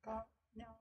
có nhau.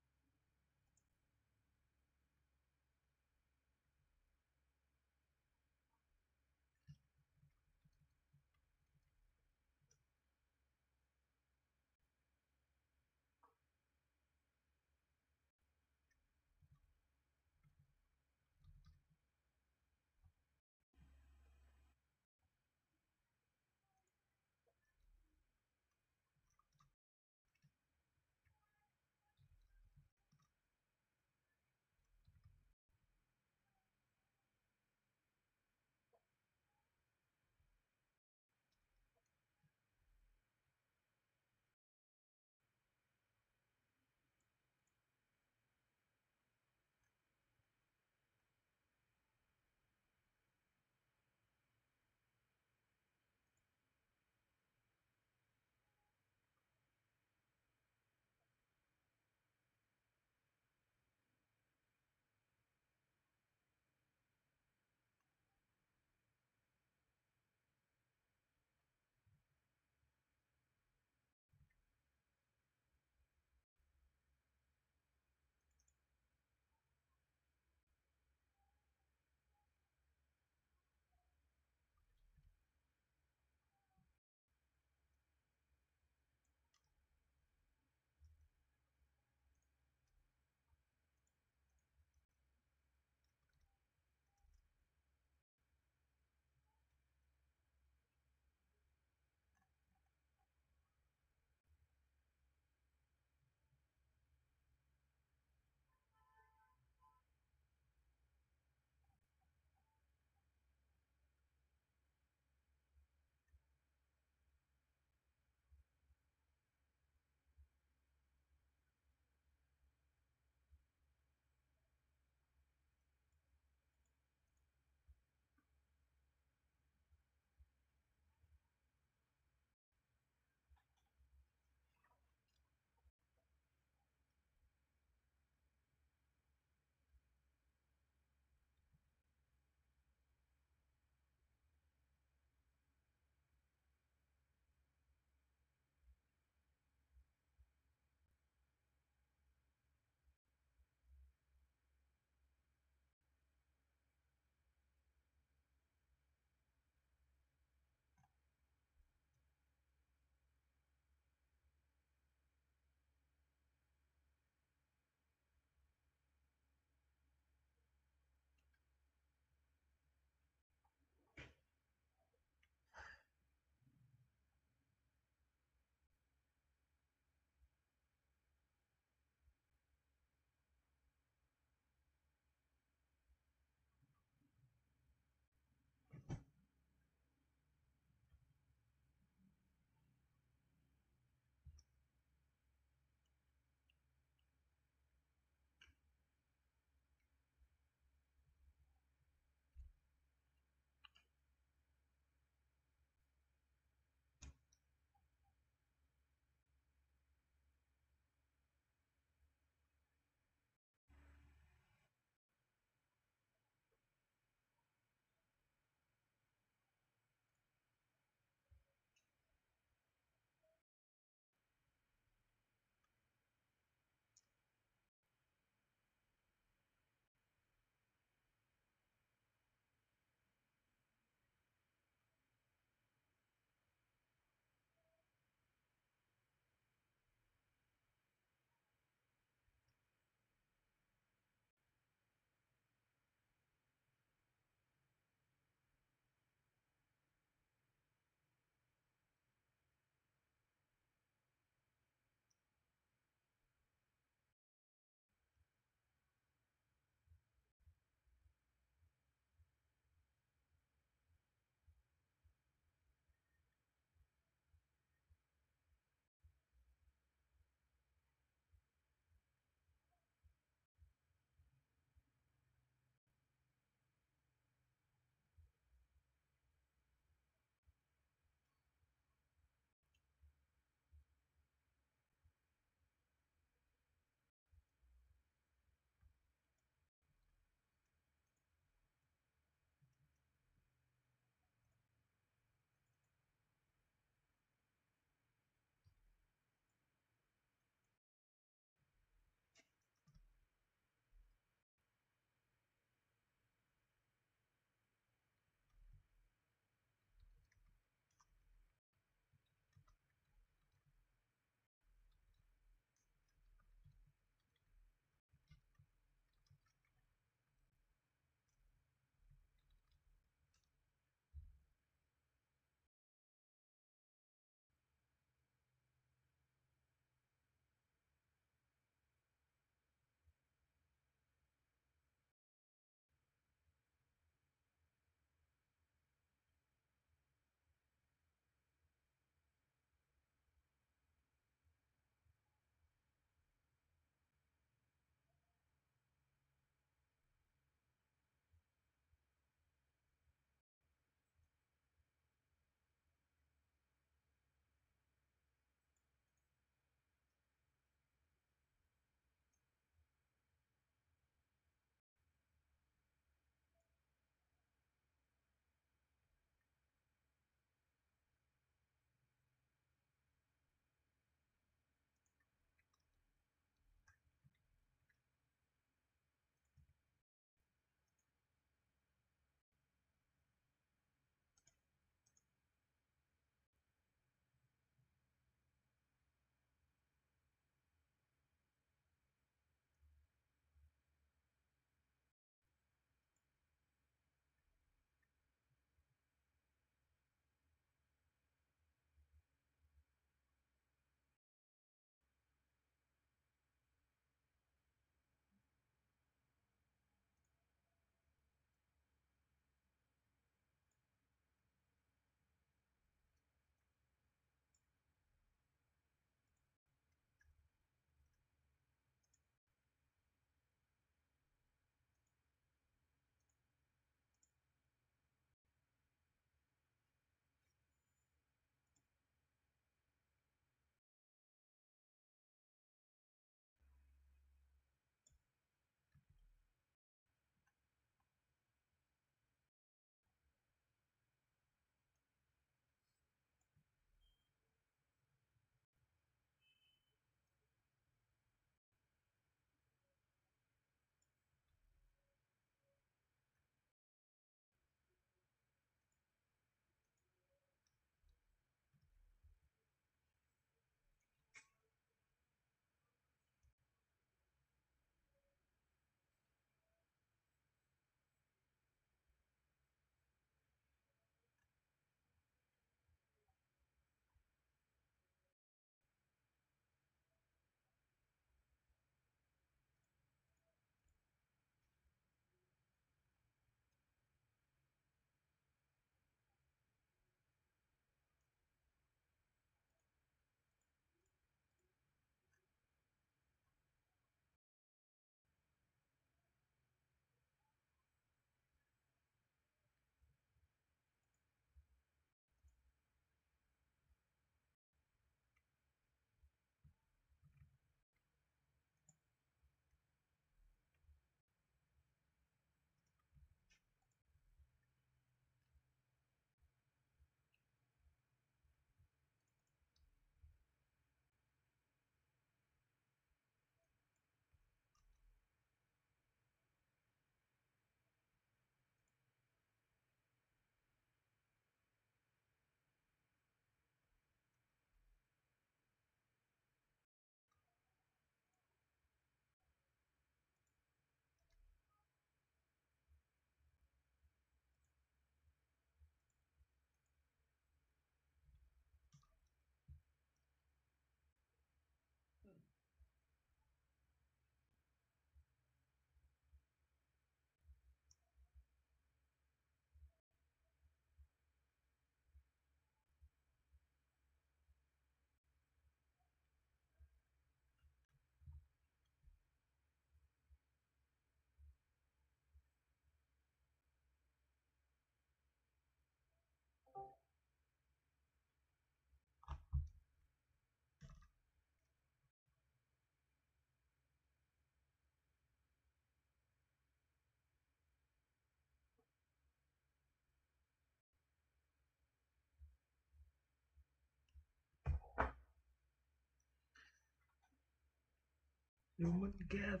Human get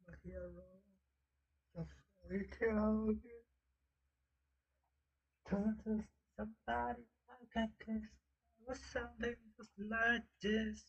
my hero. The fairy tale turn to somebody I can kiss. Or something just like this.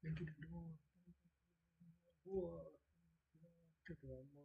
Make it door. Whoa. Cái đường mà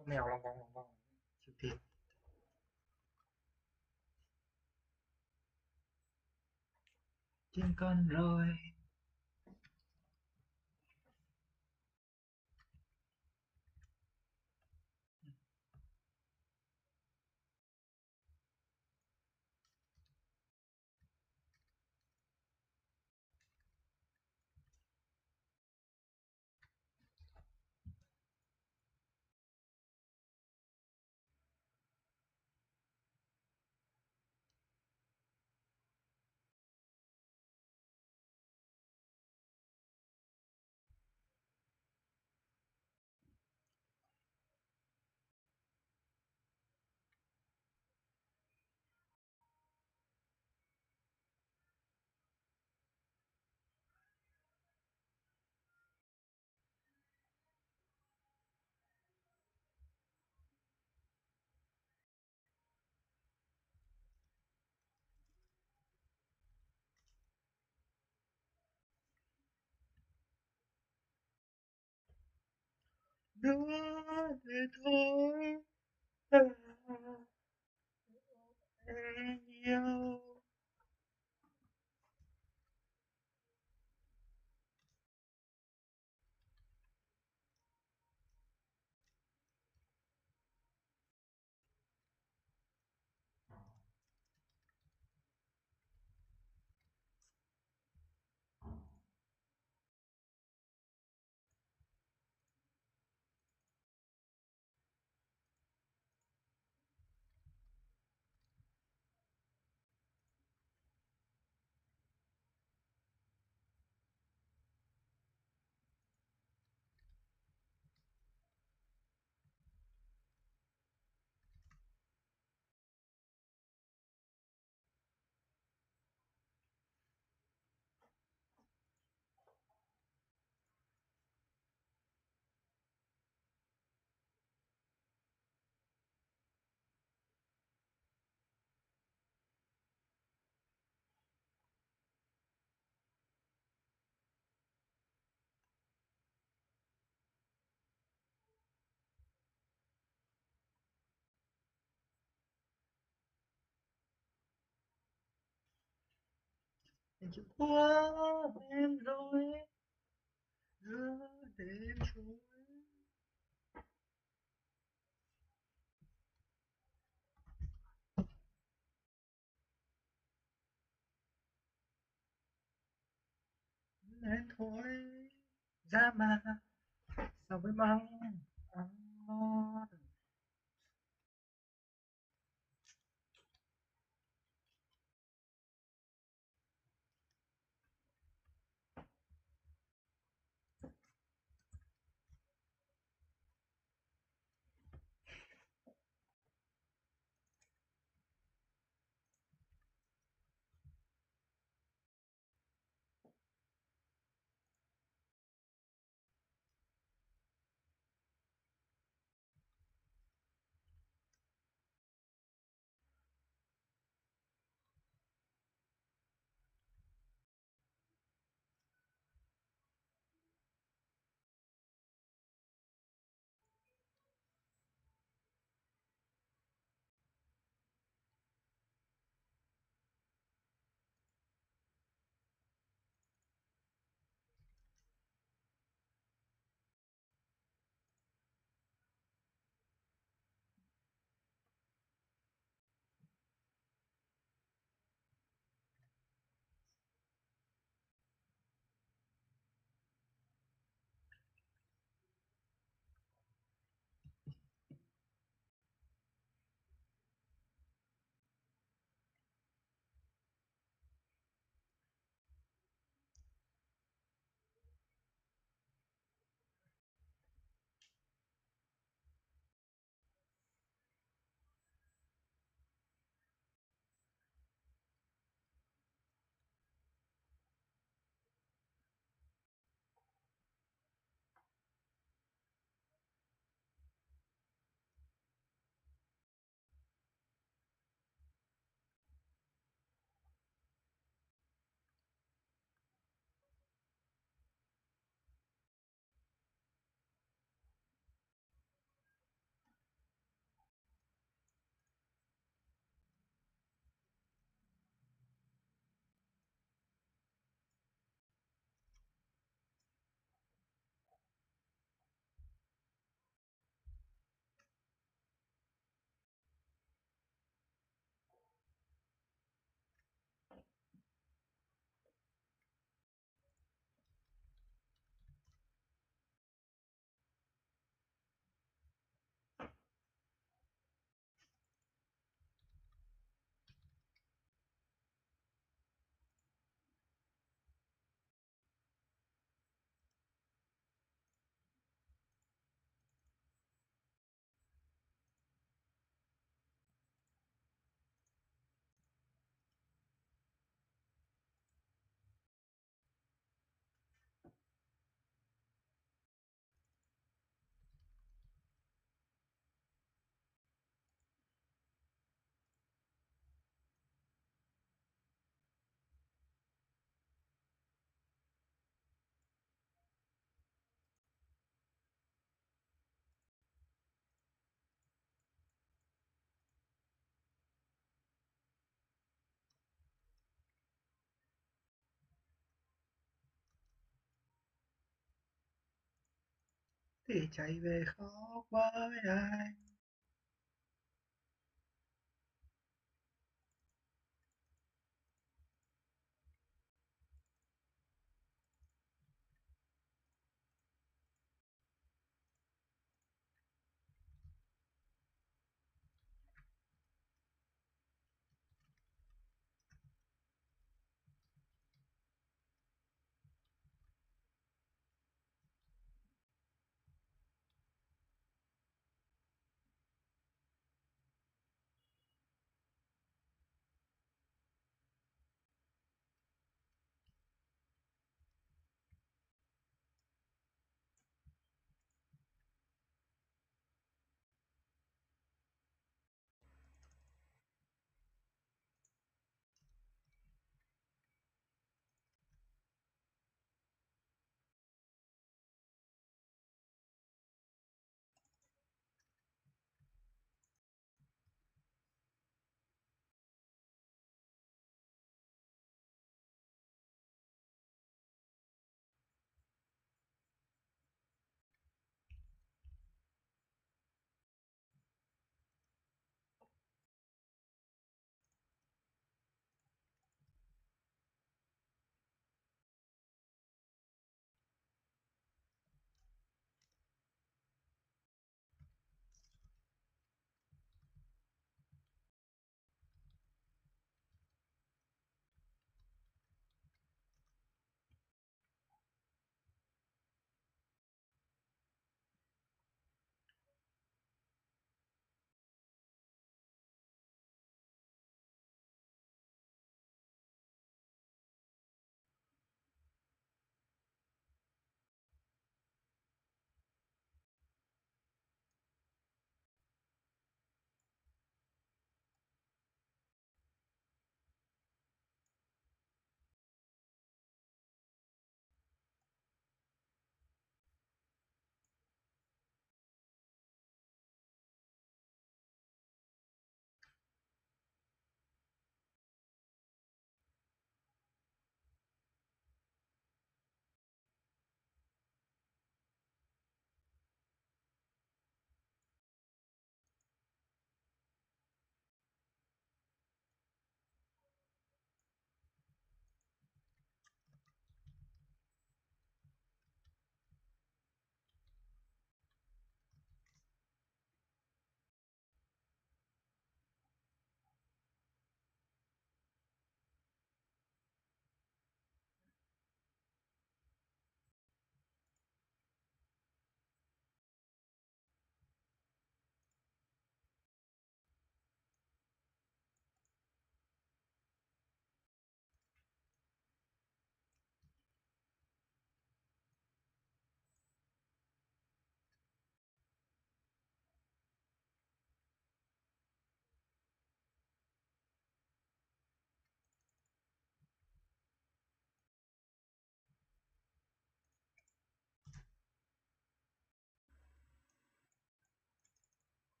Con mèo lòng vòng chịu thịt trên con rồi. Nữa để thôi yêu. Anh chịu thua em rồi giữa đêm trôi nên thôi ra mà sao với mong ăn ngon. thì chạy về khóc với ai.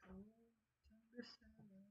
Thấu chẳng biết sao nào.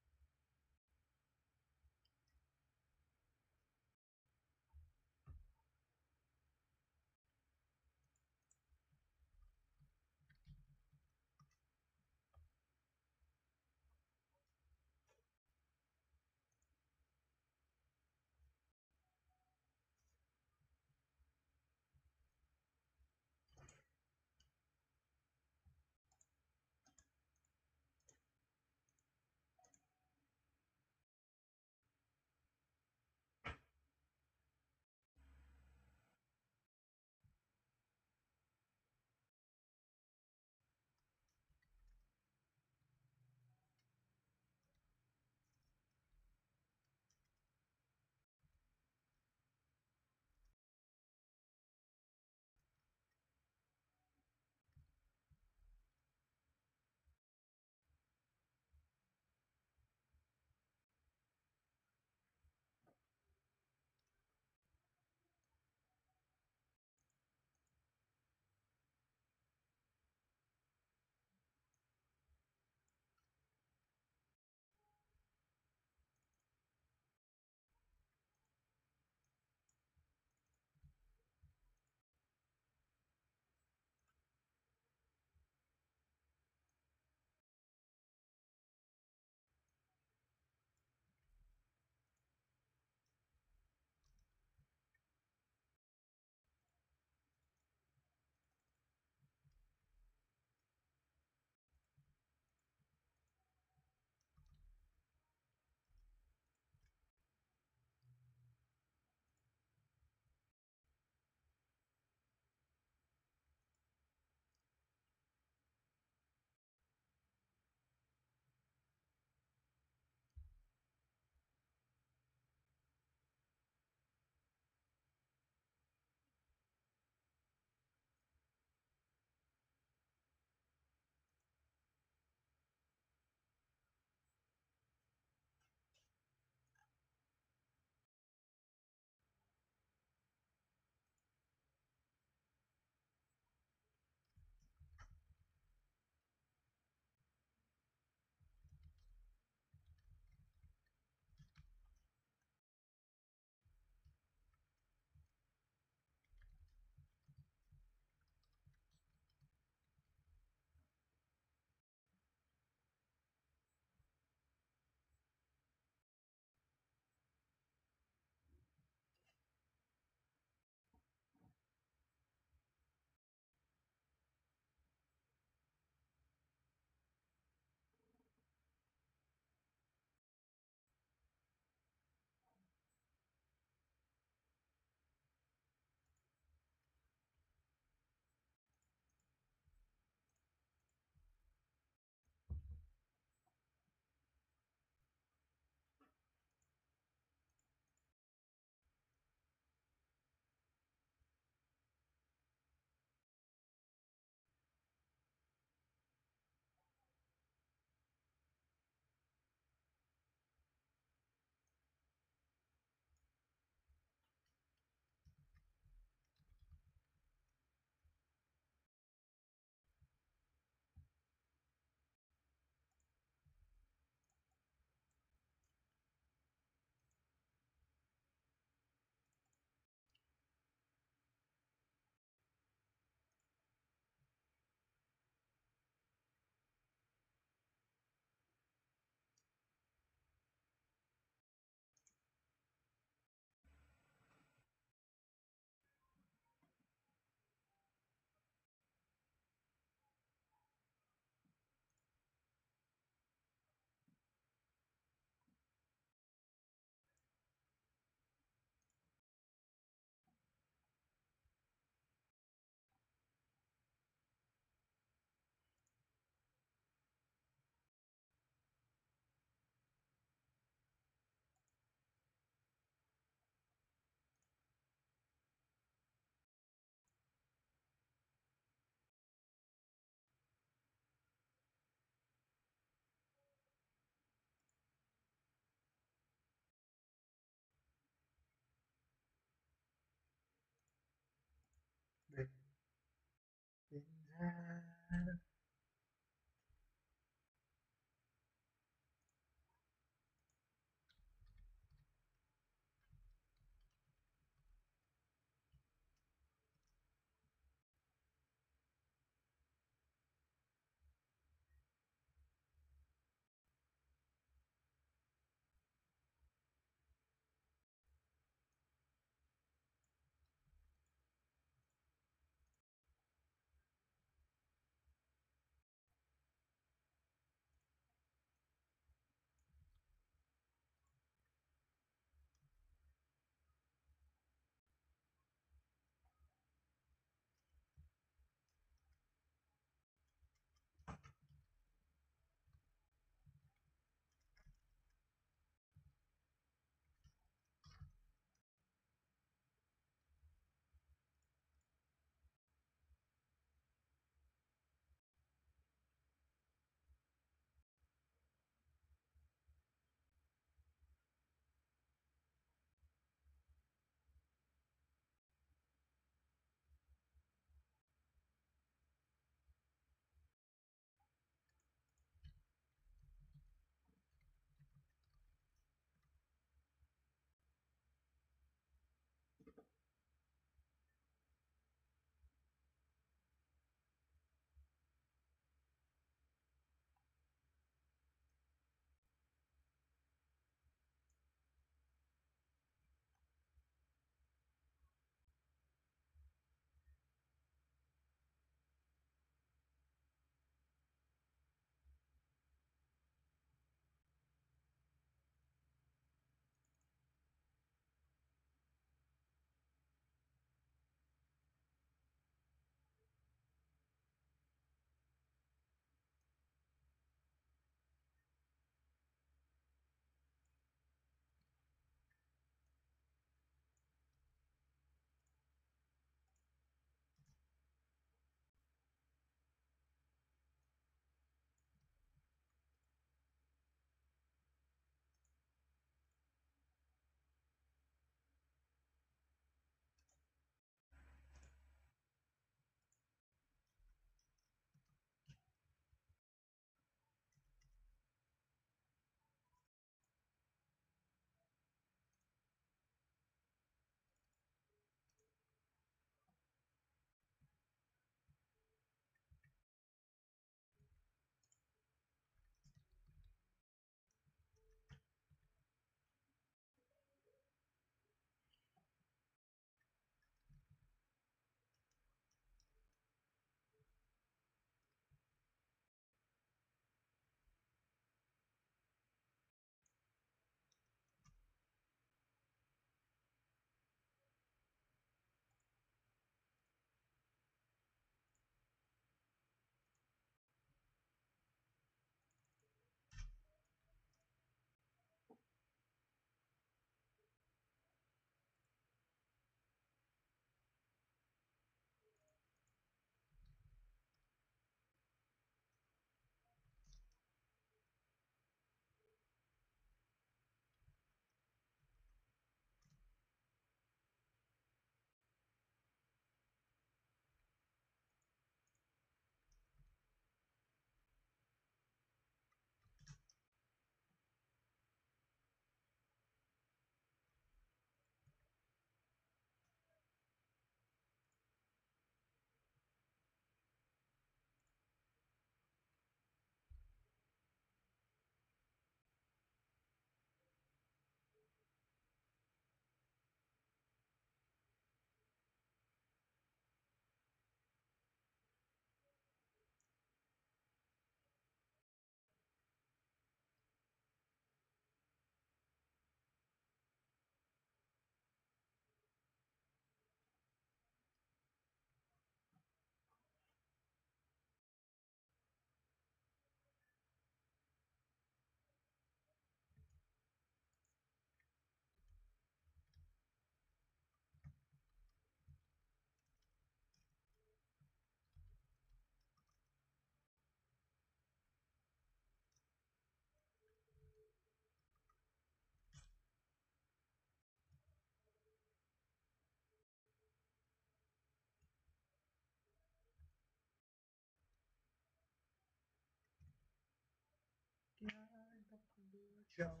trong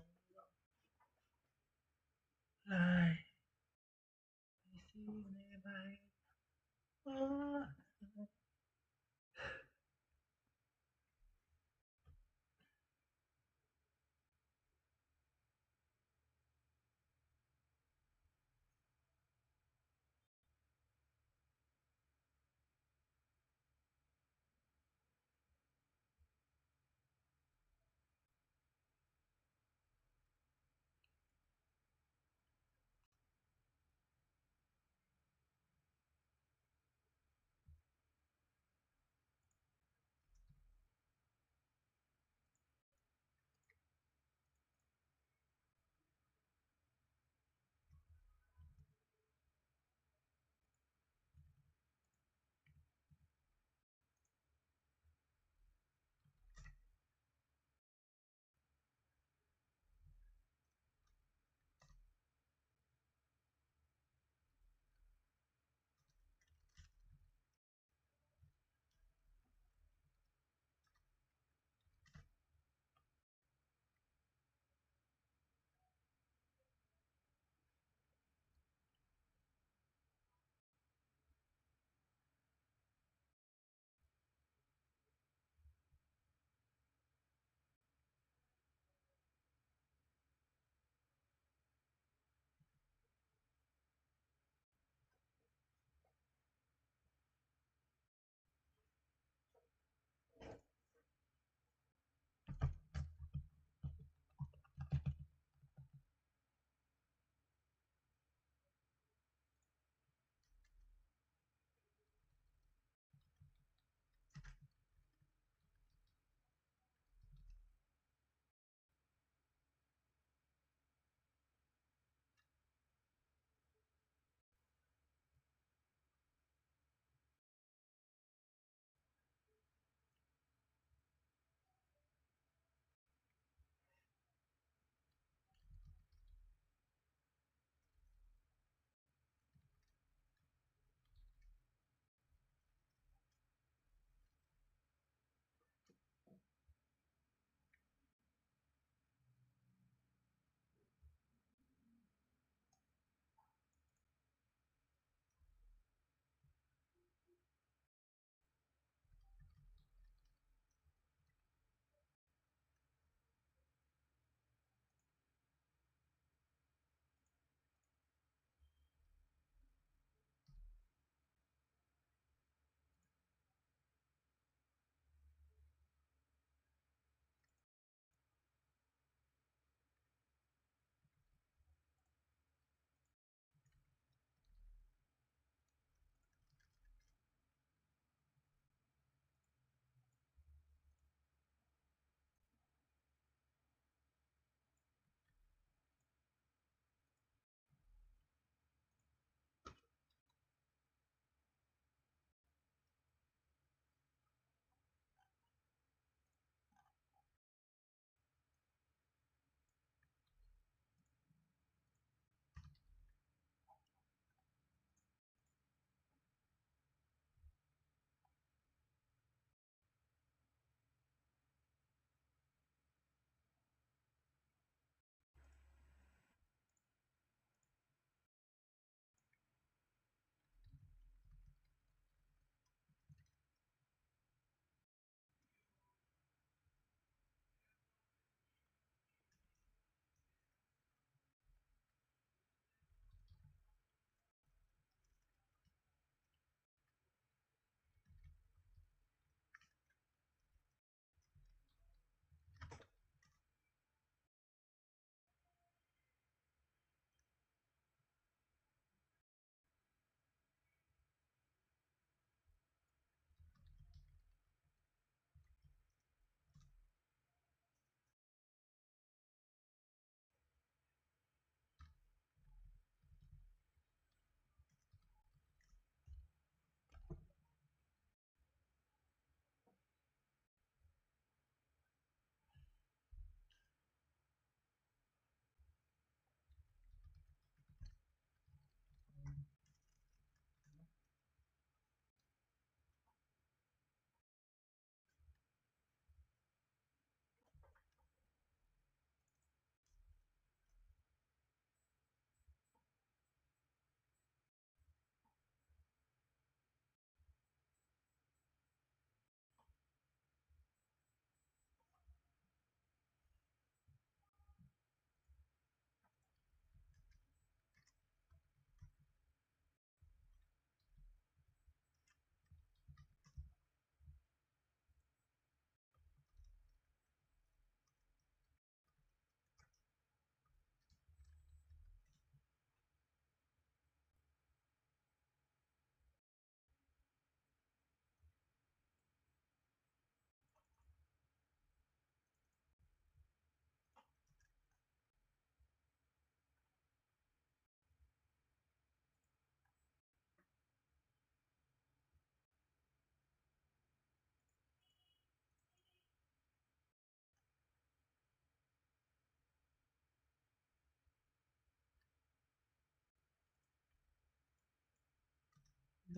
lại xin em hãy có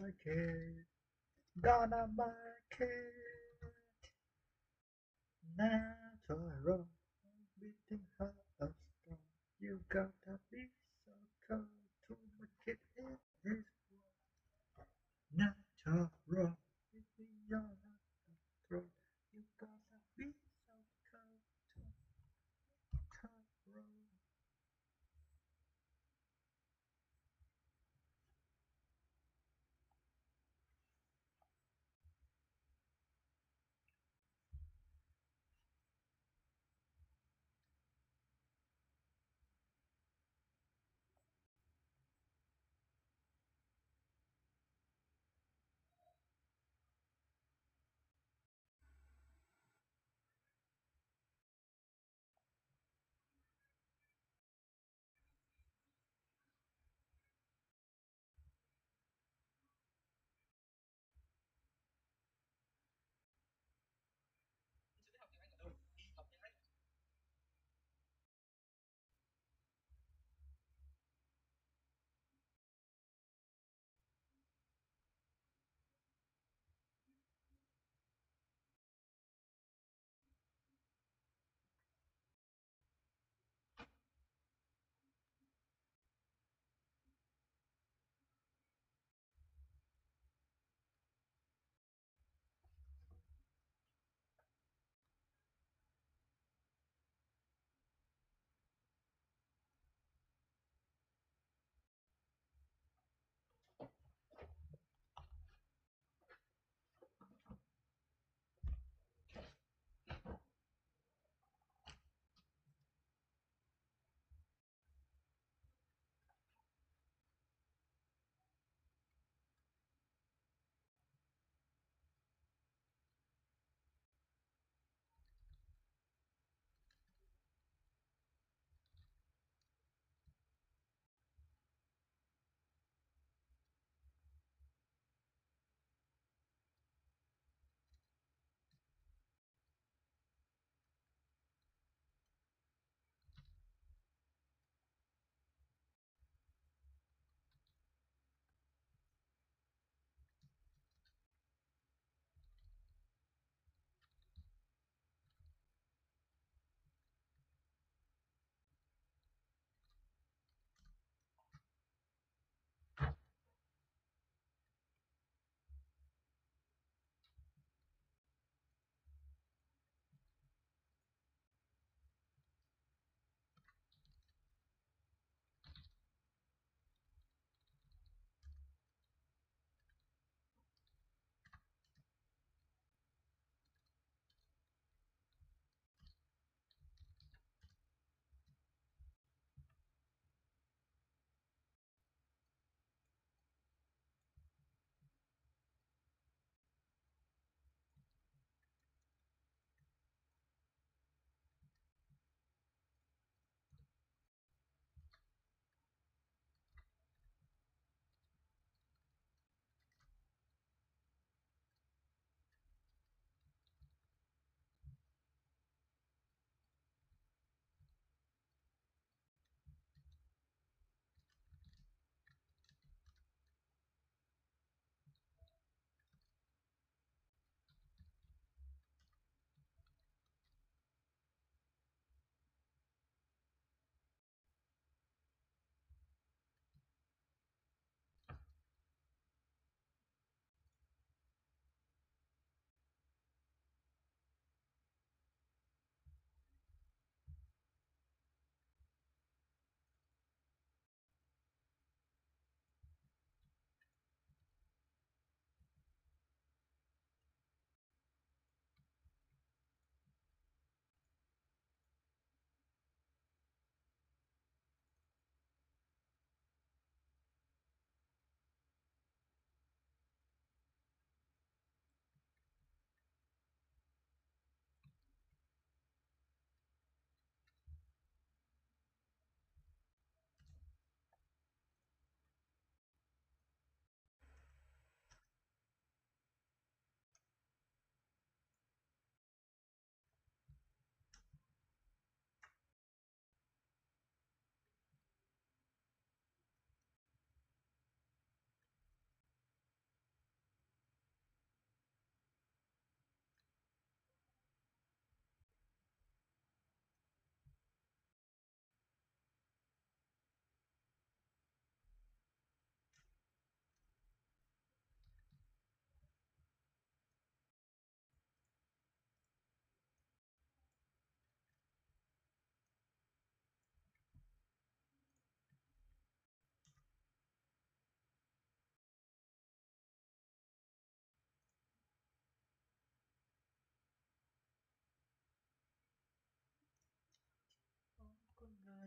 make it, gonna make it. Natural, beating heart of stone. You gotta be so cold to make it. It is natural, beating your heart of throat. You gotta be so cold to natural.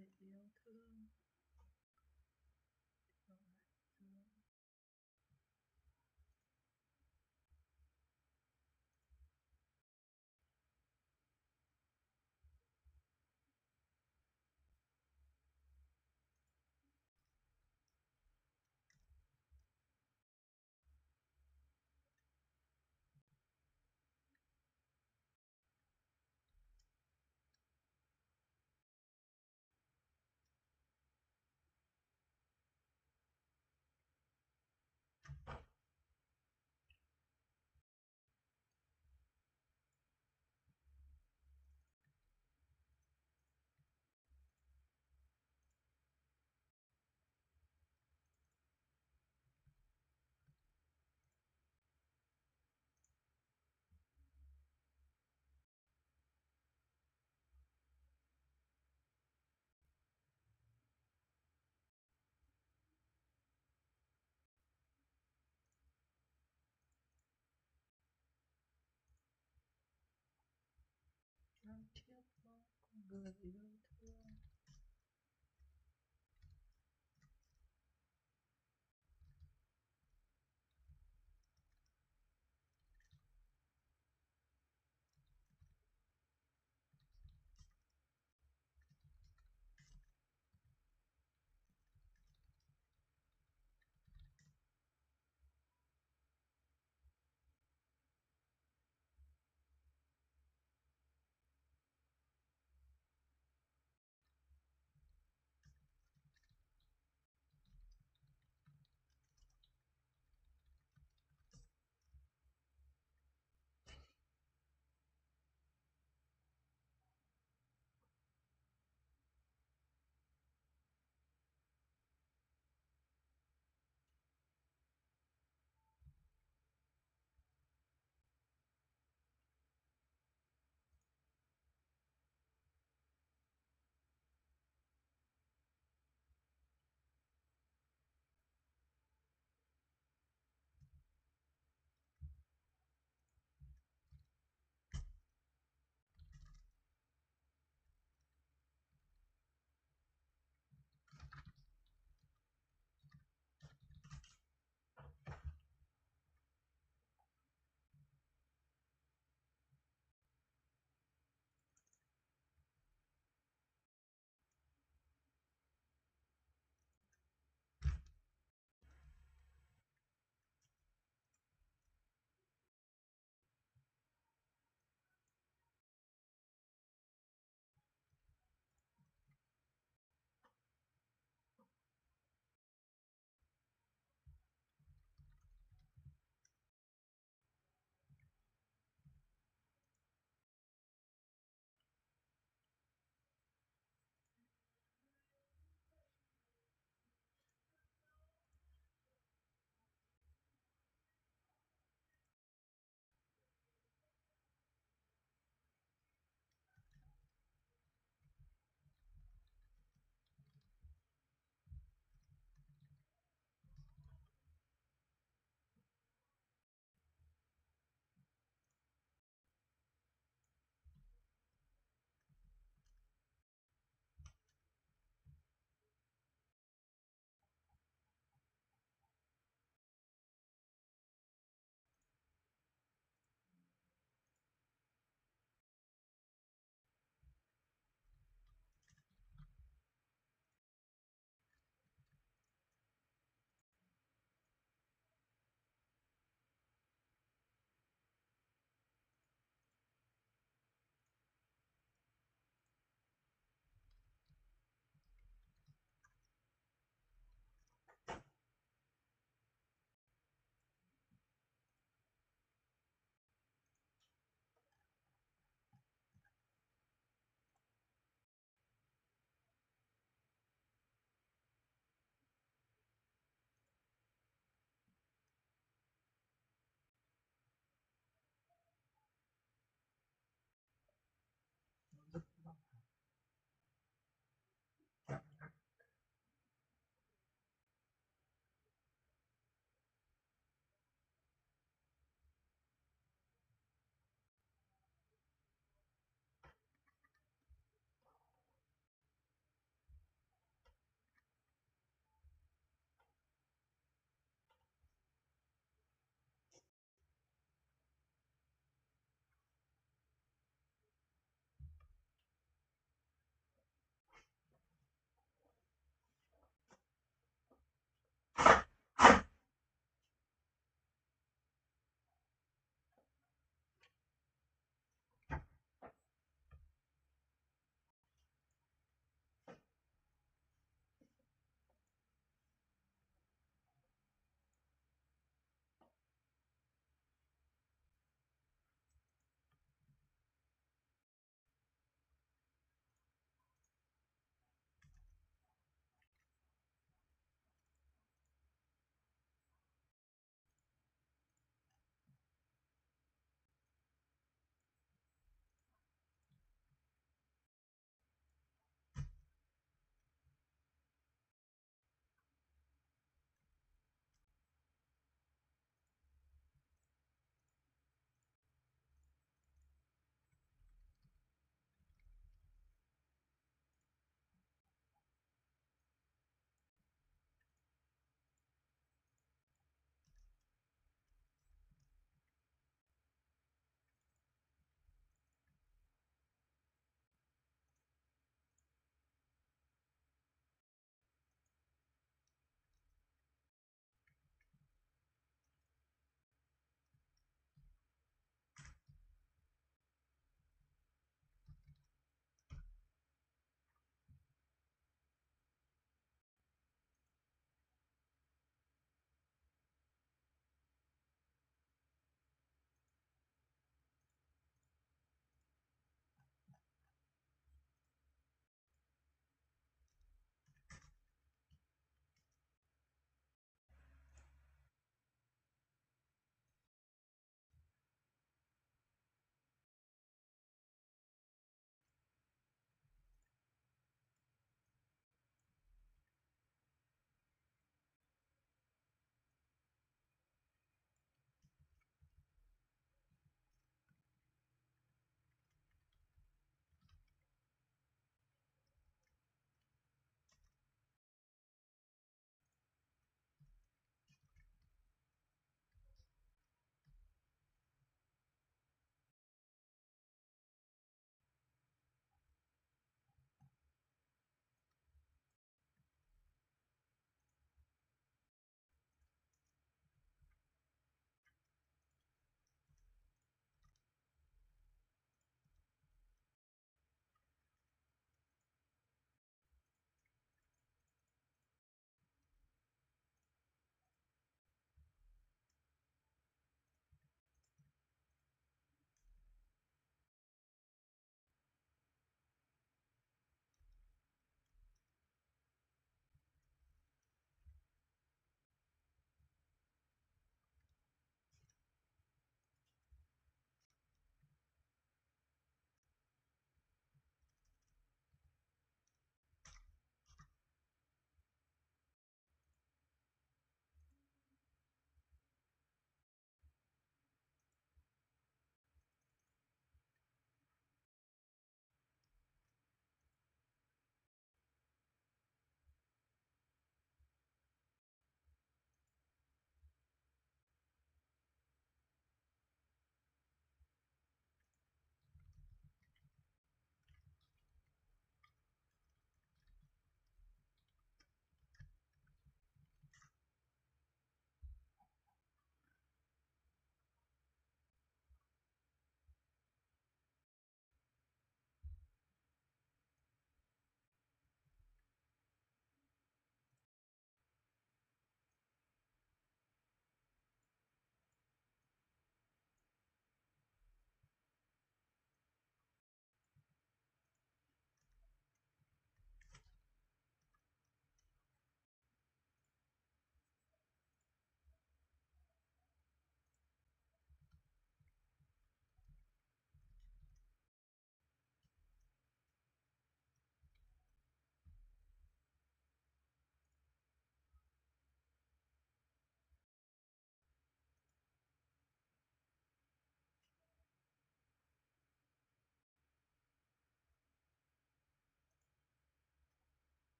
người yêu thương yêu lại thương. Trong chiếc bóng của người yêu thương.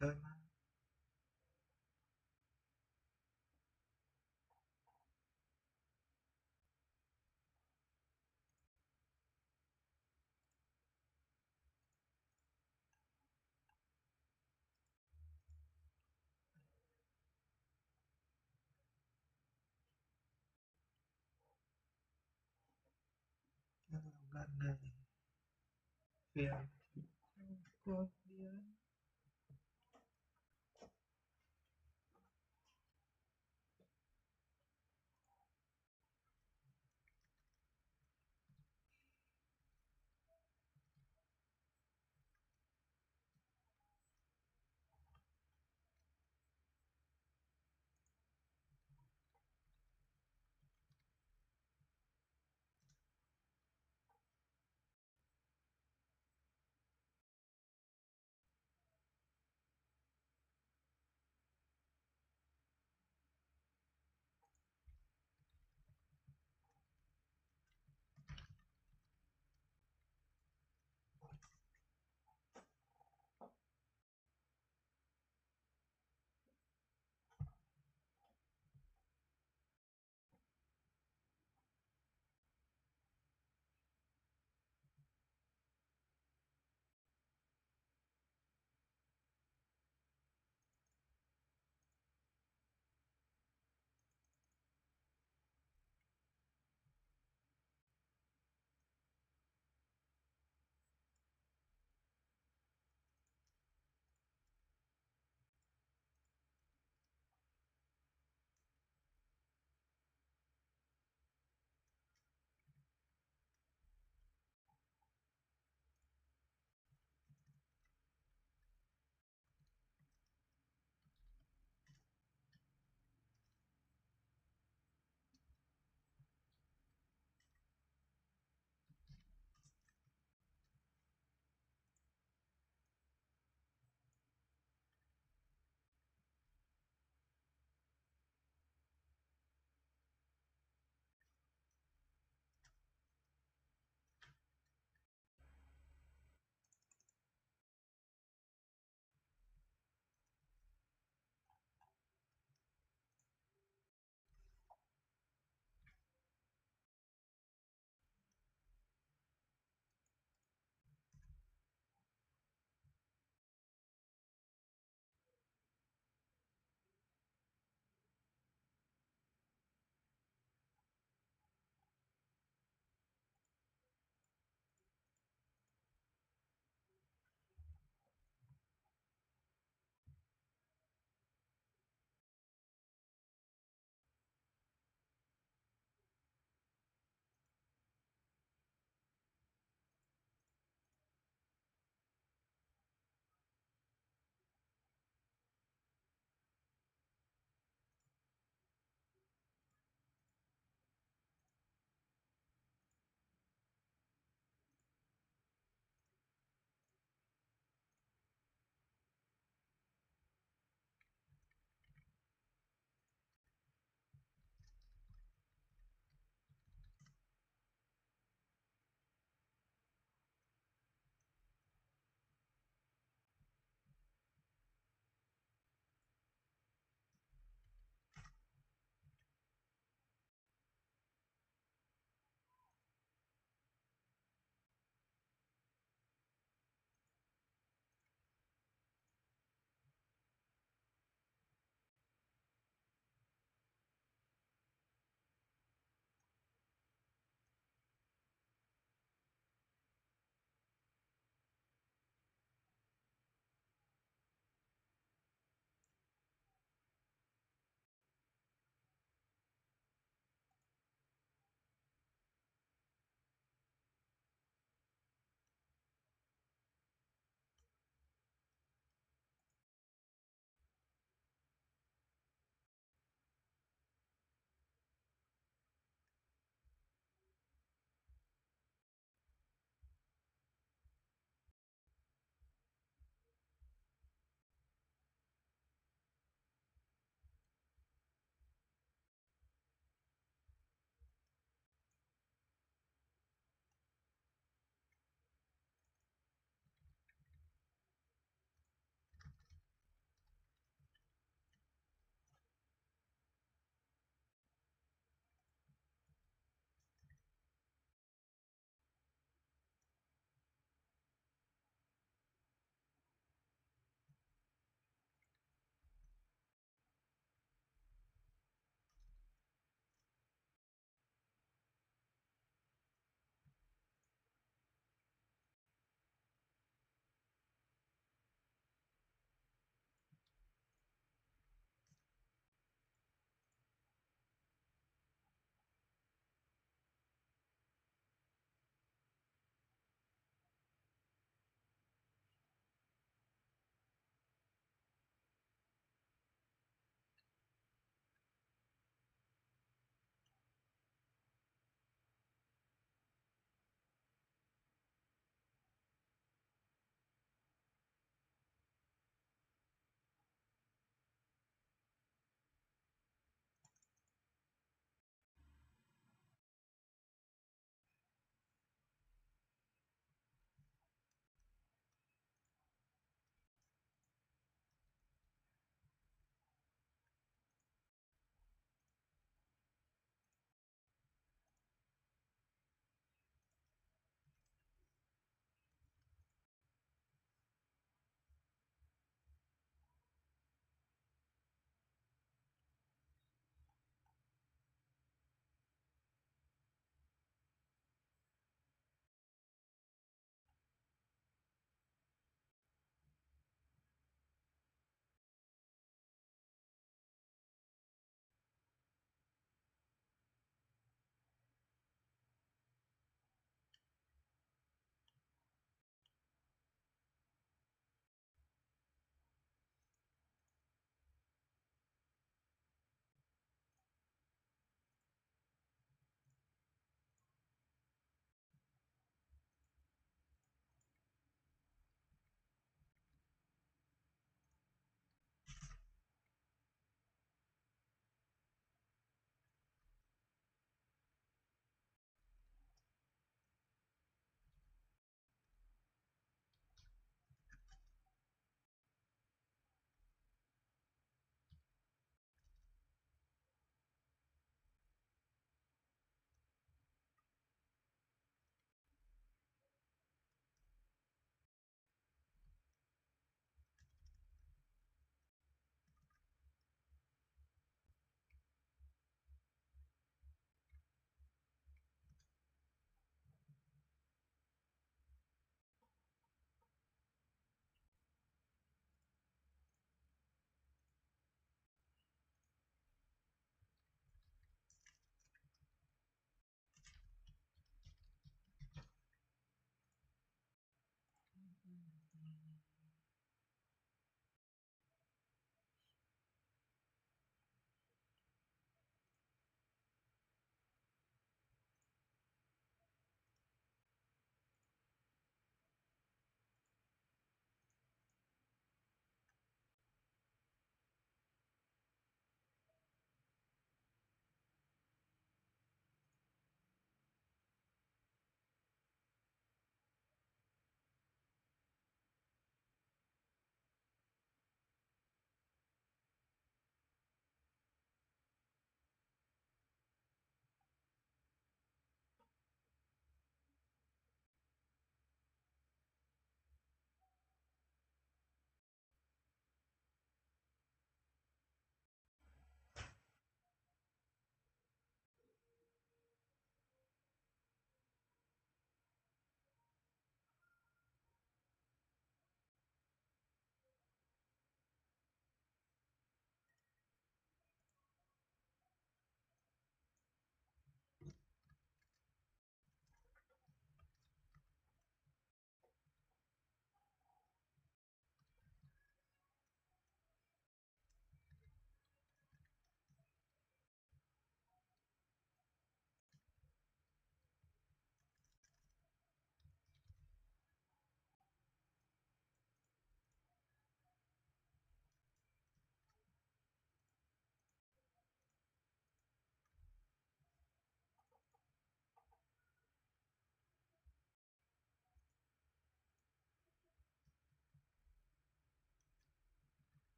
chơi mà. Lần này phiền trong cuộc biến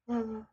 Ừ.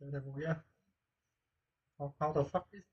Chơi thật vui á. How the fuck is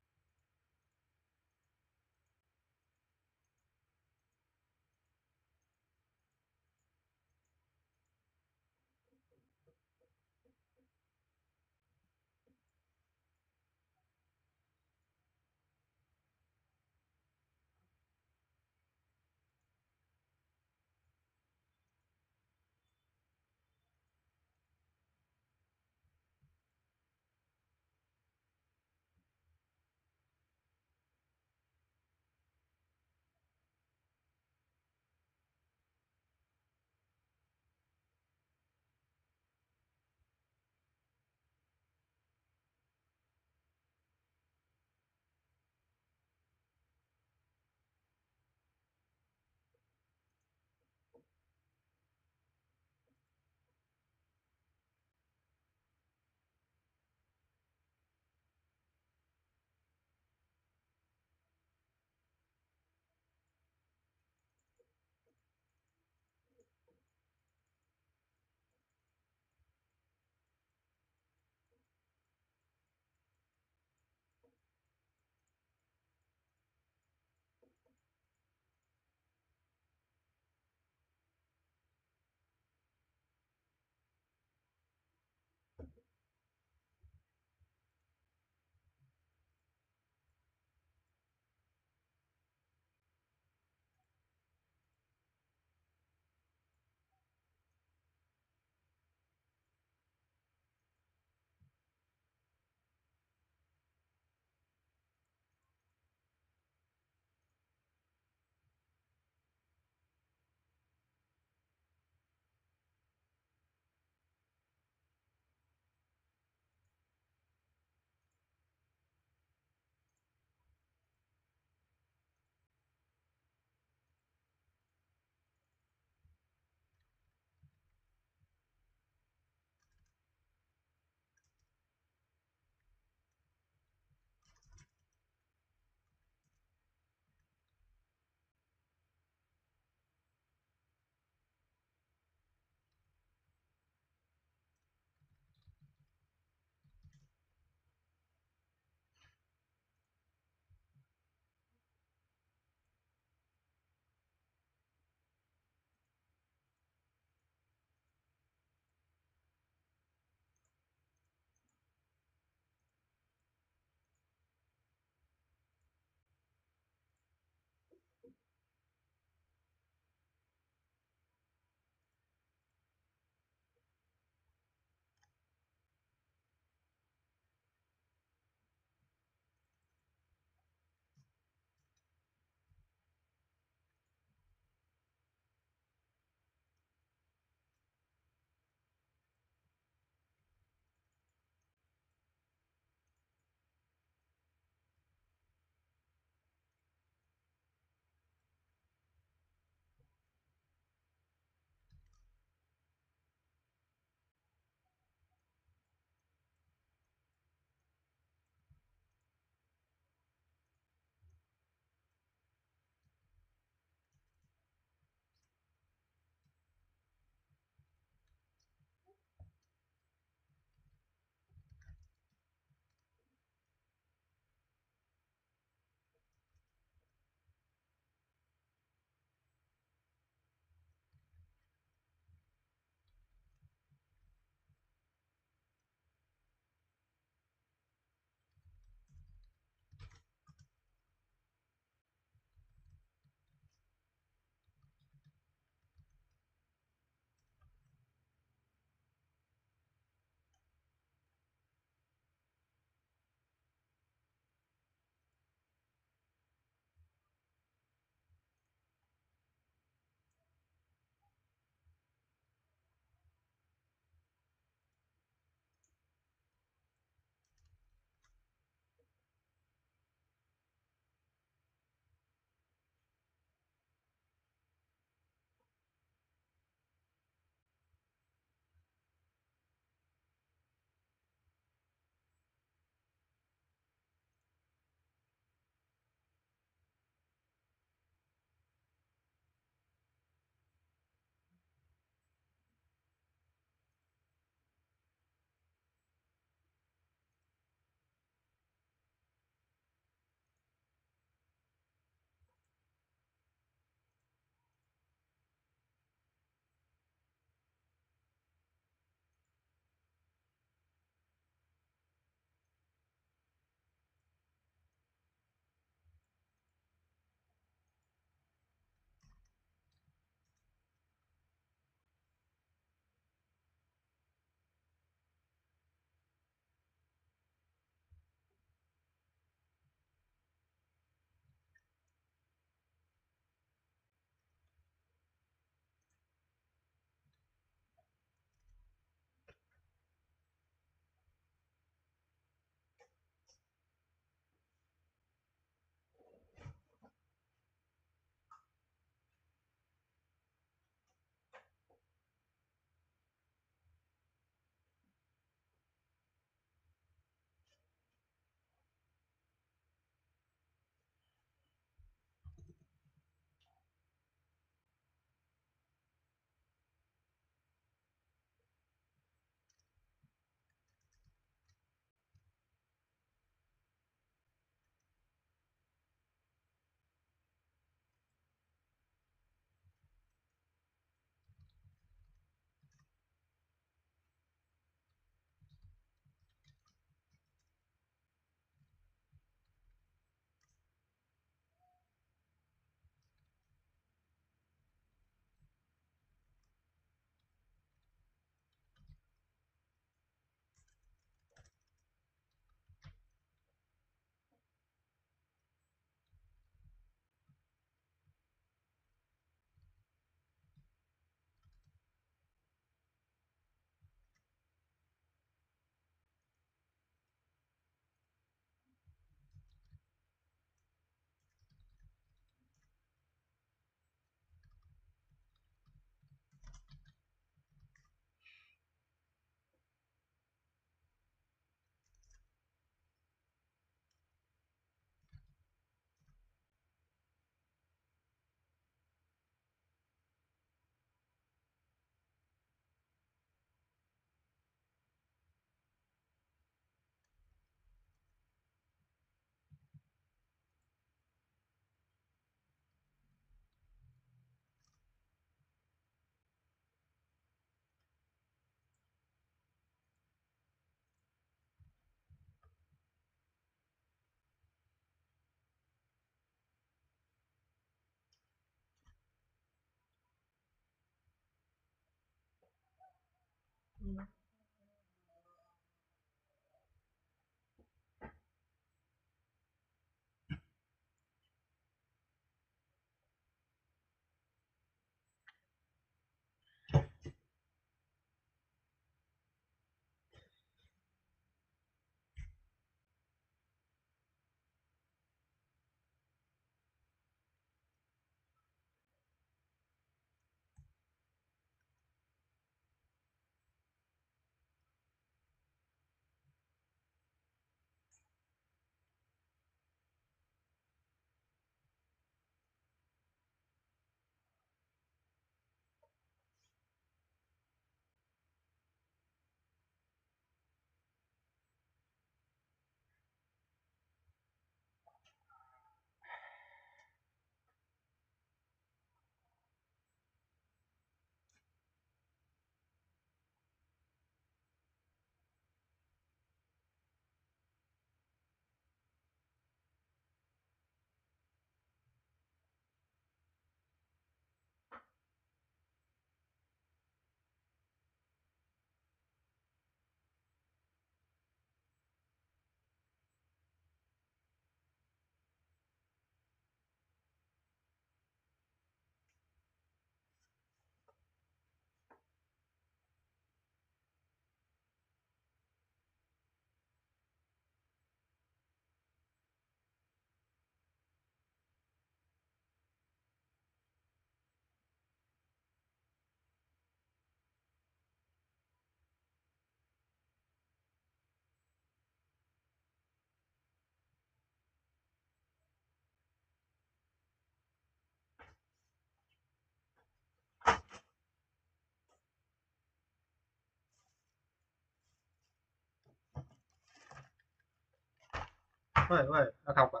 Vậy ăn học à?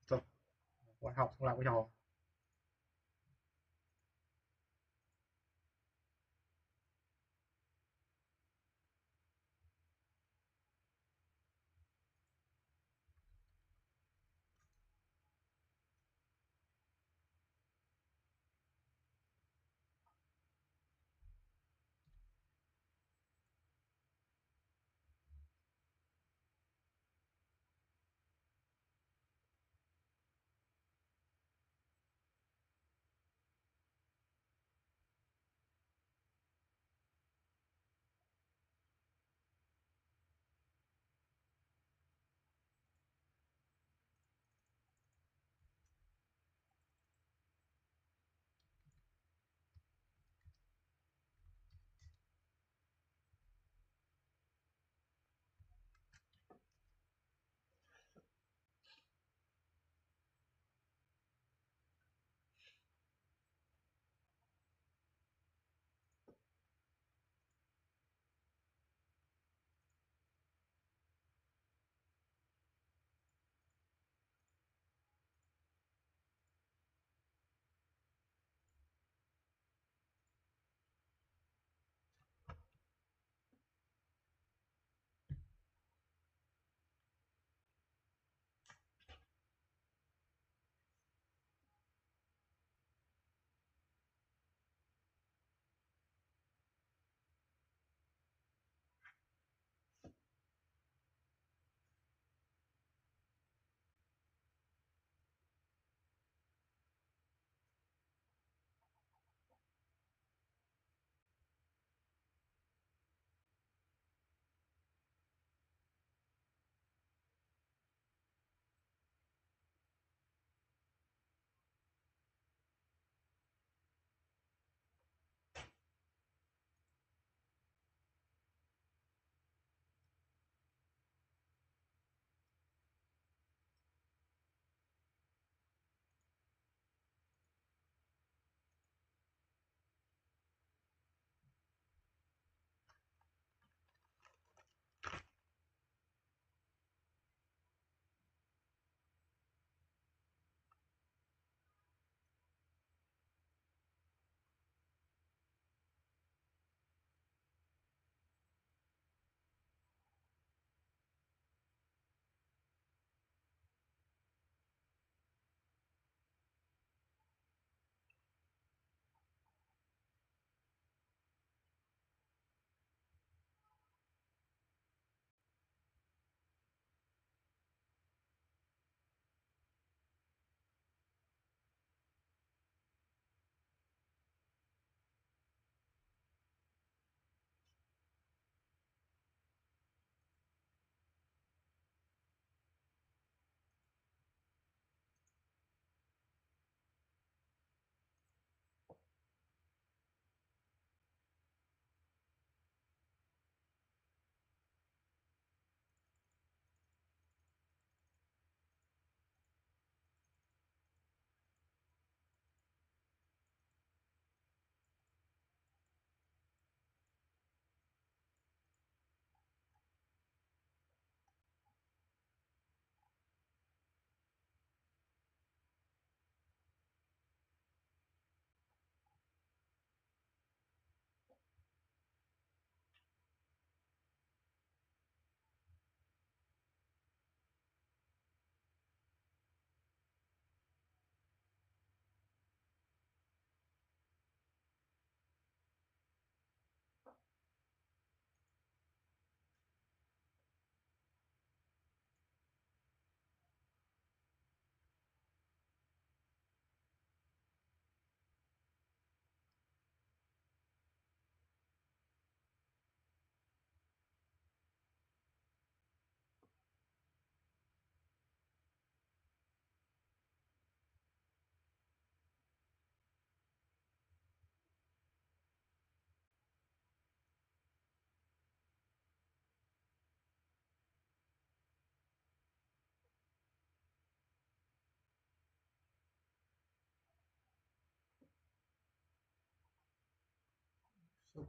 Rồi, còn học xong làm cái trò.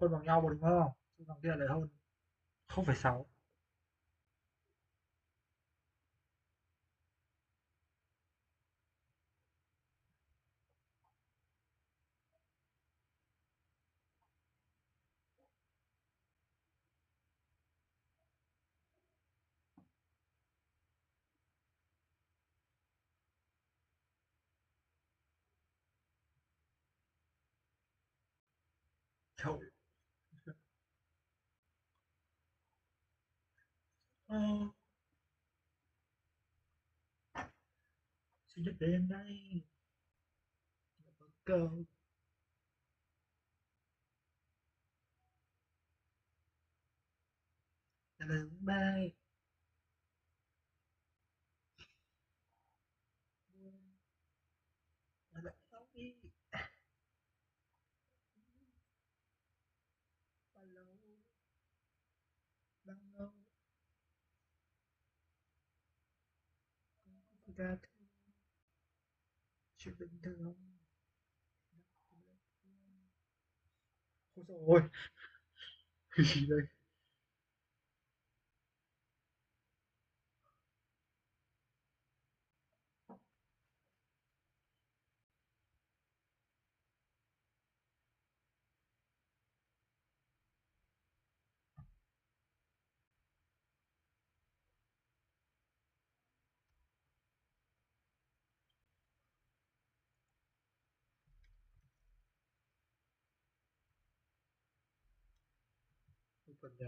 quân bằng nhau mà đúng không? Chứ thằng kia lại hơn 0,6. Trời. Ờ, sinh nhật đến đây. Cờ là lần mai. Là lần sau đi. Bao lâu, bao lâu, con ra chuyện bình thường. Ôi dồi ôi, cái gì đây? Phần nhà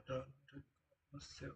tôi nó sẽ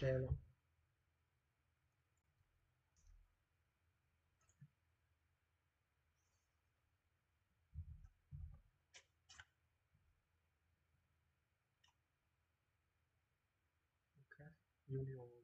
tre luôn. Ok, Junior luôn.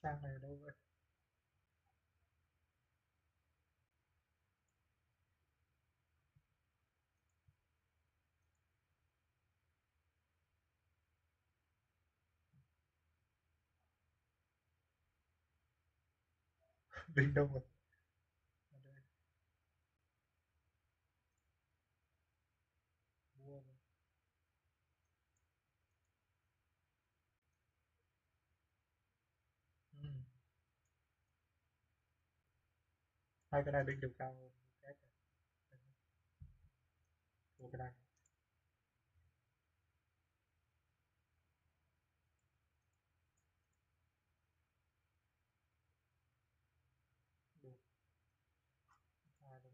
Sang này đâu vậy? Bình đâu rồi? Ở đây. Mua mà. Ừ. Hai cái này bình đều cao hơn cái này. Mua cái này. Được. Hai luôn.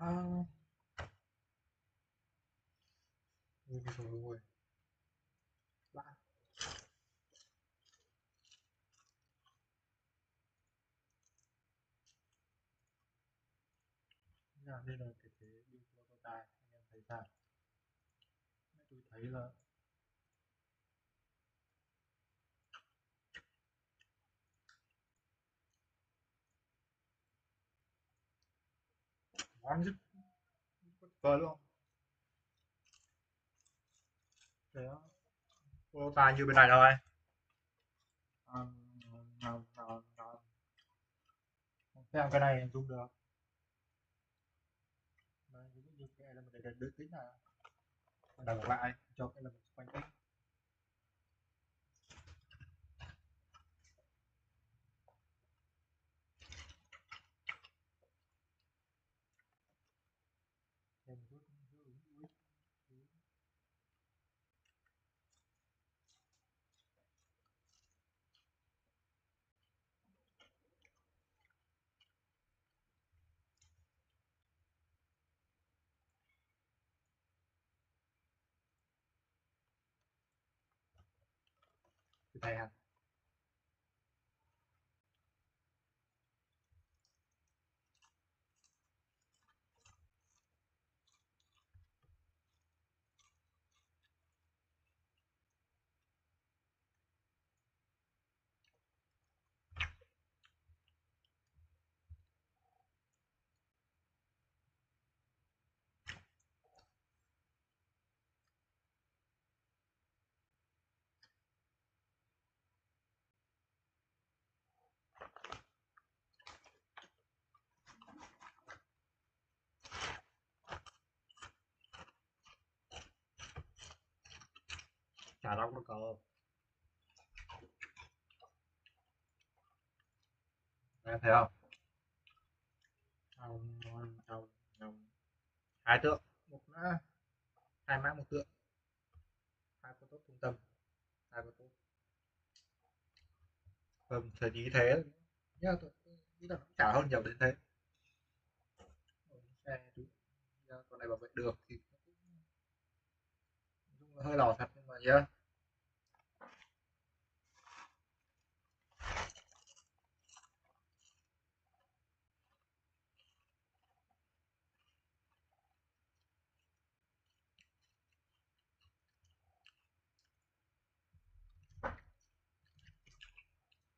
Rồi lạ. Nên là cái thế build prototype anh em thấy sao? Tôi thấy là ngon rất vời luôn. Thế prototype như bên này thôi. Ngon, ngon, ngon. Xem cái này dùng được. Đây, ví dụ như cái element này được tính là đảo ngược lại cho cái element xung quanh tính. Thêm một chút cái này hả? Chả đâu có cờ. Em thấy không? Hai tượng, một mã, hai mã một tượng, hai con tốt trung tâm, hai con tốt. Thời ý thế nhá, tôi nghĩ là nó chả hơn nhiều đến thế. Xe con này bảo vệ được thì cũng hơi lò thật nhưng mà nhá.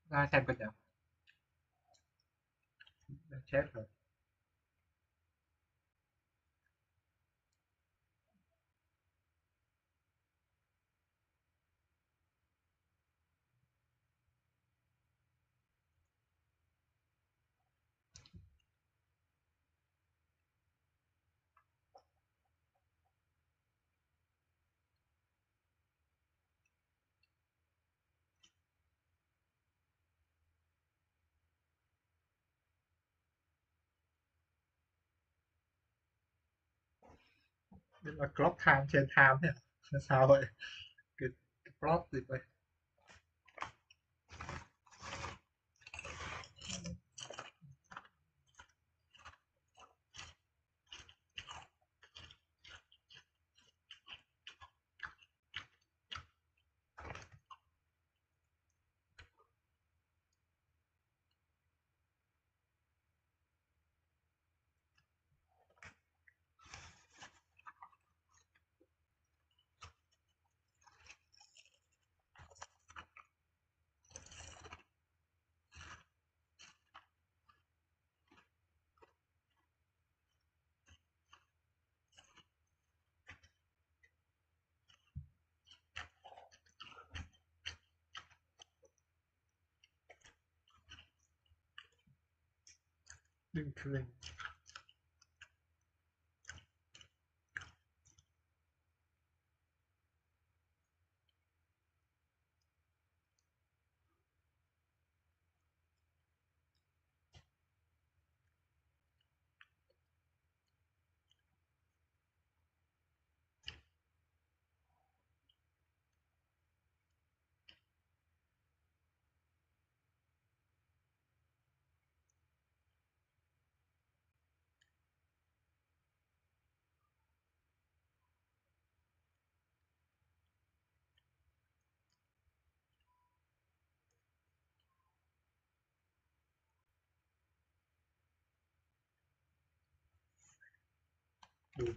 Ra xem cân nào. Chết rồi. Đây là clock time trên time nhỉ? Sao vậy? Cái plot gì vậy? Đừng thuyền. Đúng.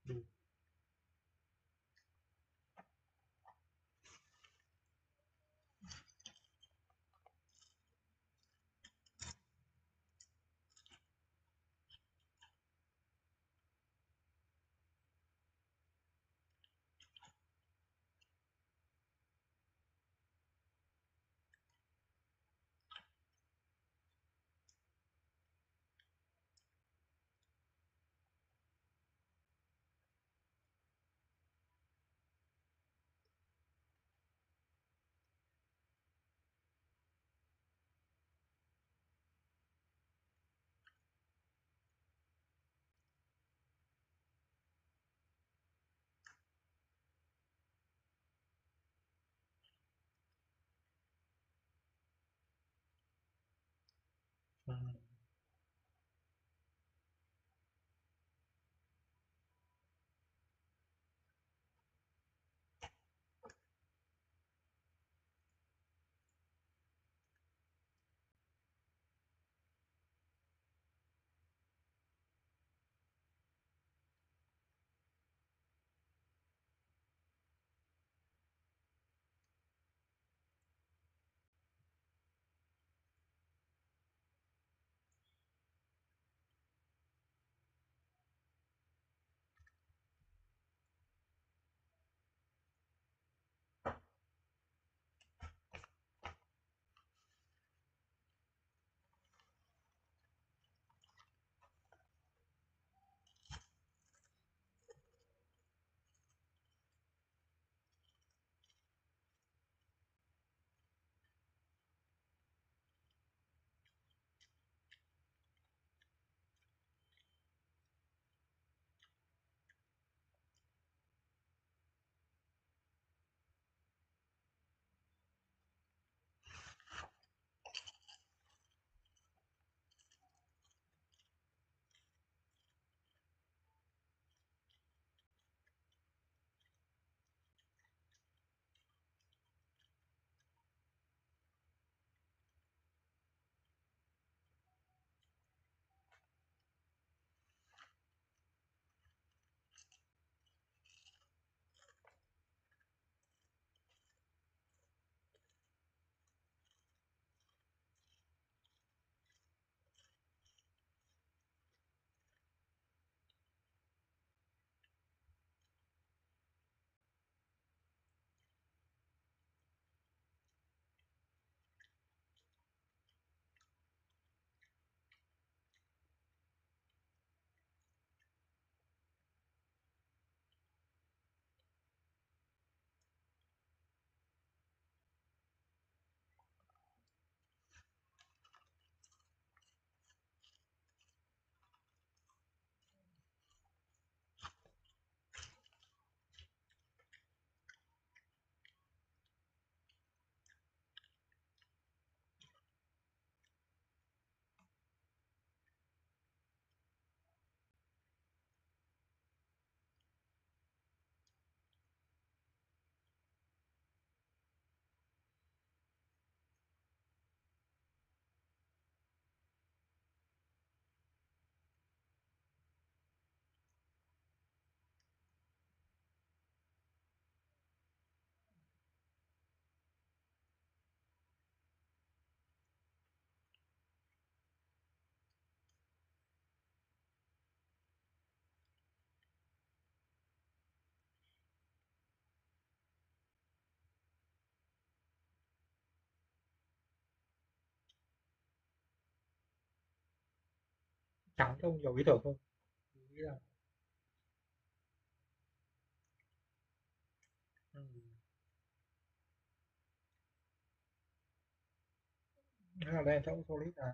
Đúng. Ừ. Trắng trông nhiều ý tưởng hơn. Mình nghĩ là ừ. Thế là đen trong solid là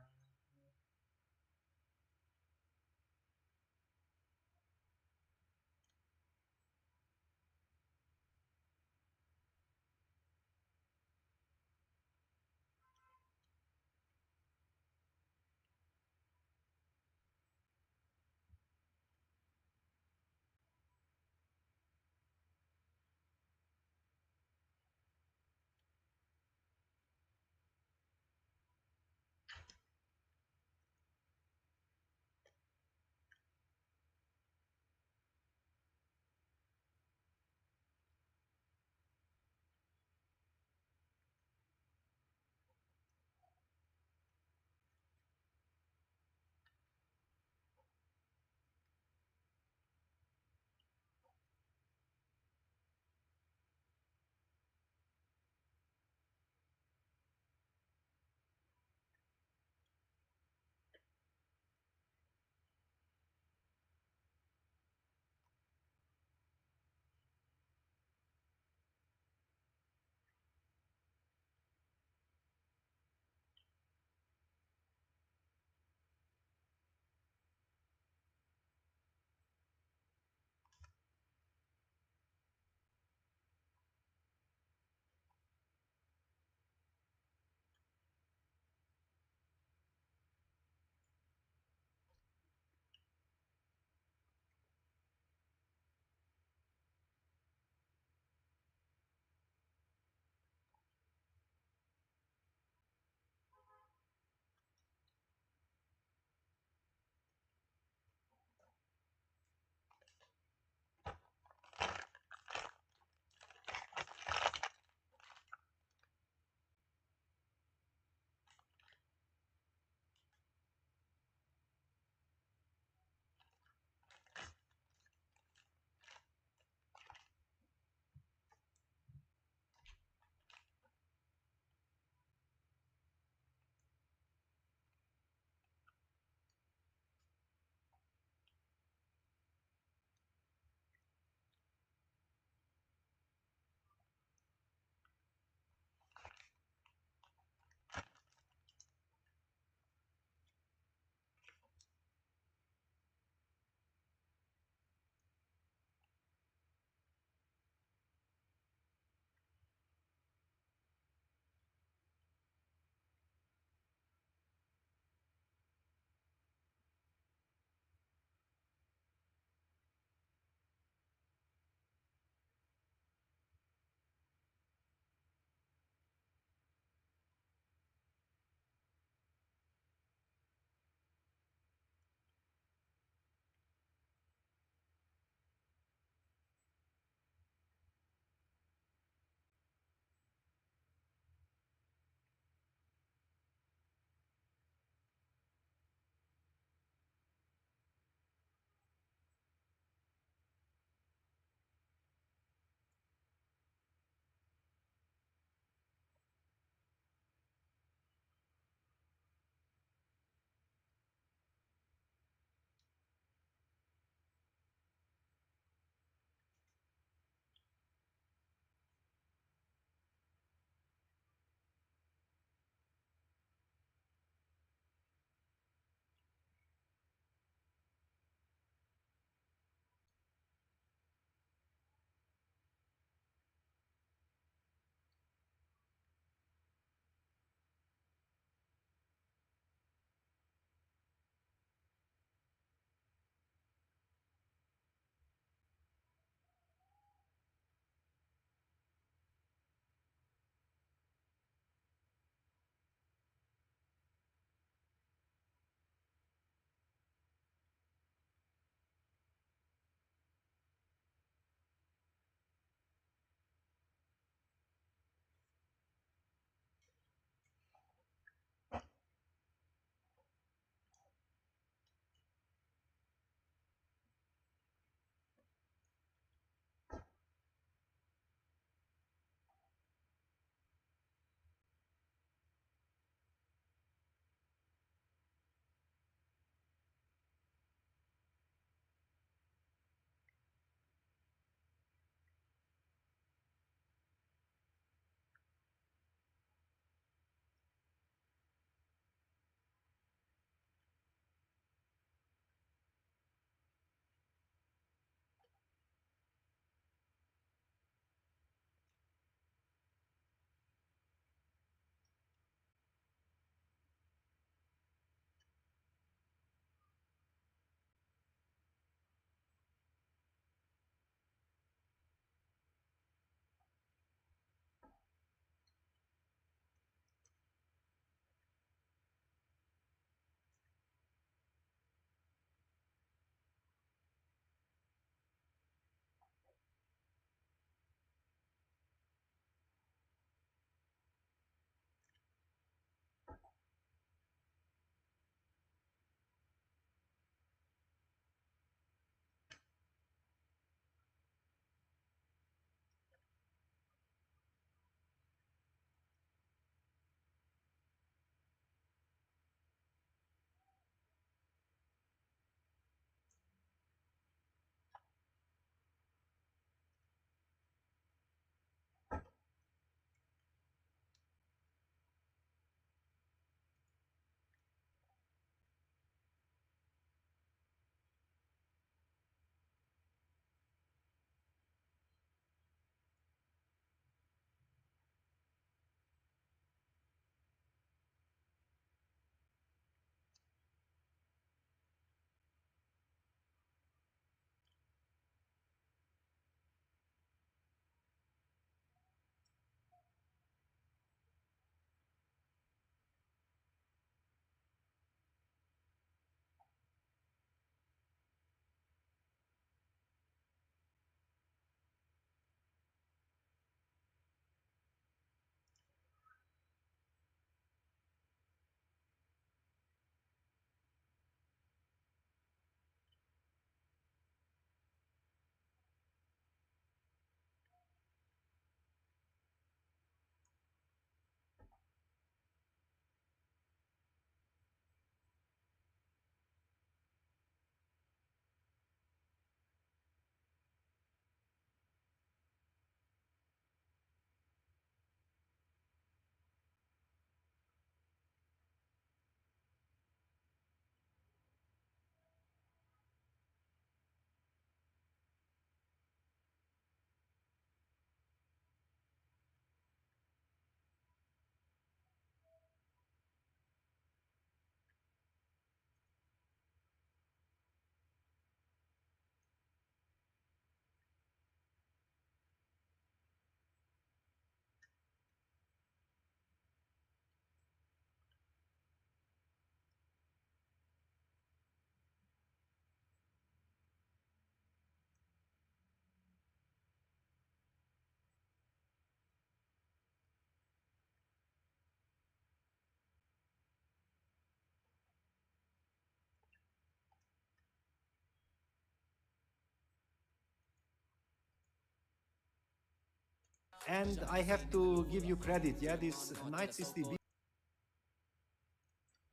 And I have to give you credit, yeah, this 960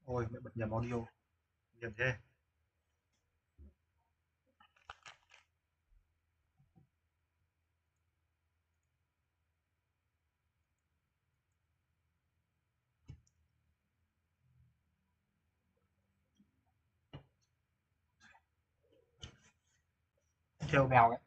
Ôi mẹ bật nhầm audio, nhầm thế. Trêu mèo ấy.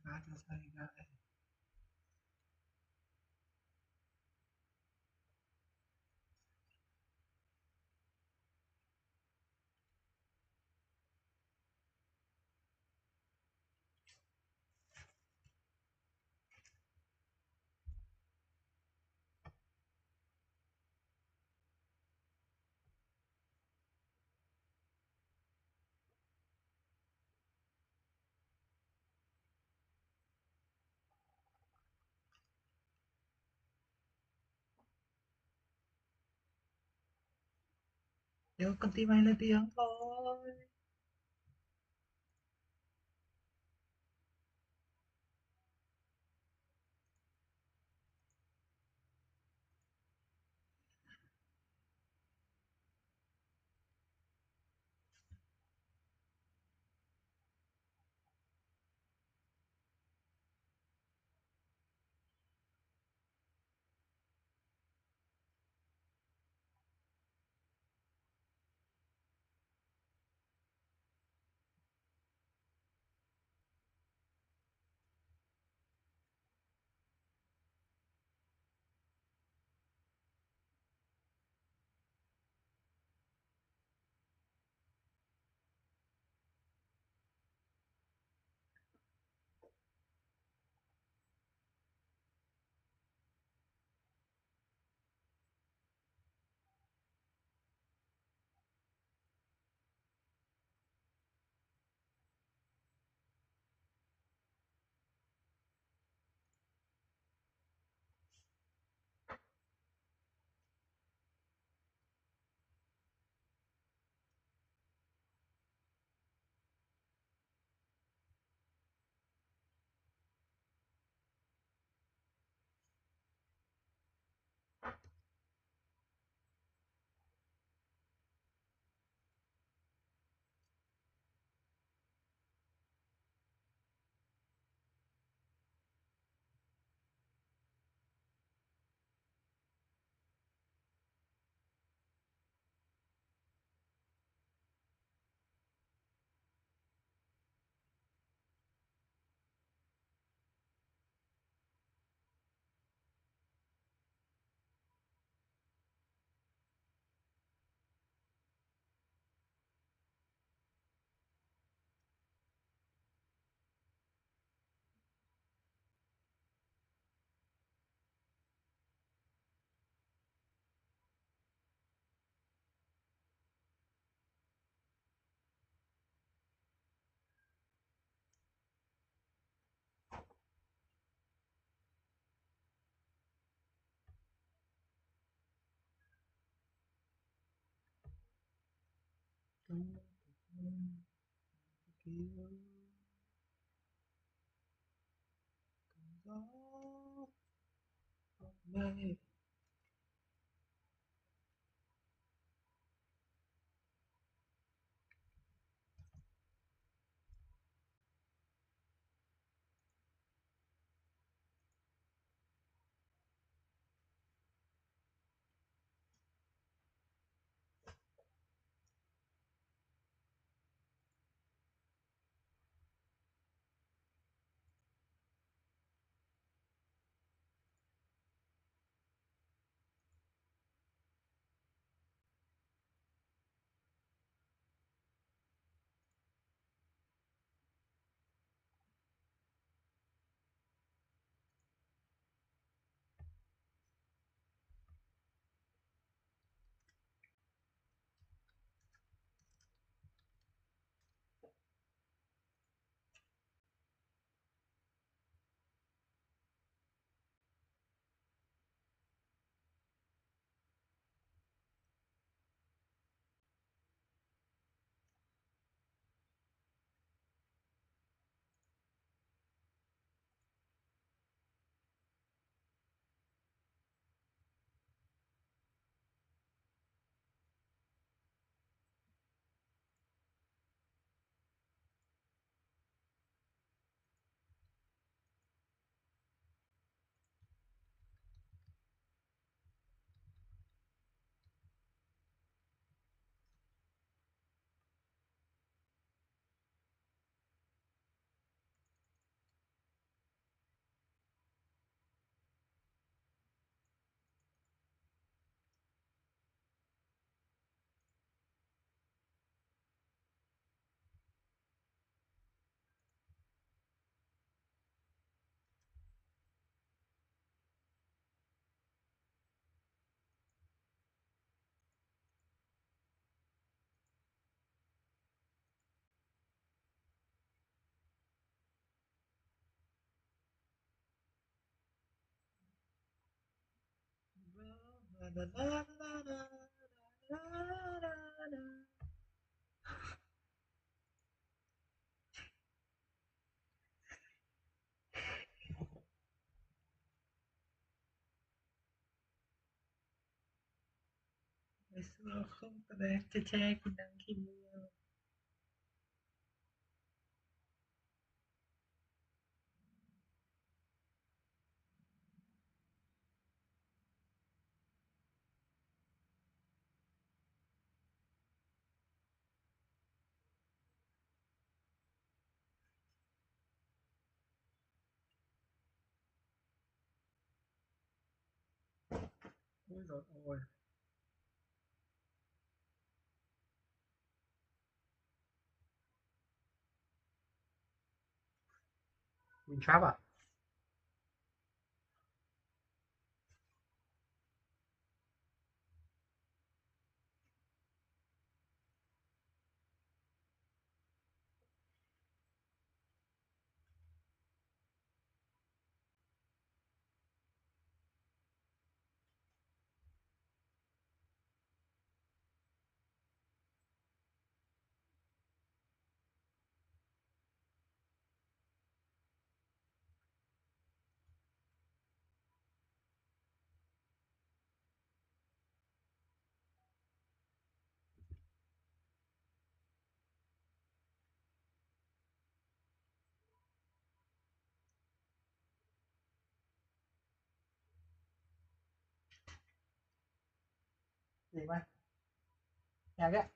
phá cho say gái. Nếu con tim anh lên tiếng thôi. Trong kia gió mây. Ngày xưa không có đèn che che khi nắng khi mưa. Ôi dồi ôi, mình Pháp à? Gì vậy? Nhà ghét.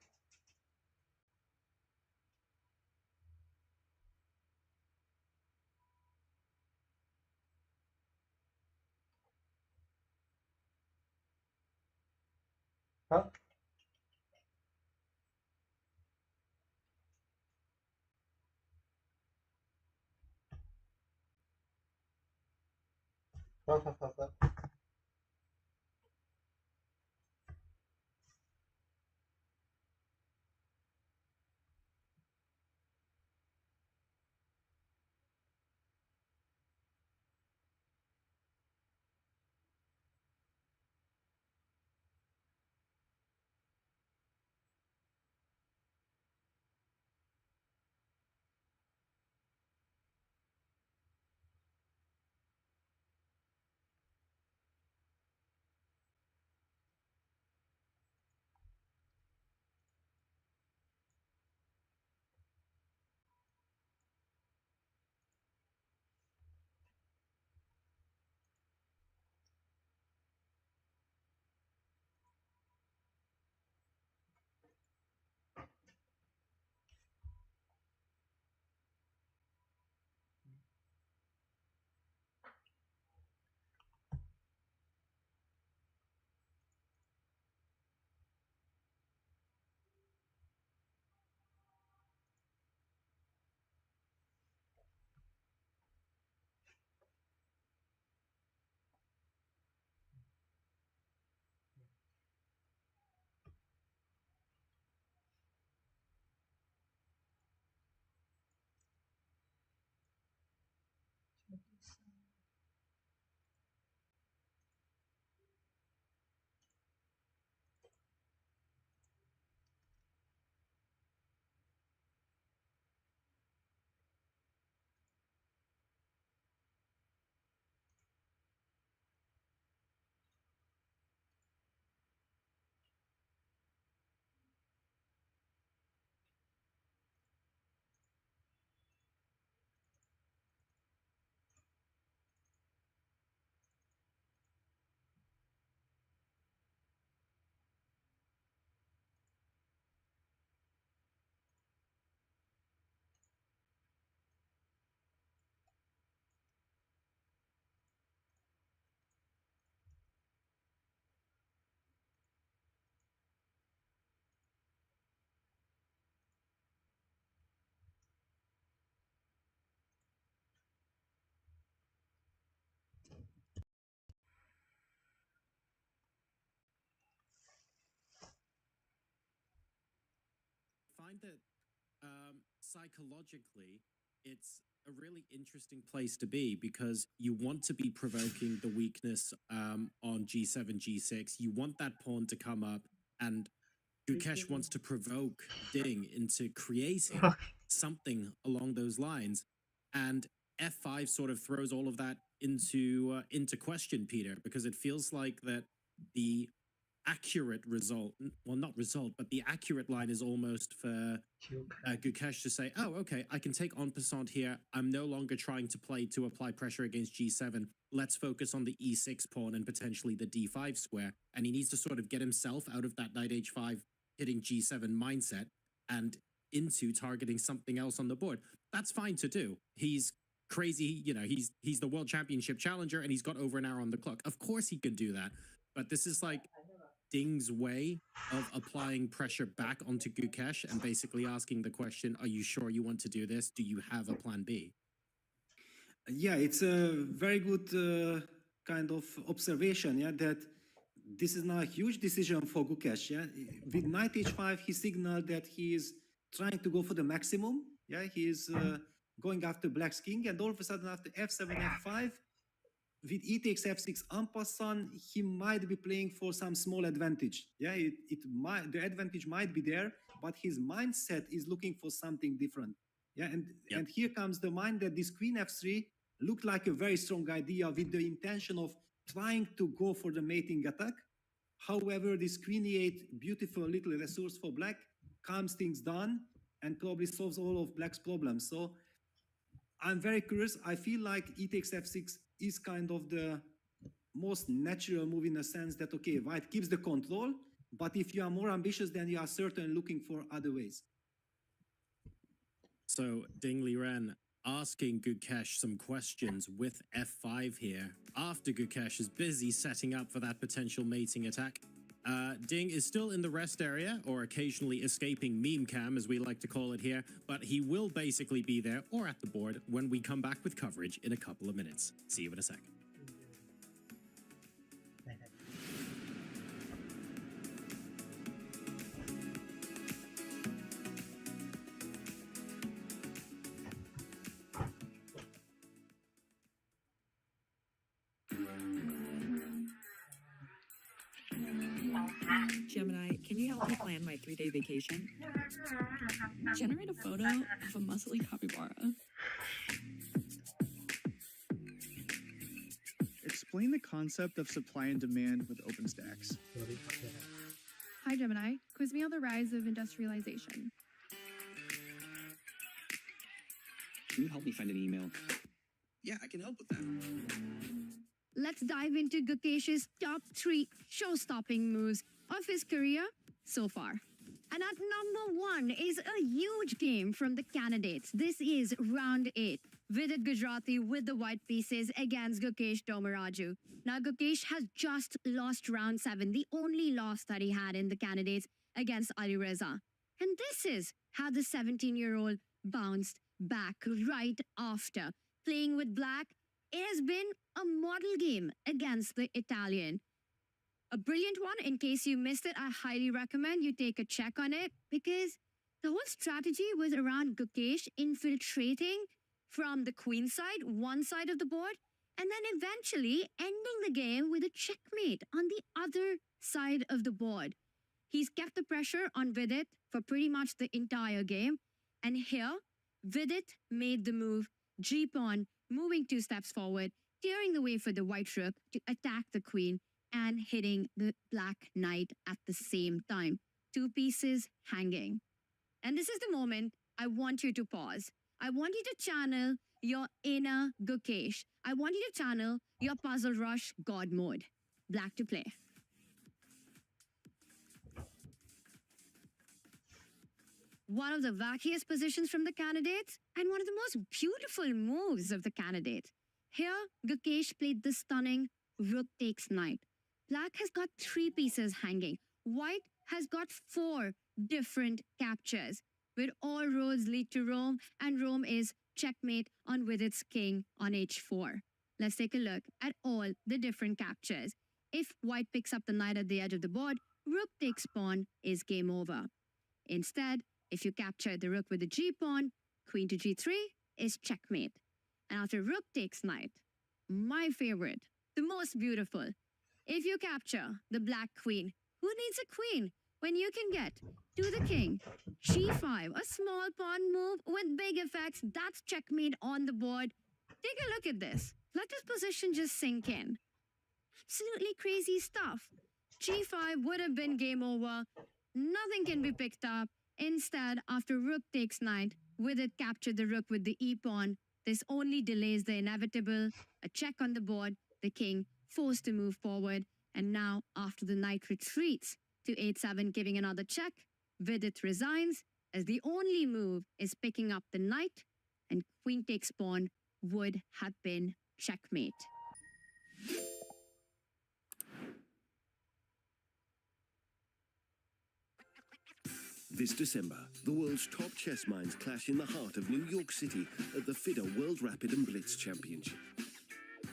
Vâng, vâng. Find that psychologically, it's a really interesting place to be because you want to be provoking the weakness on g7, g6. You want that pawn to come up, and Gukesh wants to provoke Ding into creating something along those lines. And f5 sort of throws all of that into question, Peter, because it feels like that the accurate result, well, not result, but the accurate line is almost for Gukesh to say, oh, okay, I can take en passant here. I'm no longer trying to play to apply pressure against g7. Let's focus on the e6 pawn and potentially the d5 square. And he needs to sort of get himself out of that knight h5 hitting g7 mindset and into targeting something else on the board. That's fine to do. He's crazy, you know, he's the world championship challenger and he's got over an hour on the clock. Of course he can do that. But this is like Ding's way of applying pressure back onto Gukesh and basically asking the question, are you sure you want to do this? Do you have a plan B? Yeah, it's a very good kind of observation, yeah, that this is now a huge decision for Gukesh, yeah. With knight h5, he signaled that he is trying to go for the maximum, yeah. He is going after black's king, and all of a sudden after f7, f5, with e takes f6 en passant, he might be playing for some small advantage. Yeah, the advantage might be there, but his mindset is looking for something different. Yeah, and here comes the mind that this queen f3 looked like a very strong idea with the intention of trying to go for the mating attack. However, this queen e8, beautiful little resource for black, calms things down and probably solves all of black's problems. So I'm very curious. I feel like e takes f6 is kind of the most natural move in the sense that, okay, white keeps the control, but if you are more ambitious, then you are certainly looking for other ways. So Ding Liren asking Gukesh some questions with f5 here after Gukesh is busy setting up for that potential mating attack. Ding is still in the rest area, or occasionally escaping meme cam, as we like to call it here, but he will basically be there or at the board when we come back with coverage in a couple of minutes. See you in a sec. Gemini, can you help me plan my 3-day vacation? Generate a photo of a muscly capybara. Explain the concept of supply and demand with OpenStax. Hi Gemini, quiz me on the rise of industrialization. Can you help me find an email? Yeah, I can help with that. Let's dive into Gukesh's top 3 show-stopping moves of his career so far. And at number 1 is a huge game from the candidates. This is round 8. Vidit Gujarati with the white pieces against Gukesh Domaraju. Now Gukesh has just lost round 7, the only loss that he had in the candidates against Ali Reza. And this is how the 17-year-old bounced back right after. Playing with black, it has been a model game against the Italian. A brilliant one. In case you missed it, I highly recommend you take a check on it, because the whole strategy was around Gukesh infiltrating from the queen side, one side of the board, and then eventually ending the game with a checkmate on the other side of the board. He's kept the pressure on Vidit for pretty much the entire game. And here, Vidit made the move, G-pawn, moving 2 steps forward, clearing the way for the white rook to attack the queen and hitting the black knight at the same time. 2 pieces hanging. And this is the moment I want you to pause. I want you to channel your inner Gukesh. I want you to channel your Puzzle Rush God mode. Black to play. One of the wackiest positions from the candidates and one of the most beautiful moves of the candidates. Here, Gukesh played the stunning rook takes knight. Black has got 3 pieces hanging. White has got 4 different captures, where all roads lead to Rome, and Rome is checkmate on Vidit's king on h4. Let's take a look at all the different captures. If white picks up the knight at the edge of the board, rook takes pawn is game over. Instead, if you capture the rook with the g-pawn, queen to g3, is checkmate. And after rook takes knight, my favorite, the most beautiful. If you capture the black queen, who needs a queen when you can get to the king? G5, a small pawn move with big effects. That's checkmate on the board. Take a look at this. Let this position just sink in. Absolutely crazy stuff. G5 would have been game over. Nothing can be picked up. Instead, after rook takes knight, with it captured the rook with the e-pawn, this only delays the inevitable. A check on the board, the king forced to move forward, and now after the knight retreats to 8-7, giving another check, Vidit resigns, as the only move is picking up the knight, and queen takes pawn would have been checkmate. This December, the world's top chess minds clash in the heart of New York City at the FIDE World Rapid and Blitz Championship.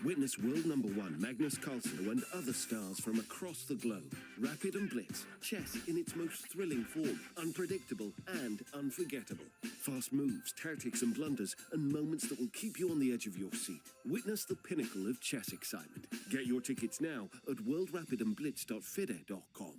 Witness world number one Magnus Carlsen and other stars from across the globe. Rapid and Blitz, chess in its most thrilling form, unpredictable and unforgettable. Fast moves, tactics and blunders, and moments that will keep you on the edge of your seat. Witness the pinnacle of chess excitement. Get your tickets now at worldrapidandblitz.fide.com.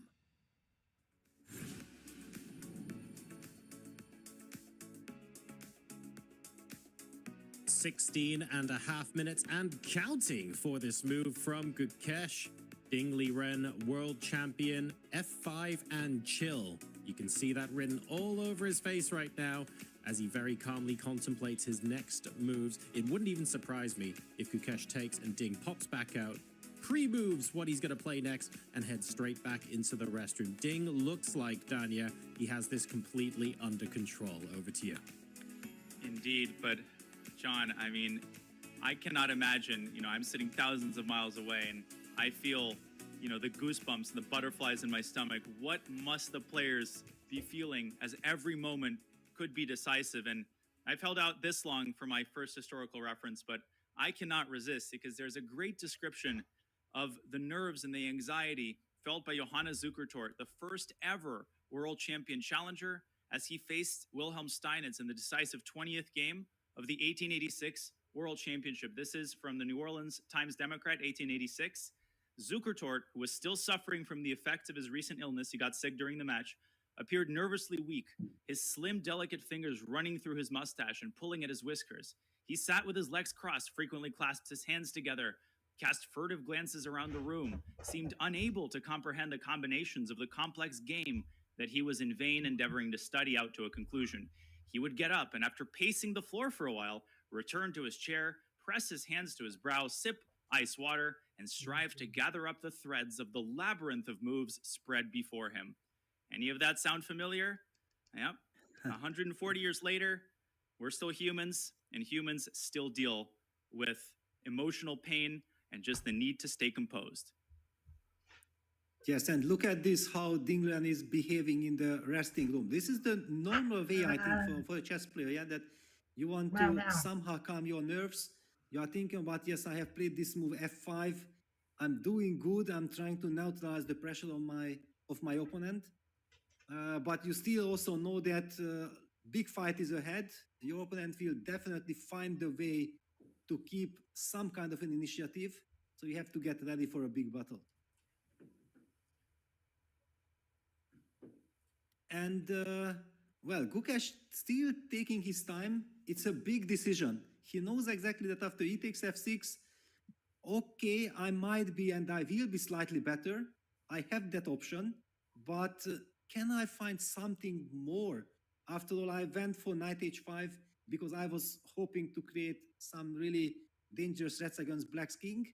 16.5 minutes and counting for this move from Gukesh. Ding Liren, world champion, F5 and chill. You can see that written all over his face right now as he very calmly contemplates his next moves. It wouldn't even surprise me if Gukesh takes and Ding pops back out, pre-moves what he's going to play next, and heads straight back into the restroom. Ding looks like, Danya, he has this completely under control. Over to you. Indeed, but John, I mean, I cannot imagine, I'm sitting thousands of miles away and I feel, the goosebumps and the butterflies in my stomach. What must the players be feeling as every moment could be decisive? And I've held out this long for my first historical reference, but I cannot resist because there's a great description of the nerves and the anxiety felt by Johannes Zukertort, the first ever world champion challenger, as he faced Wilhelm Steinitz in the decisive 20th game of the 1886 World Championship. This is from the New Orleans Times-Democrat, 1886. Zukertort, who was still suffering from the effects of his recent illness, he got sick during the match, appeared nervously weak, his slim, delicate fingers running through his mustache and pulling at his whiskers. He sat with his legs crossed, frequently clasped his hands together, cast furtive glances around the room, seemed unable to comprehend the combinations of the complex game that he was in vain endeavoring to study out to a conclusion. He would get up and, after pacing the floor for a while, return to his chair, press his hands to his brow, sip ice water, and strive to gather up the threads of the labyrinth of moves spread before him. Any of that sound familiar? Yep. 140 years later, we're still humans, and humans still deal with emotional pain and just the need to stay composed. Yes, and look at this, how Dinglan is behaving in the resting room. This is the normal way, I think, for a chess player, yeah, that you want to somehow calm your nerves. You are thinking about, yes, I have played this move F5. I'm doing good. I'm trying to neutralize the pressure of my opponent. But you still also know that big fight is ahead. Your opponent will definitely find the way to keep some kind of an initiative. So you have to get ready for a big battle. And, well, Gukesh still taking his time. It's a big decision. He knows exactly that after e takes f6, okay, I might be and I will be slightly better. I have that option, but can I find something more? After all, I went for knight h5 because I was hoping to create some really dangerous threats against black's king.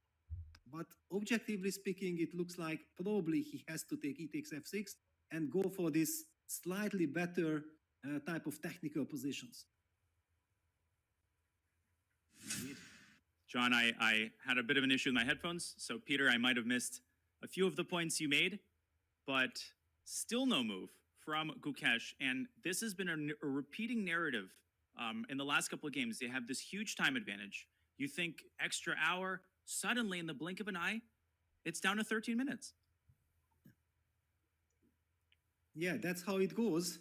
But objectively speaking, it looks like probably he has to take e takes f6 and go for this slightly better type of technical positions. John, I had a bit of an issue with my headphones, so Peter, I might have missed a few of the points you made, but still no move from Gukesh, and this has been a repeating narrative in the last couple of games. They have this huge time advantage. You think extra hour, suddenly in the blink of an eye, it's down to 13 minutes. Yeah, that's how it goes.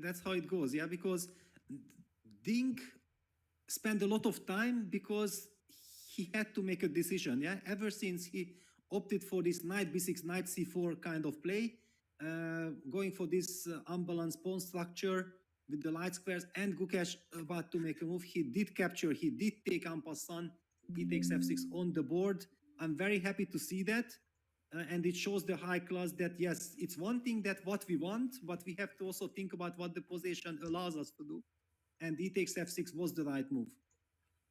That's how it goes, yeah, because Ding spent a lot of time because he had to make a decision. Yeah, ever since he opted for this knight b6, knight c4 kind of play, going for this unbalanced pawn structure with the light squares, and Gukesh about to make a move. He did capture, he did take en passant, he takes f6 on the board. I'm very happy to see that. And it shows the high class that, yes, it's one thing that what we want, but we have to also think about what the position allows us to do. And e takes f6 was the right move.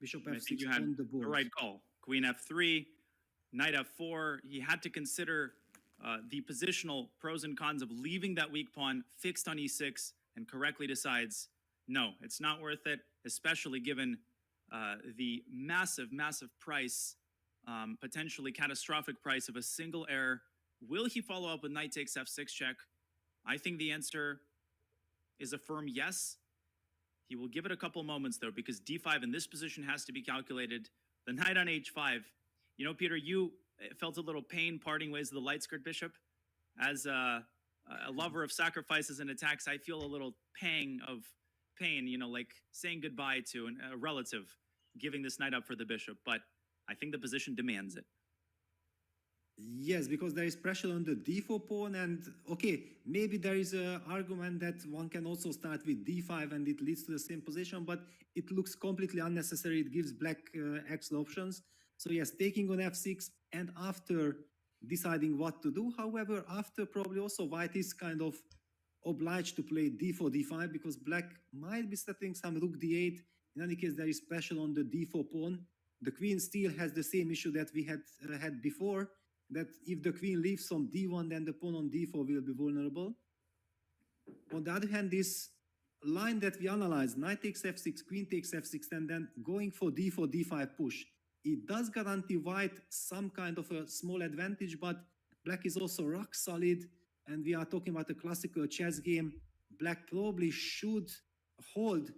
Bishop I think f6 you had on the board. the right call. Queen f3, knight f4. He had to consider the positional pros and cons of leaving that weak pawn fixed on e6, and correctly decides, no, it's not worth it, especially given the massive, massive price, potentially catastrophic price of a single error. Will he follow up with knight takes f6 check? I think the answer is a firm yes. He will give it a couple moments, though, because d5 in this position has to be calculated. The knight on h5. You know, Peter, you felt a little pain parting ways with the light skirt bishop. As a lover of sacrifices and attacks, I feel a little pang of pain, you know, like saying goodbye to a relative, giving this knight up for the bishop. But I think the position demands it. Yes, because there is pressure on the d4 pawn, and okay, maybe there is an argument that one can also start with d5 and it leads to the same position, but it looks completely unnecessary. It gives black excellent options. So yes, taking on f6 and after deciding what to do. However, after probably also white is kind of obliged to play d4, d5, because black might be settling some rook d8. In any case, there is pressure on the d4 pawn. The queen still has the same issue that we had before, that if the queen leaves on d1, then the pawn on d4 will be vulnerable. On the other hand, this line that we analyzed, knight takes f6, queen takes f6, and then going for d4, d5 push, it does guarantee white some kind of a small advantage, but black is also rock solid, and we are talking about a classical chess game. Black probably should hold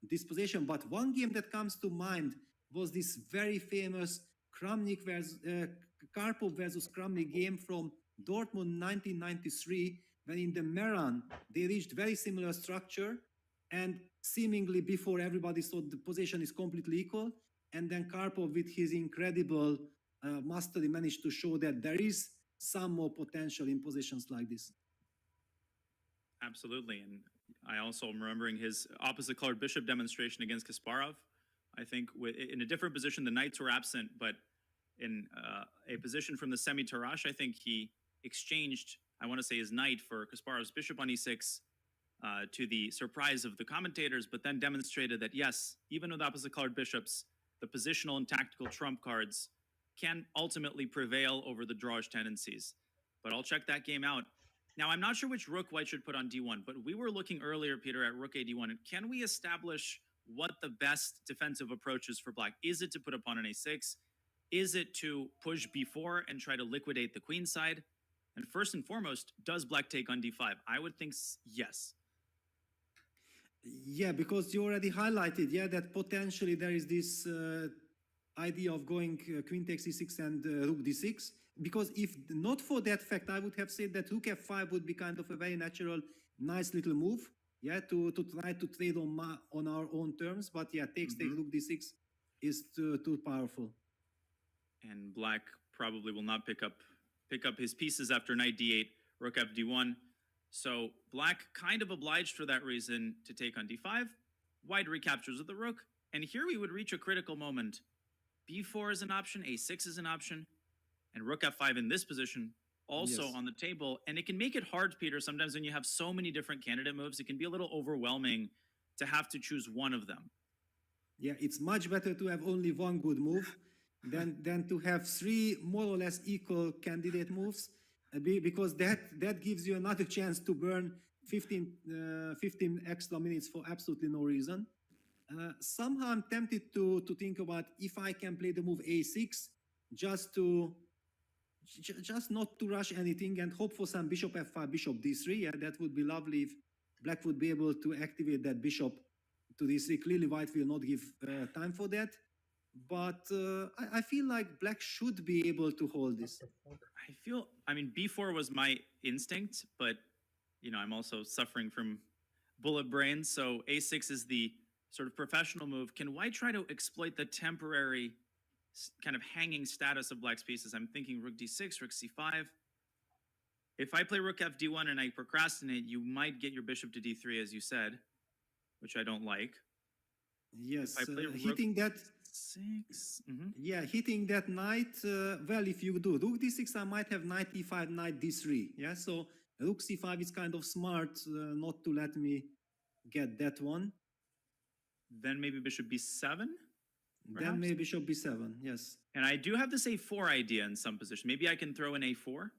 this position, but one game that comes to mind was this very famous Kramnik versus Karpov versus Kramnik game from Dortmund 1993, when in the Meran they reached very similar structure, and seemingly before everybody thought the position is completely equal, and then Karpov with his incredible mastery managed to show that there is some more potential in positions like this. Absolutely, and I also am remembering his opposite colored bishop demonstration against Kasparov. I think in a different position, the knights were absent, but in a position from the semi-Tarrasch, I think he exchanged, I want to say, his knight for Kasparov's bishop on e6 to the surprise of the commentators, but then demonstrated that, yes, even with opposite colored bishops, the positional and tactical trump cards can ultimately prevail over the drawish tendencies. But I'll check that game out. Now, I'm not sure which rook white should put on d1, but we were looking earlier, Peter, at rook a d1. And can we establish what the best defensive approach is for black? Is it to put a pawn on a6? Is it to push b4 and try to liquidate the queen side? And first and foremost, does black take on d5? I would think yes. Yeah, because you already highlighted, yeah, that potentially there is this idea of going queen takes e6 and rook d6. Because if not for that fact, I would have said that rook f5 would be kind of a very natural, nice little move, yeah, to try to trade on our own terms. But yeah, take rook d6 is too powerful. And black probably will not pick up his pieces after knight d8, rook f d1. So black kind of obliged for that reason to take on d5. White recaptures with the rook. And here we would reach a critical moment. b4 is an option, a6 is an option, and rook f5 in this position also on the table. And it can make it hard, Peter, sometimes when you have so many different candidate moves, it can be a little overwhelming to have to choose one of them. Yeah, it's much better to have only one good move than to have three more or less equal candidate moves, because that gives you another chance to burn 15 extra minutes for absolutely no reason. Somehow I'm tempted to think about if I can play the move a6 just not to rush anything and hope for some bishop f5, bishop d3. Yeah, that would be lovely if black would be able to activate that bishop to d3. Clearly white will not give time for that. But I feel like black should be able to hold this. I mean, b4 was my instinct, but, you know, I'm also suffering from bullet brain. So a6 is the sort of professional move, can white try to exploit the temporary kind of hanging status of black's pieces? I'm thinking rook d6, rook c5. If I play rook fd1 and I procrastinate, you might get your bishop to d3, as you said, which I don't like. Yes, If I play hitting that. 6. Yeah, hitting that knight. Well, if you do rook d6, I might have knight e5, knight d3. Yeah, so rook c5 is kind of smart not to let me get that one. Then maybe bishop b7. Perhaps? Then maybe bishop b7. Yes. And I do have this a4 idea in some position. Maybe I can throw an a4.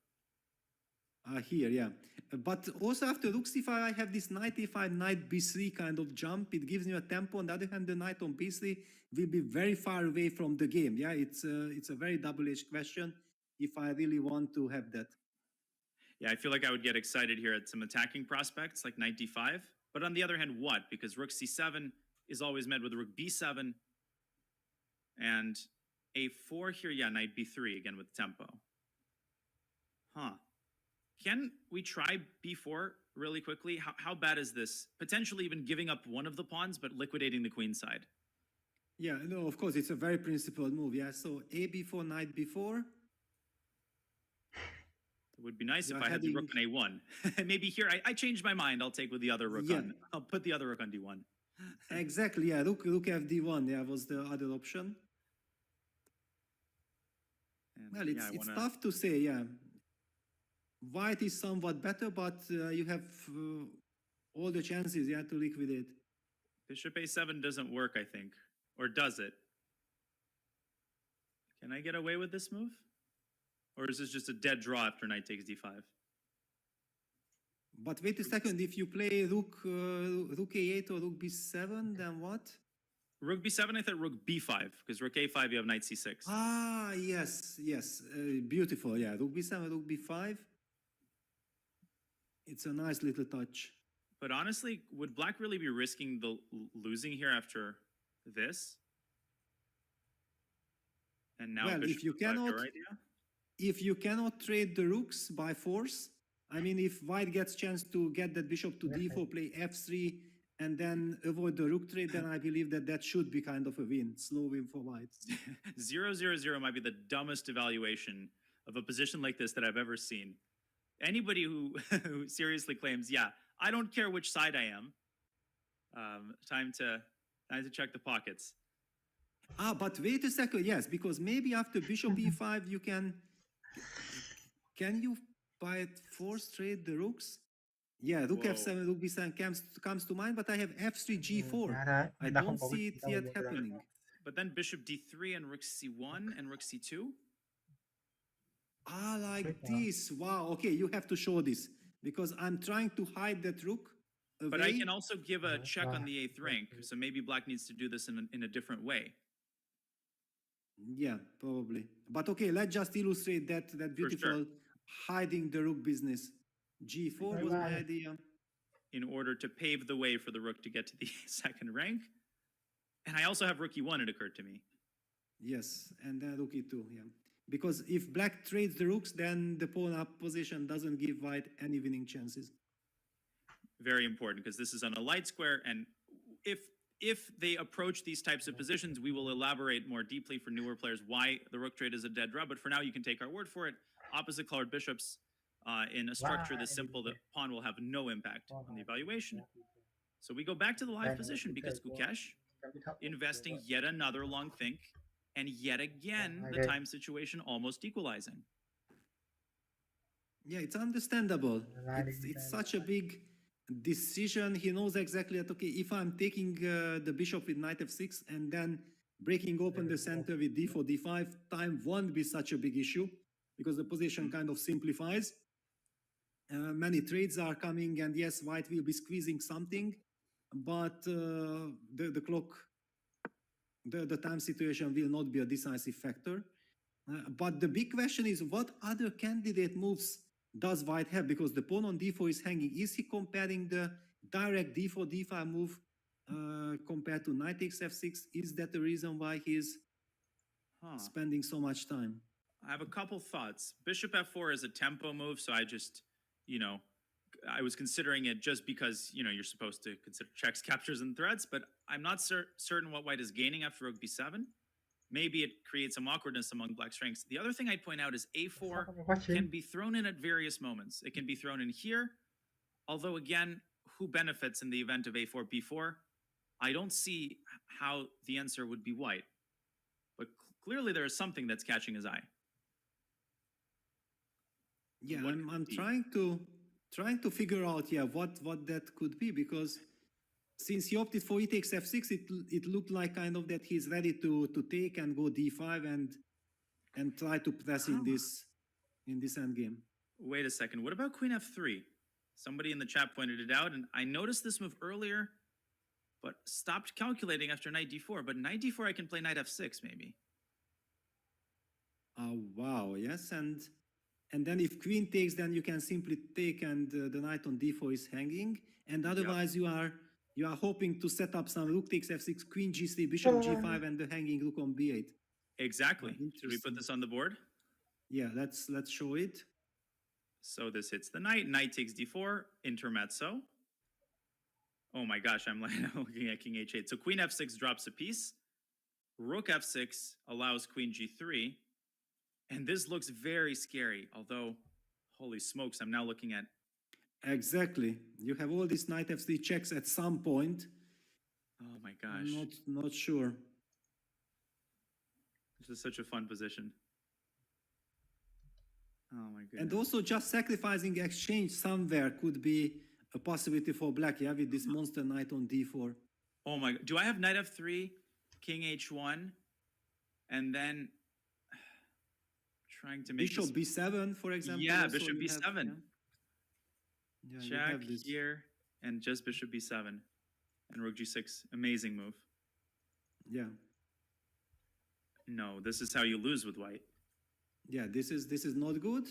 Here, yeah. But also after rook c5, I have this knight e5, knight b3 kind of jump. It gives me a tempo. On the other hand, the knight on b3 will be very far away from the game. Yeah, it's a very double-edged question if I really want to have that. Yeah, I feel like I would get excited here at some attacking prospects like knight d5. But on the other hand, what? Because rook c7 is always met with rook b7. And a4 here, yeah, knight b3 again with tempo. Huh. Can we try b4 really quickly? How bad is this? Potentially even giving up one of the pawns, but liquidating the queen side. Yeah, no, of course, it's a very principled move. Yeah, so a b4, knight b4. It would be nice You're if I had the rook on heading- a1. Maybe here, I changed my mind. I'll take with the other rook Yeah. on. I'll put the other rook on d1. Exactly, yeah, rook fd1, yeah, was the other option. And Well, yeah, it's tough to say, yeah. White is somewhat better, but you have all the chances, yeah, to liquidate. Bishop a7 doesn't work, I think. Or does it? Can I get away with this move? Or is this just a dead draw after knight takes d5? But wait a second, if you play rook a8 or rook b7, then what? Rook b7, I thought rook b5, because rook a5, you have knight c6. Ah, yes, beautiful, yeah. Rook b7, rook b5. It's a nice little touch. But honestly, would black really be risking the losing here after this? And now Well, bishop if you to black, cannot, your idea? if you cannot trade the rooks by force, I mean, if white gets chance to get that bishop to d4, play f3, and then avoid the rook trade, then I believe that should be kind of a win, slow win for white. 0-0-0 might be the dumbest evaluation of a position like this that I've ever seen. Anybody who seriously claims, yeah, I don't care which side I am, time to check the pockets. Ah, but wait a second, yes, because maybe after bishop e5, you can you by force trade the rooks? Yeah, rook Whoa. f7, rook b7 comes to mind, but I have f3, g4. I Nah, don't không see it có yet đâu. happening. But then bishop d3 and rook c1 and rook c2? Ah, like Click now. this. Wow, okay, you have to show this, because I'm trying to hide that rook away. But I can also give a check on the 8th rank, so maybe black needs to do this in a different way. Yeah, probably. But okay, let's just illustrate that beautiful hiding the rook business. G4 was my idea. In order to pave the way for the rook to get to the 2nd rank. And I also have rook e1, it occurred to me. Yes, and then rook e2, yeah. Because if black trades the rooks, then the pawn up position doesn't give white any winning chances. Very important, because this is on a light square, and if they approach these types of positions, we will elaborate more deeply for newer players why the rook trade is a dead draw. But for now, you can take our word for it. Opposite colored bishops in a structure this simple, the pawn will have no impact on the evaluation. So we go back to the live position because Gukesh investing yet another long think, and yet again, the time situation almost equalizing. Yeah, it's understandable. It's such a big decision. He knows exactly that, okay, if I'm taking the bishop with knight f6 and then breaking open the center with d4, d5, time won't be such a big issue because the position kind of simplifies. Many trades are coming, and yes, white will be squeezing something, but the clock, the time situation will not be a decisive factor. But the big question is, what other candidate moves does white have? Because the pawn on d4 is hanging. Is he comparing the direct d4, d5 move compared to knight takes f6? Is that the reason why he's spending so much time? I have a couple thoughts. Bishop f4 is a tempo move, so I just, I was considering it just because, you know, you're supposed to consider checks, captures, and threats, but I'm not certain what white is gaining after rook b7. Maybe it creates some awkwardness among black strengths. The other thing I'd point out is a4 can be thrown in at various moments. It can be thrown in here, although again, who benefits in the event of a4, b4? I don't see how the answer would be white, but clearly there is something that's catching his eye. Yeah, What I'm could it be? trying to figure out, yeah, what that could be, because since he opted for e takes f6, it looked like kind of that he's ready to take and go d5 and try to press in this endgame. Wait a second. What about queen f3? Somebody in the chat pointed it out, and I noticed this move earlier, but stopped calculating after knight d4. But knight d4, I can play knight f6 maybe. Oh wow, yes, and then if queen takes, then you can simply take, and the knight on d4 is hanging, and otherwise you are hoping to set up some rook takes f6, queen g3, bishop g5, and the hanging rook on b8. Exactly. Should we put this on the board? Yeah, let's show it. So this hits the knight. Knight takes d4, intermezzo. Oh my gosh, I'm looking at king h8. So queen f6 drops a piece. Rook f6 allows queen g3. And this looks very scary, although, holy smokes, I'm now looking at... Exactly. You have all these knight f3 checks at some point. Oh my gosh. Not sure. This is such a fun position. Oh my goodness. And also just sacrificing exchange somewhere could be a possibility for black, yeah, with this monster knight on d4. Oh my... Do I have knight f3, king h1, and then... trying to make bishop b7, for example. Yeah, also bishop you b7. have, yeah, you Check have this. here, and just bishop b7. And rook g6. Amazing move. Yeah. No, this is how you lose with white. Yeah, this is not good.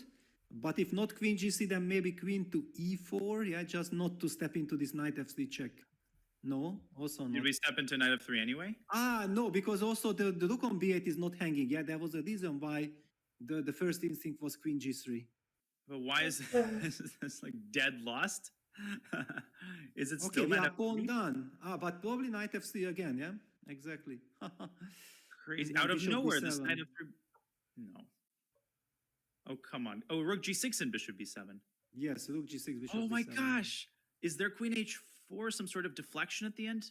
But if not queen g3, then maybe queen to e4. Yeah, just not to step into this knight f3 check. No, also not. Did we step into knight f3 anyway? No, because also the rook on b8 is not hanging. Yeah, there was a reason why the first instinct was queen g3. But why is this like dead lost? Is it still okay? knight Yeah, f3? pawn done. But probably knight f3 again. Yeah, exactly. Crazy. And Out of bishop nowhere, this b7. knight f3. No. Oh, come on. Oh, rook g6 and bishop b7. Yes, rook g6, bishop Oh my b7. gosh. Is there queen h4, some sort of deflection at the end?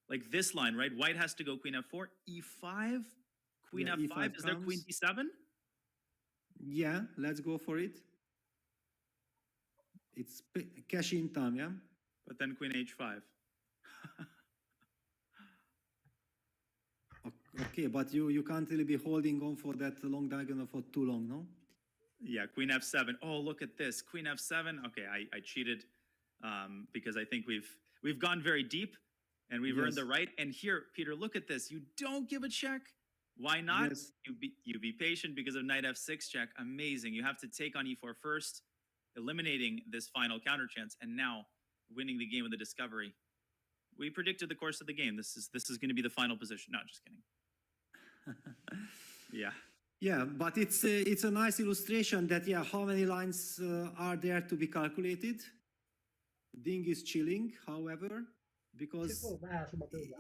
Like this line, right? White has to go queen f4, e5, queen Yeah, f5. e5 Is there queen comes. d7? Yeah, let's go for it. It's cash in time, yeah? But then queen h5. Okay, but you can't really be holding on for that long diagonal for too long, no? Yeah, queen f7. Oh, look at this. Queen f7. Okay, I cheated because I think we've gone very deep and we've earned the right. And here, Peter, look at this. You don't give a check. Why not? Yes. You be patient because of knight f6 check. Amazing. You have to take on e4 first, eliminating this final counter chance, and now winning the game with the discovery. We predicted the course of the game. This is going to be the final position. No, just kidding. Yeah. Yeah, but it's a nice illustration that, yeah, how many lines are there to be calculated? Ding is chilling, however, because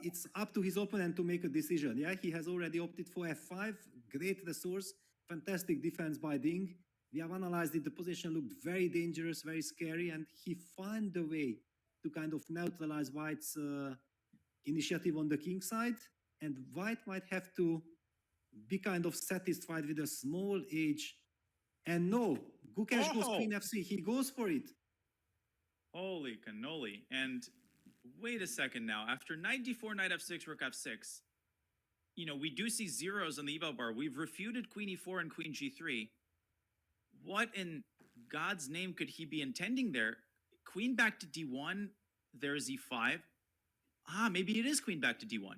it's up to his opponent to make a decision. Yeah, he has already opted for f5, great resource, fantastic defense by Ding. We have analyzed it. The position looked very dangerous, very scary, and he found a way to kind of neutralize White's initiative on the king side, and White might have to be kind of satisfied with a small age. And no, Gukesh goes queen f3. He goes for it. Holy cannoli. And wait a second now. After knight d4, knight f6, rook f6, you know, we do see zeros on the eval bar. We've refuted queen e4 and queen g3. What in God's name could he be intending there? Queen back to d1, there's e5. Ah, maybe it is queen back to d1.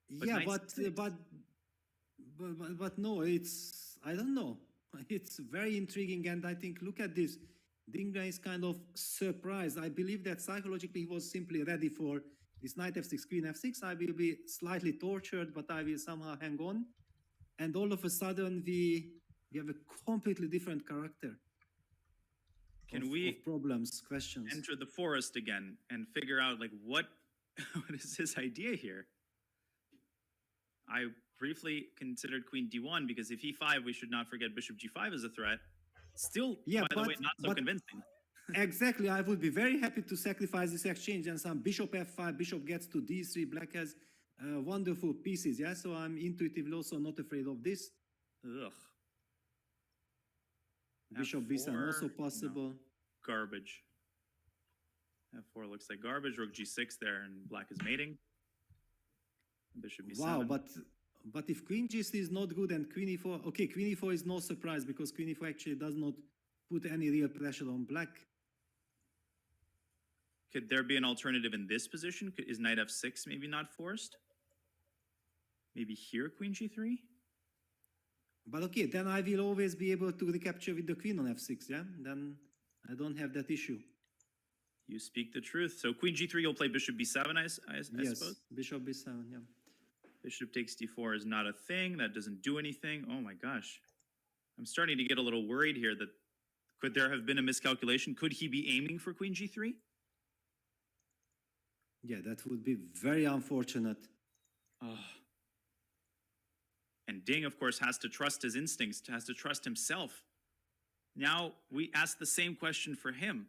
But Yeah, knight but no, it's, I don't know. It's very intriguing, and I think, look at this. Dinga is kind of surprised. I believe that psychologically he was simply ready for this knight f6, queen f6. I will be slightly tortured, but I will somehow hang on. And all of a sudden we have a completely different character. Can of we problems, questions. enter the forest again and figure out like what what is his idea here? I briefly considered queen d1 because if e5, we should not forget bishop g5 as a threat. Still, Yeah, by the way, not so convincing. Exactly, I would be very happy to sacrifice this exchange and some bishop f5, bishop gets to d3, black has wonderful pieces, yeah? So I'm intuitively also not afraid of this. Ugh. Bishop b7 also F4, possible. no. Garbage. F4 looks like garbage. Rook g6 there, and black is mating. Bishop b7. Wow, but if queen g3 is not good and queen e4, okay, queen e4 is no surprise because queen e4 actually does not put any real pressure on black. Could there be an alternative in this position? Is knight f6 maybe not forced? Maybe here, queen g3? But okay, then I will always be able to recapture with the queen on f6, yeah? Then I don't have that issue. You speak the truth. So queen g3, you'll play bishop b7, I Yes, suppose? bishop b7, yeah. Bishop takes d4 is not a thing. That doesn't do anything. Oh my gosh. I'm starting to get a little worried here that could there have been a miscalculation? Could he be aiming for queen g3? Yeah, that would be very unfortunate. Oh. And Ding, of course, has to trust his instincts, has to trust himself. Now we ask the same question for him.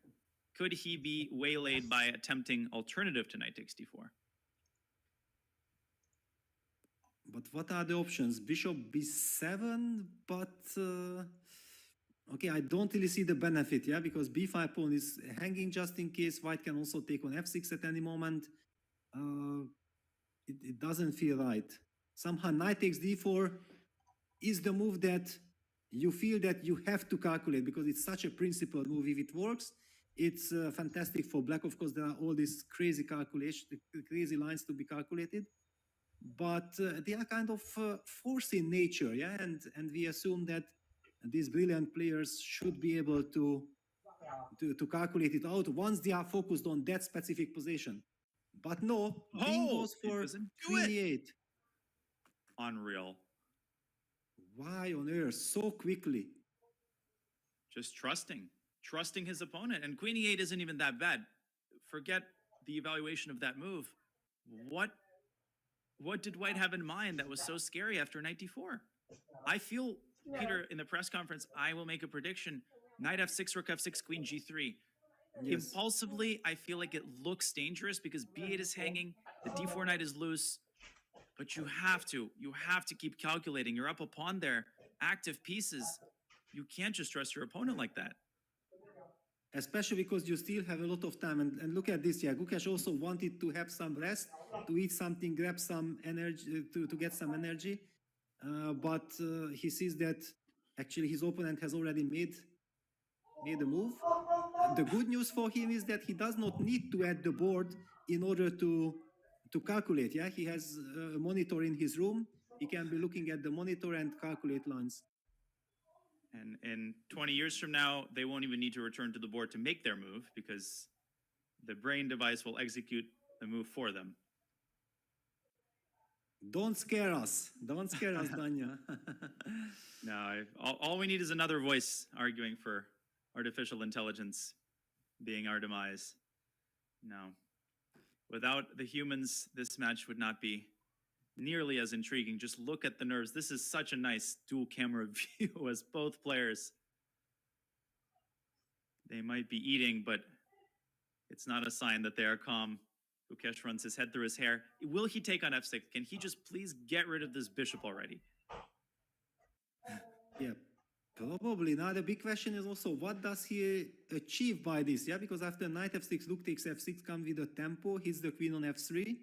Could he be waylaid by a tempting alternative to knight takes d4? But what are the options? Bishop b7, but okay, I don't really see the benefit, yeah, because b5 pawn is hanging just in case. White can also take on f6 at any moment. It doesn't feel right. Somehow knight takes d4 is the move that you feel that you have to calculate because it's such a principled move. If it works, it's fantastic for black. Of course, there are all these crazy calculations, crazy lines to be calculated. But they are kind of force in nature, yeah, and we assume that these brilliant players should be able to calculate it out once they are focused on that specific position. But no, Ding goes for queen e8. Unreal. Why on earth so quickly? Just trusting his opponent, and queen e8 isn't even that bad. Forget the evaluation of that move. What did White have in mind that was so scary after knight d4? I feel, Peter, in the press conference, I will make a prediction. Knight f6, rook f6, queen g3. Yes. Impulsively, I feel like it looks dangerous because b8 is hanging, the d4 knight is loose. But you have to keep calculating. You're up a pawn there, active pieces. You can't just trust your opponent like that. Especially because you still have a lot of time. And look at this, yeah, Gukesh also wanted to have some rest, to eat something, grab some energy, to get some energy. But he sees that actually his opponent has already made a move. The good news for him is that he does not need to add the board in order to calculate, yeah? He has a monitor in his room. He can be looking at the monitor and calculate lines. And in 20 years from now, they won't even need to return to the board to make their move because the brain device will execute the move for them. Don't scare us. Don't scare us, Danya. No, all we need is another voice arguing for artificial intelligence being our demise. No. Without the humans, this match would not be nearly as intriguing. Just look at the nerves. This is such a nice dual camera view as both players. They might be eating, but it's not a sign that they are calm. Gukesh runs his head through his hair. Will he take on f6? Can he just please get rid of this bishop already? Yeah, probably. Now the big question is also, what does he achieve by this? Yeah, because after knight f6, rook takes f6, comes with a tempo, hits the queen on f3.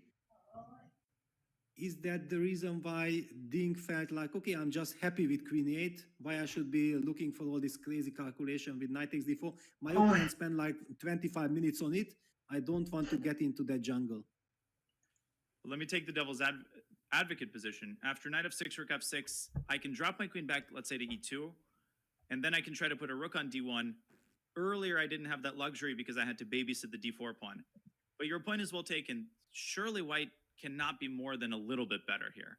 Is that the reason why Ding felt like, okay, I'm just happy with queen e8, why I should be looking for all this crazy calculation with knight takes d4? My opponent spent like 25 minutes on it. I don't want to get into that jungle. Let me take the devil's advocate position. After knight f6, rook f6, I can drop my queen back, let's say, to e2, and then I can try to put a rook on d1. Earlier, I didn't have that luxury because I had to babysit the d4 pawn. But your point is well taken. Surely White cannot be more than a little bit better here.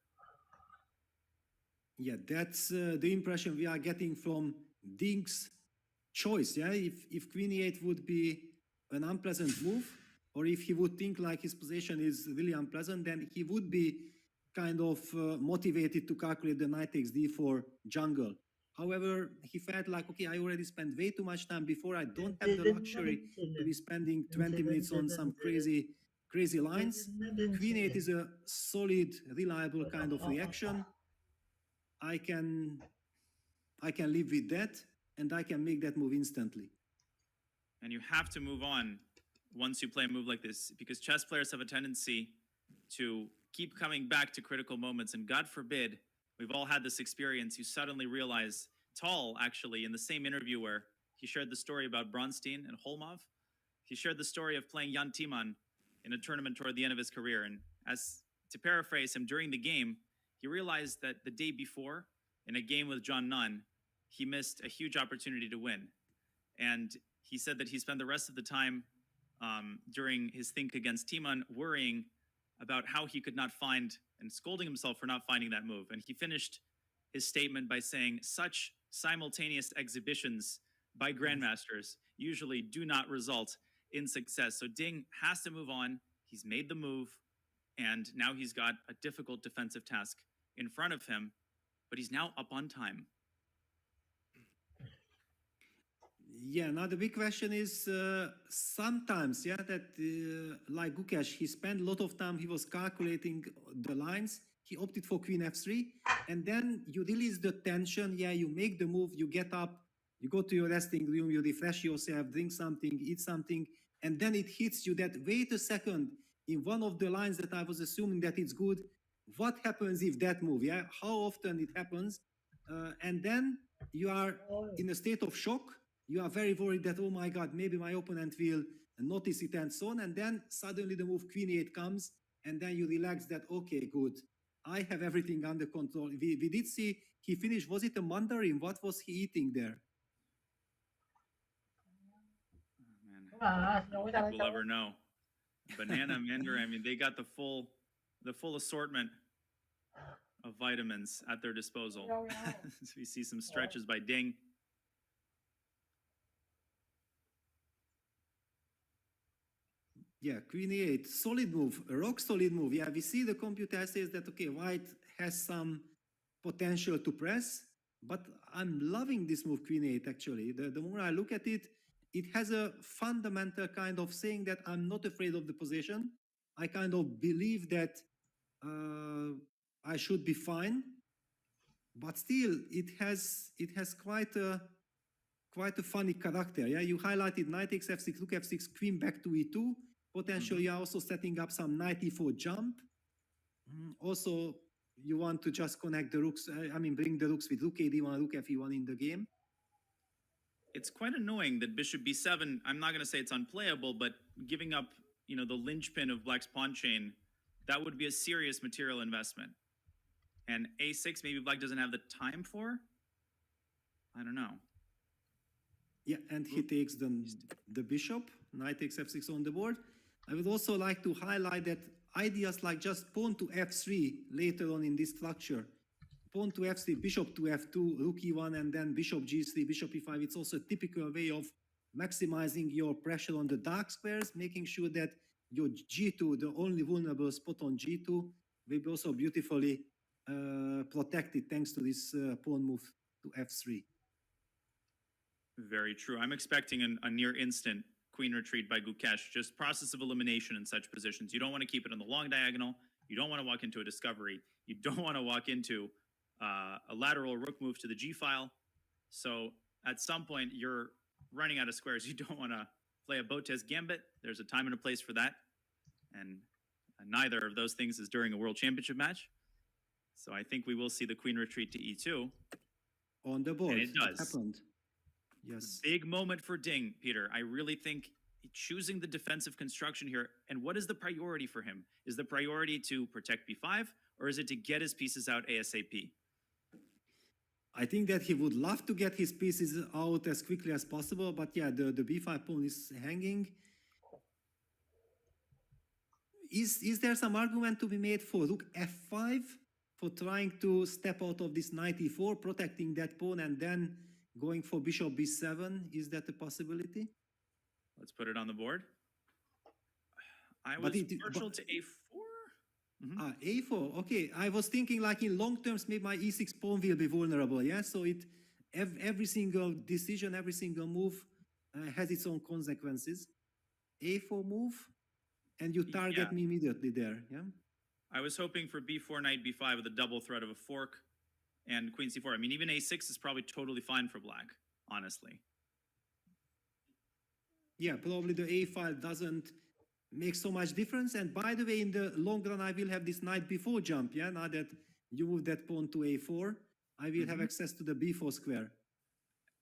Yeah, that's the impression we are getting from Ding's choice. Yeah, if queen e8 would be an unpleasant move, or if he would think like his position is really unpleasant, then he would be kind of motivated to calculate the knight takes d4 jungle. However, he felt like, okay, I already spent way too much time before. I don't have the luxury to be spending 20 minutes on some crazy lines. Queen 8 is a solid, reliable kind of reaction. I can live with that, and I can make that move instantly. And you have to move on once you play a move like this, because chess players have a tendency to keep coming back to critical moments. And God forbid, we've all had this experience. You suddenly realize, Tal, actually, in the same interview where he shared the story about Bronstein and Holmov, he shared the story of playing Jan Timman in a tournament toward the end of his career. And as to paraphrase him, during the game, he realized that the day before, in a game with John Nunn, he missed a huge opportunity to win. And he said that he spent the rest of the time during his think against Timman worrying about how he could not find and scolding himself for not finding that move. And he finished his statement by saying, such simultaneous exhibitions by grandmasters usually do not result in success. So Ding has to move on. He's made the move, and now he's got a difficult defensive task in front of him, but he's now up on time. Yeah, now the big question is sometimes, yeah, that like Gukesh, he spent a lot of time, he was calculating the lines, he opted for queen f3, and then you release the tension, yeah, you make the move, you get up, you go to your resting room, you refresh yourself, drink something, eat something, and then it hits you that, wait a second, in one of the lines that I was assuming that it's good, what happens if that move, yeah, how often it happens, and then you are in a state of shock. You are very worried that, oh my God, maybe my opponent will notice it and so on. And then suddenly the move queen 8 comes, and then you relax that, okay, good. I have everything under control. We did see he finished, was it a mandarin? What was he eating there? Oh, man. I don't think we'll ever know. Banana, mandarin, I mean, they got the full assortment of vitamins at their disposal. So we see some stretches by Ding. Yeah, queen e8, solid move, a rock solid move. Yeah, we see the computer says that, okay, white has some potential to press, but I'm loving this move, queen e8, actually. The more I look at it, it has a fundamental kind of saying that I'm not afraid of the position. I kind of believe that I should be fine, but still, it has quite a funny character. Yeah, you highlighted knight takes f6, rook f6, queen back to e2. Potentially, you're also setting up some knight e4 jump. Also, you want to just connect the rooks, bring the rooks with rook ad1, rook fe1 in the game. It's quite annoying that bishop b7, I'm not going to say it's unplayable, but giving up, the linchpin of black's pawn chain, that would be a serious material investment. And a6, maybe black doesn't have the time for? I don't know. Yeah, and he takes the bishop, knight takes f6 on the board. I would also like to highlight that ideas like just pawn to f3 later on in this structure, pawn to f3, bishop to f2, rook e1, and then bishop g3, bishop e5, it's also a typical way of maximizing your pressure on the dark squares, making sure that your g2, the only vulnerable spot on g2, will be also beautifully protected thanks to this pawn move to f3. Very true. I'm expecting a near instant queen retreat by Gukesh, just process of elimination in such positions. You don't want to keep it on the long diagonal. You don't want to walk into a discovery. You don't want to walk into a lateral rook move to the G file. So at some point, you're running out of squares. You don't want to play a Botez gambit. There's a time and a place for that. And neither of those things is during a world championship match. So I think we will see the queen retreat to E2. On the board. And it does. Happened. Yes. Big moment for Ding, Peter. I really think choosing the defensive construction here, and what is the priority for him? Is the priority to protect b5, or is it to get his pieces out ASAP? I think that he would love to get his pieces out as quickly as possible, but yeah, the b5 pawn is hanging. Is there some argument to be made for rook f5, for trying to step out of this knight e4, protecting that pawn, and then going for bishop b7. Is that a possibility? Let's put it on the board. I But was it- partial but- to a4. A4. Okay, I was thinking like in long terms, maybe my e6 pawn will be vulnerable. Yeah, so every single decision, every single move has its own consequences. A4 move, and you target Yeah. me immediately there. Yeah. I was hoping for b4, knight b5 with a double threat of a fork and queen c4. I mean, even a6 is probably totally fine for black, honestly. Yeah, probably the A file doesn't make so much difference. And by the way, in the long run, I will have this knight b4 jump. Yeah, now that you move that pawn to A4, I will have access to the b4 square.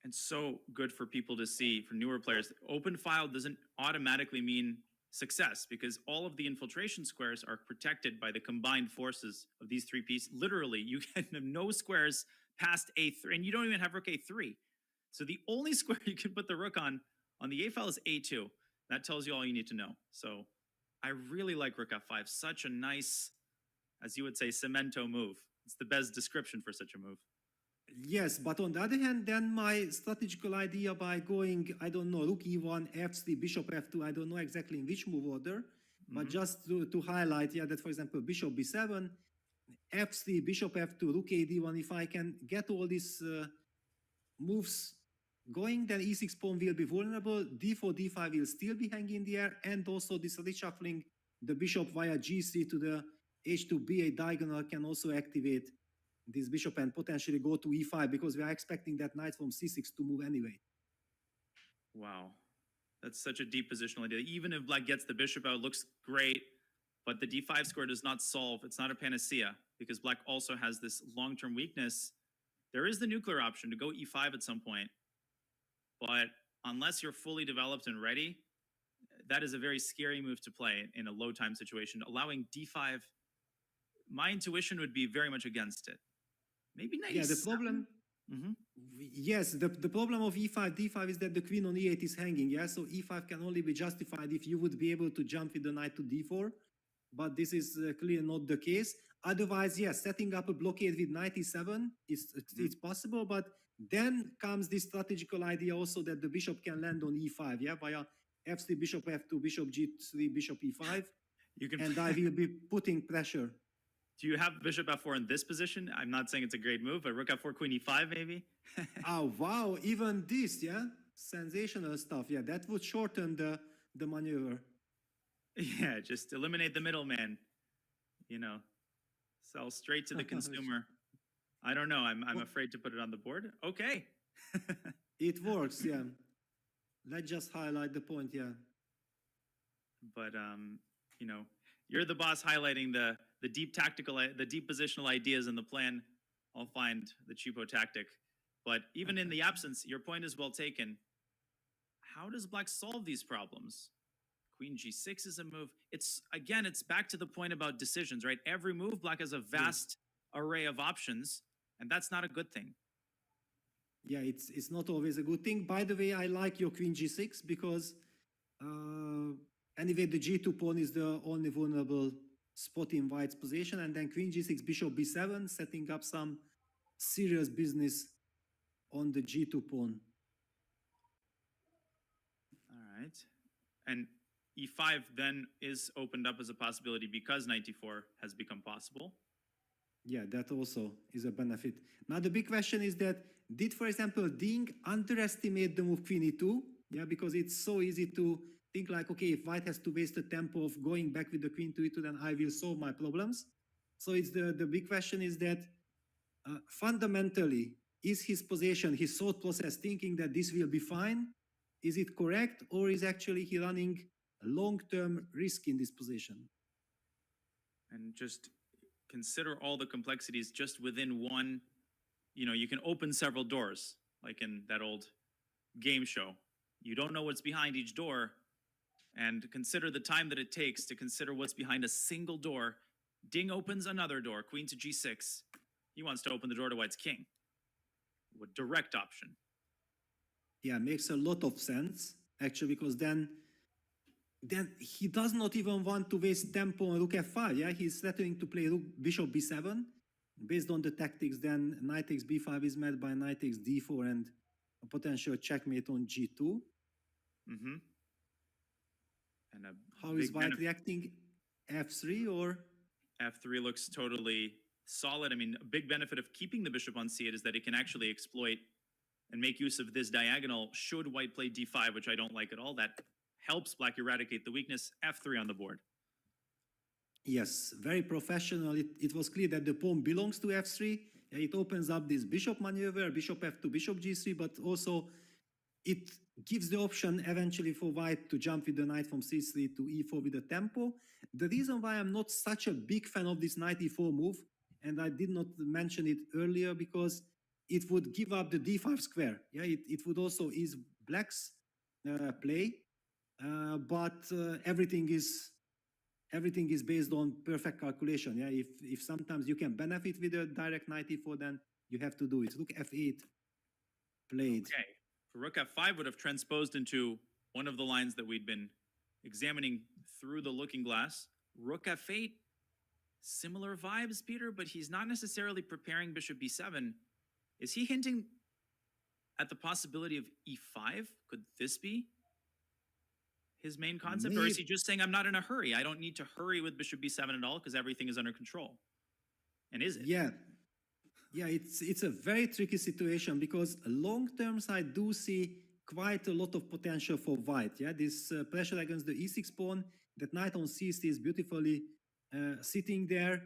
And so good for people to see, for newer players. Open file doesn't automatically mean success because all of the infiltration squares are protected by the combined forces of these three pieces. Literally, you can have no squares past a3, and you don't even have rook a3. So the only square you can put the rook on the a file is a2. That tells you all you need to know. So I really like rook f5. Such a nice, as you would say, cemento move. It's the best description for such a move. Yes, but on the other hand, then my strategical idea by going, I don't know, rook e1, f3, bishop f2, I don't know exactly in which move order, but just to highlight, yeah, that for example, bishop b7, f3, bishop f2, rook a d1, if I can get all these moves going, then e6 pawn will be vulnerable, d4, d5 will still be hanging in the air, and also this reshuffling the bishop via g3 to the h2 b8 diagonal can also activate this bishop and potentially go to e5 because we are expecting that knight from c6 to move anyway. Wow. That's such a deep positional idea. Even if black gets the bishop out, it looks great, but the d5 square does not solve. It's not a panacea because black also has this long-term weakness. There is the nuclear option to go e5 at some point, but unless you're fully developed and ready, that is a very scary move to play in a low time situation. Allowing d5, my intuition would be very much against it. Maybe knight Yeah, the e7? problem, Mhm. yes, the problem of e5, d5 is that the queen on e8 is hanging, yeah? So e5 can only be justified if you would be able to jump with the knight to d4, but this is clearly not the case. Otherwise, yes, setting up a blockade with knight e7 it's possible, but then comes this strategical idea also that the bishop can land on e5, yeah, via f3, bishop f2, bishop g3, bishop e5, You can. and I will be putting pressure. Do you have bishop f4 in this position? I'm not saying it's a great move, but rook f4, queen e5 maybe? Oh, wow, even this, yeah? Sensational stuff, yeah, that would shorten the maneuver. Yeah, just eliminate the middleman. You know, sell straight to the consumer. I don't know. I'm afraid to put it on the board. Okay. It works, yeah. Let's just highlight the point, yeah. But you know, you're the boss highlighting the deep tactical, the deep positional ideas in the plan. I'll find the cheapo tactic. But even in the absence, your point is well taken. How does black solve these problems? Queen g6 is a move. It's back to the point about decisions, right? Every move, black has a vast array of options, and that's not a good thing. Yeah, it's not always a good thing. By the way, I like your queen g6 because anyway, the g2 pawn is the only vulnerable spot in white's position, and then queen g6, bishop b7, setting up some serious business on the g2 pawn. All right. And e5 then is opened up as a possibility because knight e4 has become possible. Yeah, that also is a benefit. Now, the big question is that, did, for example, Ding underestimate the move queen e2? Yeah, because it's so easy to think like, okay, if white has to waste the tempo of going back with the queen to e2, then I will solve my problems. So it's the big question is that fundamentally, is his position, his thought process thinking that this will be fine? Is it correct? Or is actually he running a long-term risk in this position? And just consider all the complexities just within one, you know, you can open several doors, like in that old game show. You don't know what's behind each door, and consider the time that it takes to consider what's behind a single door. Ding opens another door, queen to g6. He wants to open the door to white's king. A direct option. Yeah, makes a lot of sense, actually, because then he does not even want to waste tempo on rook f5, yeah? He's threatening to play rook bishop b7. Based on the tactics, then knight takes b5 is met by knight takes d4, and a potential checkmate on g2. Mm-hmm. And a How is big white benef- reacting? f3 or? F3 looks totally solid. I mean, a big benefit of keeping the bishop on c8 is that it can actually exploit and make use of this diagonal should white play d5, which I don't like at all. That helps black eradicate the weakness. F3 on the board. Yes, very professional. It was clear that the pawn belongs to f3. It opens up this bishop maneuver, bishop f2, bishop g3, but also it gives the option eventually for white to jump with the knight from c3 to e4 with the tempo. The reason why I'm not such a big fan of this knight e4 move, and I did not mention it earlier, because it would give up the d5 square. Yeah, it would also ease black's play, but everything is based on perfect calculation. Yeah, if sometimes you can benefit with a direct knight e4, then you have to do it. Look, f8 played. Okay. Rook f5 would have transposed into one of the lines that we'd been examining through the looking glass. Rook f8, similar vibes, Peter, but he's not necessarily preparing bishop b7. Is he hinting at the possibility of e5? Could this be his main concept? Or is he just saying, I'm not in a hurry. I don't need to hurry with bishop b7 at all because everything is under control? And is it? Yeah, it's a very tricky situation, because long terms I do see quite a lot of potential for white. Yeah, this pressure against the e6 pawn, that knight on c6 is beautifully sitting there.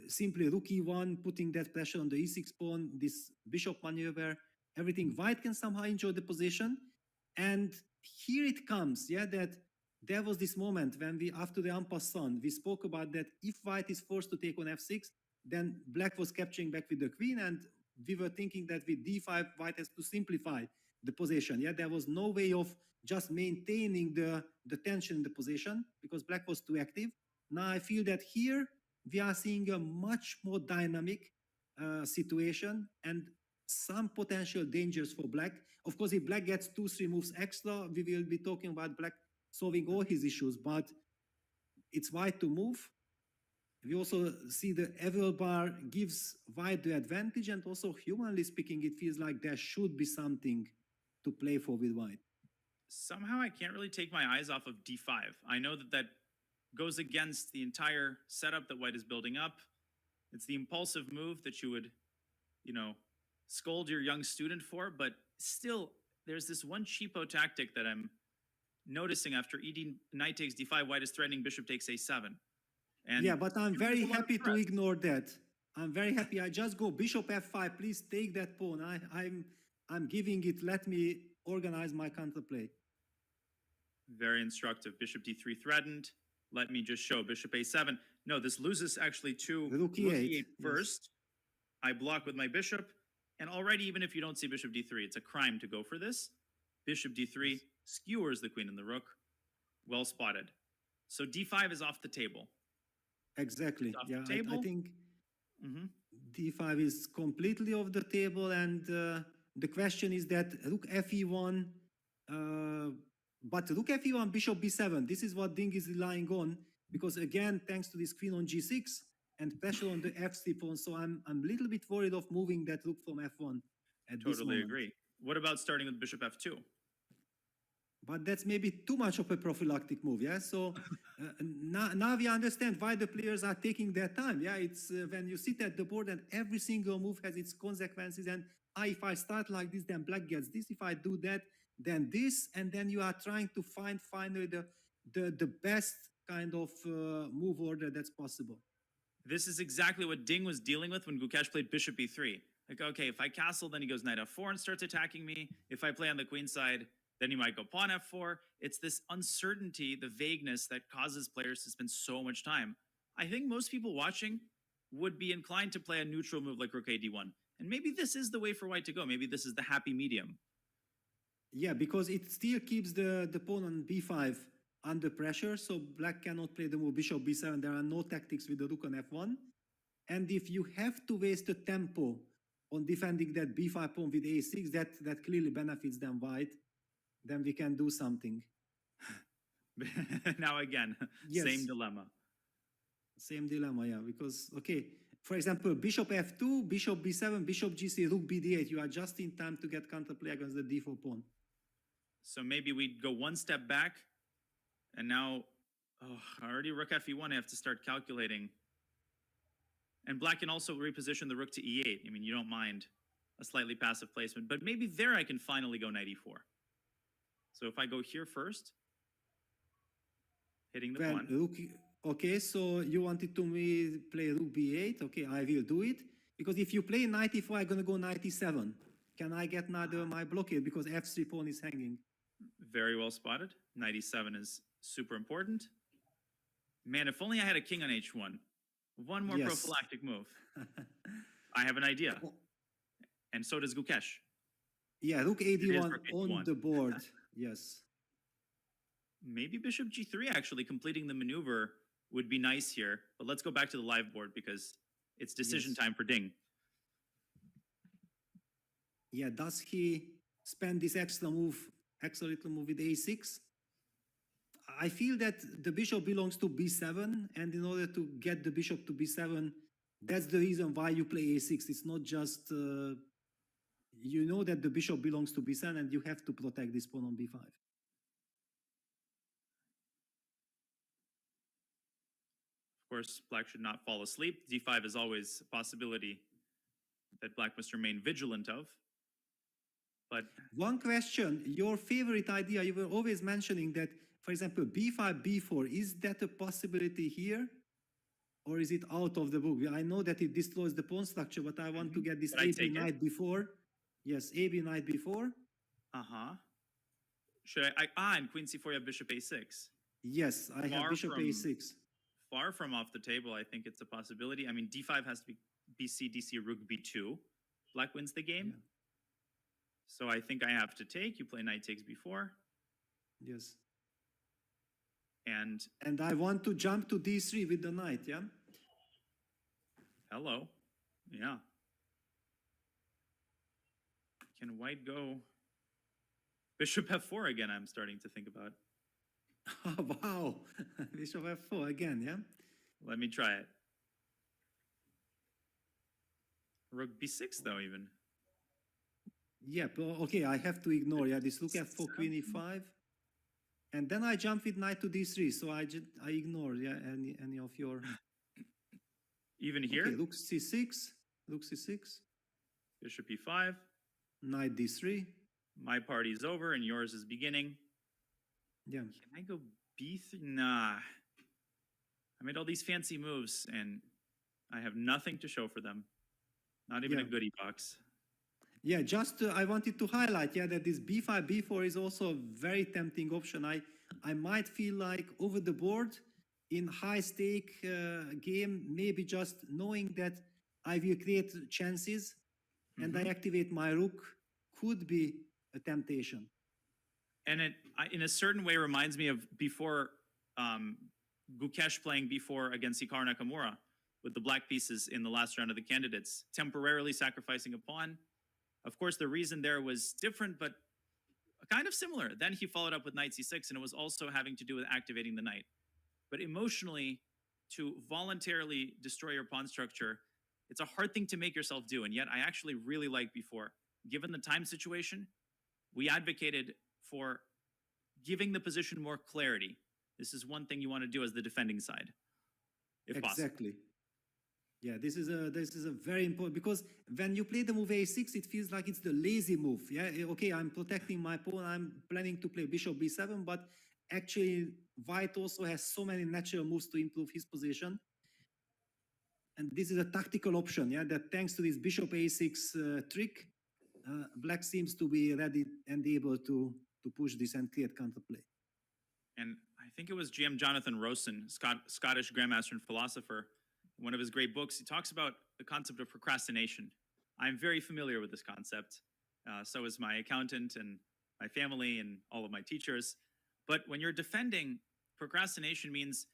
Simply rook e1, putting that pressure on the e6 pawn, this bishop maneuver, everything. White can somehow enjoy the position. And here it comes, yeah, that there was this moment when we, after the en passant, we spoke about that if white is forced to take on f6, then black was capturing back with the queen, and we were thinking that with d5, white has to simplify the position. Yeah, there was no way of just maintaining the tension in the position because black was too active. Now I feel that here we are seeing a much more dynamic situation and some potential dangers for black. Of course, if black gets 2-3 moves extra, we will be talking about black solving all his issues, but it's white to move. We also see the Evil bar gives white the advantage, and also humanly speaking, it feels like there should be something to play for with white. Somehow I can't really take my eyes off of d5. I know that that goes against the entire setup that white is building up. It's the impulsive move that you would, scold your young student for, but still, there's this one cheapo tactic that I'm noticing after knight takes d5, white is threatening bishop takes a7. And yeah, but I'm very happy to ignore that. I'm very happy. I just go bishop f5. Please take that pawn. I'm giving it. Let me organize my counterplay. Very instructive. Bishop d3 threatened. Let me just show bishop a7. No, this loses actually to rook e8 first. Yes. I block with my bishop. And already, even if you don't see bishop d3, it's a crime to go for this. Bishop d3 skewers the queen and the rook. Well spotted. So d5 is off the table. Exactly. Yeah, I think d5 is completely off the table, and the question is that rook fe1, but rook fe1, bishop b7. This is what Ding is relying on, because again, thanks to this queen on g6 and pressure on the f3 pawn, so I'm a little bit worried of moving that rook from f1 at this moment. Totally agree. What about starting with bishop f2? But that's maybe too much of a prophylactic move, yeah? So now we understand why the players are taking their time, yeah? It's when you sit at the board and every single move has its consequences, and if I start like this, then black gets this. If I do that, then this, and then you are trying to find finally the best kind of move order that's possible. This is exactly what Ding was dealing with when Gukesh played bishop e3. Like, okay, if I castle, then he goes knight f4 and starts attacking me. If I play on the queen side, then he might go pawn f4. It's this uncertainty, the vagueness that causes players to spend so much time. I think most people watching would be inclined to play a neutral move like rook a d1. And maybe this is the way for white to go. Maybe this is the happy medium. Yeah, because it still keeps the pawn on b5 under pressure, so black cannot play the move bishop b7. There are no tactics with the rook on f1. And if you have to waste the tempo on defending that b5 pawn with a6, that clearly benefits them white. Then we can do something. Now again, yes. Same dilemma. Same dilemma, yeah, because, okay, for example, bishop f2, bishop b7, bishop g3, rook bd8. You are just in time to get counterplay against the d4 pawn. So maybe we'd go one step back, and now, already rook fe1, I have to start calculating. And black can also reposition the rook to e8. I mean, you don't mind a slightly passive placement, but maybe there I can finally go knight e4. So if I go here first, hitting the pawn. Rook, okay, so you wanted to me play rook b8. Okay, I will do it. Because if you play knight e4, I'm going to go knight e7. Can I get another my blockade? Because f3 pawn is hanging. Very well spotted. Knight e7 is super important. Man, if only I had a king on h1. One more prophylactic move. I have an idea. And so does Gukesh. Yeah, rook ad1 on the board. Yes. Maybe bishop g3 actually completing the maneuver would be nice here. But let's go back to the live board because it's decision time for Ding. Yeah, does he spend this extra little move with a6? I feel that the bishop belongs to b7, and in order to get the bishop to b7, that's the reason why you play a6. It's not just, you know that the bishop belongs to b7 and you have to protect this pawn on b5. Of course, black should not fall asleep. d5 is always a possibility that black must remain vigilant of. But one question, your favorite idea, you were always mentioning that, for example, b5, b4, is that a possibility here? Or is it out of the book? I know that it destroys the pawn structure, but I want to get this AB knight before. Yes, AB knight before. Should I and queen c4, you have bishop a6. Yes, I have bishop a6. Far from off the table, I think it's a possibility. I mean, d5 has to be bc, dc, rook b2. Black wins the game. Yeah. So I think I have to take. You play knight takes b4. Yes. And I want to jump to d3 with the knight, yeah? Hello. Yeah. Can white go bishop f4 again? I'm starting to think about. Oh, wow. Bishop f4 again, yeah? Let me try it. Rook b6 though, even. Yeah, okay, I have to ignore, yeah, this rook f4, queen e5. And then I jump with knight to d3, so I ignore, yeah, any of your... Even here? Okay, rook c6, rook c6. Bishop e5. Knight d3. My party's over and yours is beginning. Yeah. Can I go b3? Nah. I made all these fancy moves and I have nothing to show for them. Not even a goodie box. Yeah, just I wanted to highlight, yeah, that this b5, b4 is also a very tempting option. I might feel like over the board in high stake game, maybe just knowing that I will create chances and I activate my rook could be a temptation. And it, in a certain way, reminds me of before Gukesh playing b4 against Hikaru Nakamura with the black pieces in the last round of the candidates, temporarily sacrificing a pawn. Of course, the reason there was different, but kind of similar. Then he followed up with knight c6, and it was also having to do with activating the knight. But emotionally, to voluntarily destroy your pawn structure, it's a hard thing to make yourself do. And yet I actually really like b4. Given the time situation, we advocated for giving the position more clarity. This is one thing you want to do as the defending side, if possible. Exactly. Yeah, this is a very important, because when you play the move a6, it feels like it's the lazy move. Yeah, okay, I'm protecting my pawn, I'm planning to play bishop b7, but actually white also has so many natural moves to improve his position. And this is a tactical option, yeah, that thanks to this bishop a6 trick, black seems to be ready and able to push this and create counterplay. And I think it was GM Jonathan Rosen, Scottish grandmaster and philosopher. In one of his great books, he talks about the concept of procrastination. I'm very familiar with this concept. So is my accountant and my family and all of my teachers. But when you're defending, procrastination means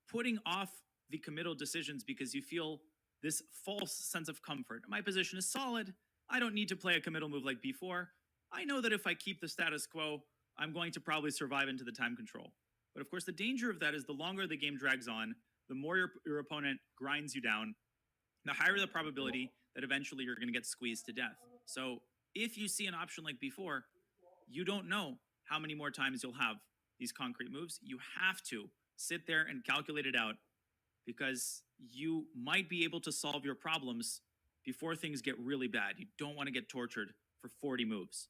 putting off the committal decisions because you feel this false sense of comfort. My position is solid. I don't need to play a committal move like b4. I know that if I keep the status quo, I'm going to probably survive into the time control. But of course, the danger of that is the longer the game drags on, the more your opponent grinds you down, the higher the probability that eventually you're going to get squeezed to death. So if you see an option like b4, you don't know how many more times you'll have these concrete moves. You have to sit there and calculate it out, because you might be able to solve your problems before things get really bad. You don't want to get tortured for 40 moves.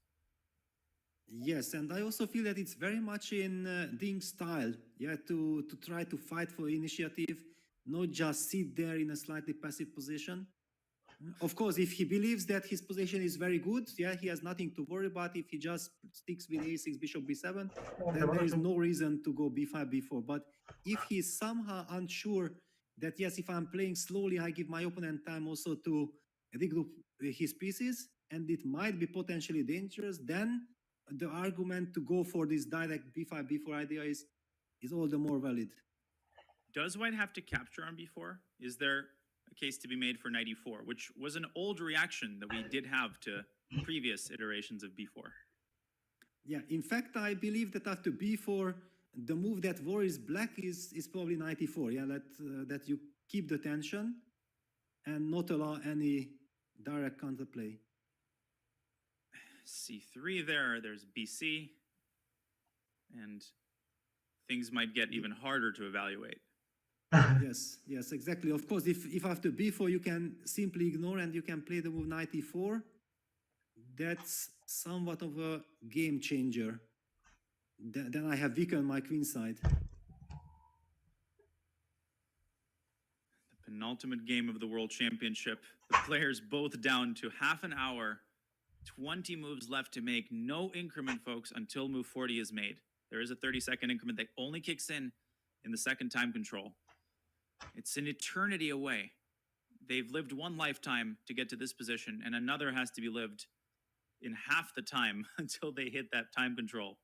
Yes, and I also feel that it's very much in Ding's style, yeah, to try to fight for initiative, not just sit there in a slightly passive position. Of course, if he believes that his position is very good, yeah, he has nothing to worry about. If he just sticks with a6, bishop b7, then there is no reason to go b5, b4. But if he's somehow unsure that, yes, if I'm playing slowly, I give my opponent time also to regroup his pieces, and it might be potentially dangerous, then the argument to go for this direct b5, b4 idea is all the more valid. Does white have to capture on b4? Is there a case to be made for knight e4, which was an old reaction that we did have to previous iterations of b4? Yeah, in fact, I believe that after b4, the move that worries black is probably knight e4. Yeah, that you keep the tension and not allow any direct counterplay. c3 there's bc, and things might get even harder to evaluate. Yes, exactly. Of course, if after b4 you can simply ignore and you can play the move knight e4, that's somewhat of a game changer. Then I have weakened my queen side. The penultimate game of the World Championship. The players both down to half an hour, 20 moves left to make. No increment, folks, until move 40 is made. There is a 30-second increment that only kicks in the second time control. It's an eternity away. They've lived one lifetime to get to this position, and another has to be lived in half the time until they hit that time control.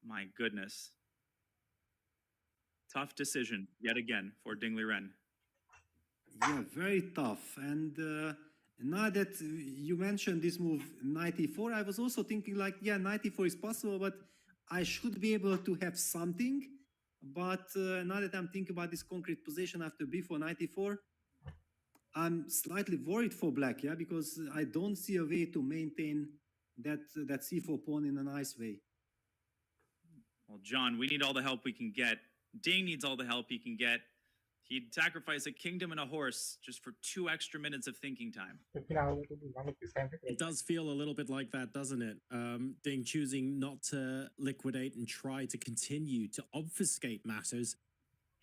My goodness. Tough decision, yet again, for Ding Liren. Yeah, very tough. And now that you mentioned this move, knight e4, I was also thinking like, yeah, knight e4 is possible, but I should be able to have something. But now that I'm thinking about this concrete position after b4, knight e4, I'm slightly worried for black, yeah, because I don't see a way to maintain that c4 pawn in a nice way. Well, John, we need all the help we can get. Ding needs all the help he can get. He'd sacrifice a kingdom and a horse just for 2 extra minutes of thinking time. It does feel a little bit like that, doesn't it? Ding choosing not to liquidate and try to continue to obfuscate matters.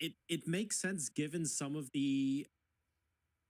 It makes sense given some of the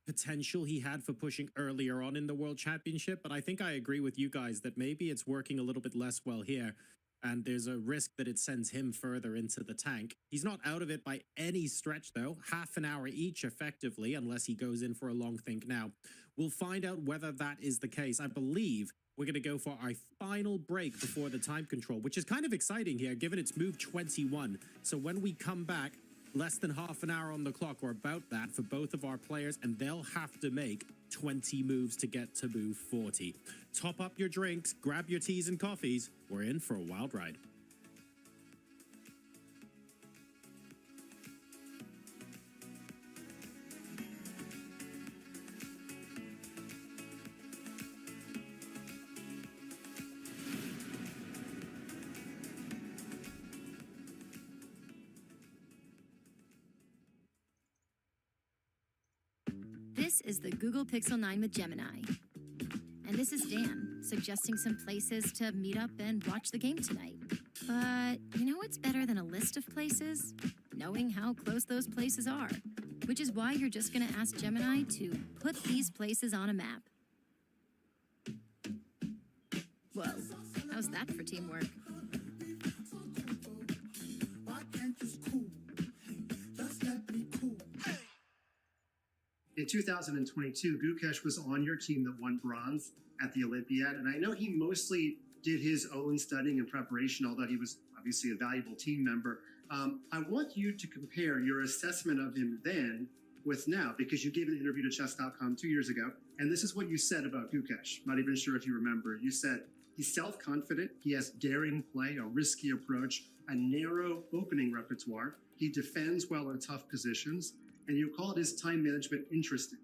potential he had for pushing earlier on in the World Championship, but I think I agree with you guys that maybe it's working a little bit less well here. And there's a risk that it sends him further into the tank. He's not out of it by any stretch, though. Half an hour each, effectively, unless he goes in for a long think now. We'll find out whether that is the case. I believe we're going to go for our final break before the time control, which is kind of exciting here, given it's move 21. So when we come back, less than half an hour on the clock, or about that, for both of our players, and they'll have to make 20 moves to get to move 40. Top up your drinks, grab your teas and coffees. We're in for a wild ride. This is the Google Pixel 9 with Gemini. And this is Dan, suggesting some places to meet up and watch the game tonight. But you know what's better than a list of places? Knowing how close those places are. Which is why you're just gonna ask Gemini to put these places on a map. Whoa, how's that for teamwork? In 2022, Gukesh was on your team that won bronze at the Olympiad, and I know he mostly did his own studying and preparation, although he was obviously a valuable team member. I want you to compare your assessment of him then with now, because you gave an interview to chess.com 2 years ago, and this is what you said about Gukesh. Not even sure if you remember. You said, he's self-confident, he has daring play, a risky approach, a narrow opening repertoire, he defends well in tough positions, and you called his time management interesting.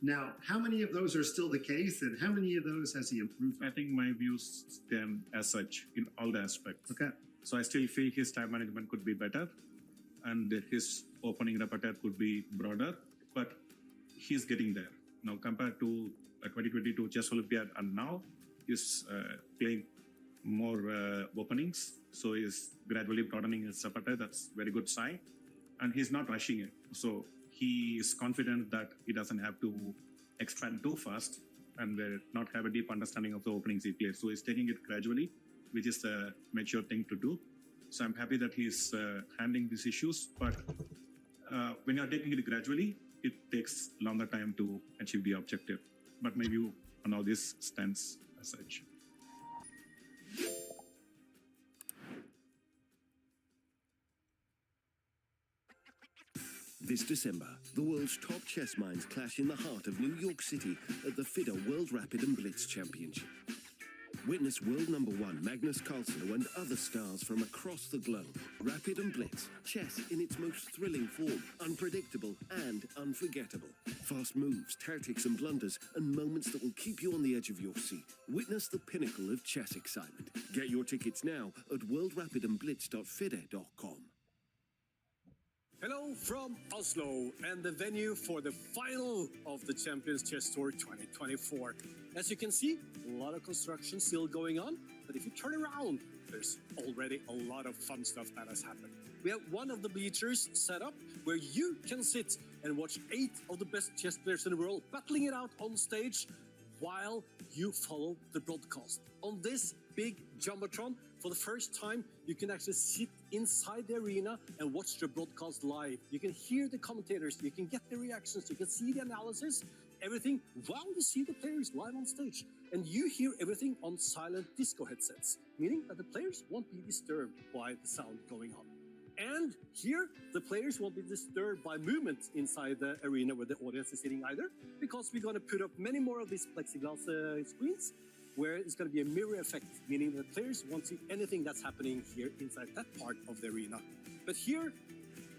Now, how many of those are still the case, and how many of those has he improved? I think my views stand as such in all the aspects. Okay. So I still feel his time management could be better, and his opening repertoire could be broader, but he's getting there. Now, compared to 2022 Chess Olympiad, and now he's playing more openings, so he's gradually broadening his repertoire. That's very good sign, and he's not rushing it. So he is confident that he doesn't have to expand too fast and not have a deep understanding of the openings he plays. So he's taking it gradually, which is a mature thing to do. So I'm happy that he's handling these issues. But when you're taking it gradually, it takes longer time to achieve the objective. But my view on all this stands as such. This December, the world's top chess minds clash in the heart of New York City at the FIDE World Rapid and Blitz Championship. Witness world number one Magnus Carlsen and other stars from across the globe. Rapid and Blitz, chess in its most thrilling form, unpredictable and unforgettable. Fast moves, tactics and blunders, and moments that will keep you on the edge of your seat. Witness the pinnacle of chess excitement. Get your tickets now at worldrapidandblitz.fide.com. Hello from Oslo and the venue for the final of the Champions Chess Tour 2024. As you can see, a lot of construction still going on, but if you turn around, there's already a lot of fun stuff that has happened. We have one of the bleachers set up where you can sit and watch 8 of the best chess players in the world battling it out on stage while you follow the broadcast. On this big Jumbotron, for the first time, you can actually sit inside the arena and watch the broadcast live. You can hear the commentators, you can get the reactions, you can see the analysis, everything while you see the players live on stage. And you hear everything on silent disco headsets, meaning that the players won't be disturbed by the sound going on. And here, the players won't be disturbed by movement inside the arena where the audience is sitting either, because we're going to put up many more of these plexiglass screens where it's going to be a mirror effect, meaning the players won't see anything that's happening here inside that part of the arena. But here,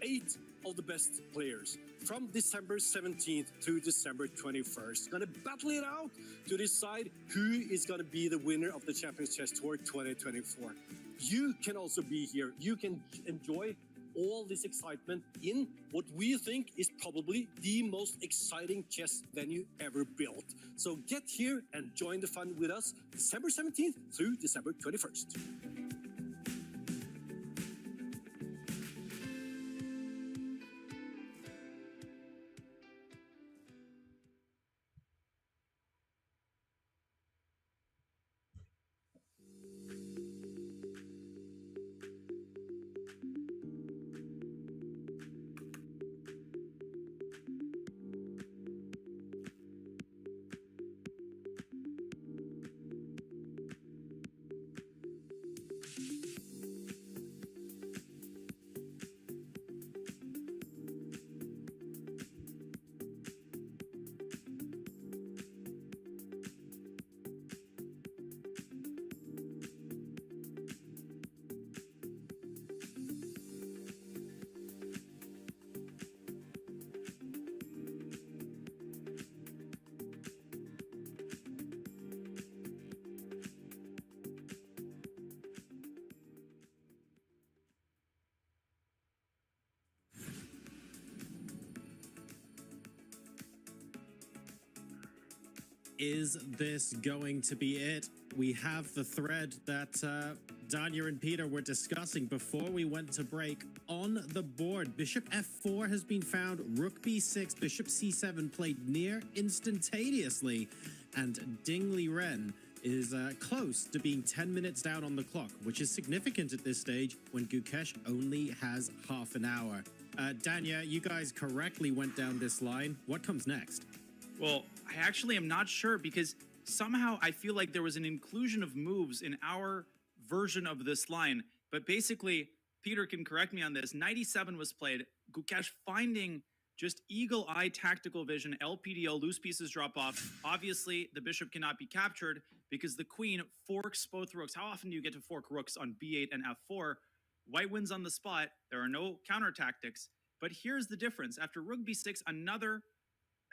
8 of the best players from December 17th to December 21st going to battle it out to decide who is going to be the winner of the Champions Chess Tour 2024. You can also be here. You can enjoy all this excitement in what we think is probably the most exciting chess venue ever built. So get here and join the fun with us December 17th through December 21st. Is this going to be it? We have the thread that Danya and Peter were discussing before we went to break on the board. Bishop f4 has been found, rook b6, bishop c7 played near instantaneously, and Dingley Ren is close to being 10 minutes down on the clock, which is significant at this stage when Gukesh only has half an hour. Danya, you guys correctly went down this line. What comes next? Well, I actually am not sure because somehow I feel like there was an inclusion of moves in our version of this line. But basically, Peter can correct me on this. 97 was played. Gukesh finding just eagle-eye tactical vision, LPDO, loose pieces drop off. Obviously, the bishop cannot be captured because the queen forks both rooks. How often do you get to fork rooks on b8 and f4? White wins on the spot. There are no counter tactics. But here's the difference. After rook b6, another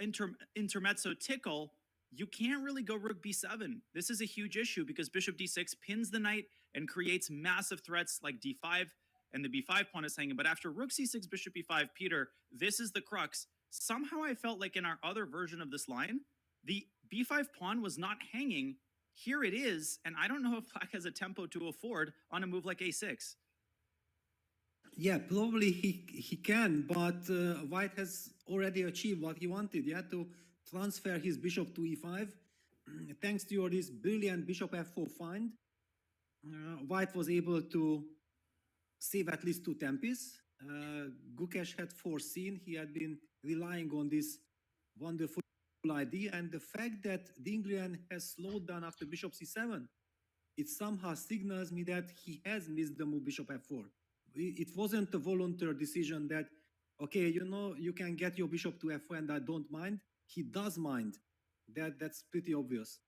intermezzo tickle, you can't really go rook b7. This is a huge issue because bishop d6 pins the knight and creates massive threats like d5, and the b5 pawn is hanging. But after rook c6, bishop b5, Peter, this is the crux. Somehow I felt like in our other version of this line, the b5 pawn was not hanging. Here it is, and I don't know if black has a tempo to afford on a move like a6. Yeah, probably he can, but white has already achieved what he wanted, yeah, to transfer his bishop to e5. Thanks to this brilliant bishop f4 find, white was able to save at least 2 tempis. Gukesh had foreseen, he had been relying on this wonderful idea, and the fact that the England has slowed down after bishop c7, it somehow signals me that he has missed the move bishop f4. It wasn't a voluntary decision that, okay, you know, you can get your bishop to f4 and I don't mind. He does mind. That's pretty obvious.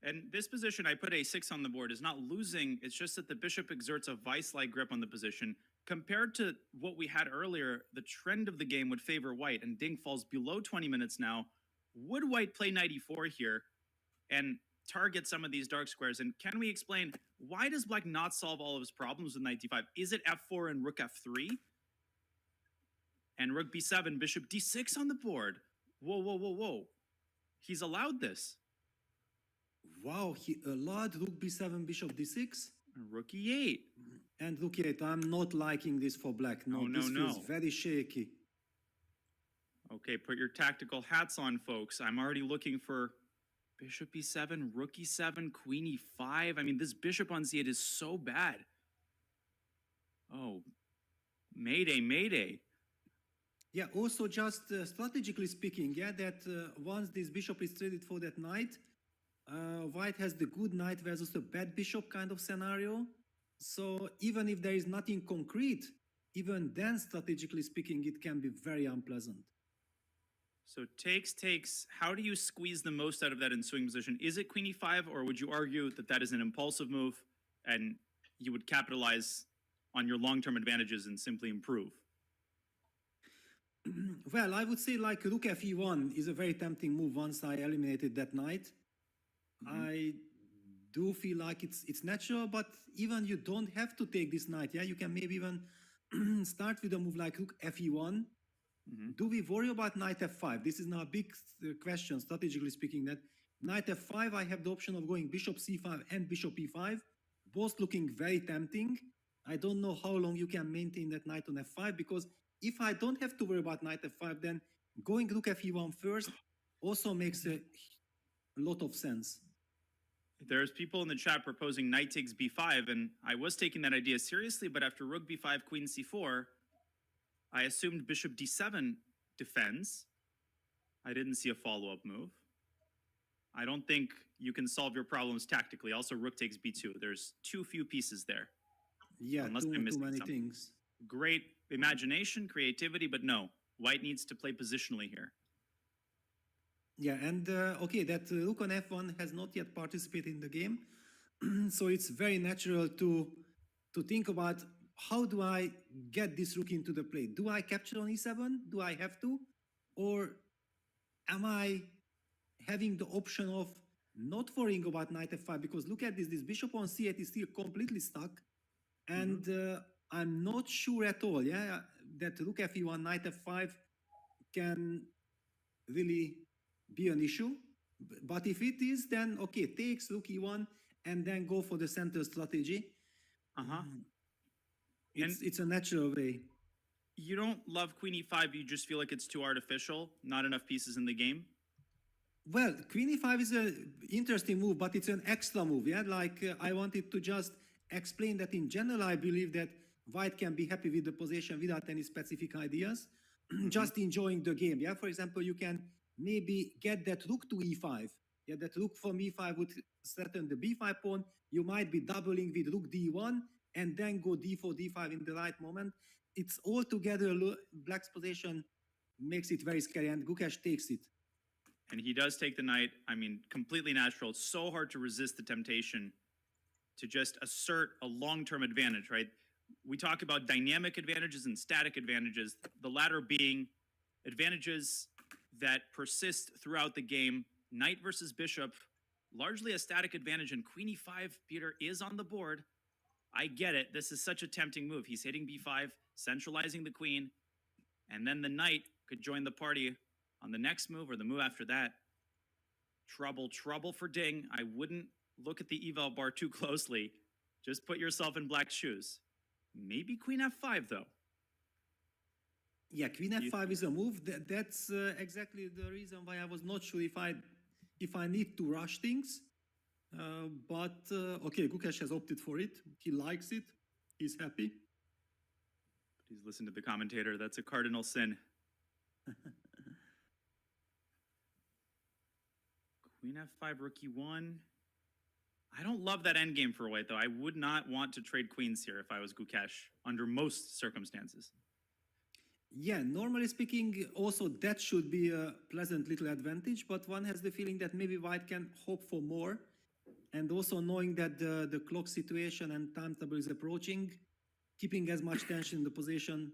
And this position, I put a6 on the board, is not losing. It's just that the bishop exerts a vice-like grip on the position. Compared to what we had earlier, the trend of the game would favor white, and Ding falls below 20 minutes now. Would white play knight e4 here and target some of these dark squares? And can we explain, why does black not solve all of his problems with knight d5? Is it f4 and rook f3? And rook b7, bishop d6 on the board. Whoa, whoa, whoa, whoa. He's allowed this. Wow, he allowed rook b7, bishop d6? Rook e8. And rook e8, I'm not liking this for black. No, this feels very shaky. Okay, put your tactical hats on, folks. I'm already looking for bishop e7, rook e7, queen e5. I mean, this bishop on c8 is so bad. Oh, mayday, mayday. Yeah, also just strategically speaking, yeah, that once this bishop is traded for that knight, white has the good knight versus a bad bishop kind of scenario. So even if there is nothing concrete, even then, strategically speaking, it can be very unpleasant. So takes. How do you squeeze the most out of that ensuing position? Is it queen e5, or would you argue that that is an impulsive move and you would capitalize on your long-term advantages and simply improve? Well, I would say like rook fe1 is a very tempting move once I eliminated that knight. I do feel like it's natural, but even you don't have to take this knight. Yeah, you can maybe even start with a move like rook fe1. Do we worry about knight f5? This is now a big question, strategically speaking, that knight f5, I have the option of going bishop c5 and bishop e5, both looking very tempting. I don't know how long you can maintain that knight on f5, because if I don't have to worry about knight f5, then going rook fe1 first also makes a lot of sense. There's people in the chat proposing knight takes b5, and I was taking that idea seriously, but after rook b5, queen c4, I assumed bishop d7 defends. I didn't see a follow-up move. I don't think you can solve your problems tactically. Also, rook takes b2. There's too few pieces there. Yeah, unless too I'm missing many something. things. Great imagination, creativity, but no. White needs to play positionally here. Yeah, and okay, that rook on f1 has not yet participated in the game, so it's very natural to think about how do I get this rook into the play. Do I capture on e7? Do I have to? Or am I having the option of not worrying about knight f5? Because look at this bishop on c8 is still completely stuck, and I'm not sure at all, yeah, that rook fe1, knight f5 can really be an issue. But if it is, then okay, takes rook e1 and then go for the center strategy. It's a natural way. You don't love queen e5, you just feel like it's too artificial, not enough pieces in the game? Well, queen e5 is an interesting move, but it's an extra move, yeah? Like, I wanted to just explain that in general, I believe that white can be happy with the position without any specific ideas, just enjoying the game, yeah? For example, you can maybe get that rook to e5. Yeah, that rook from e5 would threaten the b5 pawn. You might be doubling with rook d1 and then go d4, d5 in the right moment. It's all together, black's position makes it very scary, and Gukesh takes it. And he does take the knight. I mean, completely natural. It's so hard to resist the temptation to just assert a long-term advantage, right? We talk about dynamic advantages and static advantages, the latter being advantages that persist throughout the game. Knight versus bishop, largely a static advantage, and queen e5, Peter, is on the board. I get it. This is such a tempting move. He's hitting b5, centralizing the queen, and then the knight could join the party on the next move or the move after that. Trouble for Ding. I wouldn't look at the eval bar too closely. Just put yourself in black's shoes. Maybe queen f5, though. Yeah, queen f5 is a move. That's exactly the reason why I was not sure if I need to rush things. But okay, Gukesh has opted for it. He likes it. He's happy. Please listen to the commentator. That's a cardinal sin. Queen f5, rook e1. I don't love that endgame for white, though. I would not want to trade queens here if I was Gukesh, under most circumstances. Yeah, normally speaking, also that should be a pleasant little advantage, but one has the feeling that maybe white can hope for more. And also knowing that the clock situation and timetable is approaching, keeping as much tension in the position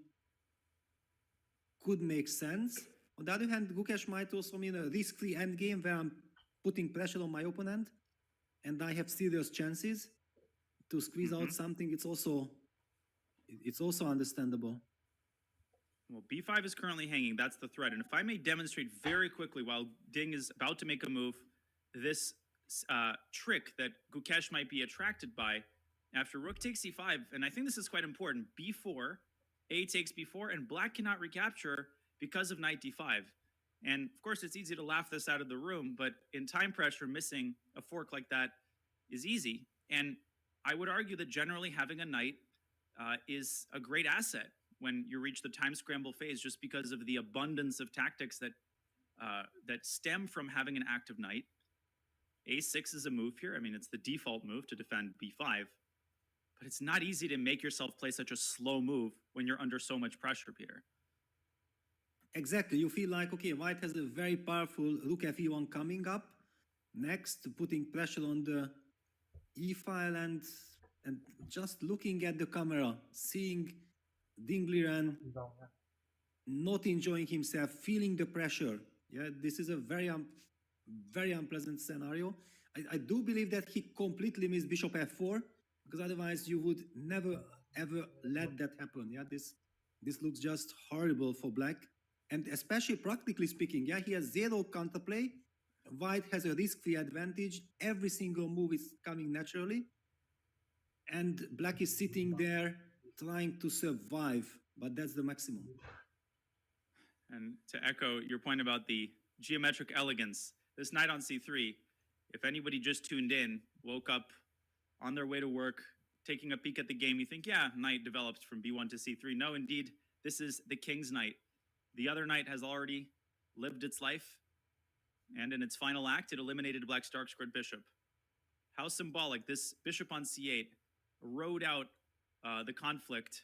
could make sense. On the other hand, Gukesh might also mean a risk-free endgame where I'm putting pressure on my opponent and I have serious chances to squeeze out something. It's also understandable. Well, b5 is currently hanging. That's the threat. And if I may demonstrate very quickly while Ding is about to make a move, this trick that Gukesh might be attracted by after rook takes c5, and I think this is quite important, b4, a takes b4, and black cannot recapture because of knight d5. And of course, it's easy to laugh this out of the room, but in time pressure, missing a fork like that is easy. And I would argue that generally having a knight is a great asset when you reach the time scramble phase, just because of the abundance of tactics that stem from having an active knight. A6 is a move here. I mean, it's the default move to defend b5, but it's not easy to make yourself play such a slow move when you're under so much pressure, Peter. Exactly. You feel like, okay, white has a very powerful rook fe1 coming up. Next, putting pressure on the e file and just looking at the camera, seeing Dingliran not enjoying himself, feeling the pressure. Yeah, this is a very unpleasant scenario. I do believe that he completely missed bishop f4, because otherwise you would never ever let that happen. Yeah, this looks just horrible for black, and especially practically speaking. Yeah, he has zero counterplay. White has a risk-free advantage. Every single move is coming naturally, and black is sitting there trying to survive, but that's the maximum. And to echo your point about the geometric elegance, this knight on c3, if anybody just tuned in, woke up on their way to work, taking a peek at the game, you think, yeah, knight develops from b1 to c3. No, indeed, this is the king's knight. The other knight has already lived its life, and in its final act, it eliminated black's dark squared bishop. How symbolic. This bishop on c8 rode out the conflict,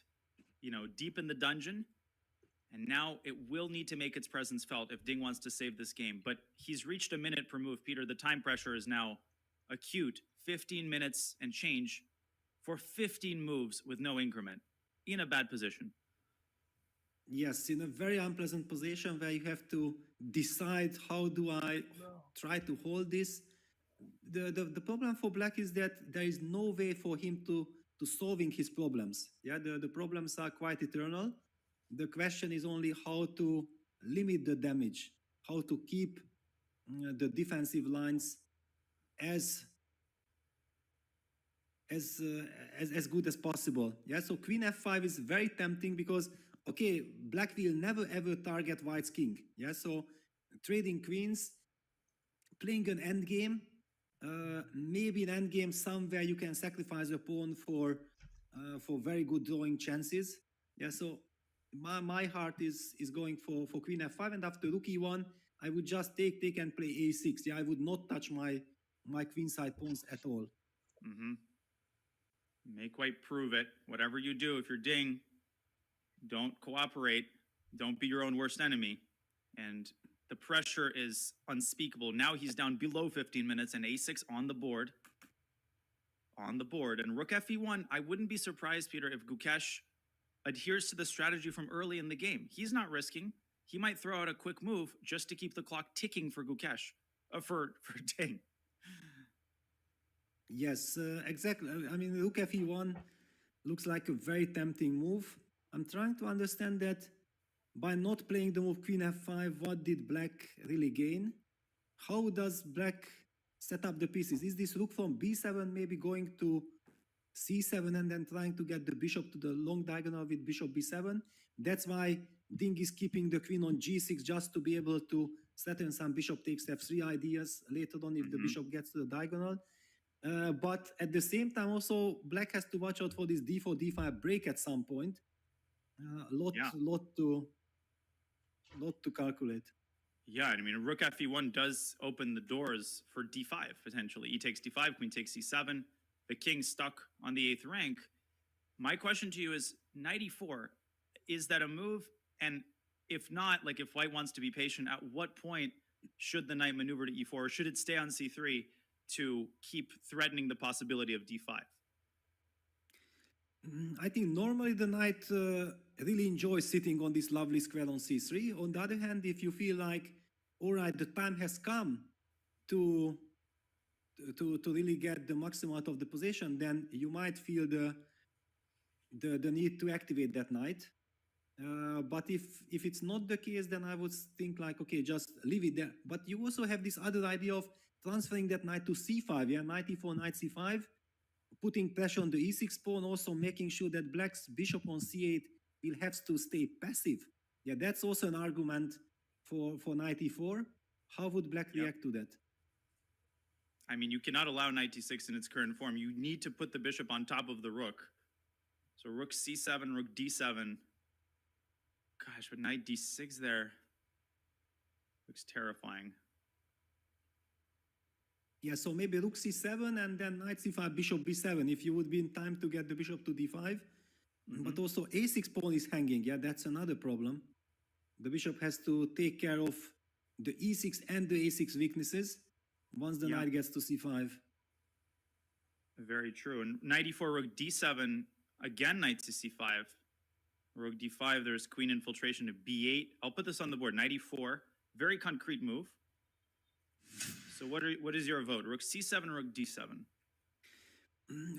deep in the dungeon, and now it will need to make its presence felt if Ding wants to save this game. But he's reached a minute per move, Peter. The time pressure is now acute. 15 minutes and change for 15 moves with no increment. In a bad position. Yes, in a very unpleasant position where you have to decide, how do I try to hold this? The problem for black is that there is no way for him to solving his problems. Yeah, the problems are quite eternal. The question is only how to limit the damage, how to keep the defensive lines as good as possible. Yeah, so queen f5 is very tempting because, okay, black will never ever target white's king. Yeah, so trading queens, playing an endgame, maybe an endgame somewhere you can sacrifice a pawn for very good drawing chances. Yeah, so my heart is going for queen f5, and after rook e1, I would just take and play a6. Yeah, I would not touch my queenside pawns at all. Make white prove it. Whatever you do, if you're Ding, don't cooperate. Don't be your own worst enemy. And the pressure is unspeakable. Now he's down below 15 minutes and a6 on the board. And rook fe1, I wouldn't be surprised, Peter, if Gukesh adheres to the strategy from early in the game. He's not risking. he might throw out a quick move just to keep the clock ticking for Gukesh, for Ding. Yes, exactly. I mean, rook fe1 looks like a very tempting move. I'm trying to understand that by not playing the move queen f5, what did black really gain? How does black set up the pieces? Is this rook from b7 maybe going to c7 and then trying to get the bishop to the long diagonal with bishop b7? That's why Ding is keeping the queen on g6 just to be able to threaten some bishop takes f3 ideas later on if the bishop gets to the diagonal. But at the same time, also black has to watch out for this d4, d5 break at some point. Lot to calculate. Yeah, I mean, rook fe1 does open the doors for d5 potentially. E takes d5, queen takes c7. The king's stuck on the 8th rank. My question to you is, knight e4, is that a move? And if not, like if white wants to be patient, at what point should the knight maneuver to e4, or should it stay on c3 to keep threatening the possibility of d5? I think normally the knight really enjoys sitting on this lovely square on c3. On the other hand, if you feel like, all right, the time has come to really get the maximum out of the position, then you might feel the need to activate that knight. But if it's not the case, then I would think like, okay, just leave it there. But you also have this other idea of transferring that knight to c5, yeah, knight e4, knight c5, putting pressure on the e6 pawn, also making sure that black's bishop on c8 will have to stay passive. Yeah, that's also an argument for knight e4. How would black react to that? I mean, you cannot allow knight d6 in its current form. You need to put the bishop on top of the rook. So rook c7, rook d7. Gosh, but knight d6 there looks terrifying. Yeah, so maybe rook c7 and then knight c5, bishop b7, if you would be in time to get the bishop to d5. But also a6 pawn is hanging. Yeah, that's another problem. The bishop has to take care of the e6 and the a6 weaknesses once the knight gets to c5. Very true. And knight e4, rook d7, again knight to c5. Rook d5, there's queen infiltration to b8. I'll put this on the board. Knight e4, very concrete move. So what is your vote? Rook c7, rook d7?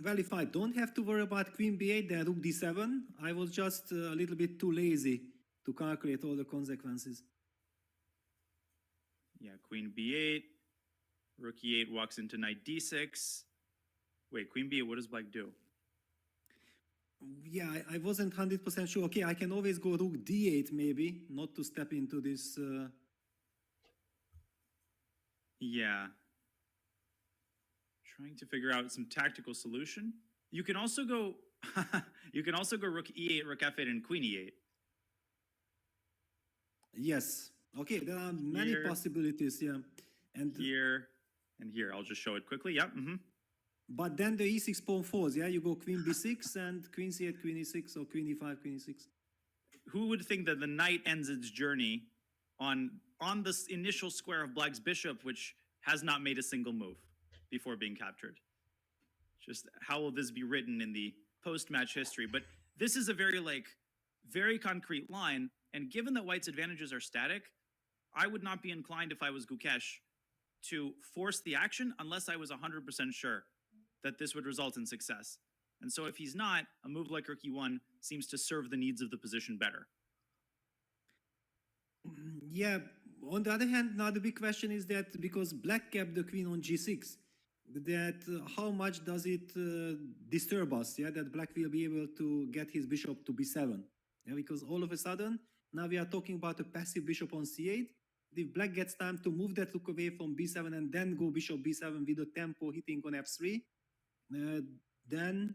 Well, if I don't have to worry about queen b8, then rook d7. I was just a little bit too lazy to calculate all the consequences. Yeah, queen b8. Rook e8 walks into knight d6. Wait, queen b8, what does black do? Yeah, I wasn't 100% sure. Okay, I can always go rook d8 maybe, not to step into this... Yeah. Trying to figure out some tactical solution. You can also go rook e8, rook f8, and queen e8. Yes. Okay, there are many possibilities, yeah. And here and here. I'll just show it quickly. Yep. But then the e6 pawn falls, yeah? You go queen b6 and queen c8, queen e6, or queen e5, queen e6. Who would think that the knight ends its journey on this initial square of black's bishop, which has not made a single move before being captured? Just how will this be written in the post-match history? But this is a very concrete line. And given that white's advantages are static, I would not be inclined, if I was Gukesh, to force the action unless I was 100% sure that this would result in success. And so if he's not, a move like rook e1 seems to serve the needs of the position better. Yeah, on the other hand, now the big question is that because black kept the queen on g6, that how much does it disturb us, yeah, that black will be able to get his bishop to b7? Yeah, because all of a sudden, now we are talking about a passive bishop on c8. If black gets time to move that rook away from b7 and then go bishop b7 with the tempo hitting on f3, then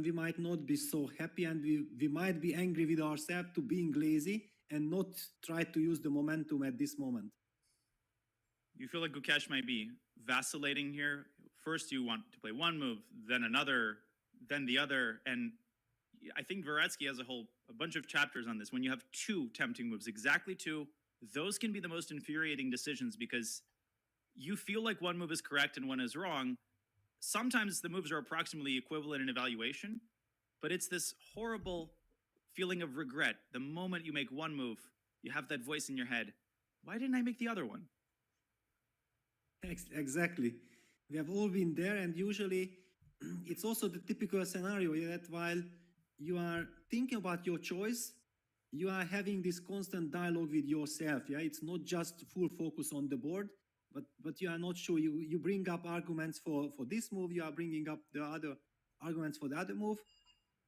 we might not be so happy, and we might be angry with ourselves to being lazy and not try to use the momentum at this moment. You feel like Gukesh might be vacillating here? First you want to play one move, then another, then the other, and I think Dvoretsky has a bunch of chapters on this. When you have two tempting moves, exactly two, those can be the most infuriating decisions because you feel like one move is correct and one is wrong. Sometimes the moves are approximately equivalent in evaluation, but it's this horrible feeling of regret. The moment you make one move, you have that voice in your head. Why didn't I make the other one? Exactly. We have all been there, and usually it's also the typical scenario that while you are thinking about your choice, you are having this constant dialogue with yourself. Yeah, it's not just full focus on the board, but you are not sure. You bring up arguments for this move, you are bringing up the other arguments for the other move.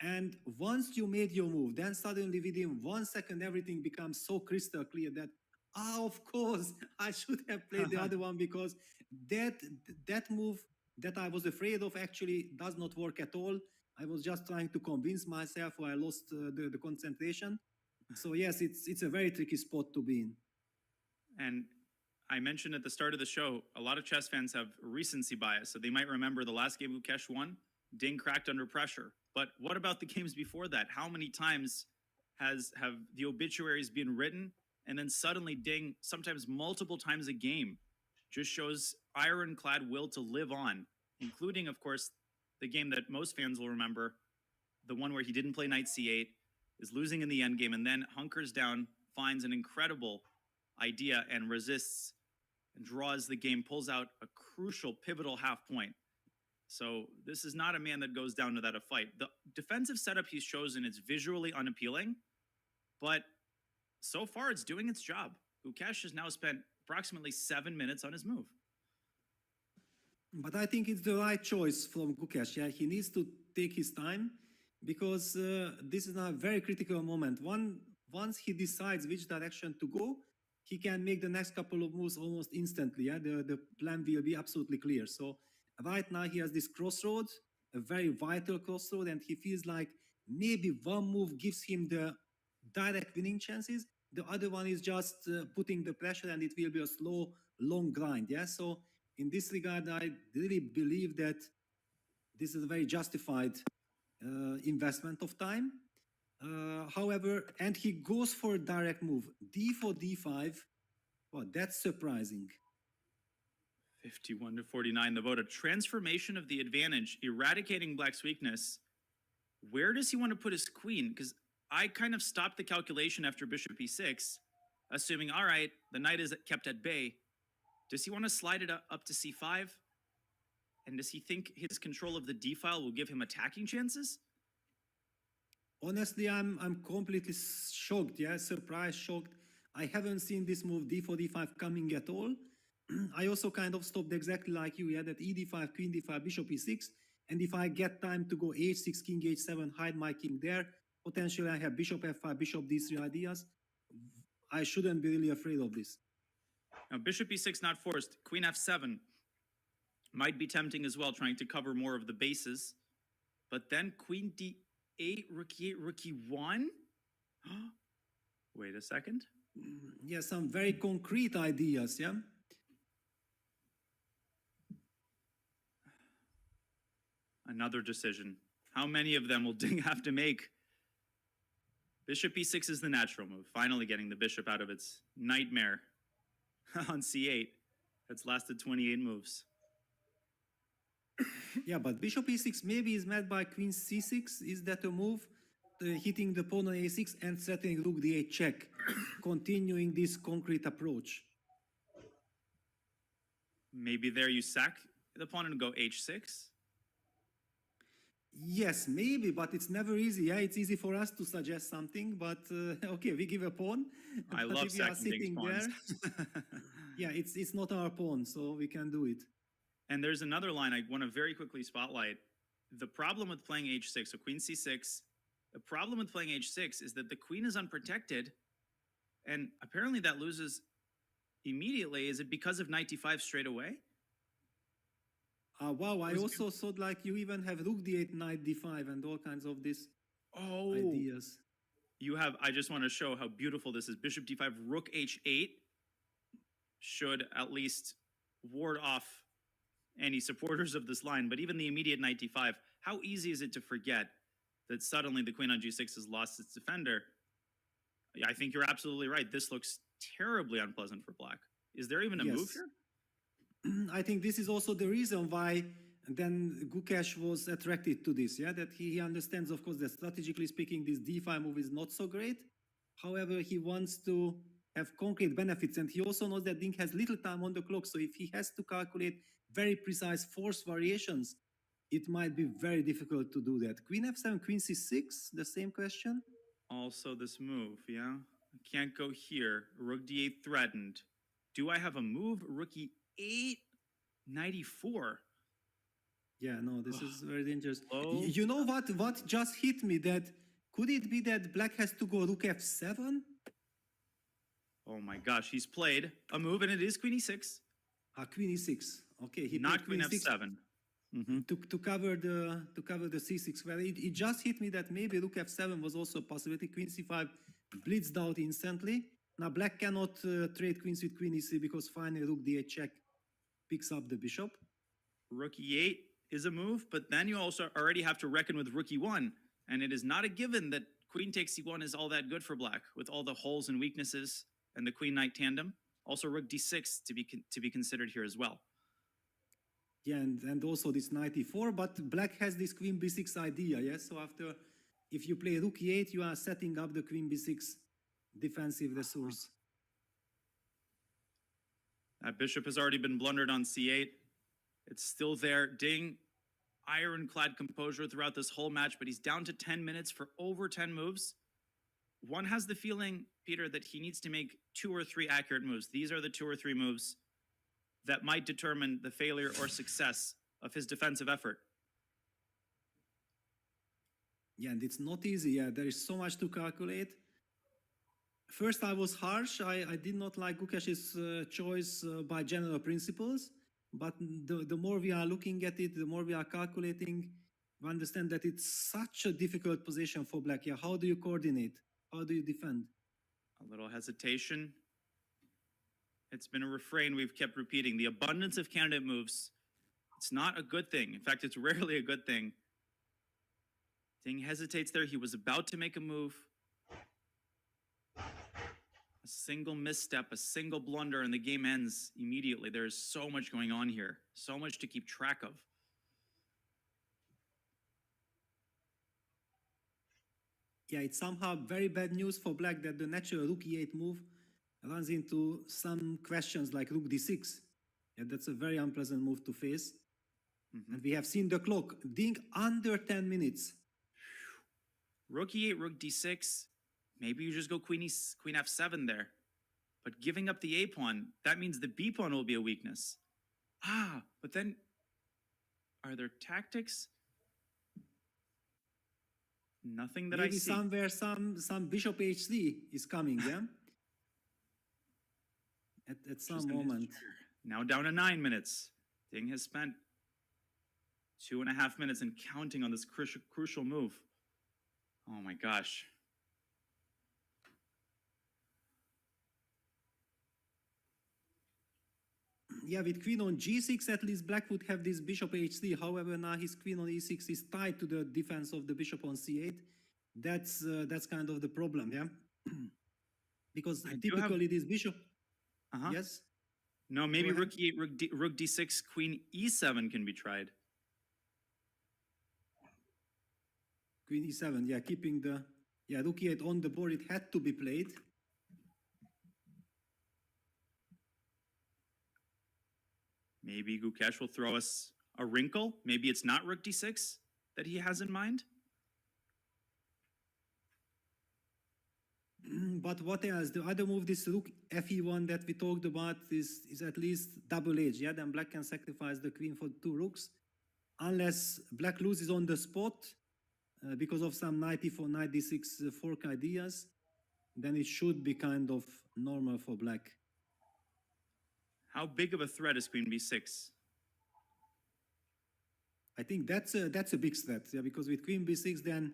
And once you made your move, then suddenly within 1 second, everything becomes so crystal clear that, of course, I should have played the other one, because that move that I was afraid of actually does not work at all. I was just trying to convince myself, or I lost the concentration. So yes, it's a very tricky spot to be in. And I mentioned at the start of the show, a lot of chess fans have recency bias, so they might remember the last game Gukesh won, Ding cracked under pressure. But what about the games before that? How many times have the obituaries been written, and then suddenly Ding, sometimes multiple times a game, just shows ironclad will to live on, including, of course, the game that most fans will remember, the one where he didn't play knight c8, is losing in the endgame, and then hunkers down, finds an incredible idea and resists and draws the game, pulls out a crucial, pivotal half point. So this is not a man that goes down without a fight. The defensive setup he's chosen is visually unappealing, but so far it's doing its job. Gukesh has now spent approximately 7 minutes on his move. But I think it's the right choice from Gukesh. Yeah, he needs to take his time, because this is a very critical moment. Once he decides which direction to go, he can make the next couple of moves almost instantly. Yeah, the plan will be absolutely clear. So right now he has this crossroad, a very vital crossroad, and he feels like maybe one move gives him the direct winning chances. The other one is just putting the pressure, and it will be a slow, long grind. Yeah. So in this regard, I really believe that this is a very justified investment of time. However, and he goes for a direct move, d4, d5. Well, that's surprising. 51-49, the vote. A transformation of the advantage, eradicating Black's weakness. Where does he want to put his queen? Because I kind of stopped the calculation after bishop e6, assuming, all right, the knight is kept at bay. Does he want to slide it up to c5? And does he think his control of the d file will give him attacking chances? Honestly, I'm completely shocked. Yeah, surprised, shocked. I haven't seen this move d4, d5 coming at all. I also kind of stopped exactly like you. Yeah, that e d5, queen d5, bishop e6. And if I get time to go h6, king h7, hide my king there, potentially I have bishop f5, bishop d3 ideas. I shouldn't be really afraid of this. Now, bishop e6 not forced. Queen f7 might be tempting as well, trying to cover more of the bases. But then queen d8, rook e8, rook e1? Wait a second. Yeah, some very concrete ideas, yeah? Another decision. How many of them will Ding have to make? Bishop e6 is the natural move, finally getting the bishop out of its nightmare on c8 that's lasted 28 moves. Yeah, but bishop e6 maybe is met by queen c6. Is that a move? Hitting the pawn on a6 and threatening rook d8 check, continuing this concrete approach. Maybe there you sack the pawn and go h6? Yes, maybe, but it's never easy. Yeah, it's easy for us to suggest something, but okay, we give a pawn. I but love if we are sacking sitting pawns. there, yeah, it's not our pawn, so we can do it. And there's another line I want to very quickly spotlight. The problem with playing h6, so queen c6, the problem with playing h6 is that the queen is unprotected, and apparently that loses immediately. Is it because of knight d5 straight away? Wow, I also thought like you even have rook d8, knight d5, and all kinds of these ideas. You have, I just want to show how beautiful this is. Bishop d5, rook h8 should at least ward off any supporters of this line, but even the immediate knight d5, how easy is it to forget that suddenly the queen on g6 has lost its defender? I think you're absolutely right. This looks terribly unpleasant for Black. Is there even a move here? I think this is also the reason why then Gukesh was attracted to this, yeah, that he understands, of course, that strategically speaking, this d5 move is not so great, However, he wants to have concrete benefits, and he also knows that Ding has little time on the clock. So if he has to calculate very precise force variations, it might be very difficult to do that. Queen f7, queen c6, the same question. Also this move, yeah? I can't go here. Rook d8 threatened. Do I have a move? Rook e8, knight e4. Yeah, no, this is very dangerous. Hello? You know what just hit me? That could it be that black has to go rook f7? Oh my gosh, he's played a move and it is queen e6. Queen e6. Okay, he Not played queen f7. to cover the c6. Well, it just hit me that maybe rook f7 was also a possibility. Queen c5 blitzed out instantly. Now black cannot trade queens with queen e3 because finally rook d8 check picks up the bishop. Rook e8 is a move, but then you also already have to reckon with rook e1, and it is not a given that queen takes e1 is all that good for black with all the holes and weaknesses and the queen knight tandem. Also rook d6 to be considered here as well. Yeah, and also this knight e4, but black has this queen b6 idea, yes? So after, if you play rook e8, you are setting up the queen b6 defensive resource. That bishop has already been blundered on c8. It's still there. Ding, ironclad composure throughout this whole match, but he's down to 10 minutes for over 10 moves. One has the feeling, Peter, that he needs to make 2 or 3 accurate moves. These are the 2 or 3 moves that might determine the failure or success of his defensive effort. Yeah, and it's not easy. Yeah, there is so much to calculate. First, I was harsh. I did not like Gukesh's choice by general principles. But the more we are looking at it, the more we are calculating, we understand that it's such a difficult position for black. Yeah, how do you coordinate? How do you defend? A little hesitation. It's been a refrain we've kept repeating. The abundance of candidate moves, it's not a good thing. In fact, it's rarely a good thing. Ding hesitates there. He was about to make a move. A single misstep, a single blunder, and the game ends immediately. There's so much going on here. So much to keep track of. Yeah, it's somehow very bad news for black that the natural rook e8 move runs into some questions like rook d6. Yeah, that's a very unpleasant move to face. And we have seen the clock. Ding under 10 minutes. Rook e8, rook d6. Maybe you just go queen f7 there. But giving up the a pawn, that means the b pawn will be a weakness. But then, are there tactics? Nothing that Maybe I see. somewhere some bishop h3 is coming, yeah? At some moment. Now down to 9 minutes. Ding has spent 2.5 minutes and counting on this crucial move. Oh my gosh. Yeah, with queen on g6, at least black would have this bishop h3. However, now his queen on e6 is tied to the defense of the bishop on c8. That's kind of the problem, yeah? Because typically this bishop... Yes? No, maybe rook e8, rook d6, queen e7 can be tried. Queen e7, yeah, keeping the... Yeah, rook e8 on the board, it had to be played. Maybe Gukesh will throw us a wrinkle. Maybe it's not rook d6 that he has in mind. But what else? The other move, this rook fe1 that we talked about, is at least double-edged. Yeah, then black can sacrifice the queen for 2 rooks. Unless black loses on the spot because of some knight e4, knight d6 fork ideas, then it should be kind of normal for black. How big of a threat is queen b6? I think that's a big threat, yeah, because with queen b6, then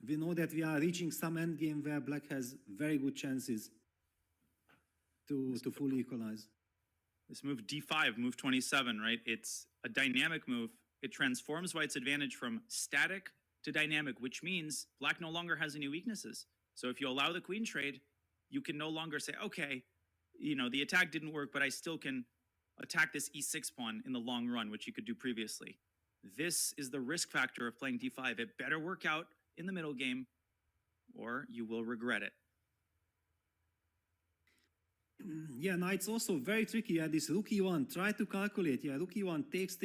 we know that we are reaching some endgame where black has very good chances to fully equalize. This move d5, move 27, right? It's a dynamic move. It transforms white's advantage from static to dynamic, which means black no longer has any weaknesses. So if you allow the queen trade, you can no longer say, okay, you know, the attack didn't work, but I still can attack this e6 pawn in the long run, which you could do previously. This is the risk factor of playing d5. It better work out in the middle game, or you will regret it. yeah, now it's also very tricky. Yeah, this rook e1, try to calculate. Yeah, rook e1 takes,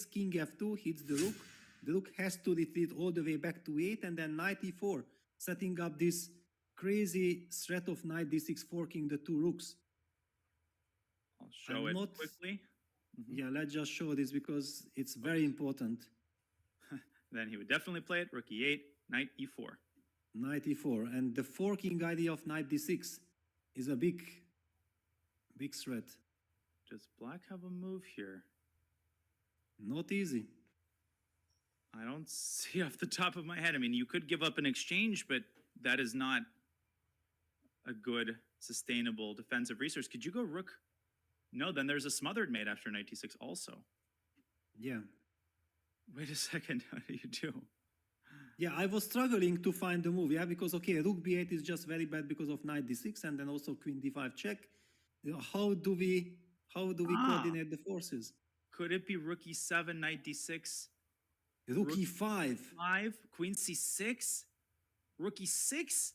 king f2, hits the rook. The rook has to retreat all the way back to 8, and then knight e4, setting up this crazy threat of knight d6 forking the two rooks. I'll show it quickly. Yeah, let's just show this because it's very important. Then he would definitely play it. Rook e8, knight e4. Knight e4, and the forking idea of knight d6 is a big threat. Does black have a move here? Not easy. I don't see off the top of my head. I mean, you could give up an exchange, but that is not a good, sustainable defensive resource. Could you go rook? No, then there's a smothered mate after knight d6 also. Yeah. Wait a second. How do you do? Yeah, I was struggling to find the move, yeah, because, okay, rook b8 is just very bad because of knight d6, and then also queen d5 check. You know, how do we coordinate the forces? Could it be rook e7, knight d6? Rook e5. 5, queen c6, rook e6?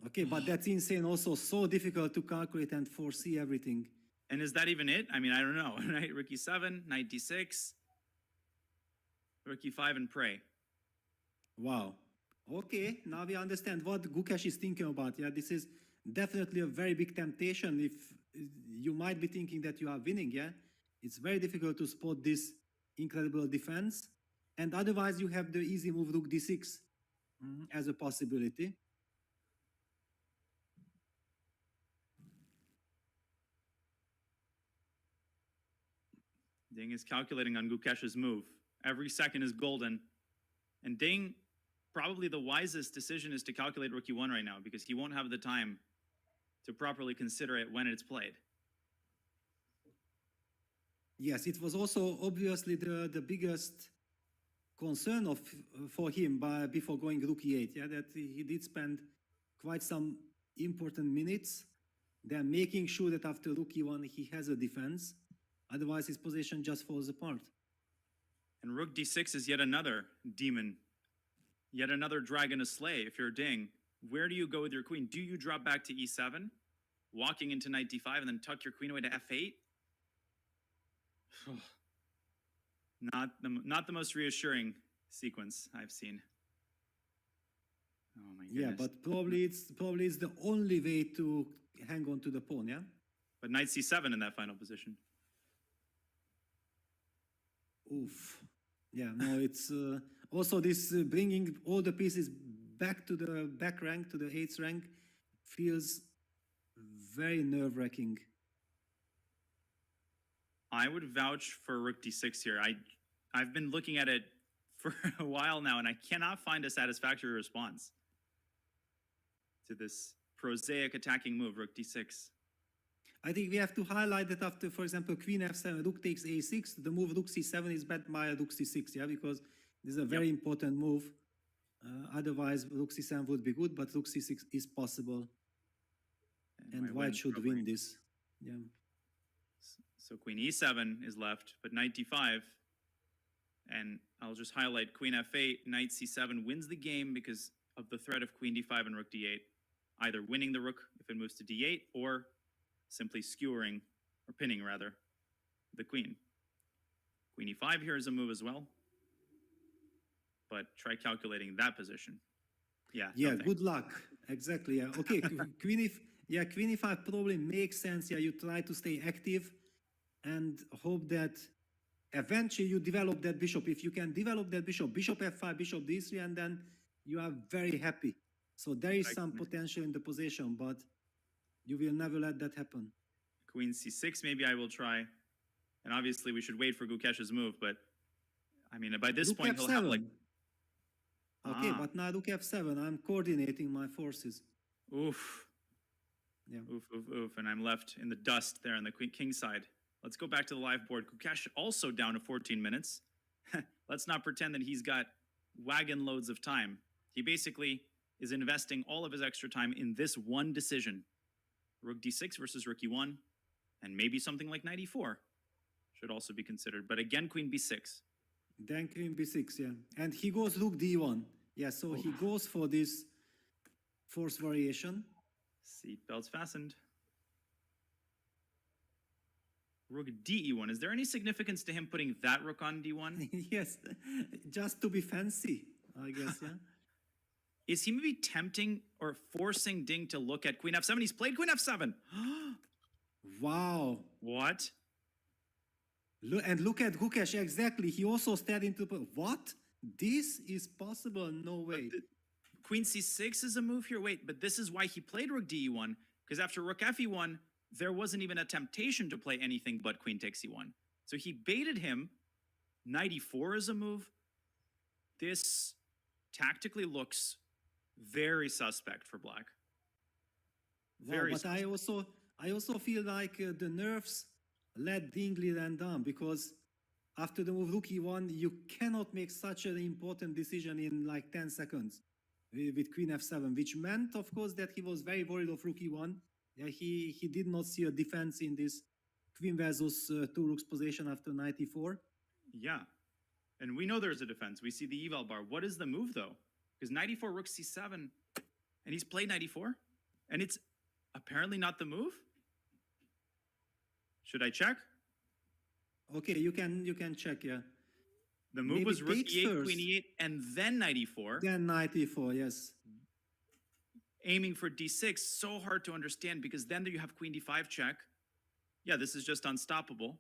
Okay, but that's insane. Also, so difficult to calculate and foresee everything. And is that even it? I mean, I don't know. Right? Rook e7, knight d6, rook e5, and pray. Wow. Okay, now we understand what Gukesh is thinking about. Yeah, this is definitely a very big temptation. If you might be thinking that you are winning, yeah, it's very difficult to spot this incredible defense. And otherwise, you have the easy move rook d6 as a possibility. Ding is calculating on Gukesh's move. Every second is golden. And Ding, probably the wisest decision is to calculate rook e1 right now because he won't have the time to properly consider it when it's played. Yes, it was also obviously the biggest concern for him before going rook e8. Yeah, that he did spend quite some important minutes there making sure that after rook e1 he has a defense. Otherwise, his position just falls apart. And rook d6 is yet another demon, yet another dragon to slay. If you're Ding, where do you go with your queen? Do you drop back to e7, walking into knight d5, and then tuck your queen away to f8? Not the most reassuring sequence I've seen. Oh my goodness. Yeah, but probably it's the only way to hang on to the pawn. Yeah. But knight c7 in that final position. Oof. Yeah, no, it's also this bringing all the pieces back to the back rank, to the 8th rank, feels very nerve-wracking. I would vouch for rook d6 here. I've been looking at it for a while now, and I cannot find a satisfactory response to this prosaic attacking move, rook d6. I think we have to highlight that after, for example, queen f7, rook takes a6, the move rook c7 is backed by rook c6, yeah, because this is a very important move. Otherwise, rook c7 would be good, but rook c6 is possible. And white should win this. Yeah. So queen e7 is left, but knight d5. And I'll just highlight queen f8, knight c7 wins the game because of the threat of queen d5 and rook d8. Either winning the rook if it moves to d8 or simply skewering, or pinning rather, the queen. Queen e5 here is a move as well. But try calculating that position. Yeah. Yeah, good luck. Exactly. Yeah. Okay, queen e5 probably makes sense. Yeah, you try to stay active and hope that eventually you develop that bishop. If you can develop that bishop, bishop f5, bishop d3, and then you are very happy. So there is some potential in the position, but you will never let that happen. Queen c6, maybe I will try. And obviously we should wait for Gukesh's move, but I mean, by this point, he'll have like... Okay, but now rook f7, I'm coordinating my forces. Oof. Yeah. Oof, oof, oof. And I'm left in the dust there on the king side. Let's go back to the live board. Gukesh also down to 14 minutes. Let's not pretend that he's got wagon loads of time. He basically is investing all of his extra time in this one decision. Rook d6 versus rook e1, and maybe something like knight e4 should also be considered. But again, queen b6. Then queen b6, yeah. And he goes rook d1. Yeah, so he goes for this force variation. Seatbelts fastened. Rook D1. Is there any significance to him putting that rook on D1? Yes, just to be fancy, I guess, yeah. Is he maybe tempting or forcing Ding to look at Queen F7? He's played Queen F7. Wow. What? And look at Gukesh, exactly. He also stared into... What? This is possible? No way. Queen C6 is a move here? Wait, but this is why he played Rook D1, because after Rook Fe1, there wasn't even a temptation to play anything but Queen takes E1. So he baited him. Knight E4 is a move. This tactically looks very suspect for Black. Very but suspect. I also feel like the nerves let Dingley land down, because after the move Rook E1, you cannot make such an important decision in like 10 seconds with Queen F7, which meant, of course, that he was very worried of Rook E1. Yeah, he did not see a defense in this Queen versus two rooks position after Knight E4. Yeah, and we know there's a defense. We see the eval bar. What is the move, though? Because Knight E4, Rook C7, and he's played Knight E4, and it's apparently not the move? Should I check? Okay, you can check, yeah. The move was Rook E8, Queen E8, and then Knight E4. Then Knight E4, yes. Aiming for D6, so hard to understand, because then you have Queen D5 check. Yeah, this is just unstoppable.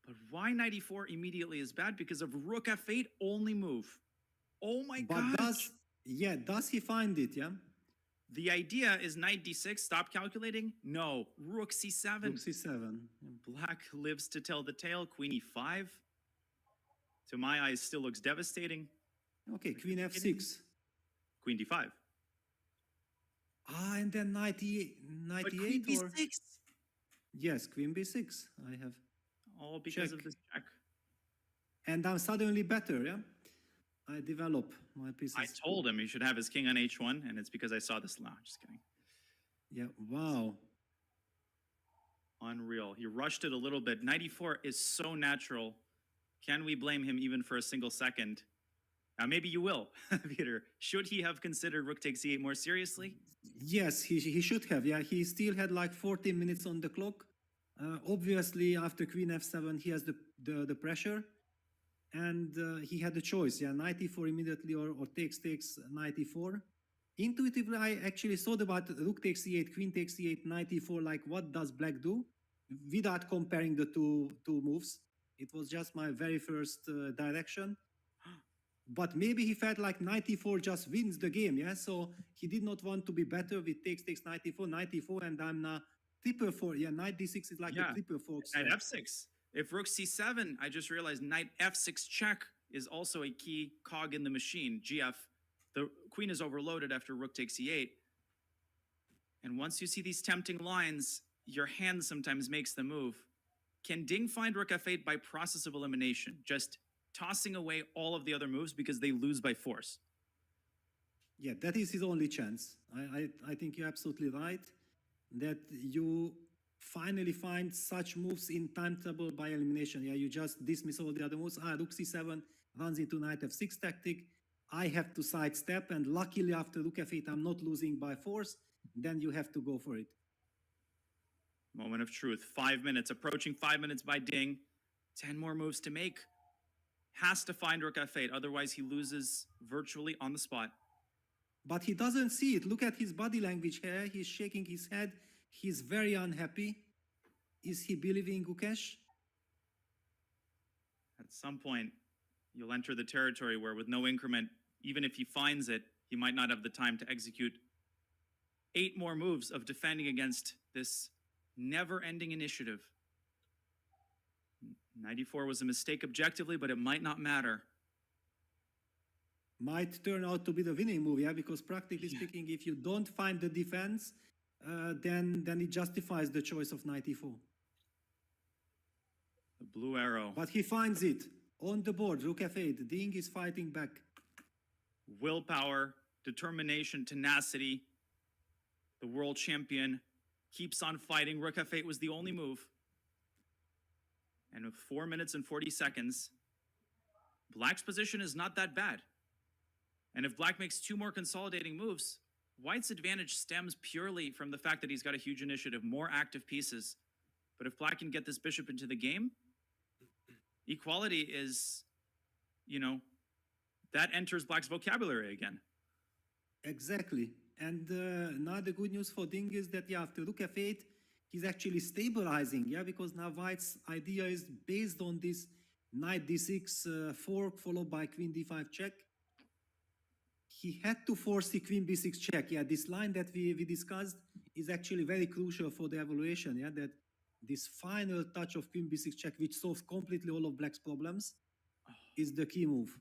But why Knight E4 immediately is bad? Because of Rook F8 only move. Oh my god. But does he find it, yeah? The idea is Knight D6, stop calculating? No, Rook C7. Rook C7. Black lives to tell the tale, Queen E5. To my eyes, still looks devastating. Okay, Queen F6. Queen D5. Ah, and then Knight E8 Queen or... B6. Yes, Queen B6, I have. All because of this check. And I'm suddenly better, yeah? I develop my pieces. I told him he should have his king on H1, and it's because I saw this. No, just kidding. Yeah, wow. Unreal. He rushed it a little bit. Knight E4 is so natural. Can we blame him even for a single second? Now, maybe you will, Peter. Should he have considered Rook takes E8 more seriously? Yes, he should have. Yeah, he still had like 14 minutes on the clock. Obviously, after Queen F7, he has the pressure. And he had the choice, yeah, Knight E4 immediately or takes Knight E4. Intuitively, I actually thought about Rook takes E8, Queen takes E8, Knight E4, like what does Black do? Without comparing the two moves. It was just my very first direction. But maybe he felt like Knight E4 just wins the game, yeah? So he did not want to be better with takes Knight E4, and I'm now triple 4. Yeah, Knight D6 is like a triple 4. Knight F6. If Rook C7, I just realized Knight F6 check is also a key cog in the machine. GF, the queen is overloaded after Rook takes E8. And once you see these tempting lines, your hand sometimes makes the move. Can Ding find Rook F8 by process of elimination? Just tossing away all of the other moves because they lose by force. Yeah, that is his only chance. I think you're absolutely right. That you finally find such moves in timetable by elimination. Yeah, you just dismiss all the other moves. Rook C7 runs into Knight F6 tactic. I have to sidestep, and luckily after Rook F8, I'm not losing by force. Then you have to go for it. Moment of truth. 5 minutes, approaching 5 minutes by Ding. 10 more moves to make. Has to find Rook F8, otherwise he loses virtually on the spot. But he doesn't see it. Look at his body language here. He's shaking his head. He's very unhappy. Is he believing Gukesh? At some point, you'll enter the territory where with no increment, even if he finds it, he might not have the time to execute 8 more moves of defending against this never-ending initiative. 94 was a mistake objectively, but it might not matter. Might turn out to be the winning move, yeah? Because practically speaking, if you don't find the defense, then it justifies the choice of Knight E4. The blue arrow. But he finds it on the board, Rook F8. Ding is fighting back. Willpower, determination, tenacity. The world champion keeps on fighting. Rook F8 was the only move. And with 4 minutes and 40 seconds, Black's position is not that bad. And if Black makes 2 more consolidating moves, White's advantage stems purely from the fact that he's got a huge initiative, more active pieces. But if Black can get this bishop into the game, equality is, that enters Black's vocabulary again. Exactly. And now the good news for Ding is that, after rook f8, he's actually stabilizing, because now White's idea is based on this knight d6 fork followed by queen d5 check. He had to force the queen b6 check. This line that we discussed is actually very crucial for the evaluation, that this final touch of queen b6 check, which solves completely all of Black's problems, is the key move.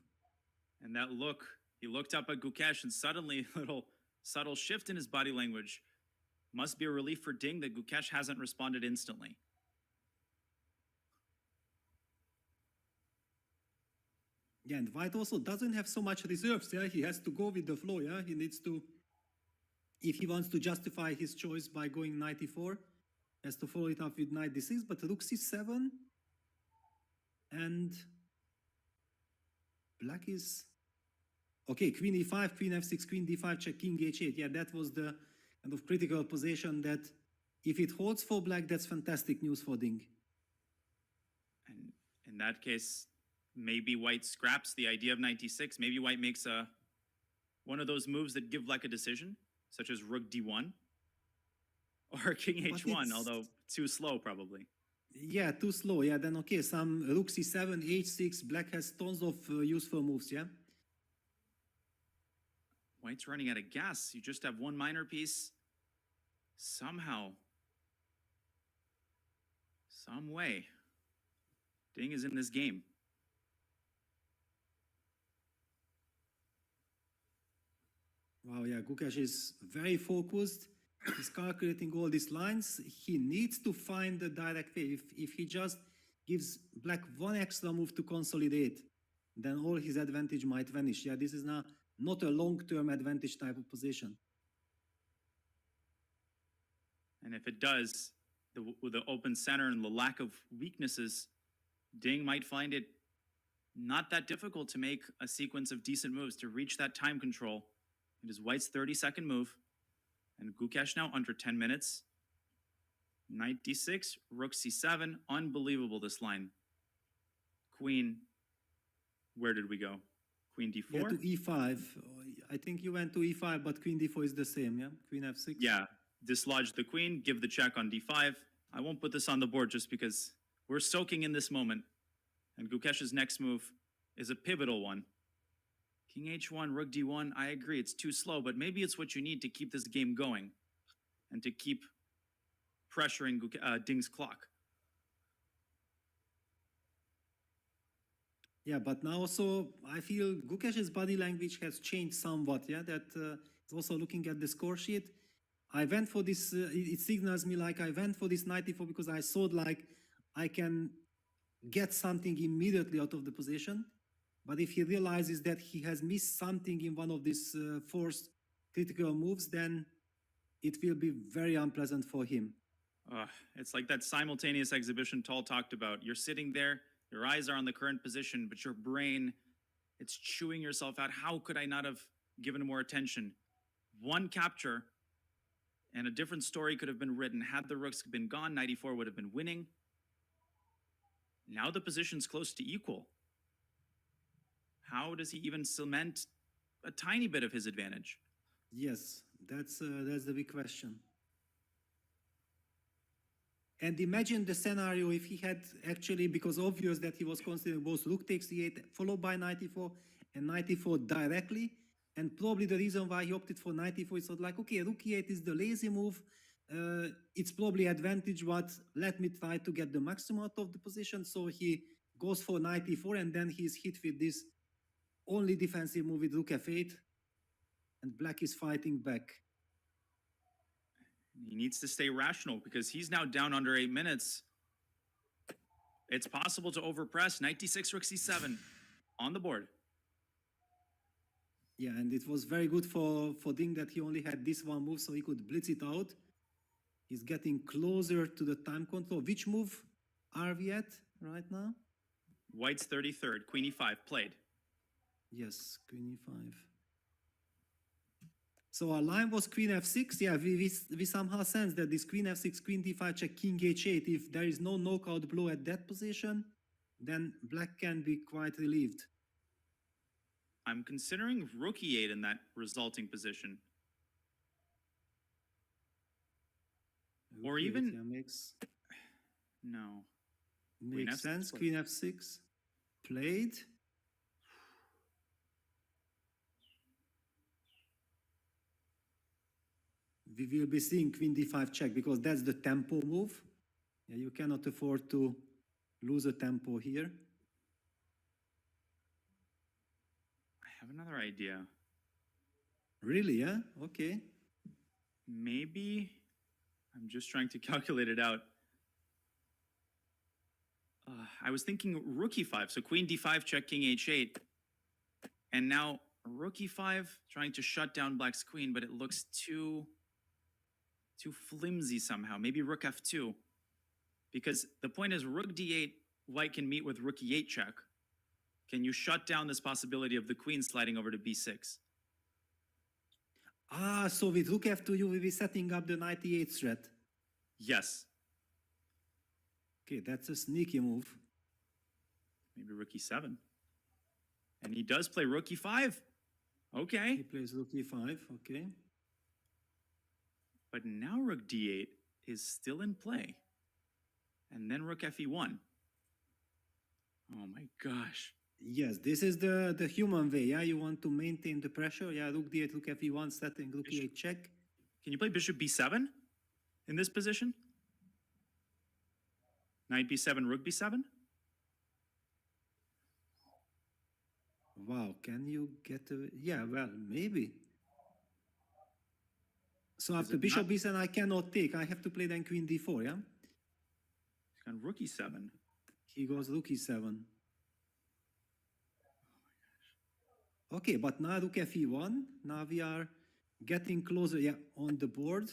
And that look, he looked up at Gukesh and suddenly a little subtle shift in his body language. Must be a relief for Ding that Gukesh hasn't responded instantly. Yeah, and White also doesn't have so much reserves. He has to go with the flow. He needs to, if he wants to justify his choice by going knight e4, has to follow it up with knight d6, but rook c7, and Black is okay. Queen e5, queen f6, queen d5 check, king h8. Yeah, that was the kind of critical position that, if it holds for Black, that's fantastic news for Ding. And in that case, maybe White scraps the idea of knight d6. Maybe White makes one of those moves that give Black a decision, such as rook d1 or king h1, although too slow probably. Yeah, too slow. Yeah, then okay, some rook c7, h6. Black has tons of useful moves. Yeah. White's running out of gas. You just have one minor piece. Somehow, some way, Ding is in this game. Wow, yeah, Gukesh is very focused. He's calculating all these lines. He needs to find the direct way. If he just gives Black one extra move to consolidate, then all his advantage might vanish. Yeah, this is now not a long-term advantage type of position. And if it does, with the open center and the lack of weaknesses, Ding might find it not that difficult to make a sequence of decent moves to reach that time control. It is White's 30-second move. And Gukesh now under 10 minutes. Knight d6, rook c7. Unbelievable, this line. Queen, where did we go? Queen d4? Yeah, to e5. I think you went to e5, but queen d4 is the same, yeah? Queen f6. Yeah, dislodge the queen, give the check on d5. I won't put this on the board just because we're soaking in this moment. And Gukesh's next move is a pivotal one. King h1, rook d1, I agree, it's too slow, but maybe it's what you need to keep this game going and to keep pressuring Ding's clock. Yeah, but now also I feel Gukesh's body language has changed somewhat, yeah, that is also looking at the score sheet. I went for this, it signals me like I went for this knight e4 because I thought like I can get something immediately out of the position. But if he realizes that he has missed something in one of these forced critical moves, then it will be very unpleasant for him. It's like that simultaneous exhibition Tall talked about. You're sitting there, your eyes are on the current position, but your brain, it's chewing yourself out. How could I not have given more attention? One capture, and a different story could have been written. Had the rooks been gone, knight e4 would have been winning. Now the position's close to equal. How does he even cement a tiny bit of his advantage? Yes, that's the big question. And imagine the scenario if he had actually, because obvious that he was considering both rook takes e8 followed by knight e4 and knight e4 directly. And probably the reason why he opted for knight e4 is sort of like, okay, rook e8 is the lazy move. It's probably advantage, but let me try to get the maximum out of the position. So he goes for knight e4 and then he's hit with this only defensive move with rook f8, and Black is fighting back. He needs to stay rational because he's now down under 8 minutes. It's possible to overpress. Knight d6, rook c7 on the board. Yeah, and it was very good for Ding that he only had this one move so he could blitz it out. He's getting closer to the time control. Which move are we at right now? White's 33rd, queen e5 played. Yes, queen e5. So our line was queen f6. Yeah, we somehow sense that this queen f6, queen d5 check, king h8, if there is no knockout blow at that position, then black can be quite relieved. I'm considering rook e8 in that resulting position. Or Okay, even... yeah, makes sense. Queen f6 played. We will be seeing queen d5 check because that's the tempo move. Yeah, you cannot afford to lose a tempo here. I have another idea. Really, yeah? Okay. Maybe... I'm just trying to calculate it out. I was thinking rook e5, so queen d5 check, king h8. And now rook e5 trying to shut down black's queen, but it looks too flimsy somehow. Maybe rook f2. Because the point is rook d8, white can meet with rook e8 check. Can you shut down this possibility of the queen sliding over to b6? Ah, so with rook f2 you will be setting up the knight e8 threat. Yes. Okay, that's a sneaky move. Maybe rook e7. And he does play rook e5. Okay. He plays rook e5, okay. But now rook d8 is still in play. And then rook fe1. Oh my gosh. Yes, this is the human way, yeah? You want to maintain the pressure. Yeah, rook d8, rook fe1, setting rook e8 check. Can you play bishop b7 in this position? Knight b7, rook b7? Wow, can you get a... Yeah, well, maybe. So after bishop b7, I cannot take. I have to play then queen d4, yeah? He's gone rook e7. He goes rook e7. Okay, but now rook fe1. Now we are getting closer, yeah, on the board.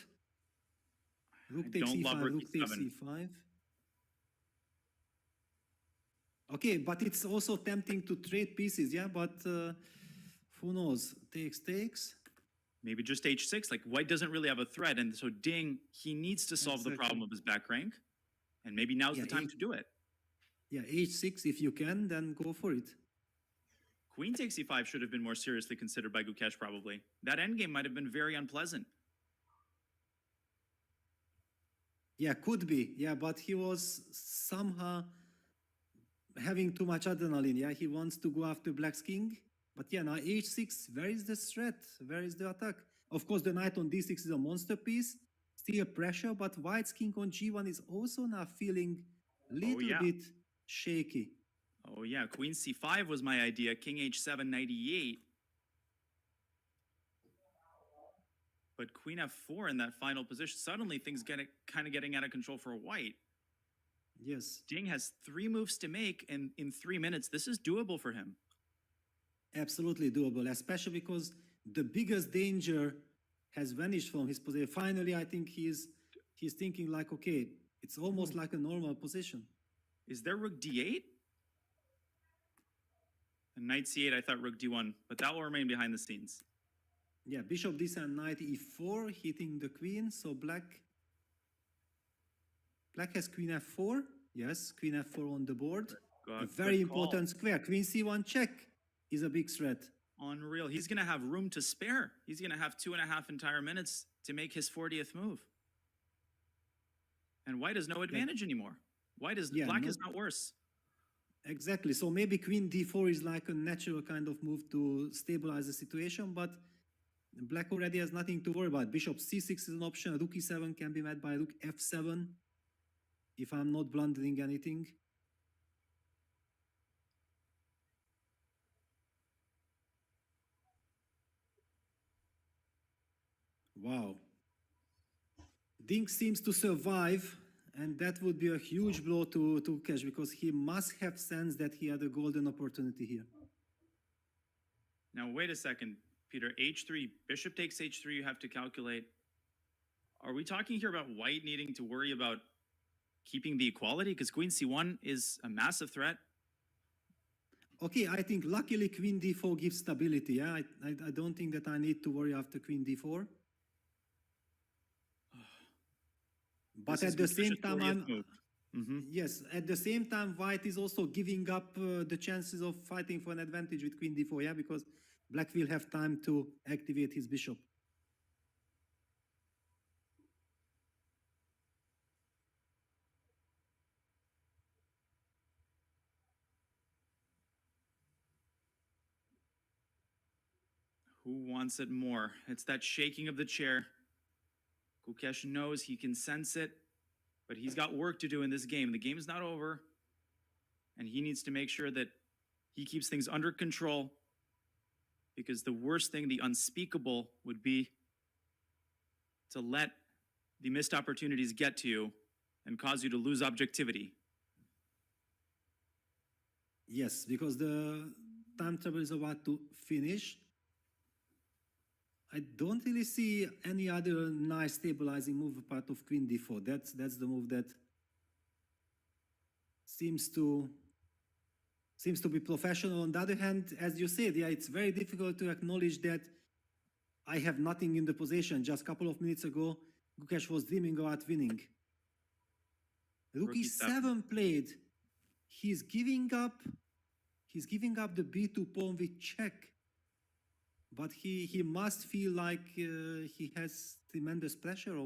Rook takes e5, rook takes e5. Okay, but it's also tempting to trade pieces, yeah? But who knows? Takes. Maybe just h6. Like, white doesn't really have a threat, and so Ding, he needs to solve the problem of his back rank, and maybe now's the time to do it. Yeah, h6, if you can, then go for it. Queen takes e5 should have been more seriously considered by Gukesh, probably. That endgame might have been very unpleasant. Yeah, could be. Yeah, but he was somehow having too much adrenaline. Yeah, he wants to go after black's king. But yeah, now h6, where is the threat? Where is the attack? Of course, the knight on d6 is a monster piece. Still pressure, but white's king on g1 is also now feeling a little bit shaky. Oh yeah, queen c5 was my idea. King h7, knight e8. But queen f4 in that final position, suddenly things get kind of getting out of control for white. Yes. Ding has 3 moves to make, and in 3 minutes, this is doable for him. Absolutely doable, especially because the biggest danger has vanished from his position. Finally, I think he's thinking like, okay, it's almost like a normal position. Is there rook d8? And knight c8, I thought rook d1, but that will remain behind the scenes. Yeah, bishop d7, knight e4, hitting the queen. So black has queen f4. Yes, queen f4 on the board. A very important square. Queen c1 check is a big threat. Unreal. He's going to have room to spare. He's going to have 2.5 entire minutes to make his 40th move. And white has no advantage anymore. Black is not worse. Exactly. So maybe queen d4 is like a natural kind of move to stabilize the situation, but black already has nothing to worry about. Bishop c6 is an option. Rook e7 can be met by rook f7, if I'm not blundering anything. Wow. Ding seems to survive, and that would be a huge blow to Gukesh, because he must have sensed that he had a golden opportunity here. Now, wait a second, Peter. h3, bishop takes h3, you have to calculate. Are we talking here about white needing to worry about keeping the equality? Because queen c1 is a massive threat. Okay, I think luckily queen d4 gives stability. Yeah, I don't think that I need to worry after queen d4. But at the same time, yes, at the same time, white is also giving up the chances of fighting for an advantage with queen d4. Yeah, because black will have time to activate his bishop. Who wants it more? It's that shaking of the chair. Gukesh knows, he can sense it, but he's got work to do in this game. The game is not over, and he needs to make sure that he keeps things under control, because the worst thing, the unspeakable, would be to let the missed opportunities get to you and cause you to lose objectivity. Yes, because the time travel is about to finish. I don't really see any other nice stabilizing move apart of queen d4. That's the move that seems to be professional. On the other hand, as you said, yeah, it's very difficult to acknowledge that I have nothing in the possession. Just a couple of minutes ago, Gukesh was dreaming about winning. Rook e7 played. He's giving up the b2 pawn with check. But he must feel like he has tremendous pressure, or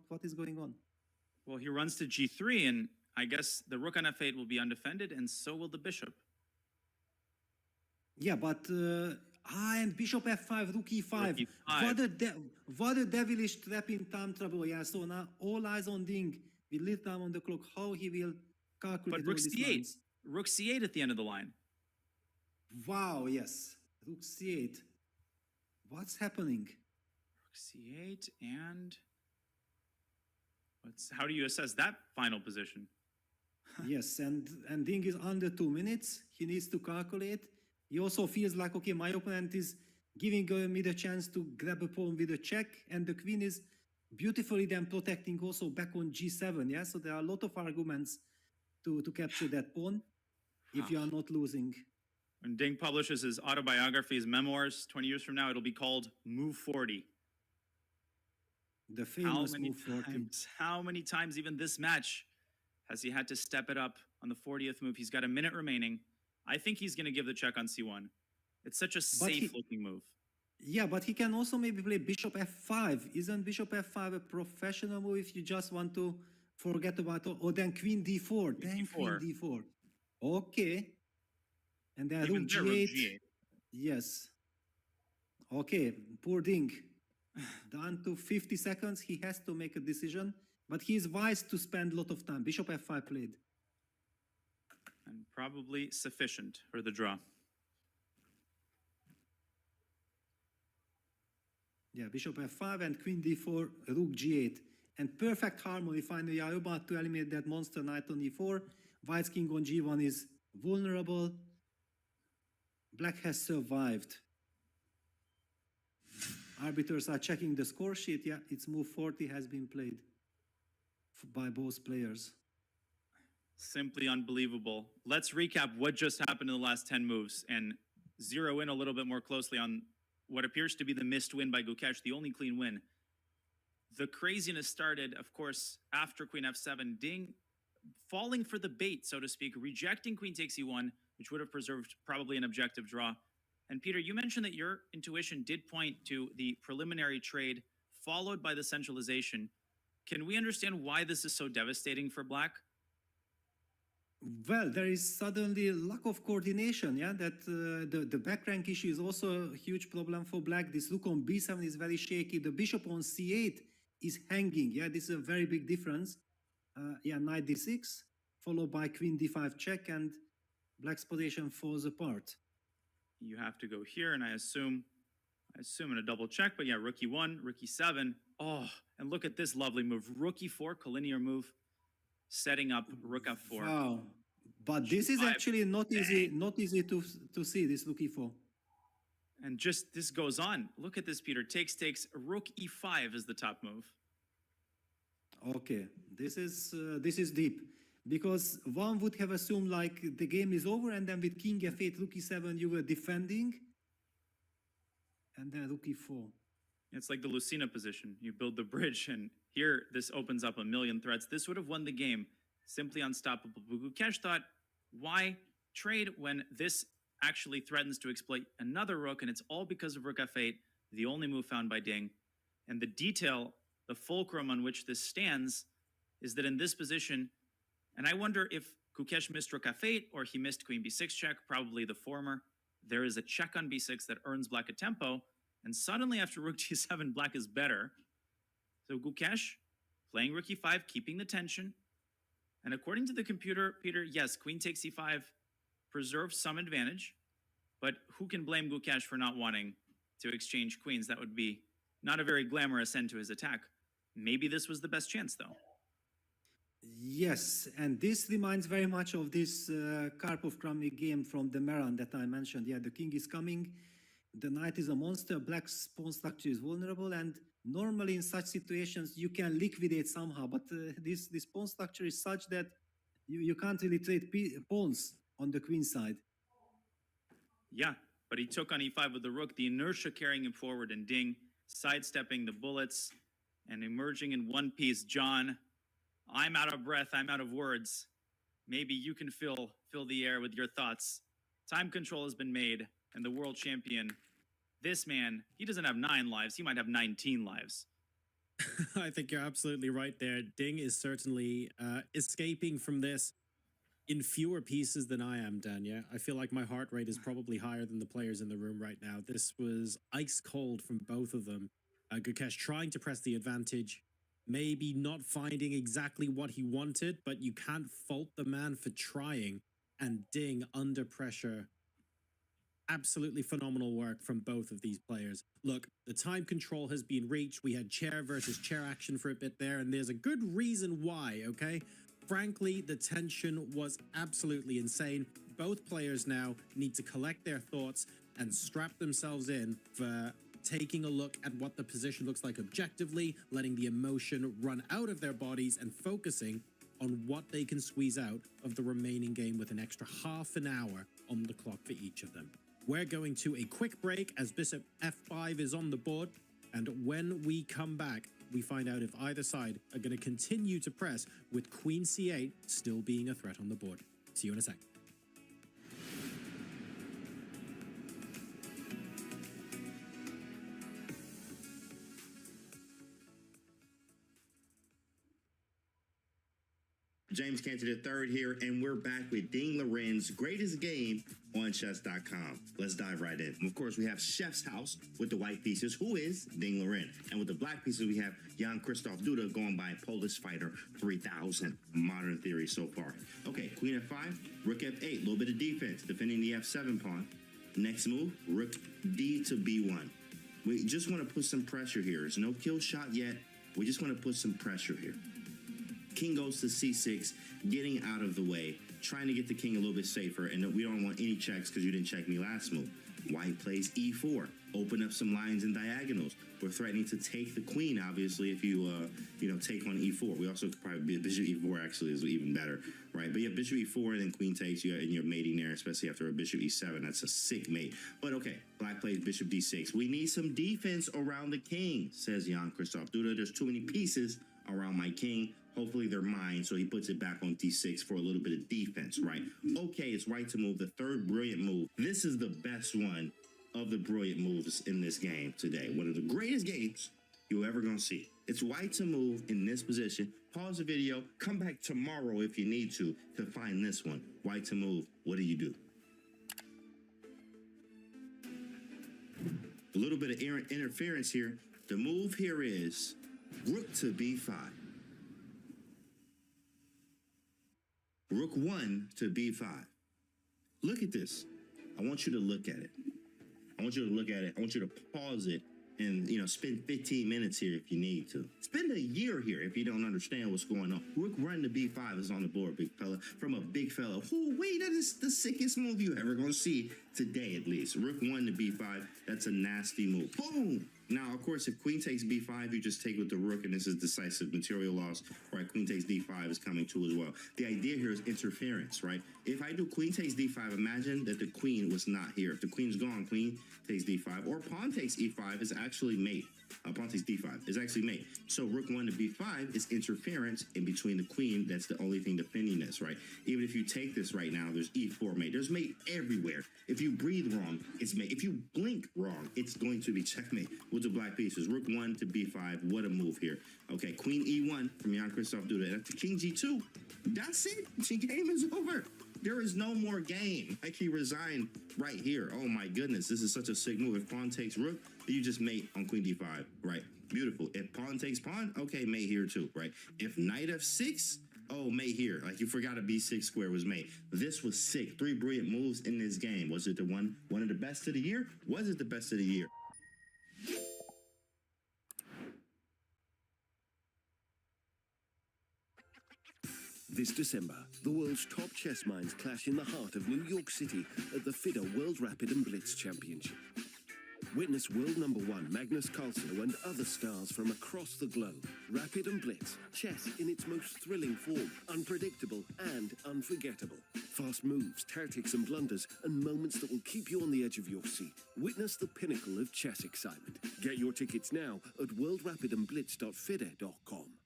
what is going on? Well, he runs to g3, and I guess the rook on f8 will be undefended, and so will the bishop. Yeah, but and bishop f5, rook e5. What a devilish trap in time trouble. Yeah, so now all eyes on Ding with little time on the clock. How he will calculate but rook all these c8, lines. rook c8 at the end of the line. Wow, yes, rook c8. What's happening? Rook c8, and how do you assess that final position? Yes, and Ding is under 2 minutes. He needs to calculate. He also feels like, okay, my opponent is giving me the chance to grab a pawn with a check, and the queen is beautifully then protecting also back on g7. Yeah, so there are a lot of arguments to capture that pawn if you are not losing. When Ding publishes his autobiography, his memoirs, 20 years from now, it'll be called Move 40. The famous Move 40. How many times, even this match, has he had to step it up on the 40th move? He's got a minute remaining. I think he's going to give the check on c1. It's such a safe-looking move. Yeah, but he can also maybe play bishop f5. Isn't bishop f5 a professional move if you just want to forget about it? Or then queen d4. Queen d4. Okay. And then rook g8. Yes. Okay, poor Ding. Down to 50 seconds, he has to make a decision, but he is wise to spend a lot of time. Bishop f5 played. And probably sufficient for the draw. Yeah, bishop f5 and queen d4, rook g8. And perfect harmony. Finally, are about to eliminate that monster knight on e4. White's king on g1 is vulnerable. Black has survived. Arbiters are checking the score sheet. Yeah, it's move 40 has been played by both players. Simply unbelievable. Let's recap what just happened in the last 10 moves and zero in a little bit more closely on what appears to be the missed win by Gukesh, the only clean win. The craziness started, of course, after queen f7. Ding falling for the bait, so to speak, rejecting queen takes e1, which would have preserved probably an objective draw. And Peter, you mentioned that your intuition did point to the preliminary trade followed by the centralization. Can we understand why this is so devastating for Black? Well, there is suddenly a lack of coordination, yeah, that the back rank issue is also a huge problem for Black. This rook on b7 is very shaky. The bishop on c8 is hanging, yeah, this is a very big difference. Yeah, knight d6, followed by queen d5 check, and Black's position falls apart. You have to go here, and I assume in a double check, but yeah, rook e1, rook e7. Oh, and look at this lovely move. Rook e4, collinear move, setting up rook f4. Wow. But this is actually not easy to see, this rook e4. And just this goes on. Look at this, Peter. Takes, rook e5 is the top move. Okay, this is deep. because one would have assumed like the game is over, and then with king f8, rook e7, you were defending, and then rook e4. It's like the Lucina position. You build the bridge, and here this opens up a million threats. This would have won the game. Simply unstoppable. Gukesh thought, why trade when this actually threatens to exploit another rook, and it's all because of rook f8, the only move found by Ding. And the detail, the fulcrum on which this stands, is that in this position, and I wonder if Gukesh missed rook f8 or he missed queen b6 check, probably the former. There is a check on b6 that earns black a tempo, and suddenly after rook g7, black is better. So Gukesh playing rook e5, keeping the tension. And according to the computer, Peter, yes, queen takes e5 preserves some advantage, but who can blame Gukesh for not wanting to exchange queens? That would be not a very glamorous end to his attack. Maybe this was the best chance, though. Yes, and this reminds very much of this Karpov-Kramnik game from the Meran that I mentioned. Yeah, the king is coming, the knight is a monster, black's pawn structure is vulnerable, and normally in such situations you can liquidate somehow, but this pawn structure is such that you can't really trade pawns on the queen side. Yeah, but he took on e5 with the rook, the inertia carrying him forward, and Ding sidestepping the bullets and emerging in one piece. John, I'm out of breath, I'm out of words. Maybe you can fill the air with your thoughts. Time control has been made, and the world champion, this man, he doesn't have 9 lives, he might have 19 lives. I think you're absolutely right there. Ding is certainly escaping from this in fewer pieces than I am, Dan. Yeah, I feel like my heart rate is probably higher than the players in the room right now. This was ice cold from both of them. Gukesh trying to press the advantage, maybe not finding exactly what he wanted, but you can't fault the man for trying. And Ding under pressure. Absolutely phenomenal work from both of these players. Look, the time control has been reached. We had chair versus chair action for a bit there, and there's a good reason why, okay? Frankly, the tension was absolutely insane. Both players now need to collect their thoughts and strap themselves in for taking a look at what the position looks like objectively, letting the emotion run out of their bodies and focusing on what they can squeeze out of the remaining game with an extra half an hour on the clock for each of them. We're going to a quick break as bishop f5 is on the board, and when we come back, we find out if either side are going to continue to press with queen c8 still being a threat on the board. See you in a sec. James Cantor III here, and we're back with Ding Loren's greatest game on chess.com. Let's dive right in. Of course, we have Chef's House with the white pieces, who is Ding Loren. And with the black pieces, we have Jan Krzysztof Duda going by Polish Fighter 3000. Modern theory so far. Okay, queen f5, rook f8, a little bit of defense, defending the f7 pawn. Next move, rook d to b1. We just want to put some pressure here. There's no kill shot yet. We just want to put some pressure here. King goes to c6, getting out of the way, trying to get the king a little bit safer, and we don't want any checks because you didn't check me last move. White plays e4, open up some lines and diagonals. We're threatening to take the queen, obviously, if you take on e4. We also could probably be bishop e4 actually is even better, right? But yeah, bishop e4 and then queen takes you, and you're mating there, especially after a bishop e7. That's a sick mate. But okay, black plays bishop d6. We need some defense around the king, says Jan Krzysztof Duda. There's too many pieces around my king. Hopefully they're mine, so he puts it back on d6 for a little bit of defense, right? Okay, it's right to move, the third brilliant move. This is the best one of the brilliant moves in this game today. One of the greatest games you're ever gonna see. It's white to move in this position. Pause the video, come back tomorrow if you need to find this one. White to move, what do you do? A little bit of interference here. The move here is rook to b5. Rook 1 to b5. Look at this. I want you to look at it. I want you to look at it. I want you to pause it and, spend 15 minutes here if you need to. Spend a year here if you don't understand what's going on. Rook 1 to b5 is on the board, big fella. From a big fella. Wait, that is the sickest move you ever gonna see today, at least. Rook 1 to b5, that's a nasty move. Boom! Now, of course, if queen takes b5, you just take with the rook, and this is decisive material loss, right? Queen takes d5 is coming too as well. The idea here is interference, right? If I do queen takes d5, imagine that the queen was not here. If the queen's gone, queen takes d5, or pawn takes e5 is actually mate. Pawn takes d5 is actually mate. So rook 1 to b5 is interference in between the queen. That's the only thing defending this, right? Even if you take this right now, there's e4 mate. There's mate everywhere. If you breathe wrong, it's mate. If you blink wrong, it's going to be checkmate with the black pieces. Rook 1 to b5. What a move here. Okay, queen e1 from Jan-Christoph Duda. And after king g2, that's it. The game is over. There is no more game. Like, he resigned right here. Oh my goodness, this is such a sick move. If pawn takes rook, you just mate on queen d5, right? Beautiful. If pawn takes pawn, okay, mate here too, right? If knight f6, oh, mate here. Like, you forgot a b6 square was mate. This was sick. 3 brilliant moves in this game. Was it the one of the best of the year? Was it the best of the year? This December, the world's top chess minds clash in the heart of New York City at the FIDE World Rapid and Blitz Championship. Witness world #1 Magnus Carlsen and other stars from across the globe. Rapid and Blitz, chess in its most thrilling form, unpredictable and unforgettable. Fast moves, tactics and blunders, and moments that will keep you on the edge of your seat. Witness the pinnacle of chess excitement. Get your tickets now at worldrapidandblitz.fide.com.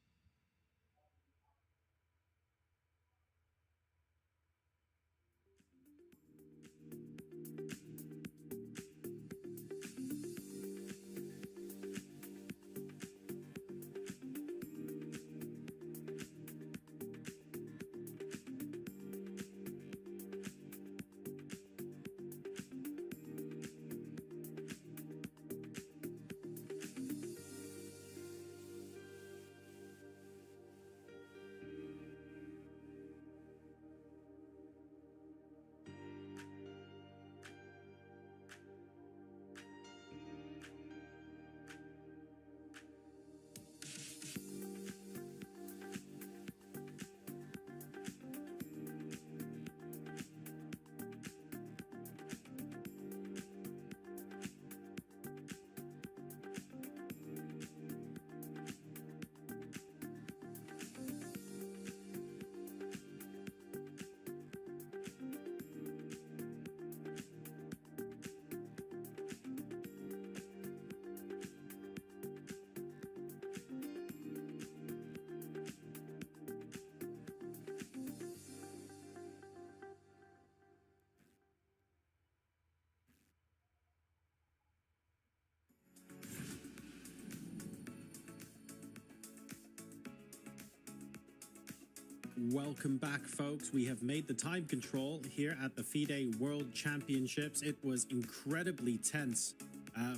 Welcome back, folks. We have made the time control here at the FIDE World Championships. It was incredibly tense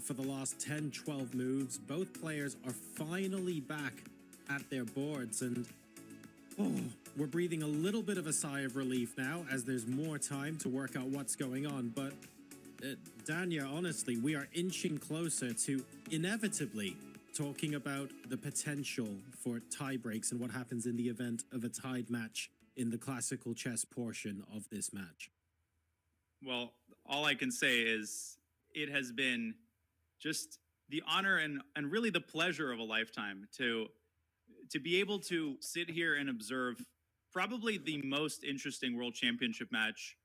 for the last 10-12 moves. Both players are finally back at their boards, and we're breathing a little bit of a sigh of relief now as there's more time to work out what's going on. But Dania, honestly, we are inching closer to inevitably talking about the potential for tie breaks and what happens in the event of a tied match in the classical chess portion of this match. Well, all I can say is it has been just the honor and really the pleasure of a lifetime to be able to sit here and observe probably the most interesting World Championship match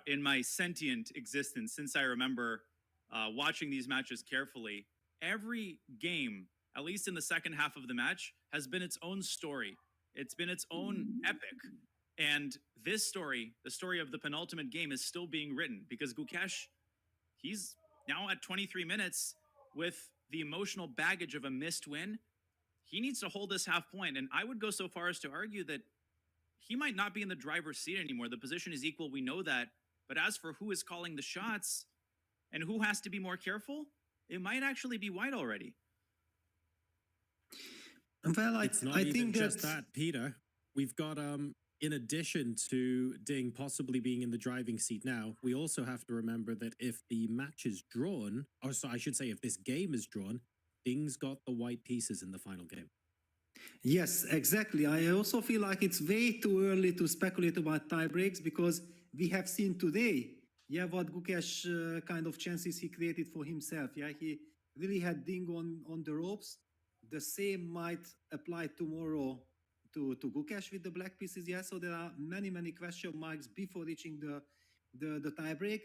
in my sentient existence since I remember watching these matches carefully. Every game, at least in the second half of the match, has been its own story. It's been its own epic. And this story, the story of the penultimate game, is still being written because Gukesh, he's now at 23 minutes with the emotional baggage of a missed win. He needs to hold this half point. And I would go so far as to argue that he might not be in the driver's seat anymore. The position is equal. We know that. But as for who is calling the shots and who has to be more careful, it might actually be white already. Well, it's not even just that, Peter. We've got, in addition to Ding possibly being in the driving seat now, we also have to remember that if the match is drawn, or so I should say if this game is drawn, Ding's got the white pieces in the final game. Yes, exactly. I also feel like it's way too early to speculate about tie breaks because we have seen today, what Gukesh kind of chances he created for himself. He really had Ding on the ropes. The same might apply tomorrow to Gukesh with the black pieces. Yeah, so there are many question marks before reaching the tiebreak.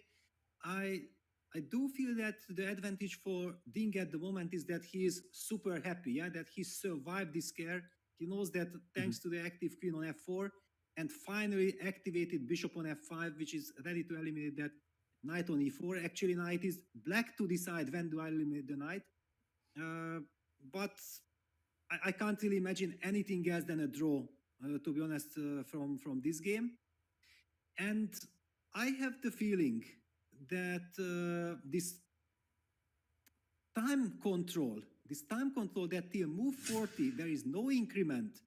I do feel that the advantage for Ding at the moment is that he is super happy, yeah, that he survived this scare. He knows that thanks to the active queen on f4 and finally activated bishop on f5, which is ready to eliminate that knight on e4. Actually, now it is black to decide when do I eliminate the knight. But I can't really imagine anything else than a draw, to be honest, from this game. And I have the feeling that this time control that till move 40, there is no increment.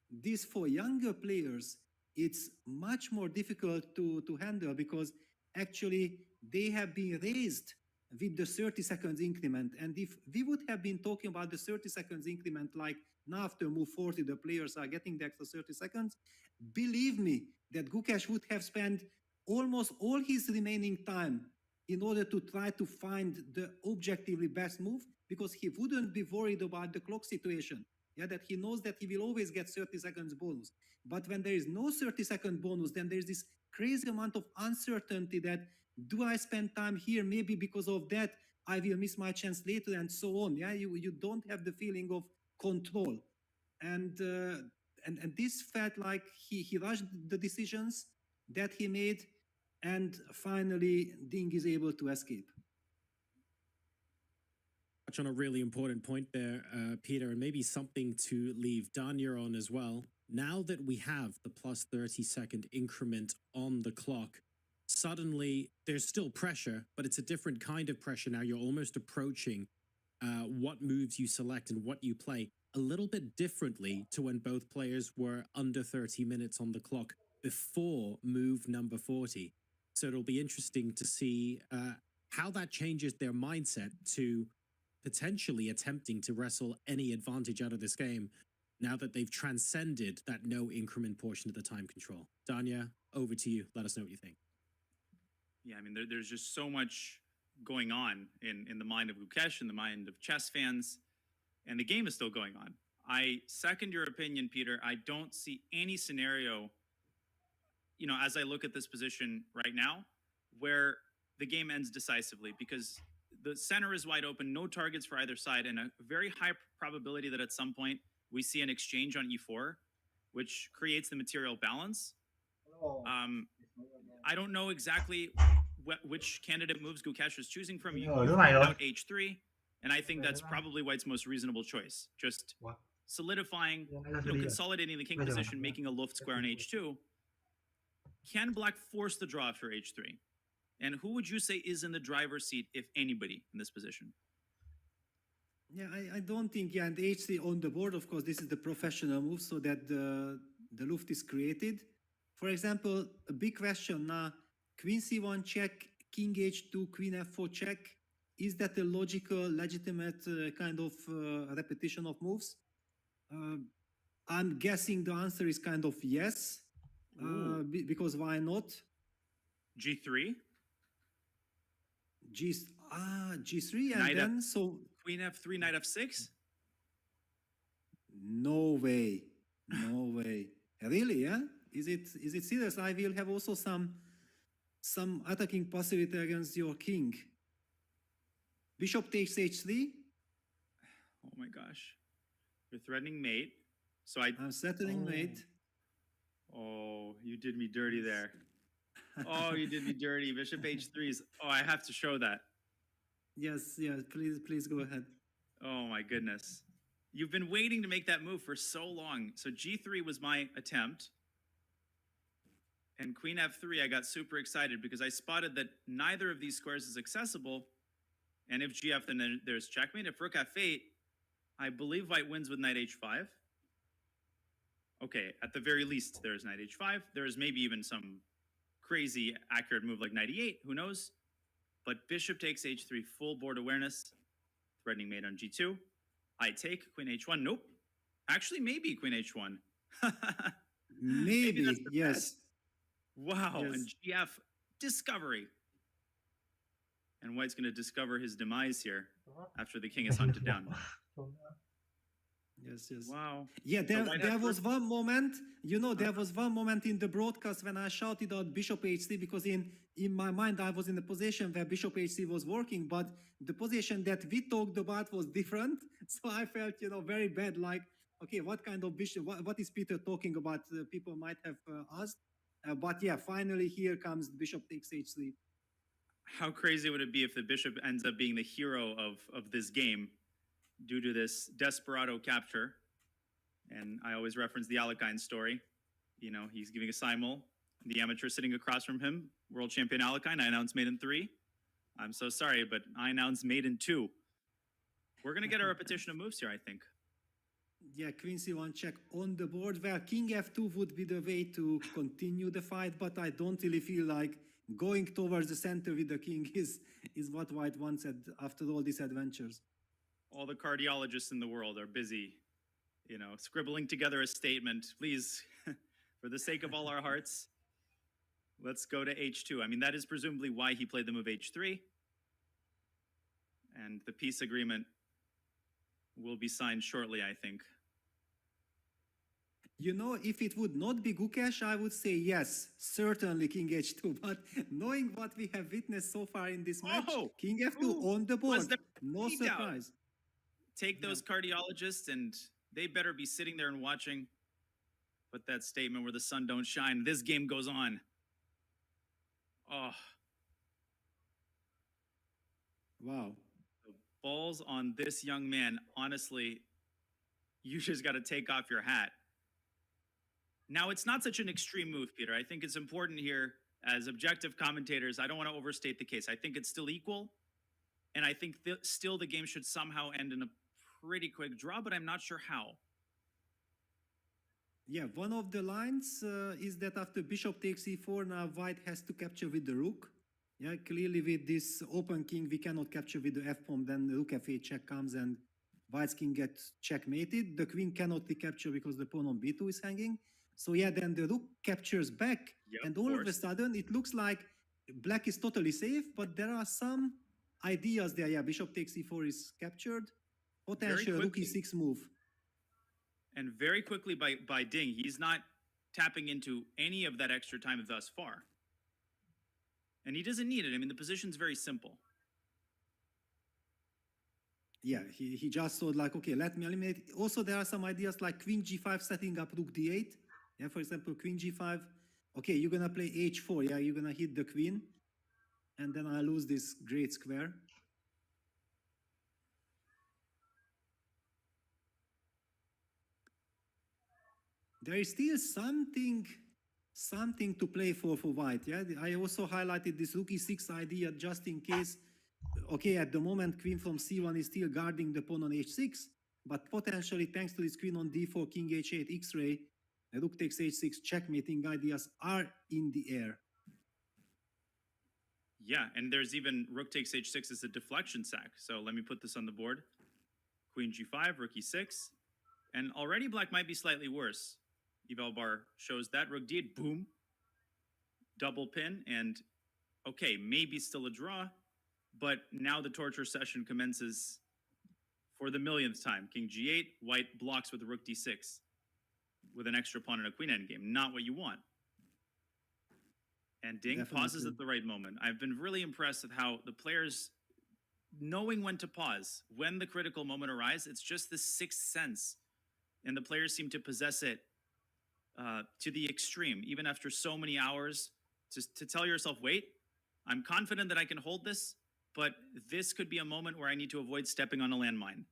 This for younger players, it's much more difficult to handle because actually they have been raised with the 30 seconds increment. And if we would have been talking about the 30 seconds increment, like now after move 40, the players are getting the extra 30 seconds, believe me that Gukesh would have spent almost all his remaining time in order to try to find the objectively best move, because he wouldn't be worried about the clock situation. Yeah, that he knows that he will always get 30 seconds bonus. But when there is no 30-second bonus, then there's this crazy amount of uncertainty that, do I spend time here? Maybe because of that, I will miss my chance later and so on. Yeah, you don't have the feeling of control. And this felt like he rushed the decisions that he made, and finally Ding is able to escape. Touch on a really important point there, Peter, and maybe something to leave Danya on as well. Now that we have the plus 30-second increment on the clock, suddenly there's still pressure, but it's a different kind of pressure now. You're almost approaching what moves you select and what you play a little bit differently to when both players were under 30 minutes on the clock before move number 40. So it'll be interesting to see how that changes their mindset to potentially attempting to wrestle any advantage out of this game now that they've transcended that no increment portion of the time control. Danya, over to you. Let us know what you think. Yeah, I mean, there's just so much going on in the mind of Gukesh, in the mind of chess fans, and the game is still going on. I second your opinion, Peter. I don't see any scenario, you know, as I look at this position right now, where the game ends decisively, because the center is wide open, no targets for either side, and a very high probability that at some point we see an exchange on e4, which creates the material balance. I don't know exactly which candidate moves Gukesh is choosing from. You pointed out h3, and I think that's probably White's most reasonable choice. Just solidifying, consolidating the king position, making a Luft square on h2. Can Black force the draw after h3? And who would you say is in the driver's seat, if anybody, in this position? Yeah, I don't think, and h3 on the board, of course, this is the professional move, so that the Luft is created. For example, a big question now, queen c1 check, king h2, queen f4 check. Is that a logical, legitimate kind of repetition of moves? I'm guessing the answer is kind of yes, because why not? G3? G3, and knight then so queen f3, knight f6. No way, no way. Really? Yeah? Is it serious? I will have also some attacking possibility against your king. Bishop takes h3. Oh my gosh, you're threatening mate. So I'm settling mate. Oh, you did me dirty there. Oh, you did me dirty. Bishop h3 is. Oh, I have to show that. Yes, please go ahead. Oh my goodness. You've been waiting to make that move for so long. So g3 was my attempt. And queen f3, I got super excited because I spotted that neither of these squares is accessible. And if gf, then there's checkmate. If rook f8, I believe White wins with knight h5. Okay, at the very least, there's knight h5. There's maybe even some crazy accurate move like knight e8, who knows? But bishop takes h3, full board awareness, threatening mate on g2. I take queen h1, nope. Actually, maybe queen h1. maybe yes. Wow, yes. and gf, discovery. And White's going to discover his demise here after the king is hunted down. Yes, yes. Wow. Yeah, So White there has was one moment, there was one moment in the broadcast when I shouted out Bishop HC because in my mind I was in the position where Bishop HC was working, but the position that we talked about was different. So I felt, very bad, like, okay, what kind of bishop, what is Peter talking about? People might have asked. But yeah, finally here comes Bishop takes HC. How crazy would it be if the bishop ends up being the hero of this game due to this desperado capture? And I always reference the Alekhine story. He's giving a simul. The amateur sitting across from him, world champion Alekhine, I announced mate in 3. I'm so sorry, but I announced mate in 2. We're going to get a repetition of moves here, I think. Yeah, Queen C1 check on the board, where King F2 would be the way to continue the fight, but I don't really feel like going towards the center with the king is what White wants after all these adventures. All the cardiologists in the world are busy, scribbling together a statement. Please, for the sake of all our hearts, let's go to H2. I mean, that is presumably why he played the move H3. And the peace agreement will be signed shortly, I think. If it would not be Gukesh, I would say yes, certainly King H2. But knowing what we have witnessed so far in this match, King F2 on the board, no surprise. Take those cardiologists, and they better be sitting there and watching. But that statement where the sun don't shine, this game goes on. Oh. Wow. The balls on this young man, honestly, you just got to take off your hat. Now, it's not such an extreme move, Peter. I think it's important here as objective commentators. I don't want to overstate the case. I think it's still equal. And I think still the game should somehow end in a pretty quick draw, but I'm not sure how. Yeah, one of the lines is that after Bishop takes e4, now White has to capture with the rook. Yeah, clearly with this open king, we cannot capture with the f-pawn. Then the rook f8 check comes and White's king gets checkmated. The queen cannot be captured because the pawn on b2 is hanging. So yeah, then the rook captures back, and all of a sudden it looks like black is totally safe, but there are some ideas there. Yeah, Bishop takes e4 is captured. Potential rook e6 move. And very quickly by Ding, he's not tapping into any of that extra time thus far. And he doesn't need it. I mean, the position's very simple. Yeah, he just thought like, okay, let me eliminate. Also, there are some ideas like Queen G5 setting up Rook D8. Yeah, for example, Queen G5. Okay, you're going to play H4. Yeah, you're going to hit the queen. And then I lose this great square. There is still something to play for White. Yeah, I also highlighted this Rook E6 idea just in case. Okay, at the moment, queen from C1 is still guarding the pawn on H6, but potentially thanks to this queen on D4, King H8, X-ray, Rook takes H6, checkmating ideas are in the air. Yeah, and there's even Rook takes H6 as a deflection sack. So let me put this on the board. Queen G5, Rook E6. And already black might be slightly worse. Eval bar shows that. Rook D8, boom. Double pin, and okay, maybe still a draw. But now the torture session commences for the millionth time. King G8, White blocks with the Rook D6 with an extra pawn and a queen endgame. Not what you want. And Ding pauses at the right moment. I've been really impressed with how the players, knowing when to pause, when the critical moment arrives, it's just the sixth sense. And the players seem to possess it to the extreme, even after so many hours, to tell yourself, wait, I'm confident that I can hold this, but this could be a moment where I need to avoid stepping on a landmine.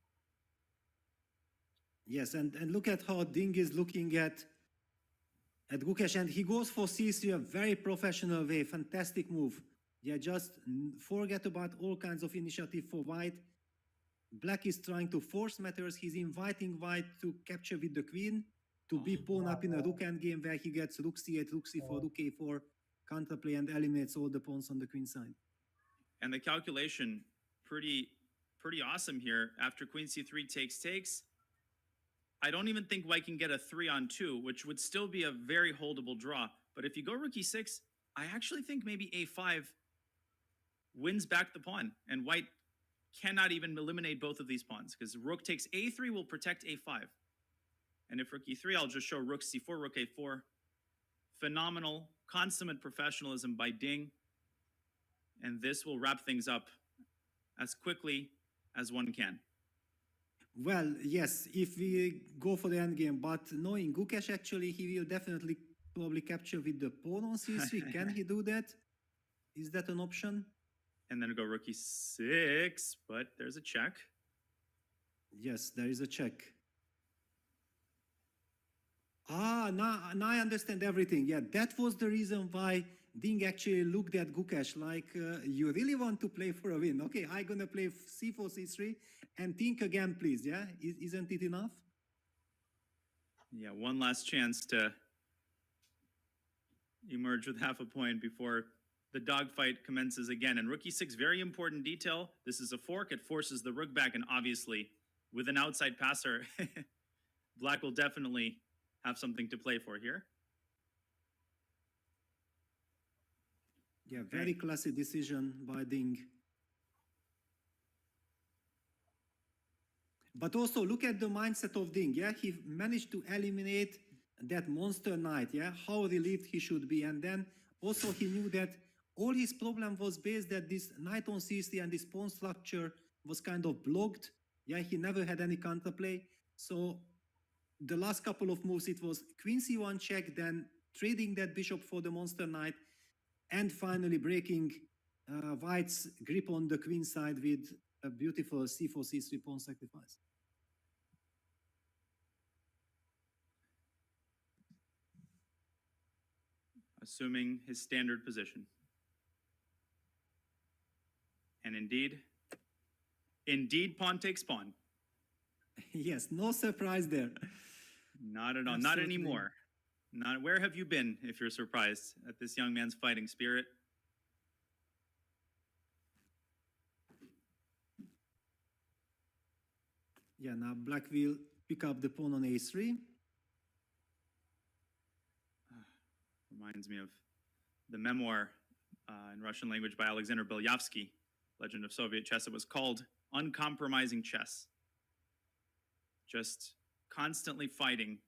Yes, and look at how Ding is looking at Gukesh, and he goes for C3, a very professional way, fantastic move. Yeah, just forget about all kinds of initiative for White. Black is trying to force matters. He's inviting White to capture with the queen, to be pawn up in a rook endgame where he gets Rook C8, Rook C4, Rook A4, counterplay, and eliminates all the pawns on the queen side. And the calculation, pretty awesome here. After Queen C3 takes, I don't even think White can get a 3-on-2, which would still be a very holdable draw. But if you go Rook E6, I actually think maybe A5 wins back the pawn, and white cannot even eliminate both of these pawns because rook takes a3 will protect a5. And if rook e3, I'll just show rook c4, rook a4. Phenomenal, consummate professionalism by Ding. And this will wrap things up as quickly as one can. Well, yes, if we go for the endgame, but knowing Gukesh, actually, he will definitely probably capture with the pawn on c3. Can he do that? Is that an option? And then go rook e6, but there's a check. Yes, there is a check. Now I understand everything. Yeah, that was the reason why Ding actually looked at Gukesh like, you really want to play for a win. Okay, I'm going to play c4, c3, and think again, please. Yeah, isn't it enough? Yeah, one last chance to emerge with half a point before the dogfight commences again. And rook e6, very important detail. This is a fork. It forces the rook back, and obviously, with an outside passer, black will definitely have something to play for here. Yeah, very classy decision by Ding. But also look at the mindset of Ding. Yeah, he managed to eliminate that monster knight. Yeah, how relieved he should be. And then also he knew that all his problem was based that this knight on c3 and this pawn structure was kind of blocked. Yeah, he never had any counterplay. So the last couple of moves, it was queen c1 check, then trading that bishop for the monster knight, and finally breaking white's grip on the queen side with a beautiful c4, c3 pawn sacrifice. Assuming his standard position. And indeed, pawn takes pawn. Yes, no surprise there. Not at all. Not anymore. Not. Where have you been if you're surprised at this young man's fighting spirit? Yeah, now black will pick up the pawn on a3. Reminds me of the memoir in Russian language by Alexander Belyavsky, Legend of Soviet Chess. It was called Uncompromising Chess. Just constantly fighting,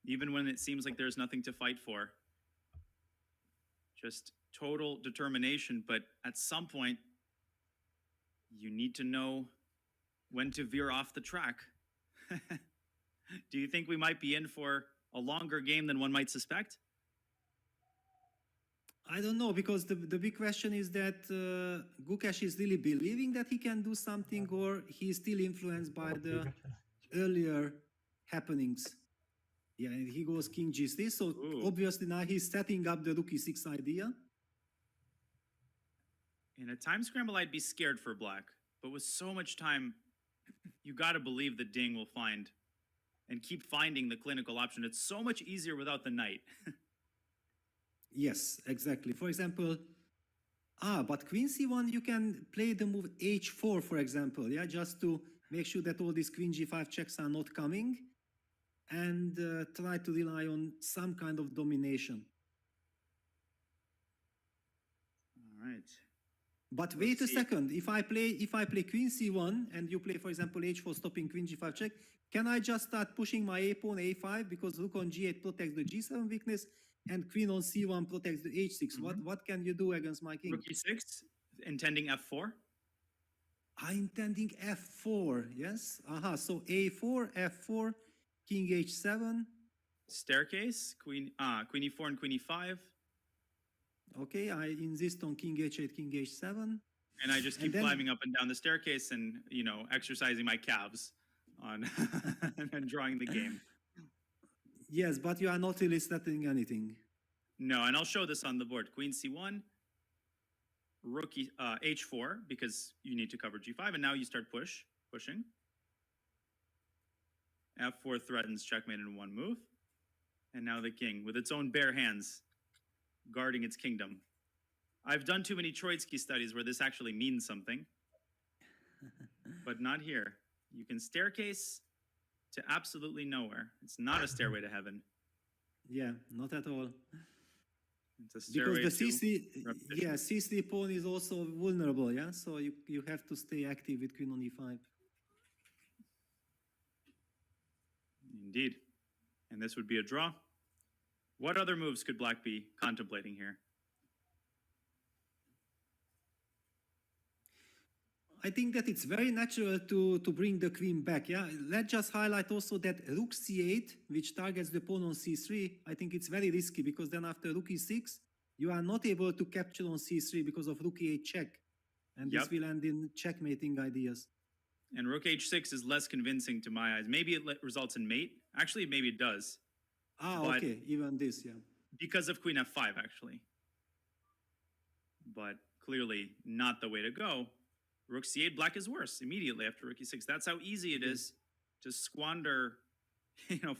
even when it seems like there's nothing to fight for. Just total determination, but at some point, you need to know when to veer off the track. Do you think we might be in for a longer game than one might suspect? I don't know, because the big question is that Gukesh is really believing that he can do something, or he is still influenced by the earlier happenings. Yeah, and he goes king g3, so obviously now he's setting up the rook e6 idea. In a time scramble, I'd be scared for black, but with so much time, you got to believe that Ding will find and keep finding the clinical option. It's so much easier without the knight. Yes, exactly. For example, but queen c1, you can play the move h4, for example, yeah, just to make sure that all these queen g5 checks are not coming, and try to rely on some kind of domination. All right. But wait a second. If I play queen c1 and you play, for example, h4 stopping queen g5 check, can I just start pushing my a pawn a5 because rook on g8 protects the g7 weakness and queen on c1 protects the h6? What can you do against my king? Rook e6, intending f4? Intending f4, yes. So a4, f4, king h7. Staircase, queen e4 and queen e5. Okay, I insist on king h8, king h7. And I just keep climbing up and down the staircase and, exercising my calves on and drawing the game. Yes, but you are not really settling anything. No, and I'll show this on the board. Queen c1, rook h4, because you need to cover g5, and now you start pushing. f4 threatens checkmate in one move. And now the king, with its own bare hands, guarding its kingdom. I've done too many Troitsky studies where this actually means something, but not here. You can staircase to absolutely nowhere. It's not a stairway to heaven. Yeah, not at all. It's a Because stairway the to C3, repetition. yeah, C3 pawn is also vulnerable, yeah? So you have to stay active with queen on E5. Indeed. And this would be a draw. What other moves could black be contemplating here? I think that it's very natural to bring the queen back, yeah? Let's just highlight also that rook c8, which targets the pawn on c3, I think it's very risky because then after rook e6, you are not able to capture on c3 because of rook e8 check. And this will end in checkmating ideas. And rook h6 is less convincing to my eyes. Maybe it results in mate. Actually, maybe it does. Okay, even this, yeah. Because of queen f5, actually. But clearly not the way to go. Rook c8, black is worse immediately after rook e6. That's how easy it is to squander,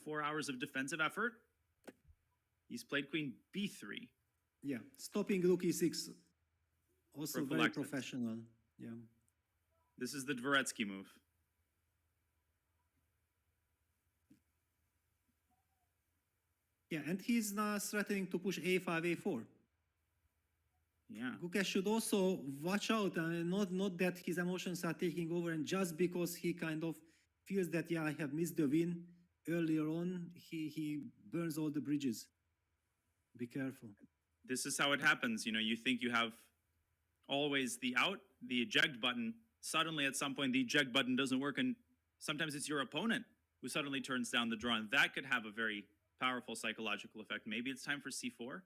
4 hours of defensive effort. He's played queen b3. Yeah, stopping rook e6, also very Prophylaxis. professional, yeah. This is the Dvoretsky move. Yeah, and he's now threatening to push a5, a4. Yeah. Gukesh should also watch out, not that his emotions are taking over, and just because he kind of feels that, yeah, I have missed the win earlier on, he burns all the bridges. Be careful. This is how it happens. You think you have always the out, the eject button. Suddenly, at some point, the eject button doesn't work, and sometimes it's your opponent who suddenly turns down the draw, and that could have a very powerful psychological effect. Maybe it's time for c4.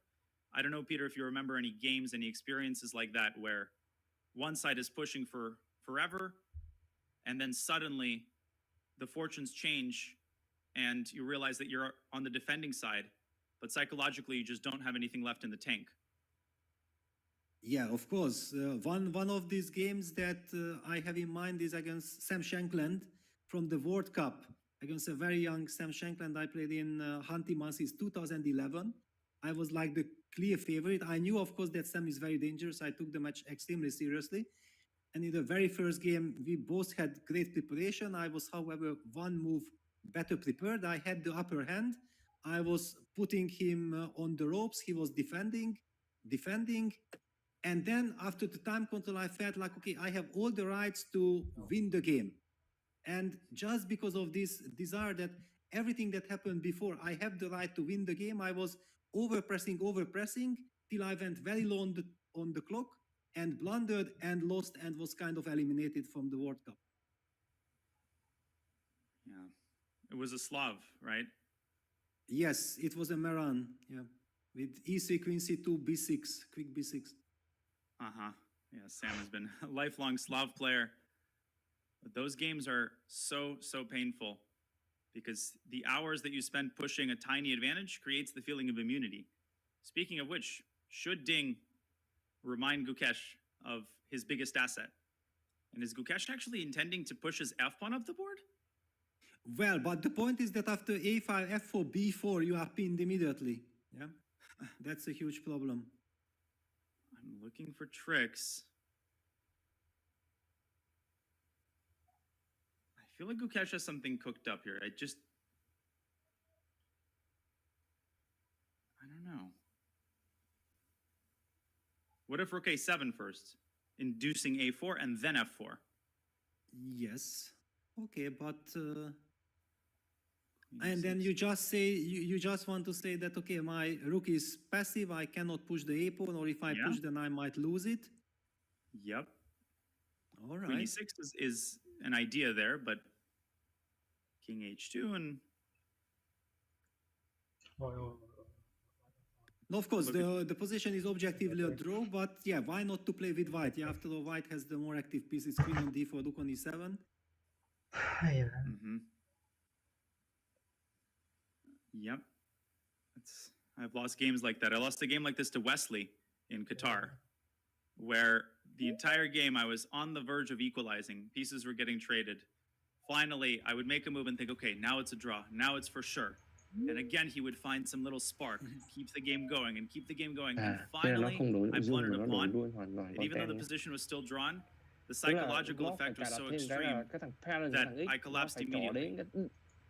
I don't know, Peter, if you remember any games, any experiences like that where one side is pushing for forever, and then suddenly the fortunes change, and you realize that you're on the defending side, but psychologically you just don't have anything left in the tank. Yeah, of course. One of these games that I have in mind is against Sam Shankland from the World Cup. Against a very young Sam Shankland I played in Hunty Masses 2011. I was like the clear favorite. I knew, of course, that Sam is very dangerous. I took the match extremely seriously. And in the very first game, we both had great preparation. I was, however, one move better prepared. I had the upper hand. I was putting him on the ropes. He was defending. And then after the time control, I felt like, okay, I have all the rights to win the game. And just because of this desire that everything that happened before, I have the right to win the game, I was overpressing, till I went very low on the clock and blundered and lost and was kind of eliminated from the World Cup. Yeah. It was a Slav, right? Yes, it was a Maran, yeah. With e3, queen c2, b6, quick b6. Uh-huh. Yeah, Sam has been a lifelong Slav player. But those games are so painful because the hours that you spend pushing a tiny advantage creates the feeling of immunity. Speaking of which, should Ding remind Gukesh of his biggest asset? And is Gukesh actually intending to push his f-pawn up the board? Well, but the point is that after a5, f4, b4, you are pinned immediately. Yeah, that's a huge problem. I'm looking for tricks. I feel like Gukesh has something cooked up here. I don't know. What if rook a7 first, inducing a4 and then f4? Yes. Okay, but and then you just say you just want to say that, okay, my rook is passive, I cannot push the a pawn, or if I push, then I might lose it. Yep. All right. Queen e6 is an idea there, but king h2 and no, of course, the position is objectively a draw, but yeah, why not to play with white? Yeah, after all, white has the more active pieces, queen on d4, rook on e7. Yep. I've lost games like that. I lost a game like this to Wesley in Qatar, where the entire game I was on the verge of equalizing. Pieces were getting traded. Finally, I would make a move and think, okay, now it's a draw. Now it's for sure. And again, he would find some little spark, keep the game going and keep the game going. And finally, I blundered a pawn. And even though the position was still drawn, the psychological effect was so extreme that I collapsed immediately.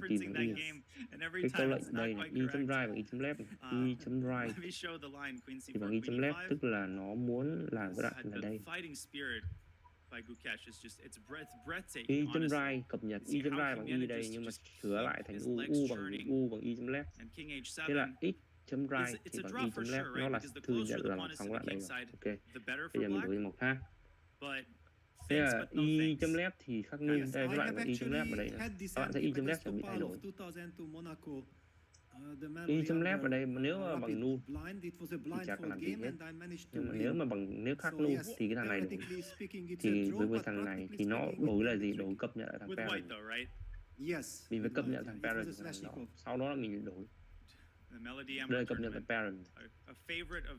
tìm referencing thằng y. that game, and every Cái câu time lệnh it's đây not là quite y chấm correct. right và y chấm left. Y chấm right Let me show the line queen thì c4, bằng y queen chấm left e5. tức là nó muốn làm cái đoạn là The đây. fighting spirit by Gukesh is just it's breathtaking. Y chấm Honestly. right cập nhật See y chấm how he right bằng y đây manages nhưng to mà just sửa keep lại thành his u legs bằng churning. y chấm left. And king Thế là h7 x chấm right it's thì a bằng draw y for chấm sure, left. right? Nó là Because the thư closer nhận the là pawn is xong to cái the đoạn đây king rồi. side, Ok. the better Bây for giờ mình black. đổi màu khác. But Thế thanks là but no y thanks. chấm left thì khắc ninh. Yes, Đây I cái đoạn have của y chấm left ở đây actually này. had this Các bạn thấy y chấm left sẽ bị thay Topal đổi. of 2000 to Monaco. The Y melody chấm left ở under đây mà nếu mà rapid bằng null blind, it was a thì chả cần blindfold làm gì game hết. and I managed to Nhưng mà win. nếu mà nếu khác So null yes, thì cái thằng này đổi. theoretically speaking, it's a Thì draw, với but thằng này practically thì nó speaking, đổi it là can be gì? tricky. Đổi cập nhật lại thằng With parent. white though, right? Yes. Mình phải with cập white, nhật thằng yeah. It was parent a của thằng đó. Slashnikov. Sau đó là mình đổi. The melody Đây cập nhật tournament, thằng parent. a favorite of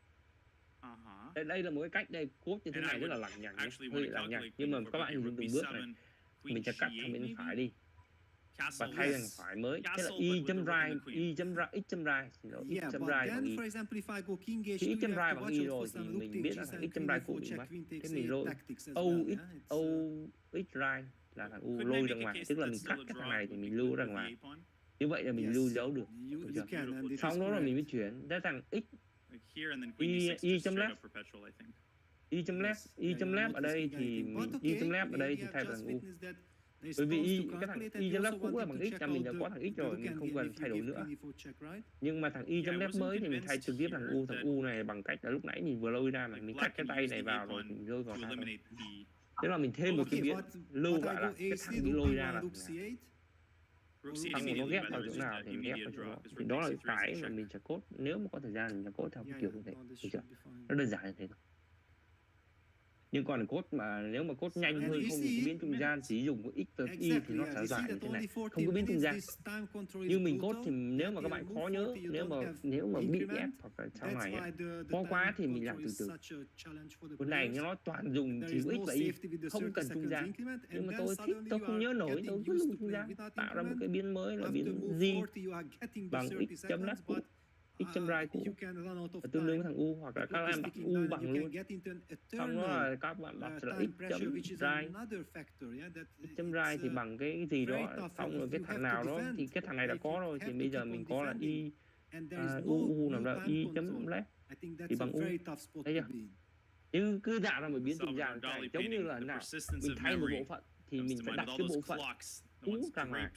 Đây là một cái cách đây cốt như thế này rất là lằng nhằng nhé, hơi lằng nhằng, nhưng mà các bạn hình dung từng bước này, mình sẽ cắt sang bên phải đi và thay thành phải mới, thế là y chấm right, y chấm right, x chấm right, xin lỗi, x chấm right bằng y. Khi x chấm right bằng y rồi thì mình biết là thằng x chấm right cũ bị mất, thế mình lôi o x right là thằng u lôi ra ngoài, tức là mình cắt cái thằng này thì mình lưu ra ngoài, như vậy là mình lưu dấu được. Sau đó là mình mới chuyển đến thằng x y chấm left, y chấm left ở đây thì mình y chấm left ở đây thì thay bằng u, bởi vì cái thằng y chấm left cũ là bằng x là mình đã có thằng x rồi, mình không cần thay đổi nữa. Nhưng mà thằng y chấm left mới thì mình thay trực tiếp thằng u này bằng cách là lúc nãy mình vừa lôi ra mà mình cắt cái tay này vào rồi thì mình lôi vào thằng này. Tức là mình thêm một cái biến lưu gọi là cái thằng bị lôi ra là thằng nó ghép vào chỗ nào thì mình ghép vào chỗ đó. Thì đó là cái mà mình sẽ code, nếu mà có thời gian mình sẽ code theo cái kiểu như thế, được chưa? Nó đơn giản như thế thôi. Nhưng còn code mà nếu mà code nhanh hơn không dùng biến trung gian, chỉ dùng có x và y thì nó sẽ giải như thế này, không có biến trung gian. Như mình code thì nếu mà các bạn khó nhớ, nếu mà bị ép hoặc là sau này khó quá thì mình làm từ từ. Cái này nó toàn dùng chỉ có x và y, không cần trung gian. Nhưng mà tôi thích, tôi không nhớ nổi, tôi cứ dùng trung gian, tạo ra một cái biến mới là biến z bằng x chấm left cũ, x chấm right cũ tương đương với thằng u, hoặc là các em đặt u bằng luôn, xong đó là các bạn đặt là x chấm right, x chấm right thì bằng cái gì đó, xong rồi cái thằng nào đó thì cái thằng này đã có rồi, thì bây giờ mình có là y u nằm đó y chấm left thì bằng u, thấy chưa? Chứ cứ tạo ra một biến trung gian này giống như là nào mình thay một bộ phận thì mình phải đặt cái bộ phận cũ ra ngoài,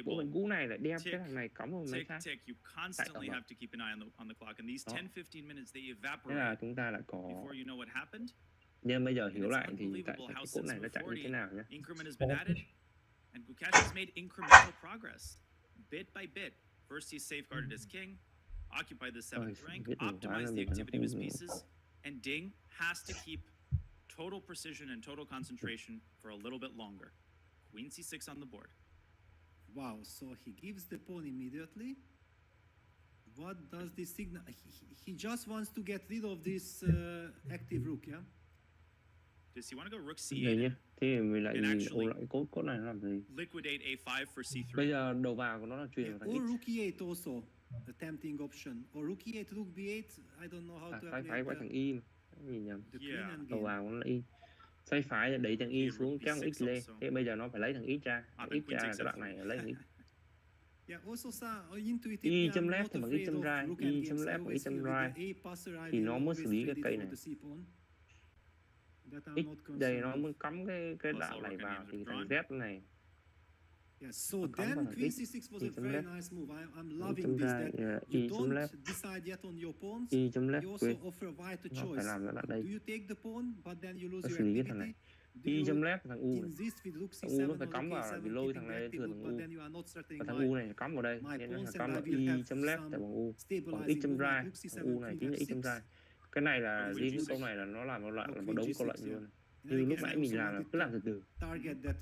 bộ phận cũ này lại đem cái thằng này cắm vào máy khác. Thế là chúng ta lại có, nhưng bây giờ hiểu lại thì tại cái code này nó chạy như thế nào nhé. And Gukesh has made incremental progress, bit by bit. First, he safeguarded his king, occupied the 7th rank, optimized the activity of his pieces, and Ding has to keep total precision and total concentration for a little bit longer. Queen c6 on the board. Wow, so he gives the pawn immediately. What does this signal? He just wants to get rid of this active rook, yeah? Does he want to go rook c8? Thì mình lại ôn lại code này làm gì? Liquidate a5 for c3. Bây giờ đầu vào của nó là truyền vào thằng Or rook e8 also, a tempting option. Or rook e8, rook b8, I don't know how to play. Phải qua thằng y mà. Cái gì nhầm? Đầu vào của nó là y. Xoay phải đẩy thằng y xuống kéo thằng x lên. Thế bây giờ nó phải lấy thằng x ra. Thằng x ra cái đoạn này lấy thằng x. Y chấm left thì bằng y chấm right, y chấm left bằng y chấm right thì nó mới xử lý cái cây này. X đây nó mới cắm cái đoạn này vào thì thằng Z này. So then Queen c6 was a very nice move. I'm loving this. That you don't decide yet on your pawns. You also offer white a choice. Do you take the pawn, but then you lose your activity? Y chấm left thằng U này. Thằng U nó phải cắm vào vì lôi thằng này lên thừa thằng U. Và thằng U này cắm vào đây nên nó phải cắm vào Y chấm left tại bằng U. Bằng X chấm right. Thằng U này chính là X chấm right. Cái này là riêng cái câu này là nó làm một đống câu lệnh luôn. Như lúc nãy mình làm là cứ làm từ từ,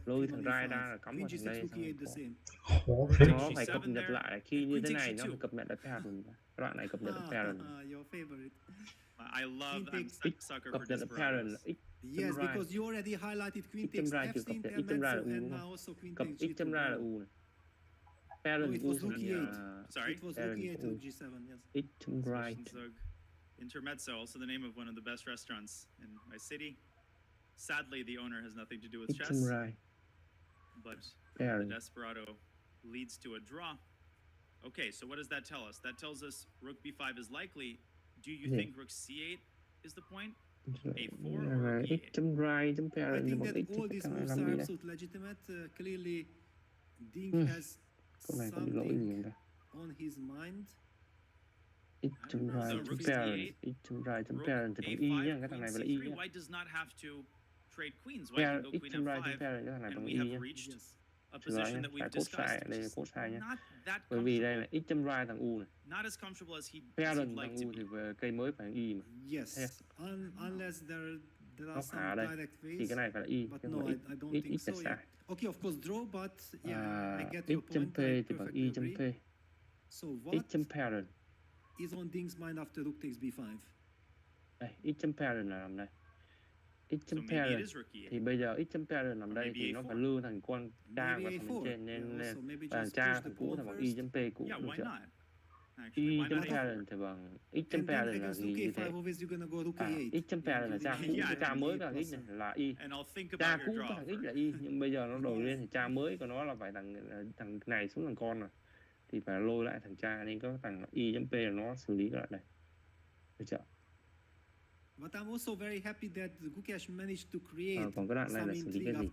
lôi thằng right ra là cắm vào thằng đây, nó phải cập nhật lại khi như thế này, nó phải cập nhật được pattern, cái đoạn này cập nhật được pattern. I love cập nhật được pattern là x Yes, because you already highlighted queen takes f and now also queen takes g2. X chấm ra là u này. Pattern it was rook e8. Sorry? It was rook e8 or g7, yes. X chấm right. Intermezzo, also the name of one of the best restaurants in my city. Sadly, the owner has nothing to do with chess. Right. But the Desperado leads to a draw. Okay, so what does that tell us? That tells us rook b5 is likely. Do you think rook c8 is the point? A4 or rook e8? Right, I think that all these moves are absolutely legitimate. Clearly, Ding has something on his mind. X right, parent thì bằng y nhá, cái thằng này là y nhá. White does not have to trade queens. White can go queen f5, and we have reached a position that we've discussed. Đây là code sai nhá. Not that Bởi vì đây là x right thằng u này. Not as comfortable as he parent like thằng u thì cây mới phải y mà. Yes, unless there are some direct ways. Thì cái này phải là y, but no, I don't think so. Okay, of course draw, but yeah, I get your point. X chấm p thì bằng y chấm p. So what? X chấm parent is on Ding's mind after rook takes b5. Đây, x chấm parent là nằm đây. X chấm parent thì bây giờ x chấm parent nằm đây thì nó phải lưu thành con cha của thằng bên trên nên thằng cha thằng cũ thì bằng y chấm p cũ được chưa? Y chấm parent thì bằng x chấm parent là gì như thế? X chấm parent là cha cũ, cái cha mới của thằng x này là y. Cha cũ của thằng x là y, nhưng bây giờ nó đổi lên thì cha mới của nó là phải thằng này xuống thằng con rồi. Thì phải lôi lại thằng cha nên có thằng y chấm p là nó xử lý lại đây. Được chưa? But I'm also very happy that Gukesh managed to create còn cái đoạn này là xử lý cái gì?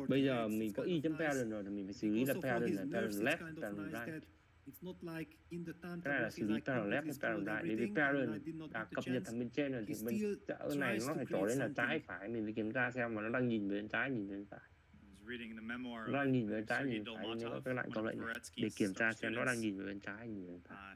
Bây giờ mình có y chấm parent rồi thì mình phải xử lý là parent left, parent right. Cái này là xử lý parent left, parent right. Bởi vì parent đã cập nhật thằng bên trên rồi thì bên cái này nó phải trỏ đến là trái phải, mình phải kiểm tra xem mà nó đang nhìn về bên trái, nhìn về bên phải. Nó đang nhìn về bên trái, nhìn về bên phải, nhưng có cái lại câu lệnh này để kiểm tra xem nó đang nhìn về bên trái, nhìn về bên phải.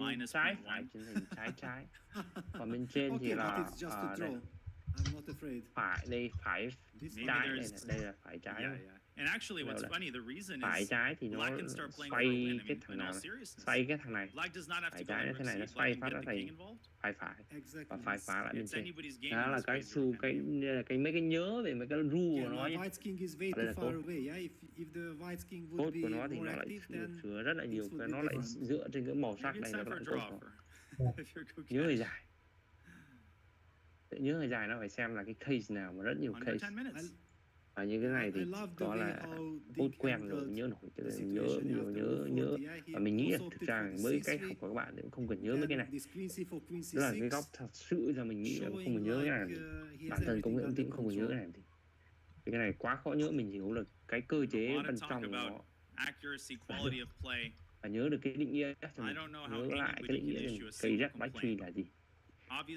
bên minus trái 0.1. phải chuyển thành trái trái. Còn bên trên thì Okay, là but it's just a đây, draw. I'm not afraid. phải đây phải Maybe trái there's- đây là phải trái. Yeah, yeah. And actually, Đâu what's là funny, the reason phải is trái thì nó Black can start playing for a xoay win. I cái mean, thằng in nào all này, seriousness, xoay cái thằng này. Black does not have Phải to go trái in thế này nó receive. xoay Black phát can nó get the king thành involved. phải phải và Exactly. phải phá lại bên It's trên. anybody's game Đó in là this cái phase xu we're cái gonna cái mấy cái nhớ về mấy cái rule của Yeah, nó now nhé. White's king is way Đây too là far code. away. Yeah, if the White's king would Code be của nó thì more nó lại active, then sửa rất là nhiều things would cái, be nó lại different. dựa trên cái màu sắc Maybe này it's nó time for a lại draw code for if you're Gukesh. nhớ người dài. Nhớ người dài nó phải xem là cái case nào mà rất nhiều Under case. 10 minutes. Và như cái này thì có là hút quen rồi, nhớ nổi, nhớ. Và mình nghĩ là thực ra với cách học của các bạn thì cũng không cần nhớ mấy cái này. Đó là cái góc thật sự là mình nghĩ là không cần nhớ cái này. Bản thân công nghệ thông tin không cần nhớ cái này. Thì cái này quá khó nhớ, mình hiểu được cái cơ chế bên trong của nó. Và nhớ được cái định nghĩa cho mình, nhớ lại cái định nghĩa cây red black tree là gì.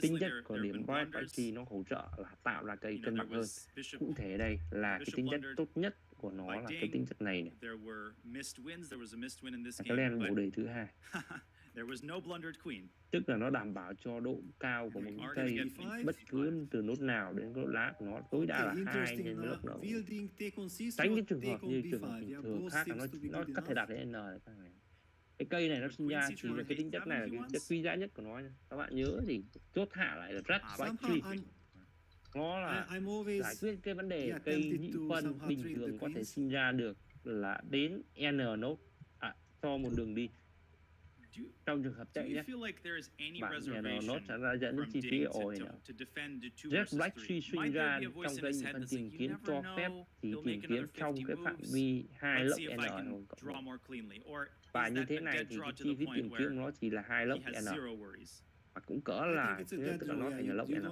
Tính chất của điểm red black tree nó hỗ trợ là tạo ra cây cân bằng hơn. Cụ thể đây là cái tính chất tốt nhất của nó là cái tính chất này này. Cái len bộ đề thứ hai. Tức là nó đảm bảo cho độ cao của một cây bất cứ từ nốt nào đến nốt lá của nó tối đa là 2 nhân với lớp nở. Tránh cái trường hợp như trường hợp bình thường khác là nó có thể đạt đến n này. Cái cây này nó sinh ra chỉ là cái tính chất này là cái chất quý giá nhất của nó. Các bạn nhớ thì chốt hạ lại là red black tree. Nó là giải quyết cái vấn đề cây nhị phân bình thường có thể sinh ra được là đến n nốt cho một đường đi. Trong trường hợp tệ nhất, bạn nó sẽ ra dẫn đến chi phí ồi nữa. Red black tree sinh ra trong cây nhị phân tìm kiếm cho phép chỉ tìm kiếm trong cái phạm vi 2 lốc n thôi. Và như thế này thì cái chi phí tìm kiếm nó chỉ là 2 lốc n. Và cũng cỡ là tức là nó thành là lốc n.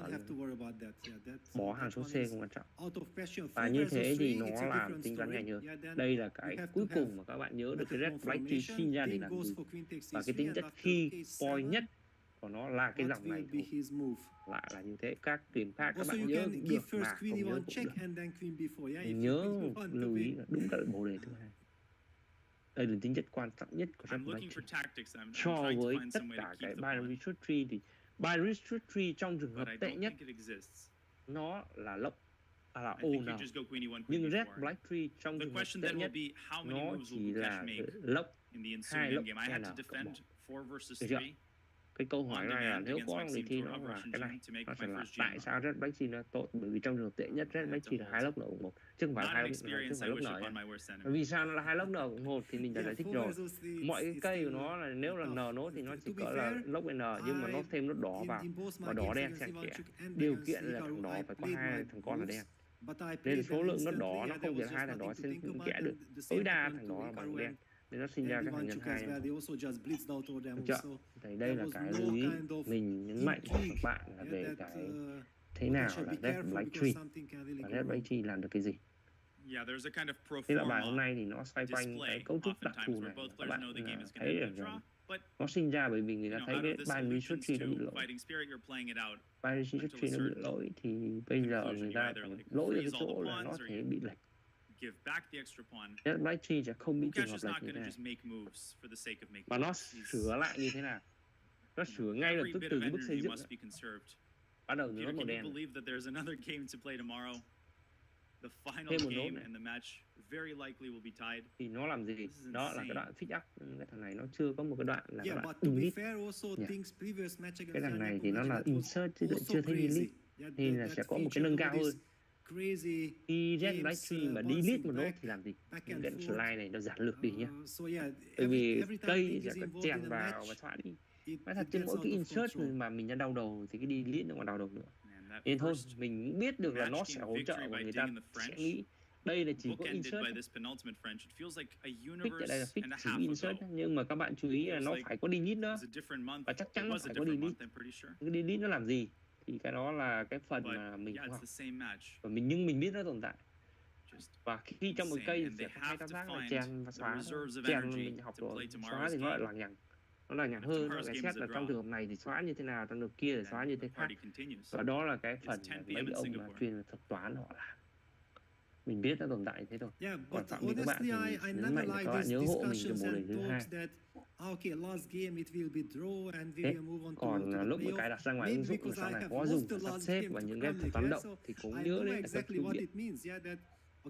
Bỏ hàng số C không quan trọng. Và như thế thì nó làm tính toán nhanh hơn. Đây là cái cuối cùng mà các bạn nhớ được cái red black tree sinh ra để làm gì. Và cái tính chất key point nhất của nó là cái dòng này thôi. Lại là như thế. Các điểm khác các bạn nhớ cũng được mà không nhớ cũng được. Nhớ lưu ý là đúng là bộ đề thứ hai. Đây là tính chất quan trọng nhất của red black tree. So với tất cả cái binary search tree thì binary search tree trong trường hợp tệ nhất nó là lốc là ON. Nhưng red black tree trong trường hợp tệ nhất nó chỉ là lốc 2 lốc n cộng 1. Được chưa? Cái câu hỏi này là nếu có đề thi nó là cái này, nó sẽ là tại sao red black tree nó tốt? Bởi vì trong trường hợp tệ nhất red black tree là 2 lốc n cộng 1, chứ không phải 2 lốc n. Vì sao nó là 2 lốc n cộng 1 thì mình đã giải thích rồi. Mọi cái cây của nó là nếu là n nốt thì nó chỉ có là lốc n, nhưng mà nó thêm nốt đỏ vào và đỏ đen xen kẽ. Điều kiện là thằng đỏ phải có 2 thằng con là đen. Nên số lượng nốt đỏ nó không thể 2 thằng đỏ xen kẽ được. Tối đa thằng đỏ là bằng đen. Nên nó sinh ra cái thành nhân 2. Được chưa? Thì đây là cái lưu ý mình nhấn mạnh cho các bạn là về cái thế nào là red black tree và red black tree làm được cái gì. Thế là bài hôm nay thì nó xoay quanh cái cấu trúc đặc thù này. Các bạn thấy được rằng nó sinh ra bởi vì người ta thấy cái binary search tree nó bị lỗi. Binary search tree nó bị lỗi thì bây giờ người ta phải lỗi ở cái chỗ là nó thể bị lệch. Red black tree sẽ không bị trường hợp lệch như thế này. Và nó sửa lại như thế nào? Nó sửa ngay lập tức từ cái bước xây dựng. Bắt đầu từ nốt màu đen. Thêm một nốt này. Thì nó làm gì? Đó là cái đoạn fix up. Cái thằng này nó chưa có một cái đoạn là đoạn delete. Cái thằng này thì nó là insert chứ chưa thấy delete. Nên là sẽ có một cái nâng cao hơn. Khi red black tree mà delete một nốt thì làm gì? Những cái slide này nó giản lược đi nhé. Bởi vì cây sẽ có chèn vào và xóa đi. Nói thật trên mỗi cái insert mà mình đã đau đầu thì cái delete nó còn đau đầu nữa. Nên thôi mình biết được là nó sẽ hỗ trợ và người ta sẽ nghĩ đây là chỉ có insert. Fix ở đây là fix chỉ insert, nhưng mà các bạn chú ý là nó phải có delete nữa. Và chắc chắn nó phải có delete. Cái delete nó làm gì? Thì cái đó là cái phần mà mình không học. Và nhưng mình biết nó tồn tại. Và khi trong một cây sẽ có hai thao tác là chèn và xóa. Chèn mình học rồi, xóa thì nó lại lằng nhằng. Nó là nhằng hơn, nó lại xét là trong trường hợp này thì xóa như thế nào, trong trường hợp kia thì xóa như thế khác. Và đó là cái phần mà mấy ông mà chuyên thuật toán họ làm. Mình biết nó tồn tại thế thôi. Còn phạm vi các bạn thì nhấn mạnh là các bạn nhớ hộ mình cho bộ đề thứ hai. Thế, còn lúc một cái đặt ra ngoài ứng dụng mà sau này có dùng để sắp xếp và những cái thuật toán động thì cũng nhớ đến các thư viện.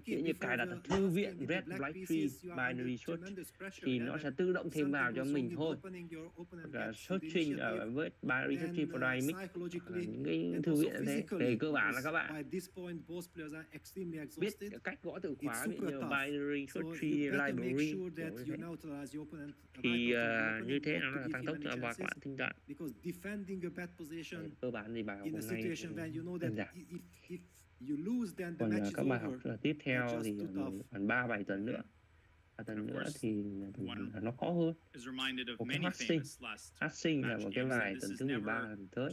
Nghĩa như cài đặt thư viện Red Black Tree Binary Search thì nó sẽ tự động thêm vào cho mình thôi. Và searching ở với Binary Search Tree for Dynamic là những cái thư viện như thế. Về cơ bản là các bạn biết cách gõ từ khóa như Binary Search Tree Library thì như thế nó là tăng tốc cho các bạn tinh toán. Cơ bản thì bài học hôm nay đơn giản. Còn các bài học tiếp theo theo thì khoảng 3-7 tuần nữa. 3 tuần nữa thì nó khó hơn. Một cái phát sinh là một cái vài tuần thứ 13 tuần tới.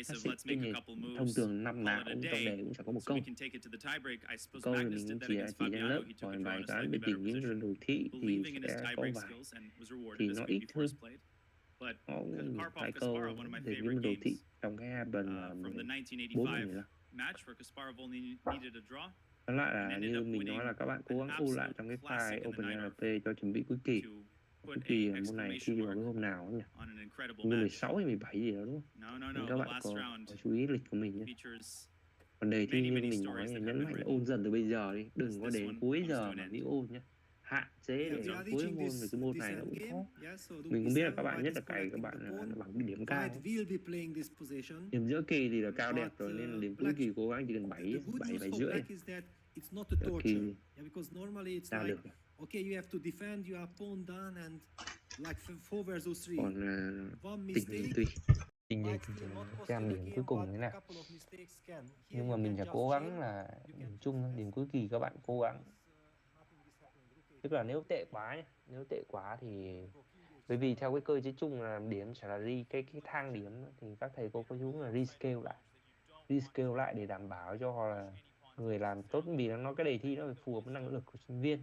Phát sinh tuy nhiên thông thường năm nào cũng trong đề cũng sẽ có một câu. Câu thì mình cũng chỉ trên lớp, còn vài cái bên tình những đồ thị thì sẽ có vài thì nó ít hơn. Có 2 câu để những đồ thị trong cái album 4-15. Tóm lại là như mình nói là các bạn cố gắng ôn lại trong cái file OpenLP cho chuẩn bị cuối kỳ. Cuối kỳ môn này thi vào cái hôm nào nhỉ? Như 16 hay 17 gì đó đúng không? Nên các bạn có chú ý lịch của mình nhé. Còn đề thi như mình nói nhấn mạnh là ôn dần từ bây giờ đi, đừng có đến cuối giờ mà đi ôn nhé. Hạn chế để đến cuối môn vì cái môn này nó cũng khó. Mình cũng biết là các bạn nhất là cày các bạn là bằng điểm cao. Điểm giữa kỳ thì là cao đẹp rồi nên đến cuối kỳ cố gắng chỉ cần 7 rưỡi. Giữa kỳ sao được. Okay, you have to defend your pawn done and like 4 versus 3. Còn tình hình tùy. Tình hình xem điểm cuối cùng thế nào. Nhưng mà mình sẽ cố gắng là điểm chung, điểm cuối kỳ các bạn cố gắng. Tức là nếu tệ quá nhé, nếu tệ quá thì bởi vì theo cái cơ chế chung là điểm sẽ là cái thang điểm thì các thầy cô có chú là rescale lại để đảm bảo cho là người làm tốt, vì nó nói cái đề thi nó phải phù hợp với năng lực của sinh viên.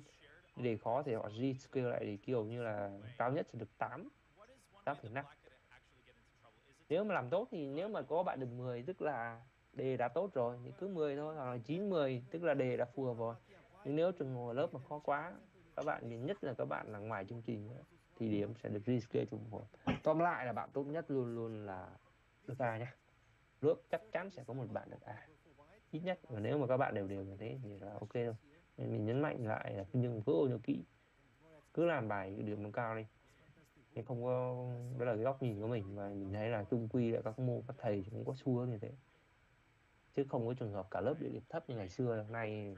Đề khó thì họ rescale lại để kiểu như là cao nhất sẽ được 8,5. Nếu mà làm tốt thì nếu mà có bạn được 10 tức là đề đã tốt rồi thì cứ 10 thôi, hoặc là 9-10 tức là đề đã phù hợp rồi. Nhưng nếu trường ngồi lớp mà khó quá, các bạn nhất là các bạn là ngoài chương trình nữa, thì điểm sẽ được rescale trùng hợp. Tóm lại là bạn tốt nhất luôn luôn là được A nhé. Lớp chắc chắn sẽ có một bạn được A ít nhất, và nếu mà các bạn đều như thế thì là ok thôi. Nên mình nhấn mạnh lại là nhưng cứ ôn cho kỹ, cứ làm bài điểm nó cao đi. Thì không có, đó là cái góc nhìn của mình, và mình thấy là chung quy là các môn các thầy cũng có xu hướng như thế, chứ không có trường hợp cả lớp bị điểm thấp như ngày xưa. Nay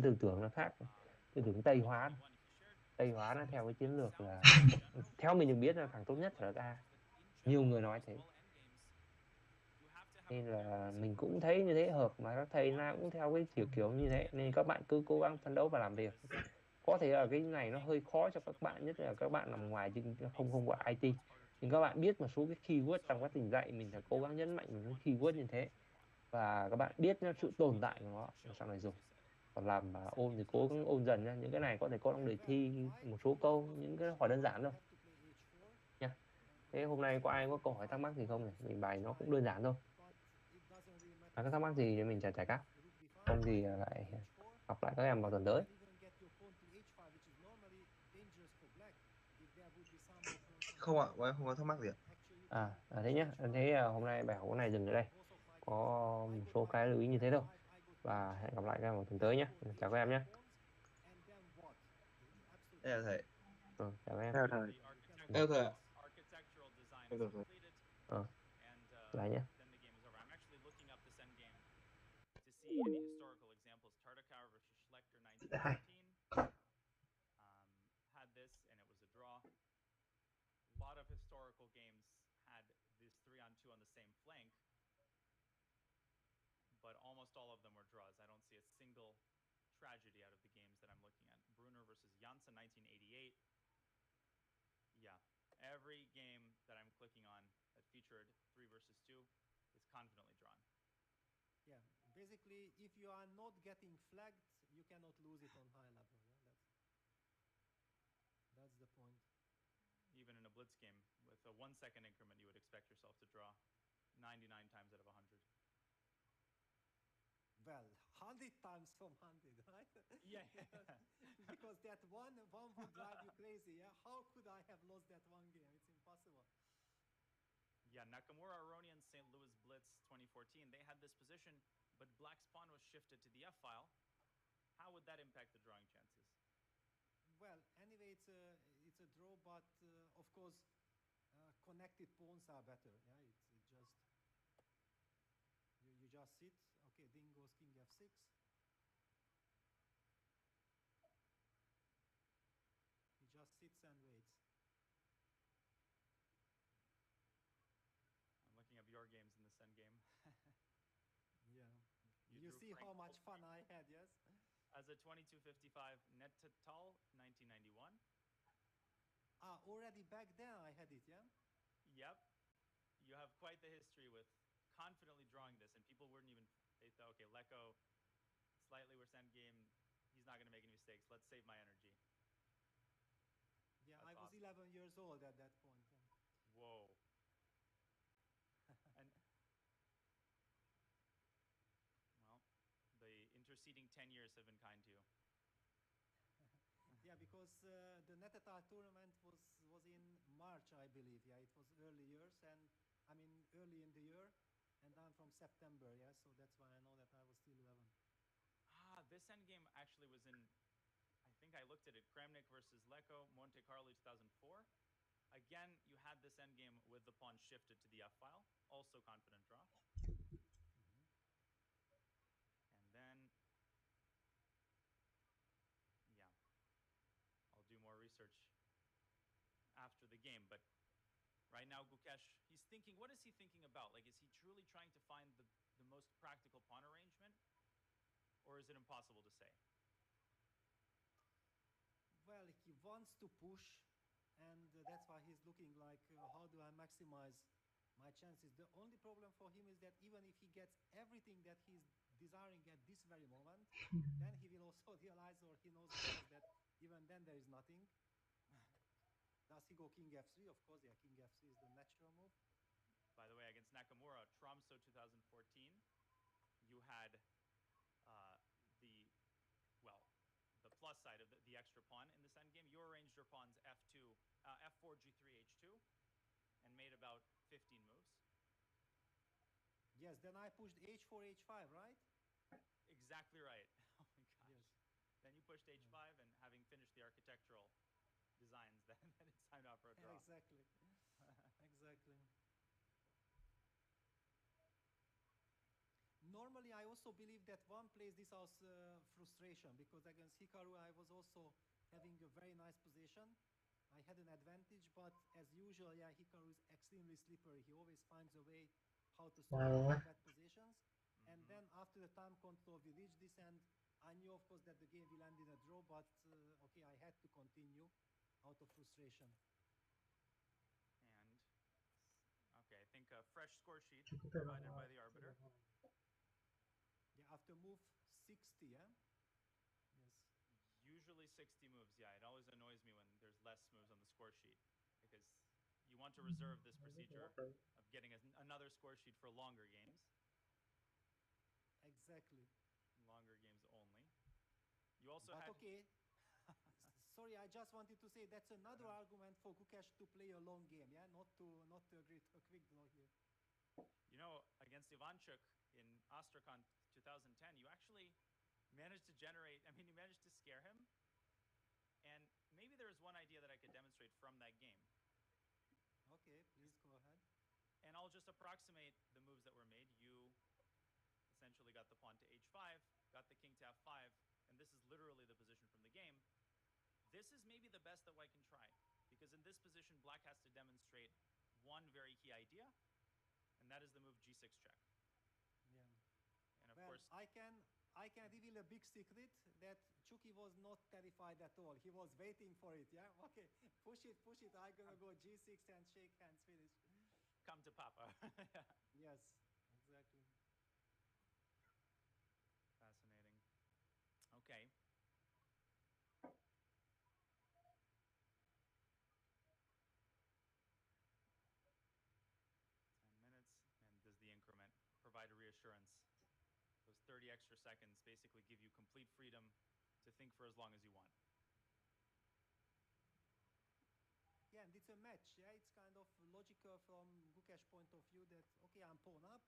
tư tưởng nó khác, tư tưởng Tây hóa nó theo cái chiến lược là theo mình được biết là thằng tốt nhất là A, nhiều người nói thế, nên là mình cũng thấy như thế hợp, mà các thầy nào cũng theo cái kiểu như thế, nên các bạn cứ cố gắng phấn đấu và làm việc. Có thể là cái này nó hơi khó cho các bạn, nhất là các bạn nằm ngoài chứ không qua IT, nhưng các bạn biết một số cái keyword trong quá trình dạy mình phải cố gắng nhấn mạnh những cái keyword như thế, và các bạn biết sự tồn tại của nó sau này dùng. Còn làm ôn thì cố gắng ôn dần nha, những cái này có thể có trong đề thi một số câu, những cái hỏi đơn giản thôi nha. Thế hôm nay có ai có câu hỏi thắc mắc gì không nhỉ? Vì bài nó cũng đơn giản thôi. Có thắc mắc gì thì mình giải các, không thì lại gặp lại các em vào tuần tới. Không ạ, em không có thắc mắc gì ạ. Thế nhá, thế hôm nay bài học này dừng ở đây. Có một số cái lưu ý như thế thôi. Và hẹn gặp lại các em vào tuần tới nhé. Chào các em nhé. Chào thầy. Chào các em. Chào thầy. Chào thầy. Chào thầy. Lại nhé. Hai. But almost all of them were draws. I don't see a single tragedy out of the games that I'm looking at. Brunner versus Janssen, 1988. Yeah, every game that I'm clicking on that featured 3 versus 2 is confidently drawn. Yeah, basically, if you are not getting flagged, you cannot lose it on high level. Yeah? That's the point. Even in a blitz game, with a 1 second increment, you would expect yourself to draw 99 times out of 100. Well, 100 times from 100, right? Yeah. Because that one would drive you crazy. Yeah, how could I have lost that one game? It's impossible. Yeah, Nakamura, Aronian, St. Louis Blitz 2014, they had this position, but Black's pawn was shifted to the F file. How would that impact the drawing chances? Well, anyway, it's a draw, but of course, connected pawns are better. Yeah, it's just you just sit. Okay, then goes king f6. He just sits and waits. I'm looking at your games in the Sen game. Yeah. You see how much fun I had, yes? As a 2255 Nettatal 1991. Already back then I had it, yeah? Yep. You have quite the history with confidently drawing this, and people weren't even, they thought, okay, Lecco, slightly worse endgame, he's not going to make any mistakes. Let's save my energy. Yeah, That's I was awesome. 11 years old at that point. Whoa. And, well, the interceding 10 years have been kind to you. Yeah, because the Nettatal tournament was in March, I believe. Yeah, it was early years, and I mean early in the year, and I'm from September. Yeah, so that's why I know that I was still 11. This endgame actually was in, I think I looked at it, Kramnik versus Lecco, Monte Carlo 2004. Again, you had this endgame with the pawn shifted to the F file, also confident draw. And then, yeah, I'll do more research after the game, but right now Gukesh, he's thinking, what is he thinking about? Like, is he truly trying to find the most practical pawn arrangement? Or is it impossible to say? Well, he wants to push, and that's why he's looking like, how do I maximize my chances? The only problem for him is that even if he gets everything that he's desiring at this very moment, then he will also realize, or he knows that even then there is nothing. Does he go King F3? Of course, yeah, King F3 is the natural move. By the way, against Nakamura, Tromso 2014, you had the plus side of the extra pawn in this endgame. You arranged your pawns F2, F4, G3, H2, and made about 15 moves. Yes, then I pushed H4, H5, right? Exactly right. Oh my gosh. Yes. Then you pushed H5, and having finished the architectural designs, then it's time out for a draw. Exactly. Exactly. Normally, I also believe that one plays this as frustration, because against Hikaru, I was also having a very nice position. I had an advantage, but as usual, yeah, Hikaru is extremely slippery. He always finds a way how to solve bad positions. And then after the time control, we reached this, and I knew, of course, that the game will end in a draw, but okay, I had to continue out of frustration. And, okay, I think a fresh score sheet provided by the arbiter. Yeah, after move 60, yeah? Yes. Usually 60 moves, yeah. It always annoys me when there's less moves on the score sheet, because you want to reserve this procedure of getting another score sheet for longer games. Exactly. Longer games only. You also but had... okay. Sorry, I just wanted to say that's another argument for Gukesh to play a long game, yeah? Not to agree to a quick draw here. You know, against Ivanchuk in Astrakhan 2010, you actually managed to generate, I mean, you managed to scare him. And maybe there is one idea that I could demonstrate from that game. Okay, please go ahead. And I'll just approximate the moves that were made. You essentially got the pawn to H5, got the king to F5, and this is literally the position from the game. This is maybe the best that White can try, because in this position, Black has to demonstrate one very key idea, and that is the move G6 check. Yeah. And of course, I can reveal a big secret that Chucky was not terrified at all. He was waiting for it, yeah? Okay, push it. I'm gonna go G6 and shake hands, finish. Come to Papa. Yes, exactly. Fascinating. Okay. 10 minutes, and does the increment provide a reassurance? Those 30 extra seconds basically give you complete freedom to think for as long as you want. Yeah, and it's a match, yeah? It's kind of logical from Gukesh's point of view that, okay, I'm pawn up,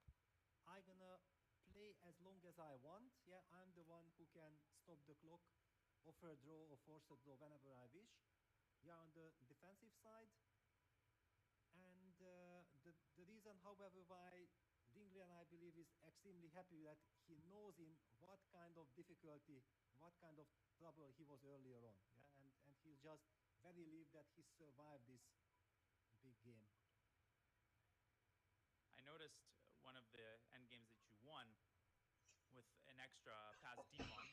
I'm gonna play as long as I want, yeah? I'm the one who can stop the clock, offer a draw or force a draw whenever I wish. Yeah, on the defensive side. And the reason, however, why Dinglian, I believe, is extremely happy that he knows in what kind of difficulty, what kind of trouble he was earlier on. Yeah, and he's just very relieved that he survived this big game. I noticed one of the end games that you won with an extra pass d pawn.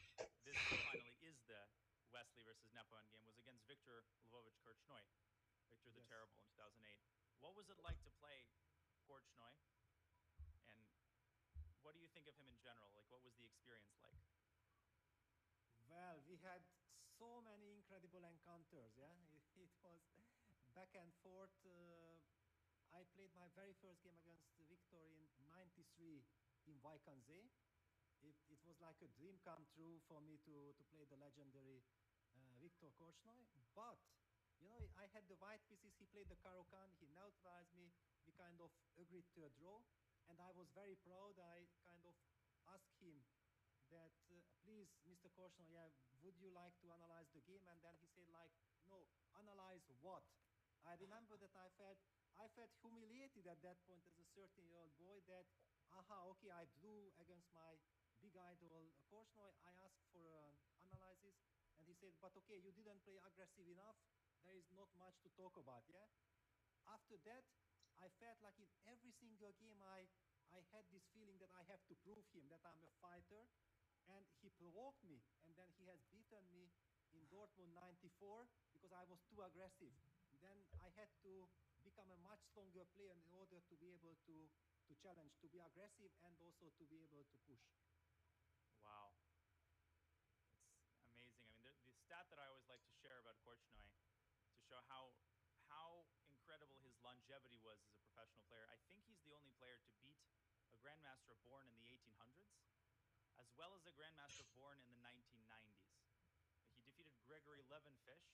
this finally is the Wesley versus Nepo endgame, was against Victor Lvovich Korchnoi, Victor the Yes. Terrible in 2008. What was it like to play Korchnoi? And what do you think of him in general? Like, what was the experience like? Well, we had so many incredible encounters, yeah? It was back and forth. I played my very first game against Victor in 93 in Vaikanze. It was like a dream come true for me to play the legendary Victor Korchnoi. But, you know, I had the white pieces, he played the Caro-Kann, he neutralized me, we kind of agreed to a draw. And I was very proud. I kind of asked him that, please, Mr. Korchnoi, yeah, would you like to analyze the game? And then he said, like, no, analyze what? I remember that I felt humiliated at that point as a 13-year-old boy that, okay, I drew against my big idol Korchnoi. I asked for an analysis, and he said, but okay, you didn't play aggressive enough. There is not much to talk about, yeah? After that, I felt like in every single game I had this feeling that I have to prove him that I'm a fighter, and he provoked me, and then he has beaten me in Dortmund 94 because I was too aggressive. Then I had to become a much stronger player in order to be able to challenge, to be aggressive, and also to be able to push. Wow. It's amazing. I mean, the stat that I always like to share about Korchnoi to show how incredible his longevity was as a professional player. I think he's the only player to beat a grandmaster born in the 1800s, as well as a grandmaster born in the 1990s. He defeated Gregory Levenfish,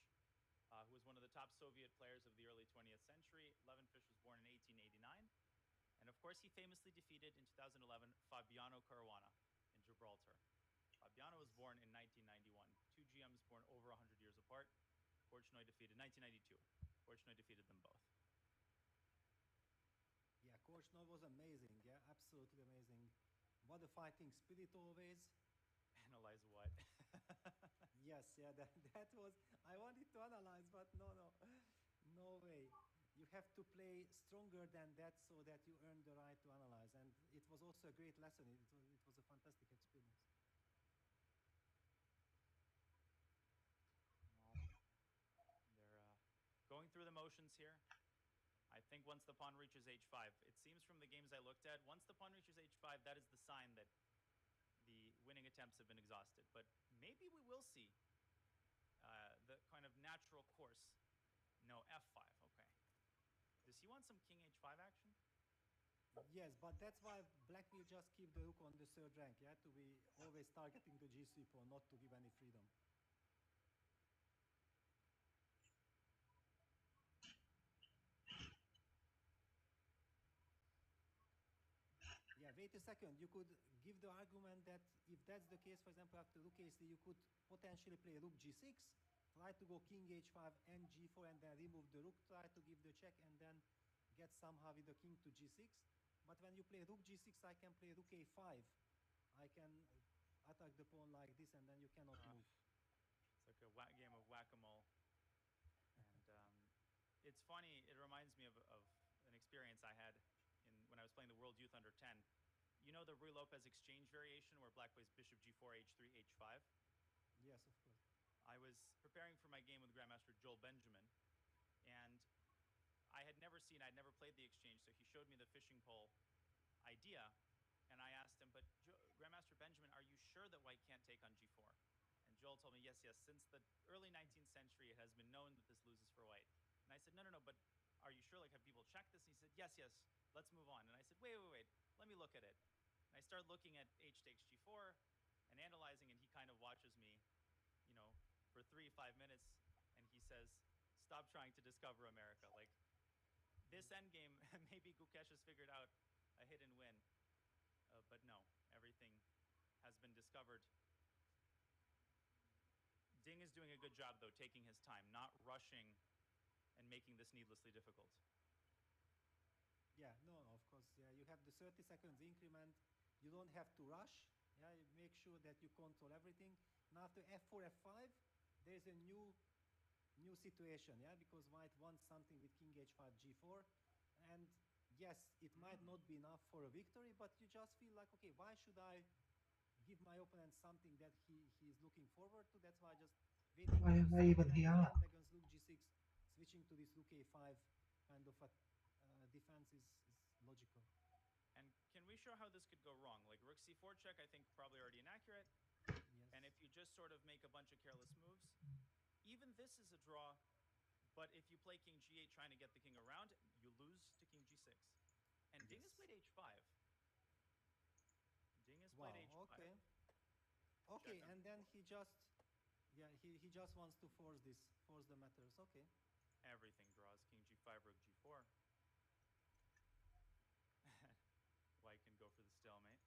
who was one of the top Soviet players of the early 20th century. Levenfish was born in 1889. And of course, he famously defeated in 2011 Fabiano Caruana in Gibraltar. Fabiano was born in 1991. Two GMs born over 100 years apart. Korchnoi defeated 1992. Korchnoi defeated them both. Yeah, Korchnoi was amazing. Yeah, absolutely amazing. What a fighting spirit always. Analyze what? Yes, yeah, that was, I wanted to analyze, but no way. You have to play stronger than that so that you earn the right to analyze. And it was also a great lesson. It was a fantastic experience. Well, they're going through the motions here. I think once the pawn reaches h5, it seems from the games I looked at, once the pawn reaches h5, that is the sign that the winning attempts have been exhausted. But maybe we will see the kind of natural course. No, f5, okay. Does he want some king h5 action? Yes, but that's why black will just keep the rook on the third rank, yeah, to be always targeting the g3 pawn, not to give any freedom. Yeah, wait a second. You could give the argument that if that's the case, for example, after rook a3, you could potentially play rook g6, try to go king h5 and g4, and then remove the rook, try to give the check, and then get somehow with the king to g6. But when you play rook g6, I can play rook a5. I can attack the pawn like this, and then you cannot move. It's like a game of whack-a-mole. And it's funny, it reminds me of an experience I had when I was playing the World Youth Under 10. You know the Ruy Lopez exchange variation where black plays bishop g4, h3, h5? Yes, of course. I was preparing for my game with Grandmaster Joel Benjamin, and I'd never played the exchange, so he showed me the fishing pole idea, and I asked him, but Grandmaster Benjamin, are you sure that white can't take on g4? And Joel told me, yes, since the early 19th century, it has been known that this loses for white. And I said, no, but are you sure? Like, have people checked this? And he said, yes, let's move on. And I said, wait, let me look at it. And I start looking at h takes g4 and analyzing, and he kind of watches me, for 3-5 minutes, and he says, stop trying to discover America. Like, this endgame, maybe Gukesh has figured out a hidden win, but no, everything has been discovered. Ding is doing a good job, though, taking his time, not rushing and making this needlessly difficult. Yeah, no, of course. Yeah, you have the 30 seconds increment. You don't have to rush. Yeah, you make sure that you control everything. Now after f4, f5, there's a new situation, yeah, because white wants something with king h5, g4, and yes, it might not be enough for a victory, but you just feel like, okay, why should I give my opponent something that he is looking forward to. That's why I just waiting. Why am I even here? Against Rook G6, switching to this Rook A5 kind of a defense is logical. And can we show how this could go wrong? Like Rook C4 check, I think probably already inaccurate. Yes. And if you just sort of make a bunch of careless moves, even this is a draw. But if you play King G8 trying to get the king around, you lose to King G6. And Ding has played H5. Ding has played H5. Okay. Okay, and then he just, he just wants to force the matters. Okay. Everything draws. King G5, Rook G4. White can go for the stalemate.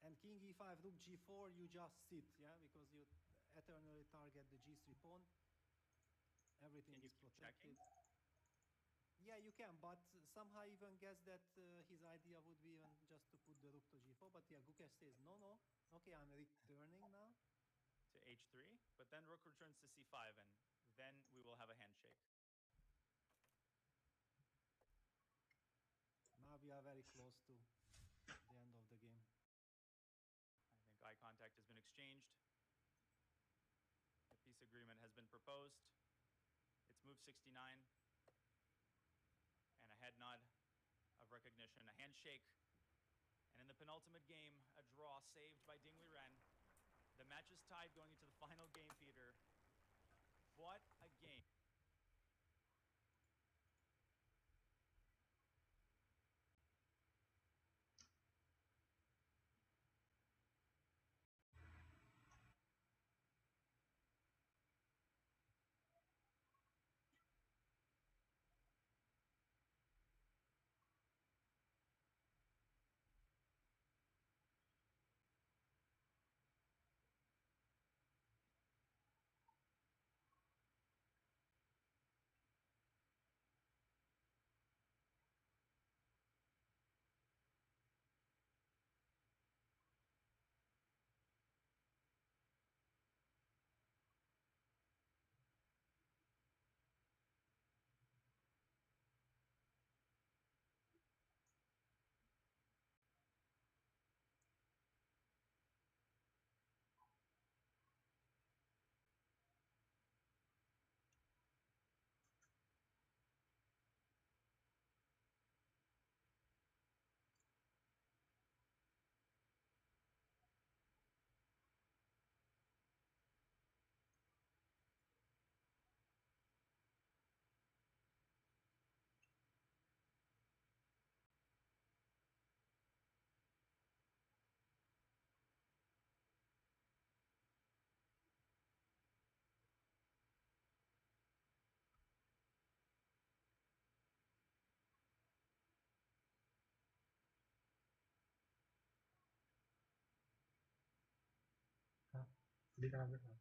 And King E5, Rook G4, you just sit, yeah, because you eternally target the G3 pawn. Everything is protected. Yeah, you can, but somehow even guess that his idea would be even just to put the Rook to G4. But yeah, Gukesh says no. Okay, I'm returning now to H3, but then Rook returns to C5, and then we will have a handshake. Now we are very close to the end of the game. I think eye contact has been exchanged. The peace agreement has been proposed. It's move 69. And a head nod of recognition, a handshake. And in the penultimate game, a draw saved by Ding Liren. The match is tied going into the final game, Peter. What a game. Đi ra với hả?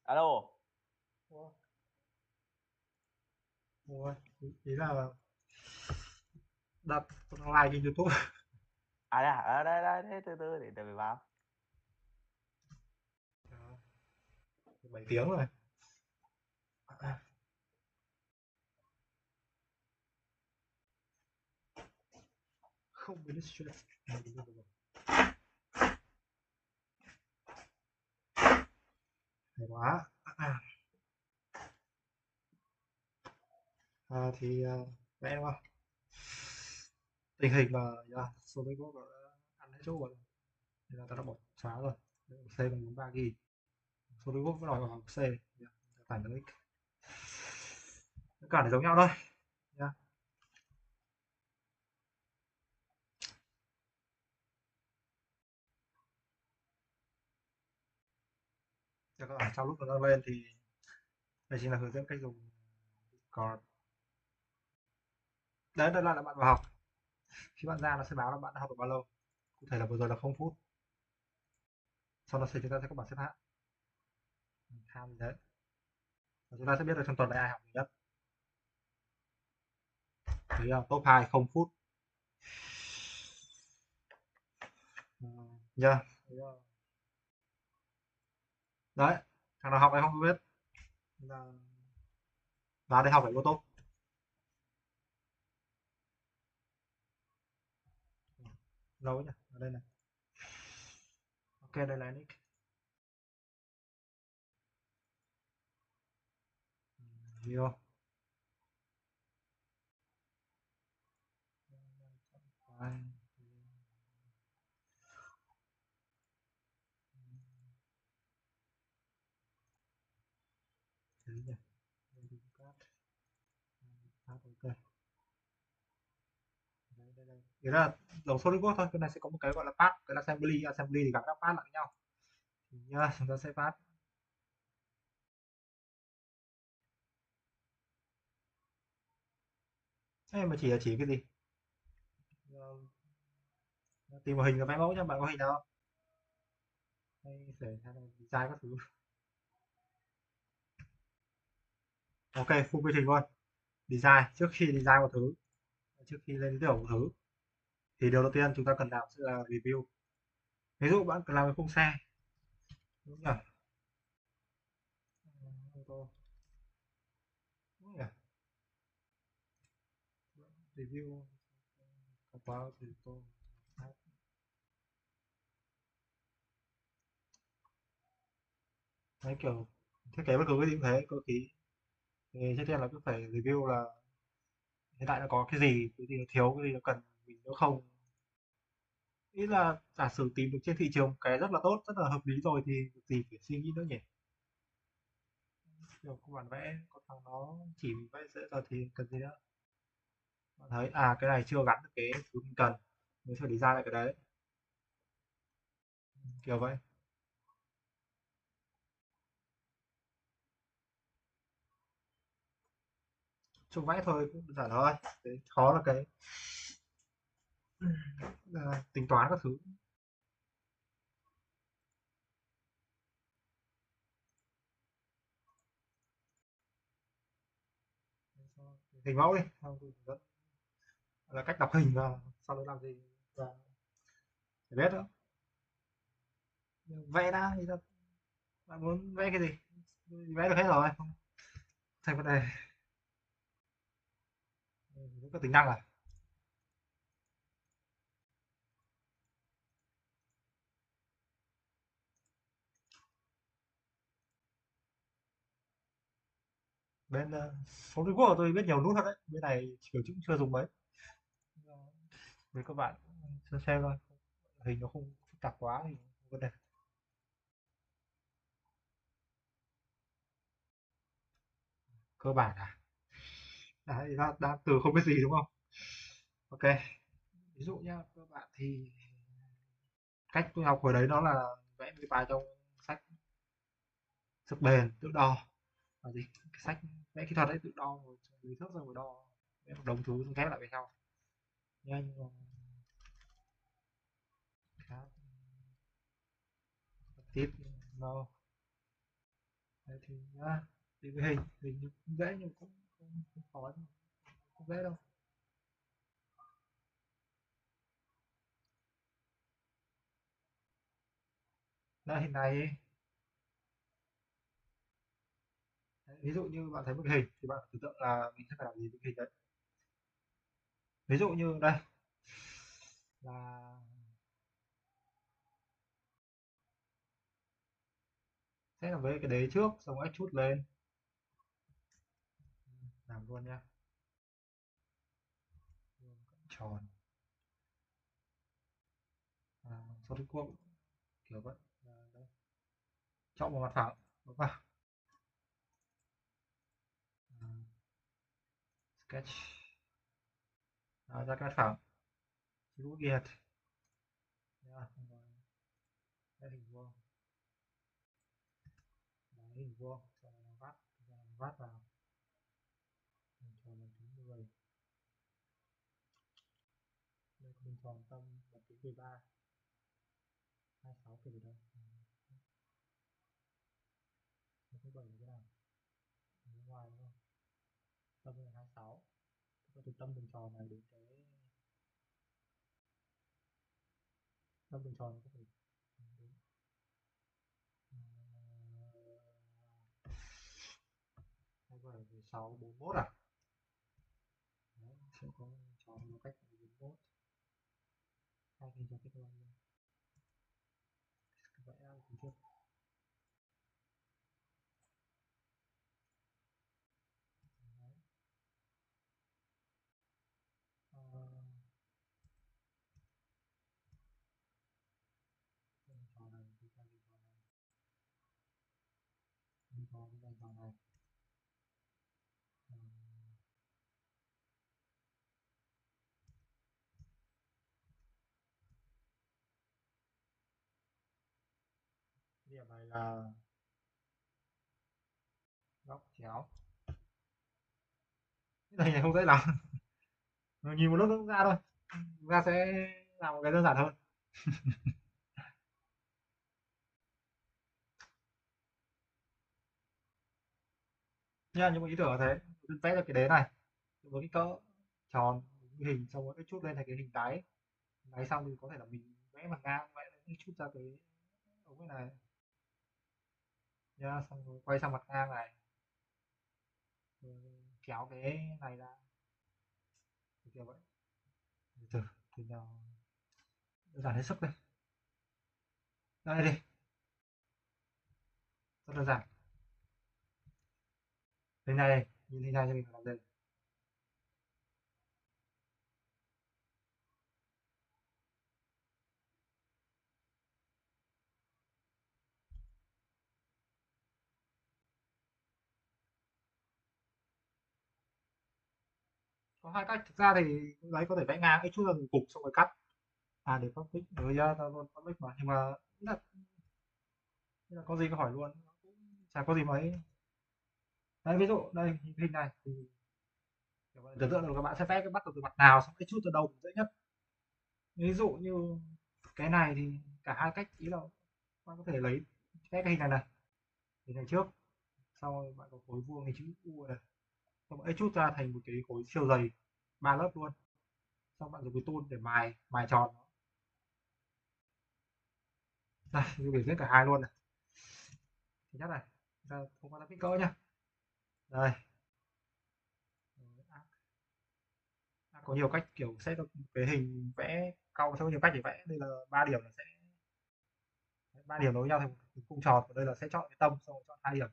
Alo. Ủa, ý là đặt like trên YouTube. À đây, ở đây đây, thế từ từ để từ vào. 7 tiếng rồi. Không biết stress. Hay quá. Thì vẽ đúng không? Tình hình mà số đấy có ăn hết chỗ rồi. Nên là ta đã bỏ xóa rồi. C bằng 43 GB. Số đấy có đòi vào C. Tải được link. Tất cả để giống nhau thôi. Nha. Cho các bạn trong lúc nó lên thì đây chính là hướng dẫn cách dùng Discord. Đấy, đây là bạn vào học. Khi bạn ra nó sẽ báo là bạn đã học được bao lâu. Cụ thể là vừa rồi là 0 phút. Sau đó chúng ta sẽ có bảng xếp hạng. Tham gì đấy. Và chúng ta sẽ biết được trong tuần này ai học nhiều nhất. Thấy top 2 0 phút. Yeah. Đấy, thằng nào học hay không biết. Là đây học phải vô top. Lâu nhỉ, ở đây này. Ok, đây là nick. Video. Thế nhỉ. Ok. Thế là giống số report thôi, cái này sẽ có một cái gọi là path, cái là assembly thì gắn các path lại với nhau. Thì nhá, chúng ta sẽ path. Thế mà chỉ cái gì? Tìm một hình và vẽ mẫu cho bạn có hình nào không? Hay để design các thứ. Ok, full quy trình luôn. Design, trước khi design một thứ, trước khi lên ý tưởng một thứ, thì điều đầu tiên chúng ta cần làm sẽ là review. Ví dụ bạn cần làm cái khung xe, đúng nhỉ? Đúng nhỉ? Review about thì tôi đấy, kiểu thiết kế bất cứ cái gì cũng thế, cơ khí thì trước tiên là cứ phải review là hiện tại nó có cái gì nó thiếu, cái gì nó cần mình, nếu không ý là giả sử tìm được trên thị trường cái rất là tốt, rất là hợp lý rồi thì việc gì phải suy nghĩ nữa nhỉ. Kiểu các bản vẽ có thằng nó chỉ mình vẽ dễ rồi thì cần gì nữa. Bạn thấy cái này chưa gắn được cái thứ mình cần, mình phải design lại cái đấy, kiểu vậy. Chung vẽ thôi cũng đơn giản thôi, cái khó là cái tính toán các thứ. Hình mẫu đi, là cách đọc hình và sau đó làm gì và phải biết nữa. Vẽ đã thì bạn muốn vẽ cái gì vẽ được hết rồi, không thành vấn đề. Có tính năng bên số Trung Quốc của tôi biết nhiều nút thật đấy, bên này kiểu cũng chưa dùng mấy. Với các bạn xem thôi, hình nó không phức tạp quá thì không vấn đề. Cơ bản đấy, đang từ không biết gì đúng không. Ok, ví dụ nhá, các bạn thì cách tôi học hồi đấy đó là vẽ cái bài trong sách sức bền tự đo, là gì, cái sách vẽ kỹ thuật ấy tự đo một lý thước rồi đo một đống thứ ghép lại với nhau nhanh khá tiếp no. Đấy thì nhá, thì cái hình cũng dễ nhưng cũng không khó, không dễ đâu. Đây hình này đấy, ví dụ như bạn thấy một cái hình thì bạn tưởng tượng là mình sẽ phải làm gì với cái hình đấy. Ví dụ như đây là sẽ là với cái đế trước xong rồi chút lên, làm luôn nha, tròn số thứ cuộn kiểu vậy. Đây. Chọn một mặt phẳng đúng không? Sketch ra cái mặt phẳng chữ ghiệt đây hình vuông, đấy, hình vuông xong rồi vát vào hình tròn là tính 10, đây hình tròn tâm là tính 13, 26 từ đây, 27 là cái nào bên ngoài đúng không, tâm là 26, từ tâm hình tròn này đến cái tâm hình tròn có thể đến 27, 16, 41 à? Đấy, sẽ có tròn một cách 41, hai hình tròn kết nối vẽ ra từ trước. Hình tròn này thì ra hình tròn này, hình tròn cái hình tròn này điểm này là góc chéo, cái hình này không dễ lắm nhìn một lúc nó cũng ra thôi, ra sẽ làm một cái đơn giản hơn. Nha, nhưng mà ý tưởng là thế, vẽ ra cái đế này với cái cỡ tròn cái hình xong rồi chút lên thành cái hình đáy, đáy xong thì có thể là mình vẽ mặt ngang, vẽ chút ra cái ống cái này nha, xong rồi quay sang mặt ngang này rồi kéo cái này ra kiểu vậy, từ thì nào đơn giản hết sức đây, đây đi, rất đơn giản. Hình này nhìn hình này cho mình làm gì, có hai cách thực ra thì đấy có thể vẽ ngang cái chút là cục xong rồi cắt để public rồi ra tao luôn public mà, nhưng mà là có gì cứ hỏi luôn, cũng chả có gì mấy. Đấy ví dụ đây hình này thì tưởng tượng là các bạn sẽ vẽ cái bắt đầu từ mặt nào xong cái chút từ đầu dễ nhất, ví dụ như cái này thì cả hai cách, ý là bạn có thể lấy vẽ cái hình này trước, sau rồi bạn có khối vuông hình chữ U này, xong bạn chút ra thành một cái khối siêu dày 3 lớp luôn, xong bạn dùng cái tool để mài mài tròn nó. Đây như biểu diễn cả hai luôn này, thứ nhất này ra không quan tâm kích cỡ nhá, đây có nhiều cách kiểu sẽ được cái hình vẽ cong theo nhiều cách để vẽ, đây là 3 điểm là sẽ 3 điểm nối nhau thành một khung tròn, ở đây là sẽ chọn cái tâm xong rồi chọn 2 điểm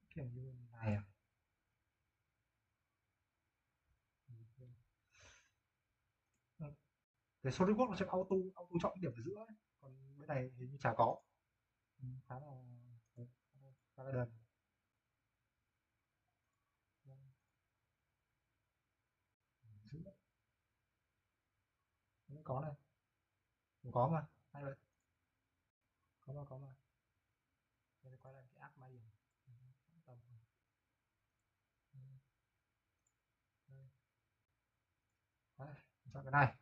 kiểu như này cái SolidWorks nó sẽ auto chọn cái điểm ở giữa ấy. Còn cái này hình như chả có, khá là đần. Vẫn có này, không có mà hay vậy, có mà Đây quay lại cái ác may điểm tầm đây. Đấy, chọn cái này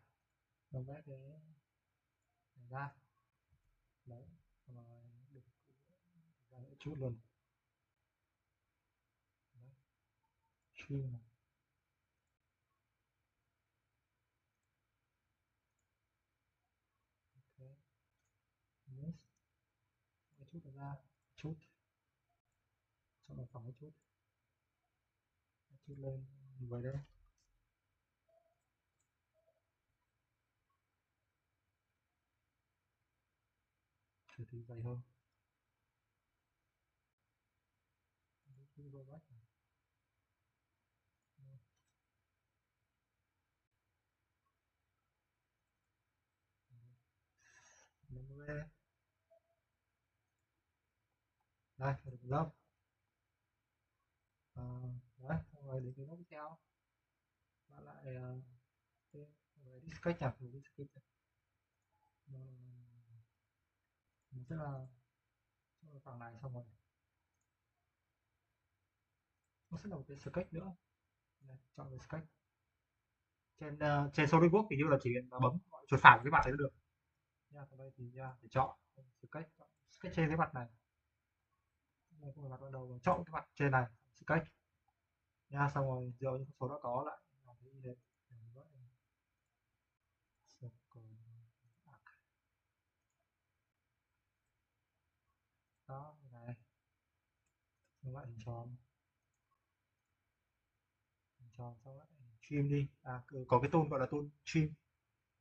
đồng vẽ cái này ra đấy rồi được ra chút luôn đấy. Trim này. Okay. Yes. Cái chút ra chút cho nó phẳng chút lên với đây thử thì dày hơn đây được lớp đấy rồi đến cái lớp tiếp theo bạn lại cái sketch nhạc của sketch mình sẽ là khoảng này xong rồi nó sẽ là một cái sketch nữa đây, chọn cái sketch trên SolidWorks thì như là chỉ bấm chuột phải cái mặt đấy được nha. Còn đây thì để chọn sketch trên cái mặt này đây không phải mặt ban đầu chọn cái mặt trên này sketch nha, xong rồi dựa những số đã có lại làm cái như thế đó này xong lại hình tròn xong lại trim đi có cái tool gọi là tool trim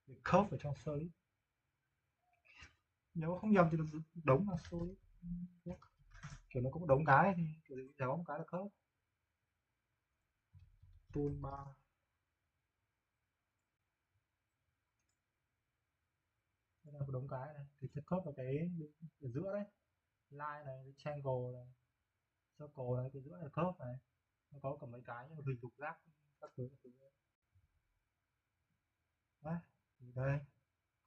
để curve ở trong solid nếu không nhầm thì nó đống là solid kiểu nó có một đống cái thì kiểu gì có một cái là curve tool bar đây là một đống cái này thì sẽ curve vào cái ở giữa đấy line này triangle này circle này cái giữa là curve này nó có cả mấy cái như hình lục giác các thứ đấy thì đây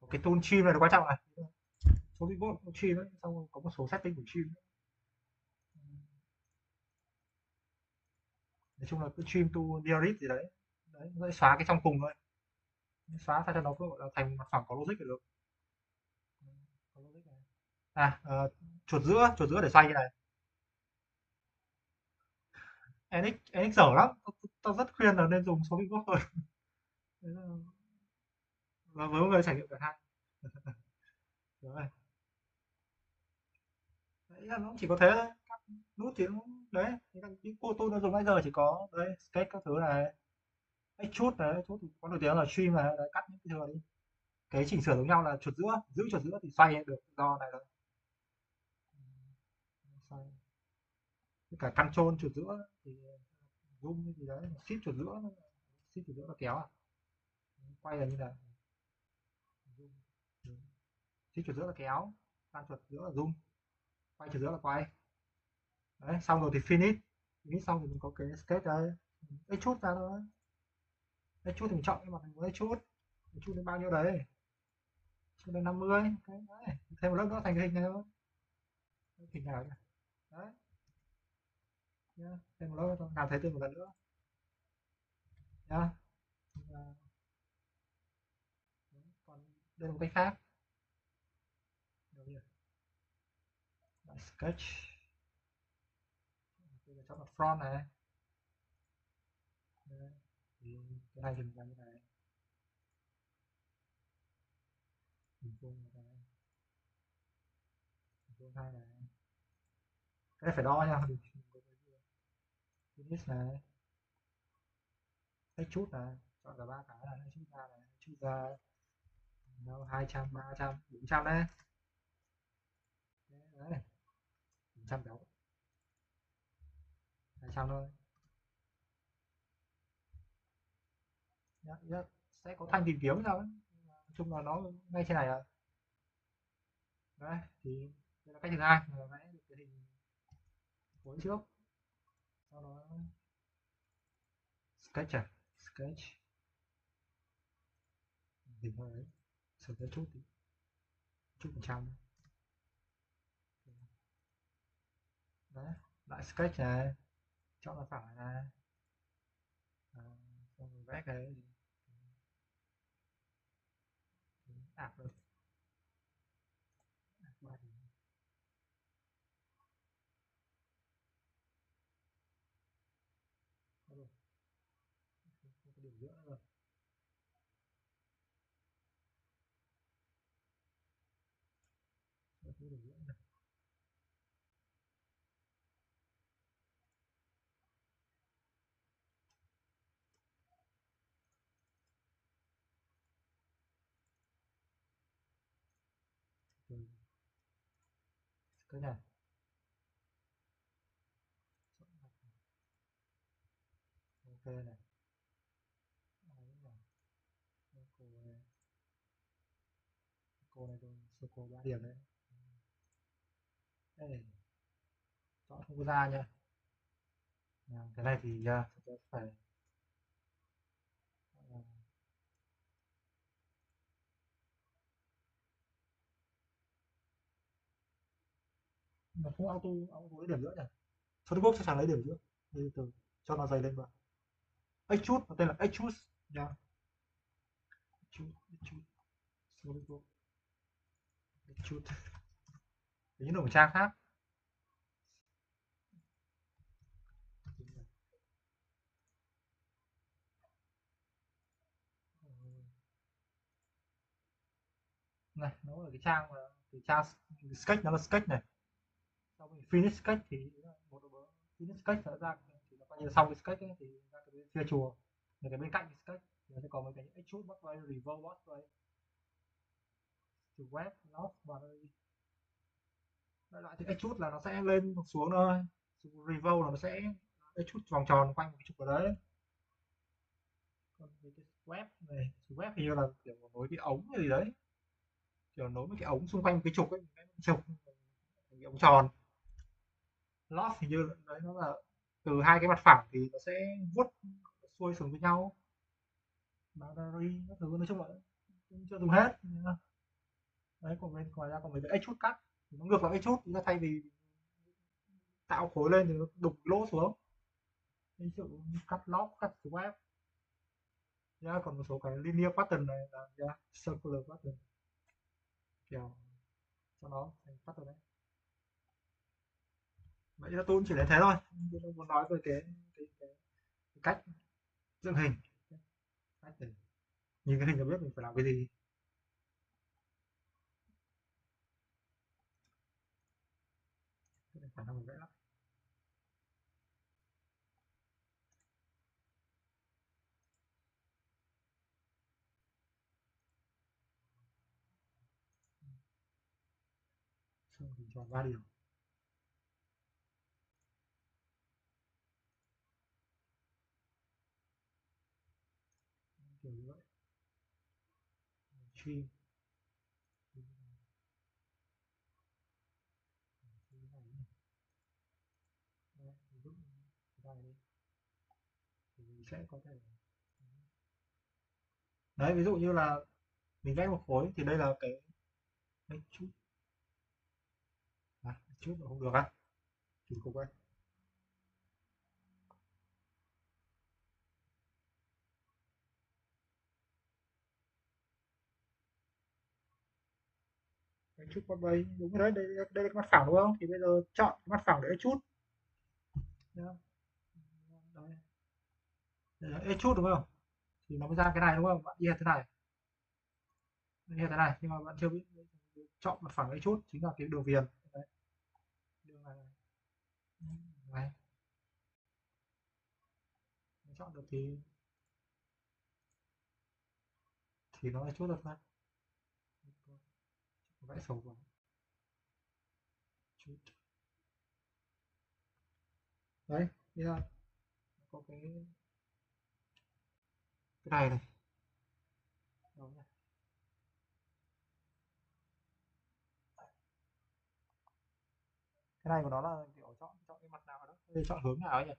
có cái tool trim này là quan trọng này số cái code trim đấy xong rồi có một số setting của trim nói chung là cứ trim to nearest gì đấy nó sẽ xóa cái trong cùng thôi xóa sao cho nó cứ gọi là thành mặt phẳng có logic là được có logic này chuột giữa để xoay như này NX dở lắm tao rất khuyên là nên dùng số cái gốc thôi và với một người trải nghiệm cả hai rồi đấy là nó chỉ có thế thôi các nút thì nó đấy những cô tôi nó dùng nãy giờ chỉ có đấy sketch các thứ này extrude này extrude thì có nổi tiếng là trim này đấy, cắt những cái thừa đi cái chỉnh sửa giống nhau là chuột giữa giữ chuột giữa thì xoay được do này rồi xoay cả control chuột giữa thì zoom gì đấy shift chuột giữa là kéo quay là như này shift chuột giữa là kéo pan chuột giữa là zoom quay chuột giữa là quay đấy xong rồi thì finish xong thì mình có cái sketch đây extrude ra thôi extrude thì mình chọn cái mặt mình muốn extrude đến bao nhiêu đấy cho đến 50 okay, đấy. Thêm một lớp nữa thành cái hình này thôi hình này đấy nhá. Thêm một lớp nữa làm thấy thêm một lần nữa nhá. Còn đây là một cách khác sketch bây giờ chọn mặt front này đấy. Thì cái này thì mình làm như này hình vuông này hình vuông hai này cái này phải đo nha finish này cách chút này chọn cả ba cái này chút ra đâu 200 300 400 đấy đấy 400 béo 200 thôi nhá, sẽ có thanh tìm kiếm sao ấy nói chung là nó ngay trên này à đấy thì đây là cách thứ hai là vẽ được cái hình cuối trước sau đó sketch hình thôi đấy sửa cái chút tí chút phần trăm Đấy, lại sketch này, chọn là phẳng này, xong rồi vẽ cái ạc được. Không có điểm giữa nữa rồi. Không có điểm giữa nữa. Cái này ok này, cô này tôi cô 3 điểm đấy. Đây, chọn không có ra nha. Cái này thì tôi phải nó không auto lấy điểm giữa nhỉ. Softbox chắc chắn lấy điểm giữa. Đi từ cho nó dày lên vào. Extrude, nó tên là Extrude nha. Extrude. Softbox. Extrude. Những đồng trang khác. Này, nó ở cái trang sketch, nó là sketch này. Sau mình finish sketch thì một finish sketch sẽ ra thì nó coi như xong cái sketch ấy, thì ra cái bên phía chùa, thì cái bên cạnh cái sketch thì nó sẽ có mấy cái extrude pathway, revolve pathway, từ web nó và lại thì extrude là nó sẽ lên xuống thôi, revolve là nó sẽ extrude vòng tròn quanh một cái trục ở đấy. Còn cái web này, web thì như là kiểu nối cái ống gì đấy, kiểu nối với cái ống xung quanh cái trục ấy, cái trục cái ống tròn. Loss thì như đấy, nó là từ hai cái mặt phẳng thì nó sẽ vuốt xuôi xuống với nhau. Boundary các thứ nói chung là chưa dùng hết. Đấy, còn bên ngoài ra còn mấy cái extrude cắt thì nó ngược lại extrude, thì thay vì tạo khối lên thì nó đục lỗ xuống. Ví dụ cắt lock, cắt swap. Còn một số cái linear pattern này là circular pattern, kiểu cho nó thành pattern đấy. Vậy là tôi cũng chỉ đến thế thôi. Tôi muốn nói về cái cách dựng hình, cách để nhìn cái hình là biết mình phải làm cái gì. Khả năng mình vẽ lắm. Xong thì chọn 3 điểm. Kiểu như vậy. Stream. Thì mình sẽ có thể đấy, ví dụ như là mình vẽ một khối thì đây là cái chút chút không được á, thì cục đây cái chút qua đây đúng rồi đấy, đây là cái mặt phẳng đúng không, thì bây giờ chọn cái mặt phẳng để chút đấy, chút đúng không, thì nó mới ra cái này đúng không, bạn đi thế này, nhưng mà bạn chưa biết chọn mặt phẳng chút chính là cái đường viền đấy. Đường này này nếu chọn được thì nó chút được thôi, vẽ sầu vào chút đấy. Bây giờ có cái này này đó nhỉ. Cái này của nó là kiểu chọn cái mặt nào đó, đây chọn hướng nào ấy nhỉ,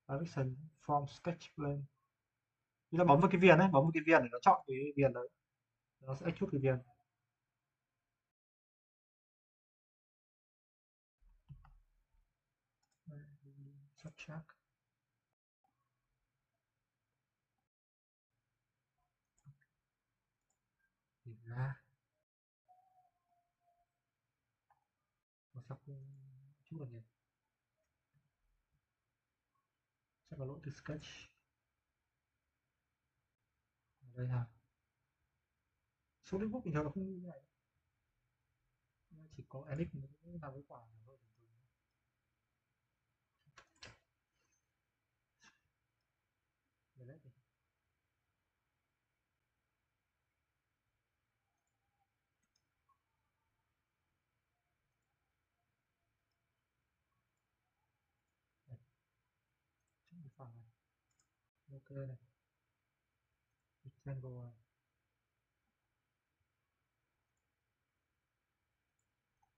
direction from sketch plane, chúng ta bấm vào cái viền đấy, bấm vào cái viền để nó chọn cái viền đấy, nó sẽ chút cái viền. check. Tìm ra nó sắp chút rồi nhỉ, chắc là lỗi từ sketch ở đây hả? Số book bình thường nó không như này, nó chỉ có edit mới làm với quả thôi. Delete đi. Chọn cái phần này, ok này, rectangle này,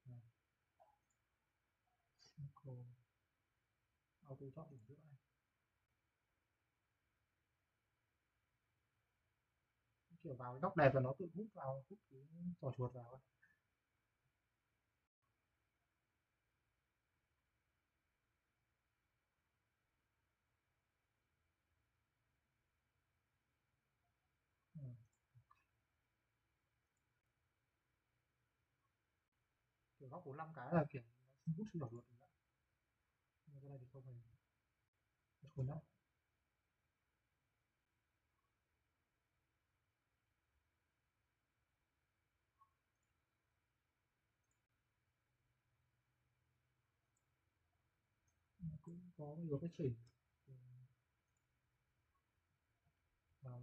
này. Circle, auto chọn điểm giữa này, kiểu vào cái góc đẹp là nó tự hút vào, hút cái trò chuột vào ấy. Ừ. Kiểu góc 45 cái là kiểu nó không hút sinh trò chuột nữa. Nhưng cái này thì không phải khốn lắm. Cũng có nhiều cái chỉnh. Vào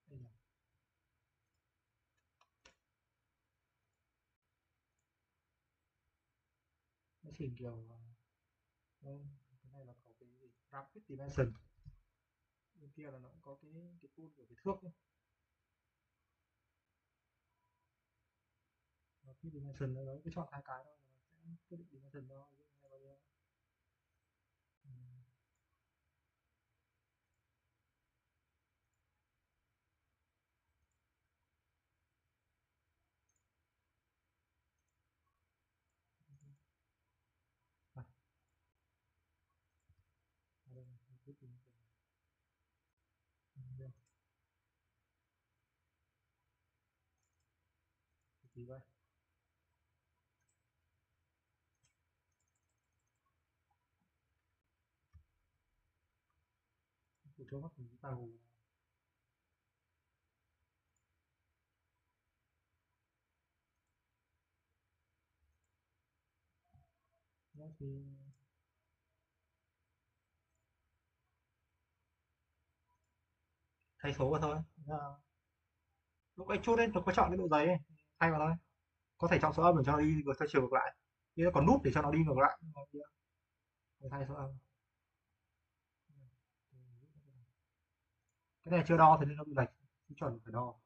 đây nhỉ, cái chỉnh kiểu đây, cái này là có cái gì rapid dimension, bên kia là nó cũng có cái tool của cái thước ấy. Rapid dimension nó cứ chọn hai cái thôi, nó sẽ quyết định dimension đó bao nhiêu. Ở đây quyết định tí vậy. Phụ cho mắt mình tàu nó thì thay số vào thôi. Lúc anh chốt lên nó có chọn cái độ dày ấy, thay vào thôi, có thể chọn số âm để cho nó đi ngược theo chiều ngược lại, nhưng nó còn nút để cho nó đi ngược lại, rồi thay số âm. Cái này chưa đo thì nên nó bị lệch, chuẩn phải đo.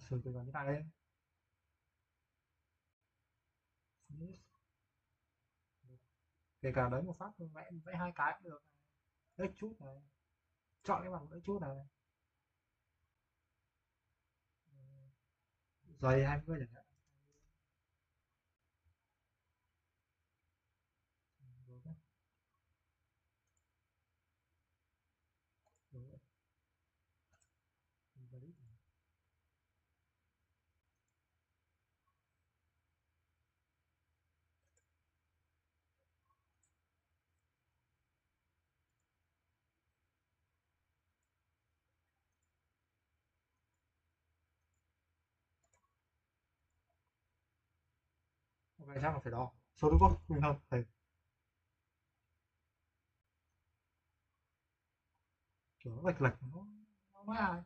Sửa cái vào như này kể cả đấy một phát vẽ vẽ hai cái cũng được, đấy chút này, chọn cái bằng đấy chút này, dày 20 chẳng hạn. Ok chắc là phải đo số đúng không, mình hơn thầy kiểu nó lệch lệch nó nói ai.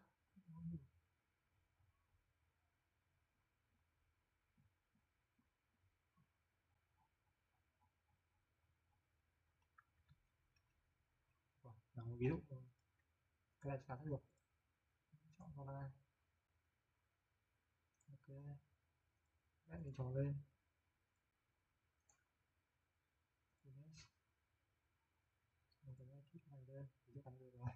Là một ví dụ cái này chắn được, chọn con này, ok, vẽ mình tròn lên, một cái chút này lên thì chắc chắn được rồi.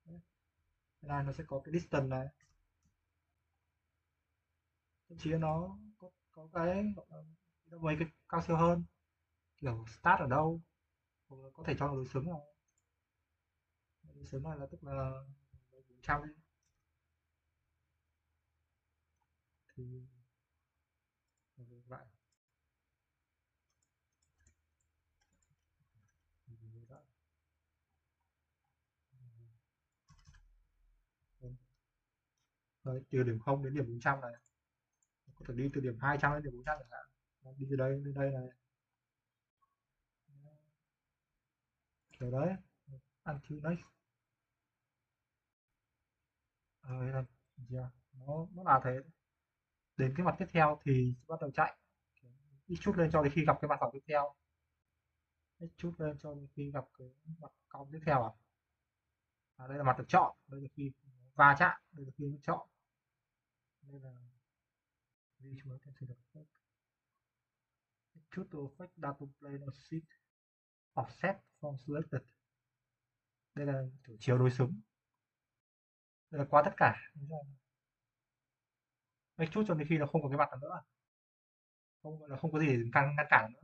Cái này nó sẽ có cái distance này, thậm chí nó có cái mấy cái cao siêu hơn, kiểu start ở đâu, hoặc là có thể cho nó đối xứng nào. Đối xứng này là tức là 400 đi. Thì vậy. Đấy, từ điểm 0 đến điểm 400 này, có thể đi từ điểm 200 đến điểm 400 chẳng hạn, đi từ đây đến đây này, kiểu đấy. Until next, là nó là thế. Đến cái mặt tiếp theo thì bắt đầu chạy, ít chút lên cho đến khi gặp cái mặt phẳng tiếp theo, ít chút lên cho đến khi gặp cái mặt cong tiếp theo. Đây là mặt được chọn, đây là khi va chạm, đây là khi nó chọn. Đây là vì chúng ta sẽ được chút to affect data plane or sheet offset from selected. Đây là kiểu chiều đối xứng, đây là qua tất cả. Make chút cho đến khi nó không có cái mặt nữa, không có gì để ngăn cản nữa.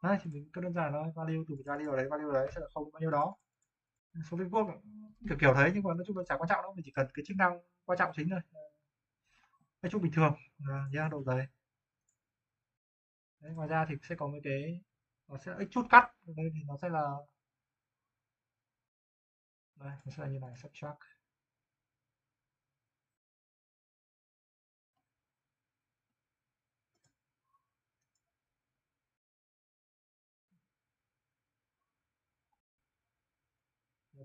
Đấy, thì mình cứ đơn giản thôi, value từ value đấy sẽ là không bao nhiêu đó. Số liên quốc kiểu thế, nhưng mà nói chung là chẳng quan trọng đâu, mình chỉ cần cái chức năng quan trọng chính thôi. Cái chút bình thường là độ dày. Đấy, ngoài ra thì sẽ có mấy cái nó sẽ ít chút cắt, đây thì nó sẽ là đây, nó sẽ là như này, subtract.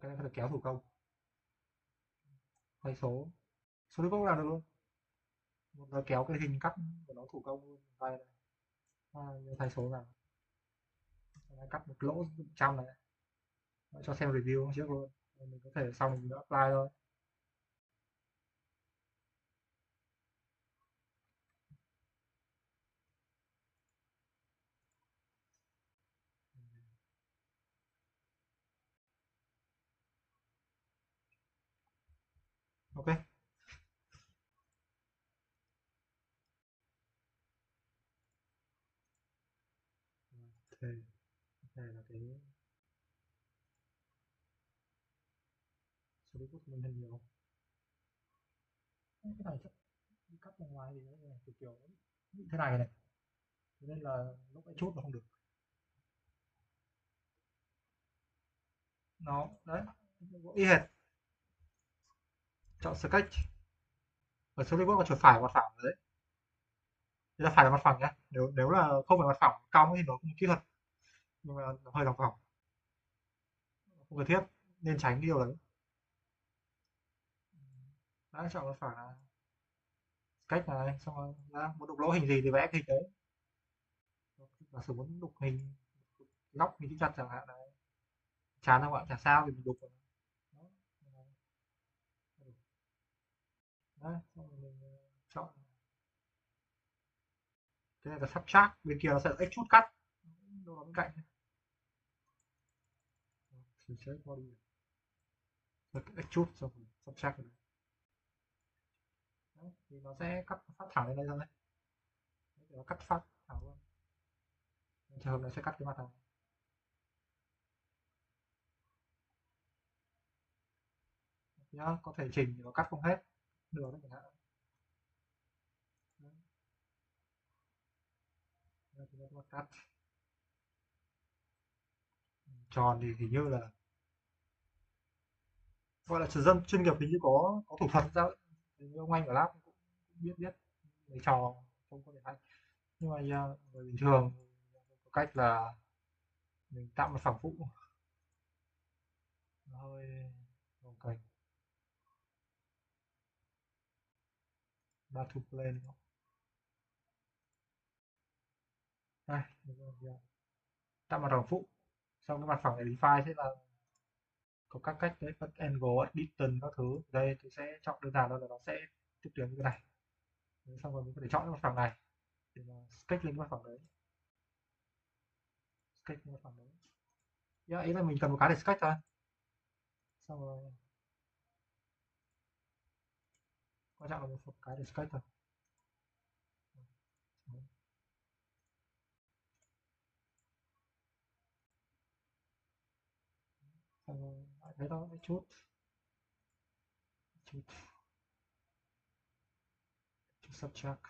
Cái này có thể kéo thủ công, thay số liên quốc làm được luôn. Một là kéo cái hình cắt của nó thủ công luôn, đây này, thay số vào, cắt một lỗ 100 này, cho xem review trước luôn. Mình có thể xong mình apply thôi. Ok. Đây là cái số liên quốc mình hình nhiều. Cái này chắc đi cắt ra ngoài thì nó kiểu như thế này này, nên là lúc ấy chút nó không được. Nó đấy, y hệt. Chọn sketch, ở số liên quốc có chuột phải mặt phẳng đấy. Đây là phải là mặt phẳng nhá, nếu là không phải mặt phẳng cong thì nó cũng kỹ thuật, nhưng mà nó hơi lòng vòng, không cần thiết, nên tránh cái điều đấy. Đã chọn mặt phẳng là sketch này, xong rồi ra muốn đục lỗ hình gì thì vẽ cái hình đấy. Giả sử muốn đục hình góc hình chữ nhật chẳng hạn này, chán không ạ, chả sao thì mình đục đấy, xong rồi mình chọn cái này là subtract, bên kia nó sẽ x chút cắt đâu đó bên cạnh. Mình sẽ body x chút xong rồi subtract này. Đấy, thì nó sẽ cắt phát thẳng lên đây thôi. Nó cắt phát thẳng luôn. Trường hợp này sẽ cắt cái mặt này. Nhá, có thể chỉnh thì nó cắt không hết được đấy chẳng hạn. Cắt tròn thì hình như là gọi là dân chuyên nghiệp, hình như có thủ thuật ra, như ông anh ở lab cũng biết mấy trò không có thể hay, nhưng mà người bình thường có cách là mình tạo một phẳng phụ nó hơi gồng kềnh, ba to plane đây, tạo mặt phẳng phụ, xong cái mặt phẳng này define sẽ là có các cách đấy, các angle, distance các thứ. Đây tôi sẽ chọn đơn giản là nó sẽ tiếp tuyến như thế này. Đấy, xong rồi mình có thể chọn cái mặt phẳng này để mà sketch lên cái mặt phẳng đấy, sketch lên mặt phẳng đấy. Ý là mình cần một cái để sketch thôi, xong rồi quan trọng là một cái để sketch thôi. Xong rồi lại thấy đó chút subtract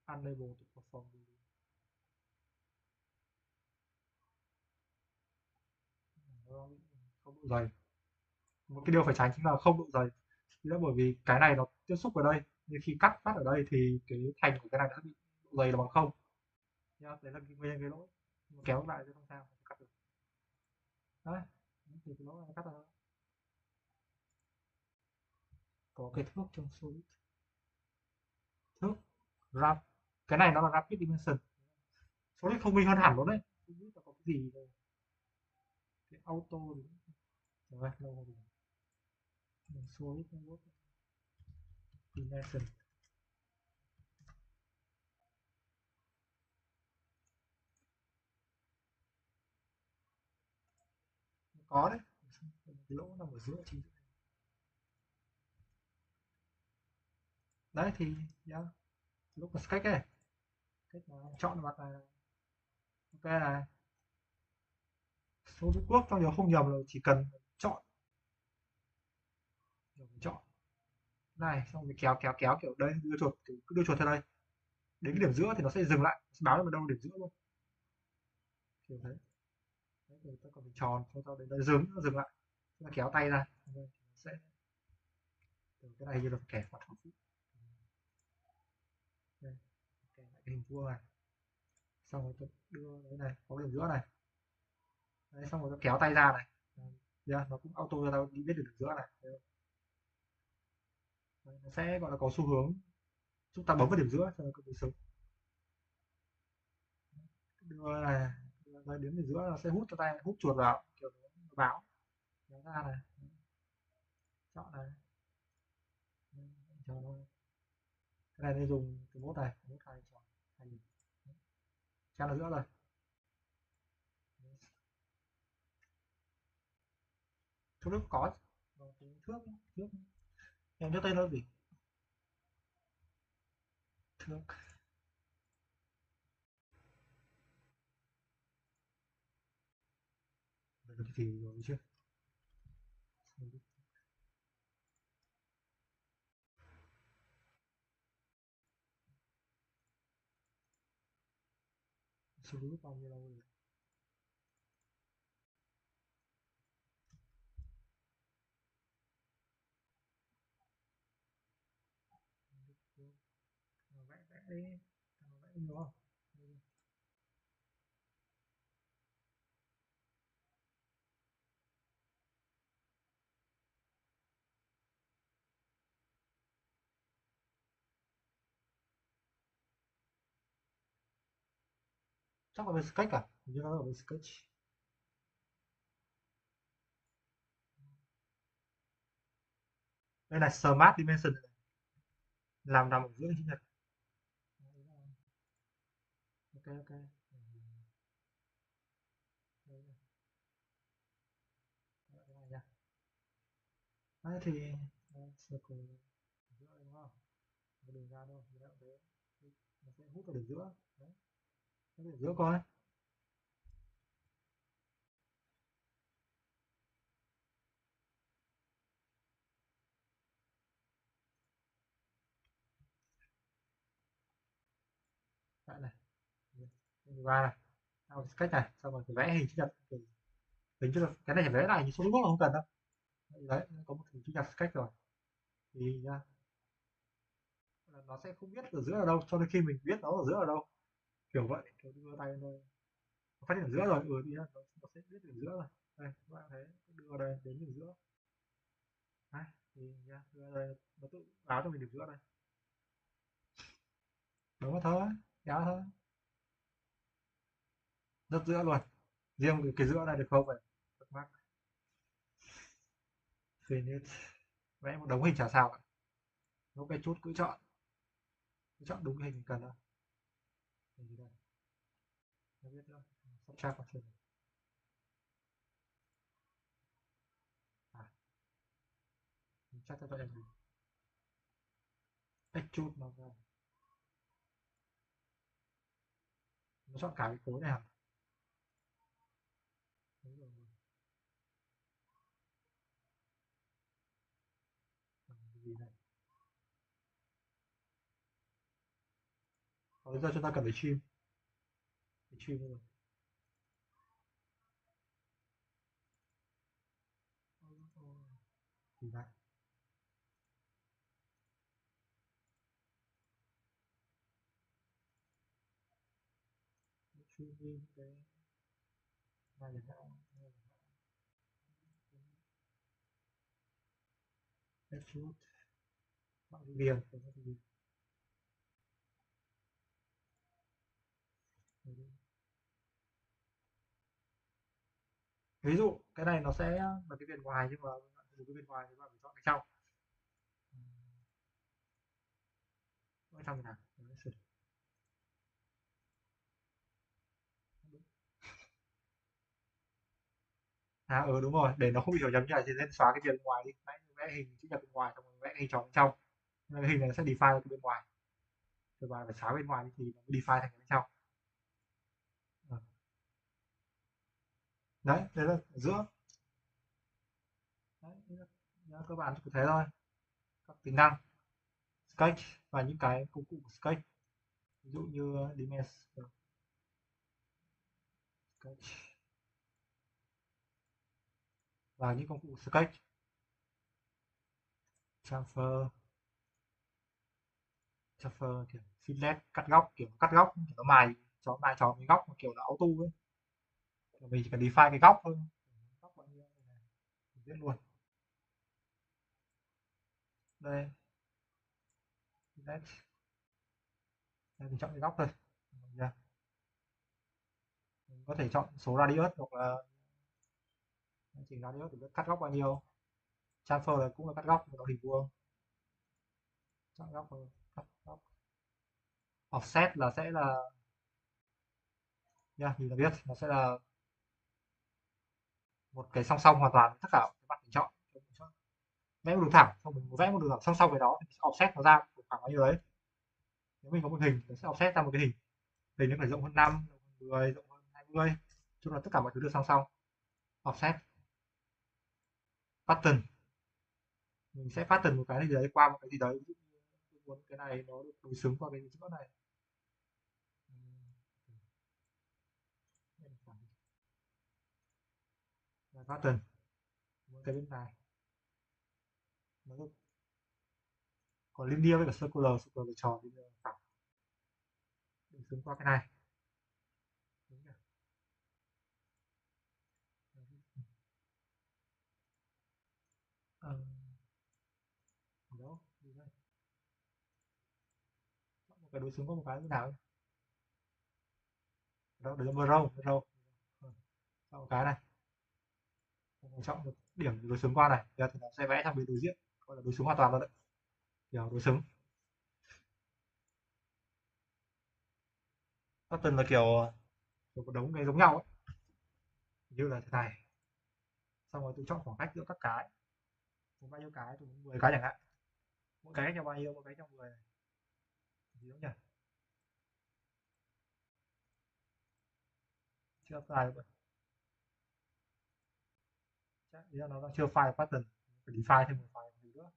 unable to perform. Không độ dày. Một cái điều phải tránh chính là không độ dày. Đó bởi vì cái này nó tiếp xúc vào đây, nhưng khi cắt phát ở đây thì cái thành của cái này đã bị độ dày là bằng không. Nhá, đấy là cái nguyên nhân cái lỗi. Kéo lại chứ không sao, cắt được. Đấy, thì cái lỗi này cắt ra. Có cái thước trong solid. Thước rap. Cái này nó là rapid dimension. Solid thông minh hơn hẳn luôn đấy. Không biết là có cái gì rồi. Cái auto gì. Rồi, lâu rồi. Solid dimension. Có đấy, cái lỗ nằm ở giữa chính đấy thì yeah. Lúc mà sketch ấy, chọn mặt này, ok này, số Trung Quốc trong nhiều không nhầm là chỉ cần chọn này, xong rồi kéo kiểu đây, đưa chuột cứ đưa chuột theo đây đến cái điểm giữa thì nó sẽ dừng lại, sẽ báo cho mình đâu điểm giữa luôn, kiểu thế. Đấy, rồi ta còn mình tròn cho đến đây dừng lại, ta kéo tay ra, sẽ cái này như là kẻ mặt hậu phút. Đây, kẻ lại cái hình vuông này, xong rồi tôi đưa cái này có điểm giữa này, đấy, xong rồi tôi kéo tay ra này, yeah, nó cũng auto cho tao biết được điểm giữa này. Đấy, nó sẽ gọi là có xu hướng chúng ta bấm vào điểm giữa cho nó cực kỳ sớm, đưa này, đưa đến điểm giữa nó sẽ hút cho tay, hút chuột vào kiểu nó báo kéo ra này, chọn này, cho nó cái này nên dùng cái mốt này chọn thành cho nó giữa rồi. Chỗ nước có thước em nhớ tên nó gì, thước được cái gì rồi chứ, số nước bao nhiêu lâu rồi. Vẽ đi, vẽ nhiều không? Chắc là bên sketch à? Hình như nó ở bên sketch. Đây là Smart Dimension này. Làm nằm ở giữa chữ nhật. Ok. Đấy thì circle giữa đây đúng không? Cái đường ra đâu, nó sẽ hút vào đường giữa. Đấy. Cái đường giữa coi. Lại này. Và này. Sau sketch này, xong rồi vẽ hình chữ nhật. Hình chữ nhật, cái này phải vẽ lại như số đúng là không cần đâu. Đấy, có một hình chữ nhật sketch rồi. Thì nha. Nó sẽ không biết ở giữa ở đâu cho đến khi mình biết nó ở giữa ở đâu, kiểu vậy, kiểu đưa tay đây phát hiện ở giữa rồi, thì nó sẽ biết ở giữa rồi. Đây các bạn thấy đưa đây đến điểm giữa đấy, thì nha, đưa đây nó tự báo cho mình điểm giữa đây, đúng thôi, kéo thôi, rất giữa luôn, riêng cái giữa này được không phải mắc finish, vẽ một đống hình chả sao cả. Lúc cái chút cứ chọn đúng cái hình cần thôi, hình gì đây, nó biết chưa, sắp chắc vào chắc ta chọn gì extrude nó ra, nó chọn cả cái khối này hả? Đúng rồi. Cái gì này? Bây giờ chúng ta cần phải trim rồi. Gì này? Trim cái này extrude bạn liền ví dụ cái này nó sẽ là cái viền ngoài, nhưng mà một cái viền ngoài thì bạn phải chọn cái trong. Cái trong nào đúng rồi, để nó không bị hiểu nhầm như này thì nên xóa cái viền ngoài đi. Nãy vẽ hình chữ nhật bên ngoài, xong rồi vẽ hình tròn bên trong, nên cái hình này nó sẽ define cái bên ngoài, rồi bạn phải xóa bên ngoài đi thì nó mới define thành cái bên trong. Đấy là ở giữa. Đấy, cơ bản chỉ thế thôi. Các tính năng sketch và những cái công cụ của sketch, ví dụ như dimension sketch và những công cụ sketch, chamfer kiểu fillet cắt góc, kiểu nó mài tròn cái góc kiểu là auto ấy, mình chỉ cần define cái góc thôi, góc bao nhiêu này mình viết luôn đây, fillet đây mình chọn cái góc thôi. Mình có thể chọn số radius hoặc là chỉ radius để cắt góc bao nhiêu. Chamfer là cũng là cắt góc, nó hình vuông, chọn góc rồi cắt góc. Offset là sẽ là nhìn là biết nó sẽ là một cái song song hoàn toàn tất cả các bạn mình chọn. Vẽ một đường thẳng, xong mình vẽ một đường thẳng song song với đó thì offset nó ra khoảng bao nhiêu đấy. Nếu mình có một hình nó sẽ offset ra một cái hình nó phải rộng hơn 5, rộng hơn 10, rộng hơn 20, chung là tất cả mọi thứ được song song. Offset pattern, mình sẽ pattern một cái gì đấy qua một cái gì đấy, ví dụ như tôi muốn cái này nó được đối xứng qua cái chữ này. Và pattern cái bên này nó được còn linear với cả circular là tròn, linear phẳng đối xứng qua cái này. Đó, một cái đối xứng có một cái như nào đó, đấy là mirror chọn một cái này, mình chọn được điểm đối xứng qua này, giờ thì nó sẽ vẽ sang bên đối diện, gọi là đối xứng hoàn toàn luôn đấy, kiểu đối xứng. Pattern là kiểu một đống cái giống nhau ấy, như là thế này, xong rồi tôi chọn khoảng cách giữa các cái, muốn bao nhiêu cái tôi muốn 10 cái chẳng hạn, mỗi cái cho bao nhiêu, mỗi cái cho 10 gì đó nhỉ, chưa file được, chắc ý là nó chưa file pattern, phải define thêm một file gì nữa.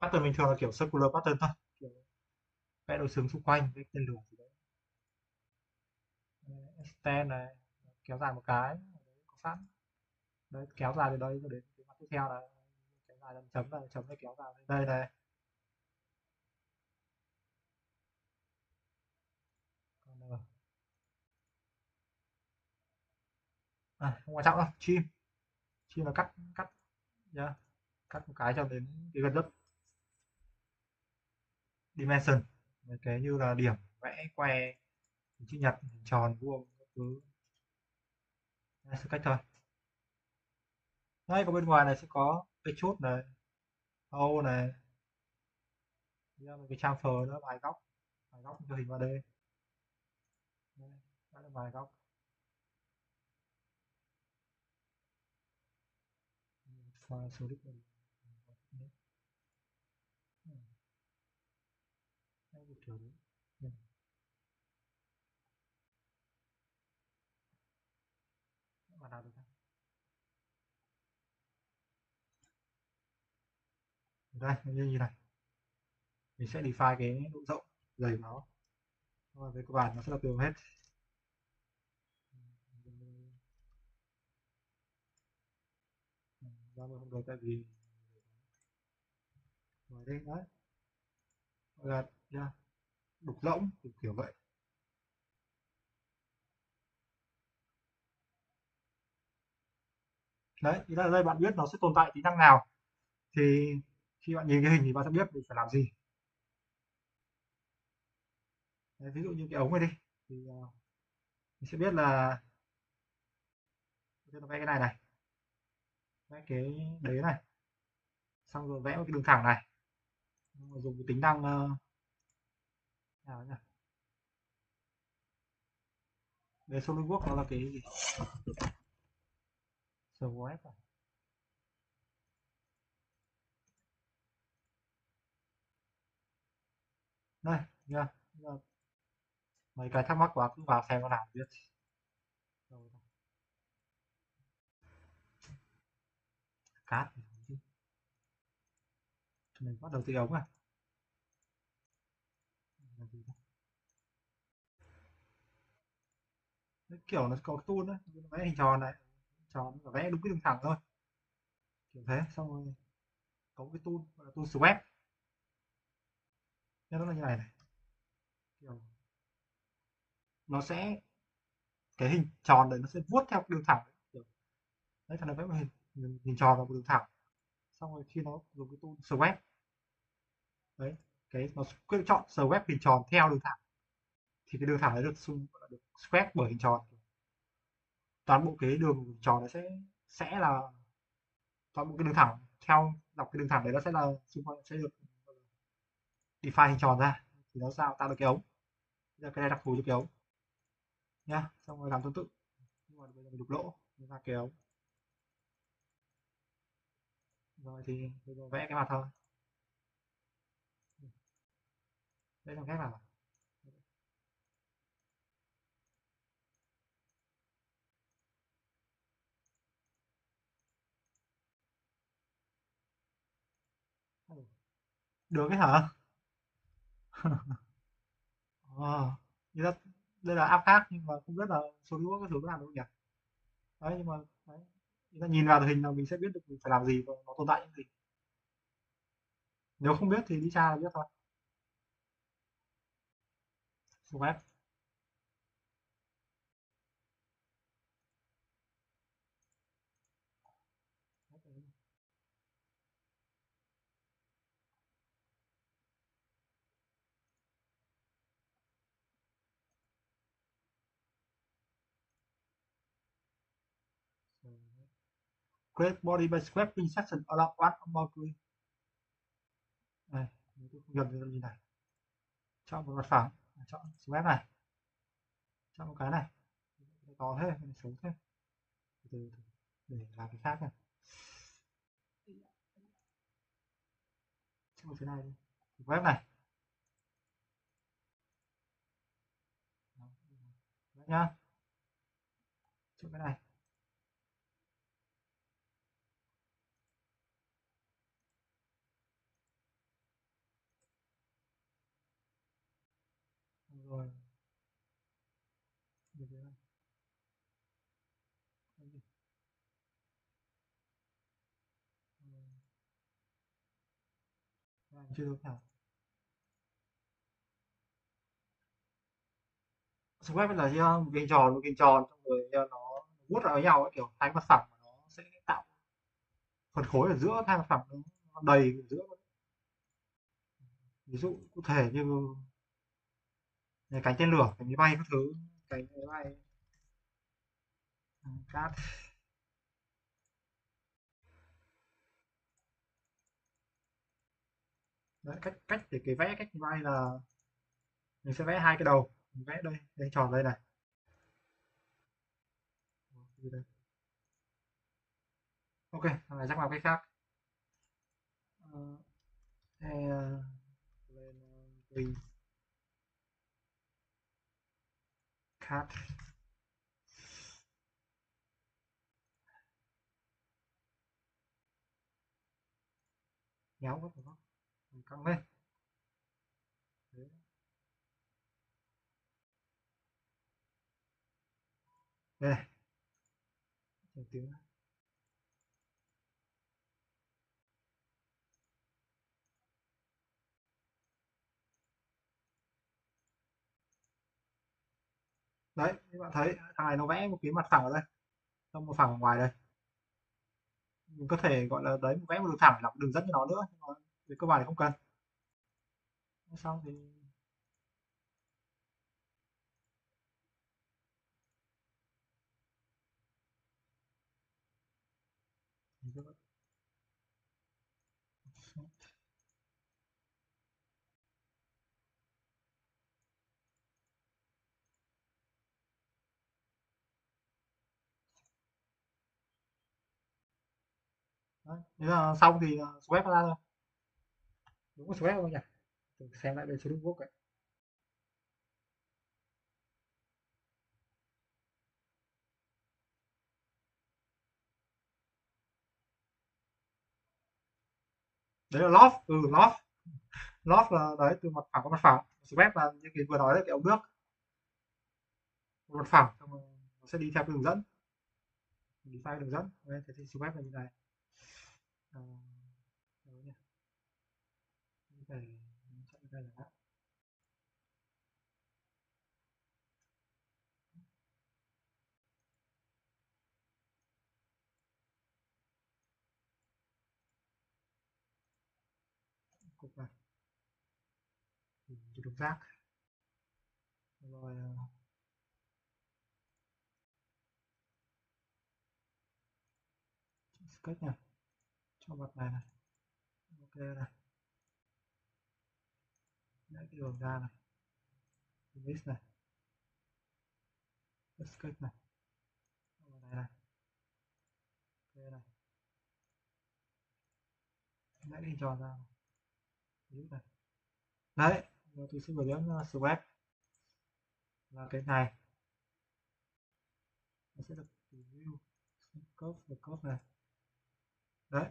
Pattern bình thường là kiểu circular pattern thôi, kiểu vẽ đối xứng xung quanh với tên lửa gì đấy. Extend này, kéo dài một cái có sẵn đấy, kéo dài từ đây cho đến cái mặt tiếp theo này, kéo dài làm chấm này, chấm này kéo dài đến đây này. Không quan trọng đâu, chim là cắt nhá, cắt một cái cho đến cái gần đất dimension, mấy cái như là điểm, vẽ que, hình chữ nhật, hình tròn, vuông các thứ, sẽ cách thôi. Đây có bên ngoài này sẽ có cái chốt này, ô này, một cái chamfer nữa, vài góc cho hình 3D, đó là vài góc, File số đích kiểu đấy. Bạn nào được không? Đây, như này. Mình sẽ define cái độ rộng dày của nó. Và về cơ bản nó sẽ là tường hết. Ra mà không được tại vì rồi đây đấy. Là yeah. Đục rỗng kiểu vậy. Đấy, thì ở đây bạn biết nó sẽ tồn tại tính năng nào. Thì khi bạn nhìn cái hình thì bạn sẽ biết mình phải làm gì. Đấy, ví dụ như cái ống này đi thì mình sẽ biết là nó vẽ cái này vẽ cái đế này, xong rồi vẽ một cái đường thẳng này, dùng cái tính năng nào nhỉ? Về SolidWorks nó là cái gì? Swap à? Đây nha, mấy cái thắc mắc quá cứ vào xem nó làm biết. Cát mình bắt đầu từ ống này. Đấy, kiểu nó có tool đấy, nó vẽ hình tròn này, tròn và vẽ đúng cái đường thẳng thôi, kiểu thế. Xong rồi có cái tool gọi là tool swap, nó là như này kiểu nó sẽ cái hình tròn đấy nó sẽ vuốt theo đường thẳng kiểu đấy, thằng này vẽ một hình tròn và một đường thẳng, xong rồi khi nó dùng cái tool swap đấy, cái nó quyết chọn swap hình tròn theo đường thẳng thì cái đường thẳng đấy được được swap bởi hình tròn. Toàn bộ cái đường tròn nó sẽ là toàn bộ cái đường thẳng theo dọc cái đường thẳng đấy nó sẽ là xung quanh sẽ được define hình tròn ra, thì nó sao tạo được cái ống. Bây giờ cái này đặc thù cho cái ống nhá, xong rồi làm tương tự nhưng mà bây giờ mình đục lỗ ra cái ống, rồi thì bây giờ vẽ cái mặt thôi. Đấy là cách nào được cái hả? Như đây là app khác nhưng mà không biết là SolidWorks có thử làm được không nhỉ? Đấy, nhưng mà đấy, người ta nhìn vào hình là mình sẽ biết được mình phải làm gì và nó tồn tại những gì. Nếu không biết thì đi tra là biết thôi. Web. Create body by scraping section along one boundary. Đây, tôi không gần như này. Chọn một mặt phẳng, chọn swap này, chọn một cái này, to thế, xấu thế. Từ để làm cái khác này. Chọn cái này đi. Web này. Đấy nhá. Chọn cái này. Rồi. Chưa được nào. Swap là một hình tròn xong rồi nó vuốt vào với nhau ấy, kiểu hai mặt phẳng nó sẽ tạo phần khối ở giữa hai mặt phẳng nó đầy ở giữa. Ví dụ cụ thể như cánh tên lửa, cánh máy bay các thứ, cánh máy bay cát. Đấy, cách để cái vẽ cách máy bay là mình sẽ vẽ hai cái đầu, mình vẽ đây tròn đây này. Ok, thằng này chắc làm cái khác. Lên tùy cat nhéo quá phải không? Mình căng lên. Đấy. Đây này. Tiếng đấy, các bạn thấy thằng này nó vẽ một cái mặt phẳng ở đây, xong một phẳng ở ngoài đây. Mình có thể gọi là đấy, vẽ một đường thẳng là đường dẫn cho nó nữa, nhưng mà về cơ bản thì không cần. Xong thì đấy. Thế là xong thì swap ra thôi. Đúng là swap không nhỉ? Thử xem lại bên số book ấy. Đấy là loft, loft. Loft là đấy, từ mặt phẳng qua mặt phẳng. Swap là như cái vừa nói đấy, cái ống nước. Một mặt phẳng, xong rồi nó sẽ đi theo cái đường dẫn. Đi theo đường dẫn. Đấy, thế thì swap là như này. Đấy nhỉ. Đây, đây là cục này. Đường rác. Rồi sketch này. Cho mặt này này. Ok này. Đấy, cái đường ra này. List này. Sketch này. Này này. Ok này. Đấy, đi tròn ra. Này. Đấy, rồi tôi sẽ gửi đến swap là cái này. Nó sẽ được review curve này. Đấy.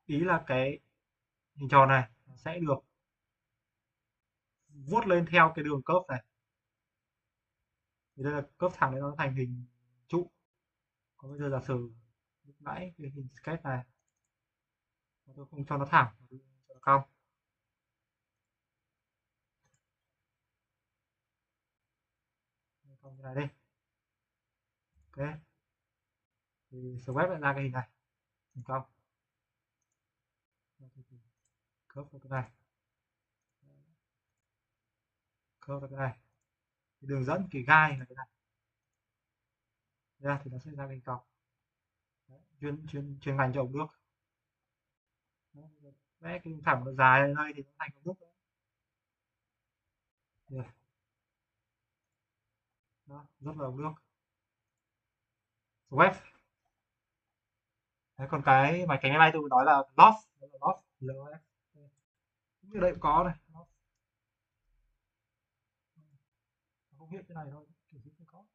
Ý là cái hình tròn này nó sẽ được vuốt lên theo cái đường curve này. Thì đây là curve thẳng đấy, nó thành hình trụ. Còn bây giờ giả sử lúc nãy cái hình sketch này tôi không cho nó thẳng, tôi cho nó cong. Cong như này đi. Ok. Thì swap lại ra cái hình này. Hình cong. Curve là cái này. Curve là cái này. Cái đường dẫn cái gai là cái này. Ra thì nó sẽ ra hình cong. Chuyên ngành cho ống nước. Vẽ cái thẳng nó dài lên đây thì nó thành ống nước đấy. Đó, rất là ống nước. Swap. Đấy, còn cái máy cánh máy bay tôi nói là loft, loft. Như đây cũng có này. Không biết cái này thôi, kiểu gì cũng có.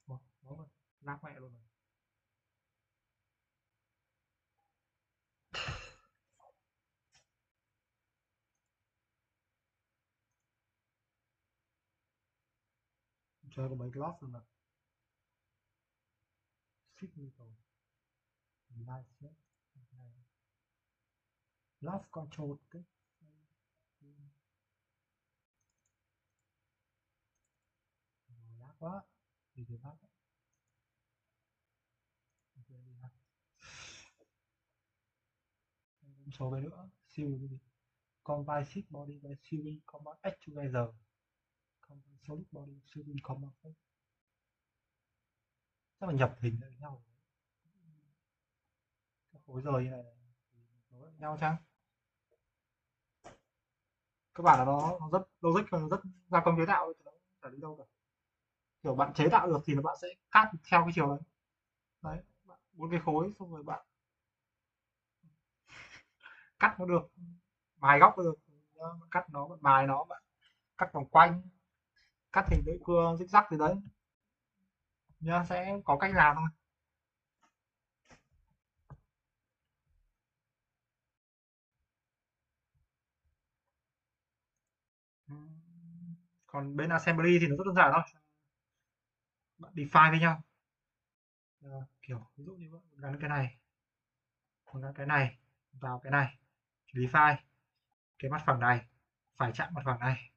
Đó rồi, lác mẹ luôn rồi. Chơi có mấy cái loft rồi mà. Cyclical. Nice. Loft control cái. Lác quá. Thì lác. Số cái nữa, siêu cái gì? Composite body by sewing compound H together. Solid body sewing compound. Chắc là nhập hình với nhau. Các khối rời như này nối với nhau chăng? Các bạn là nó rất logic và rất gia công chế tạo thì nó không phải đi đâu cả. Kiểu bạn chế tạo được thì là bạn sẽ cắt theo cái chiều đấy. Đấy, bạn 4 cái khối, xong rồi bạn cắt nó được, mài góc nó được, cắt nó, bạn mài nó, bạn cắt vòng quanh, cắt hình lưỡi cưa zig zag gì đấy nhá, sẽ có cách làm thôi. Còn bên assembly thì nó rất đơn giản thôi, bạn define với nhau. Kiểu ví dụ như vậy, gắn cái này, gắn cái này vào cái này, define cái mặt phẳng này phải chạm mặt phẳng này,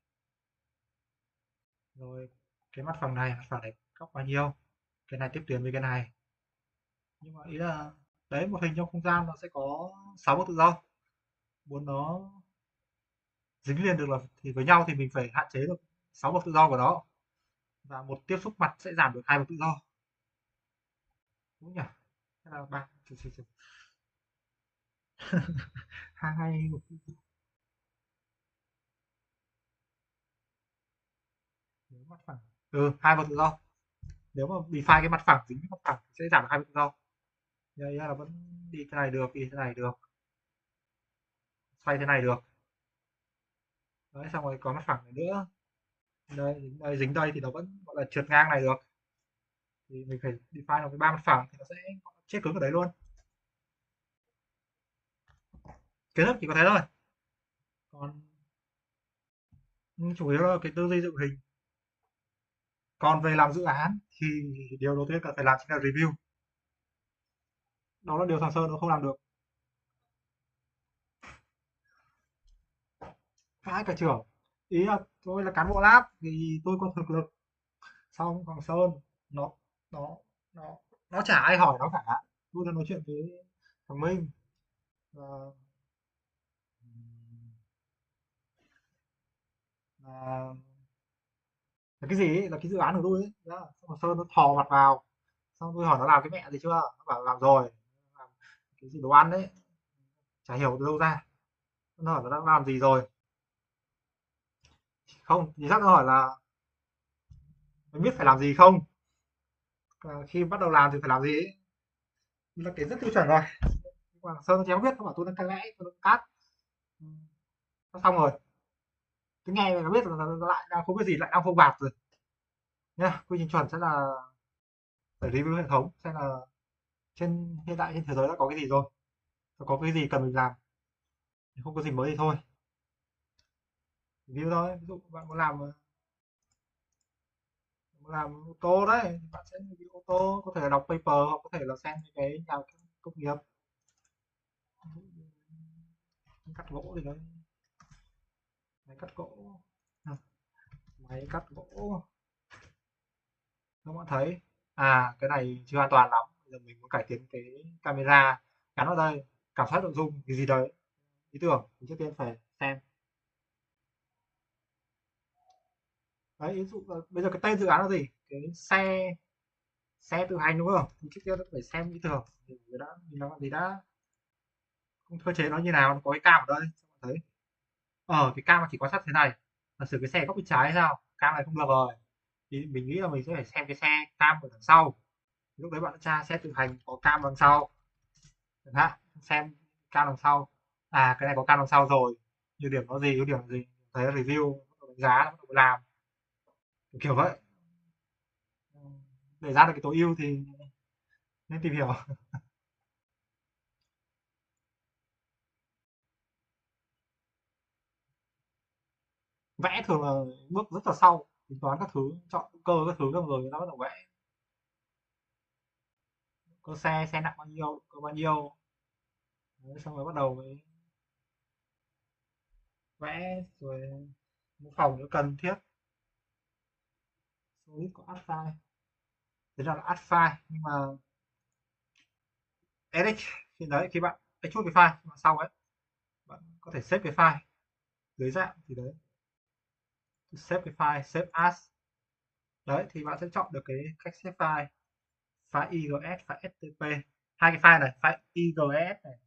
rồi cái mặt phẳng này góc bao nhiêu, cái này tiếp tuyến với cái này. Nhưng mà ý là đấy, một hình trong không gian nó sẽ có 6 bước tự do, muốn nó dính liền được là thì với nhau thì mình phải hạn chế được 6 bậc tự do của nó, và một tiếp xúc mặt sẽ giảm được 2 bậc tự do, đúng nhỉ? Hay là 3 hai mặt phẳng, 2 bậc tự do. Nếu mà define cái mặt phẳng dính với mặt phẳng sẽ giảm được 2 bậc tự do. Đây là vẫn đi thế này được, đi thế này được, xoay thế này được. Đấy, xong rồi có mặt phẳng này nữa. Đây dính đây thì nó vẫn gọi là trượt ngang này được. Thì mình phải define được cái 3 mặt phẳng thì nó sẽ chết cứng ở đấy luôn. Kiến thức chỉ có thế thôi. Còn chủ yếu là cái tư duy dựng hình. Còn về làm dự án thì điều đầu tiên cần phải làm chính là review. Đó là điều thằng Sơn nó không làm được. Vãi cả trưởng. Ý là tôi là cán bộ lab thì tôi có thực lực. Xong thằng Sơn nó nó nó nó chả ai hỏi nó cả. Tôi đã nói chuyện với thằng Minh và là là cái gì ấy, là cái dự án của tôi ấy. Đó. Xong rồi Sơn nó thò mặt vào, xong tôi hỏi nó làm cái mẹ gì chưa, nó bảo làm rồi, làm cái gì đồ ăn đấy, chả hiểu từ đâu ra, nó hỏi nó đang làm gì rồi, không thì chắc nó hỏi là mày biết phải làm gì không. Khi bắt đầu làm thì phải làm gì ấy, là cái rất tiêu chuẩn rồi. Nhưng mà Sơn nó chéo biết, nó bảo tôi đang cắt vẽ, tôi đang cắt. Nó xong rồi, cứ nghe nó biết là nó lại đang không biết gì, lại đang phông bạt rồi nhá. Quy trình chuẩn sẽ là phải review hệ thống xem là hiện tại trên thế giới đã có cái gì rồi, có cái gì cần mình làm, không có gì mới thì thôi, review thôi. Ví dụ bạn muốn làm ô tô đấy, thì bạn sẽ review ô tô, có thể là đọc paper hoặc có thể là xem những cái nhà công nghiệp, cắt gỗ thì đấy, máy cắt gỗ, máy cắt gỗ. Các bạn thấy cái này chưa an toàn lắm, bây giờ mình muốn cải tiến cái camera gắn vào đây, cảm soát nội dung gì gì đấy, ý tưởng thì trước tiên phải xem. Đấy, ví dụ bây giờ cái tên dự án là gì, cái xe tự hành đúng không, thì trước tiên phải xem ý tưởng thì mình đã gì đã, cơ chế nó như nào, nó có cái cam ở đây, các bạn thấy cái cam mà chỉ quan sát thế này, giả sử cái xe góc bên trái hay sao, cam này không được rồi, thì mình nghĩ là mình sẽ phải xem cái xe cam ở đằng sau. Lúc đấy bạn tra xe tự hành có cam đằng sau chẳng hạn, xem cam đằng sau, cái này có cam đằng sau rồi, ưu điểm nó gì, ưu điểm là gì, thấy review, đánh giá, bắt đầu làm, kiểu vậy. Để ra được cái tối ưu thì nên tìm hiểu. Vẽ thường là bước rất là sau, tính toán các thứ, chọn cơ các thứ, xong rồi người ta bắt đầu vẽ. Cơ xe nặng bao nhiêu, cơ bao nhiêu. Đấy, xong rồi bắt đầu mới vẽ, rồi mô phỏng nếu cần thiết. Solid có add file. Thế là add file, nhưng mà edit thì đấy, khi bạn export cái file mà xong ấy, bạn có thể save cái file dưới dạng thì đấy, save cái file, save as. Đấy thì bạn sẽ chọn được cái cách save file, file IGS, file STP. Hai cái file này, file IGS này,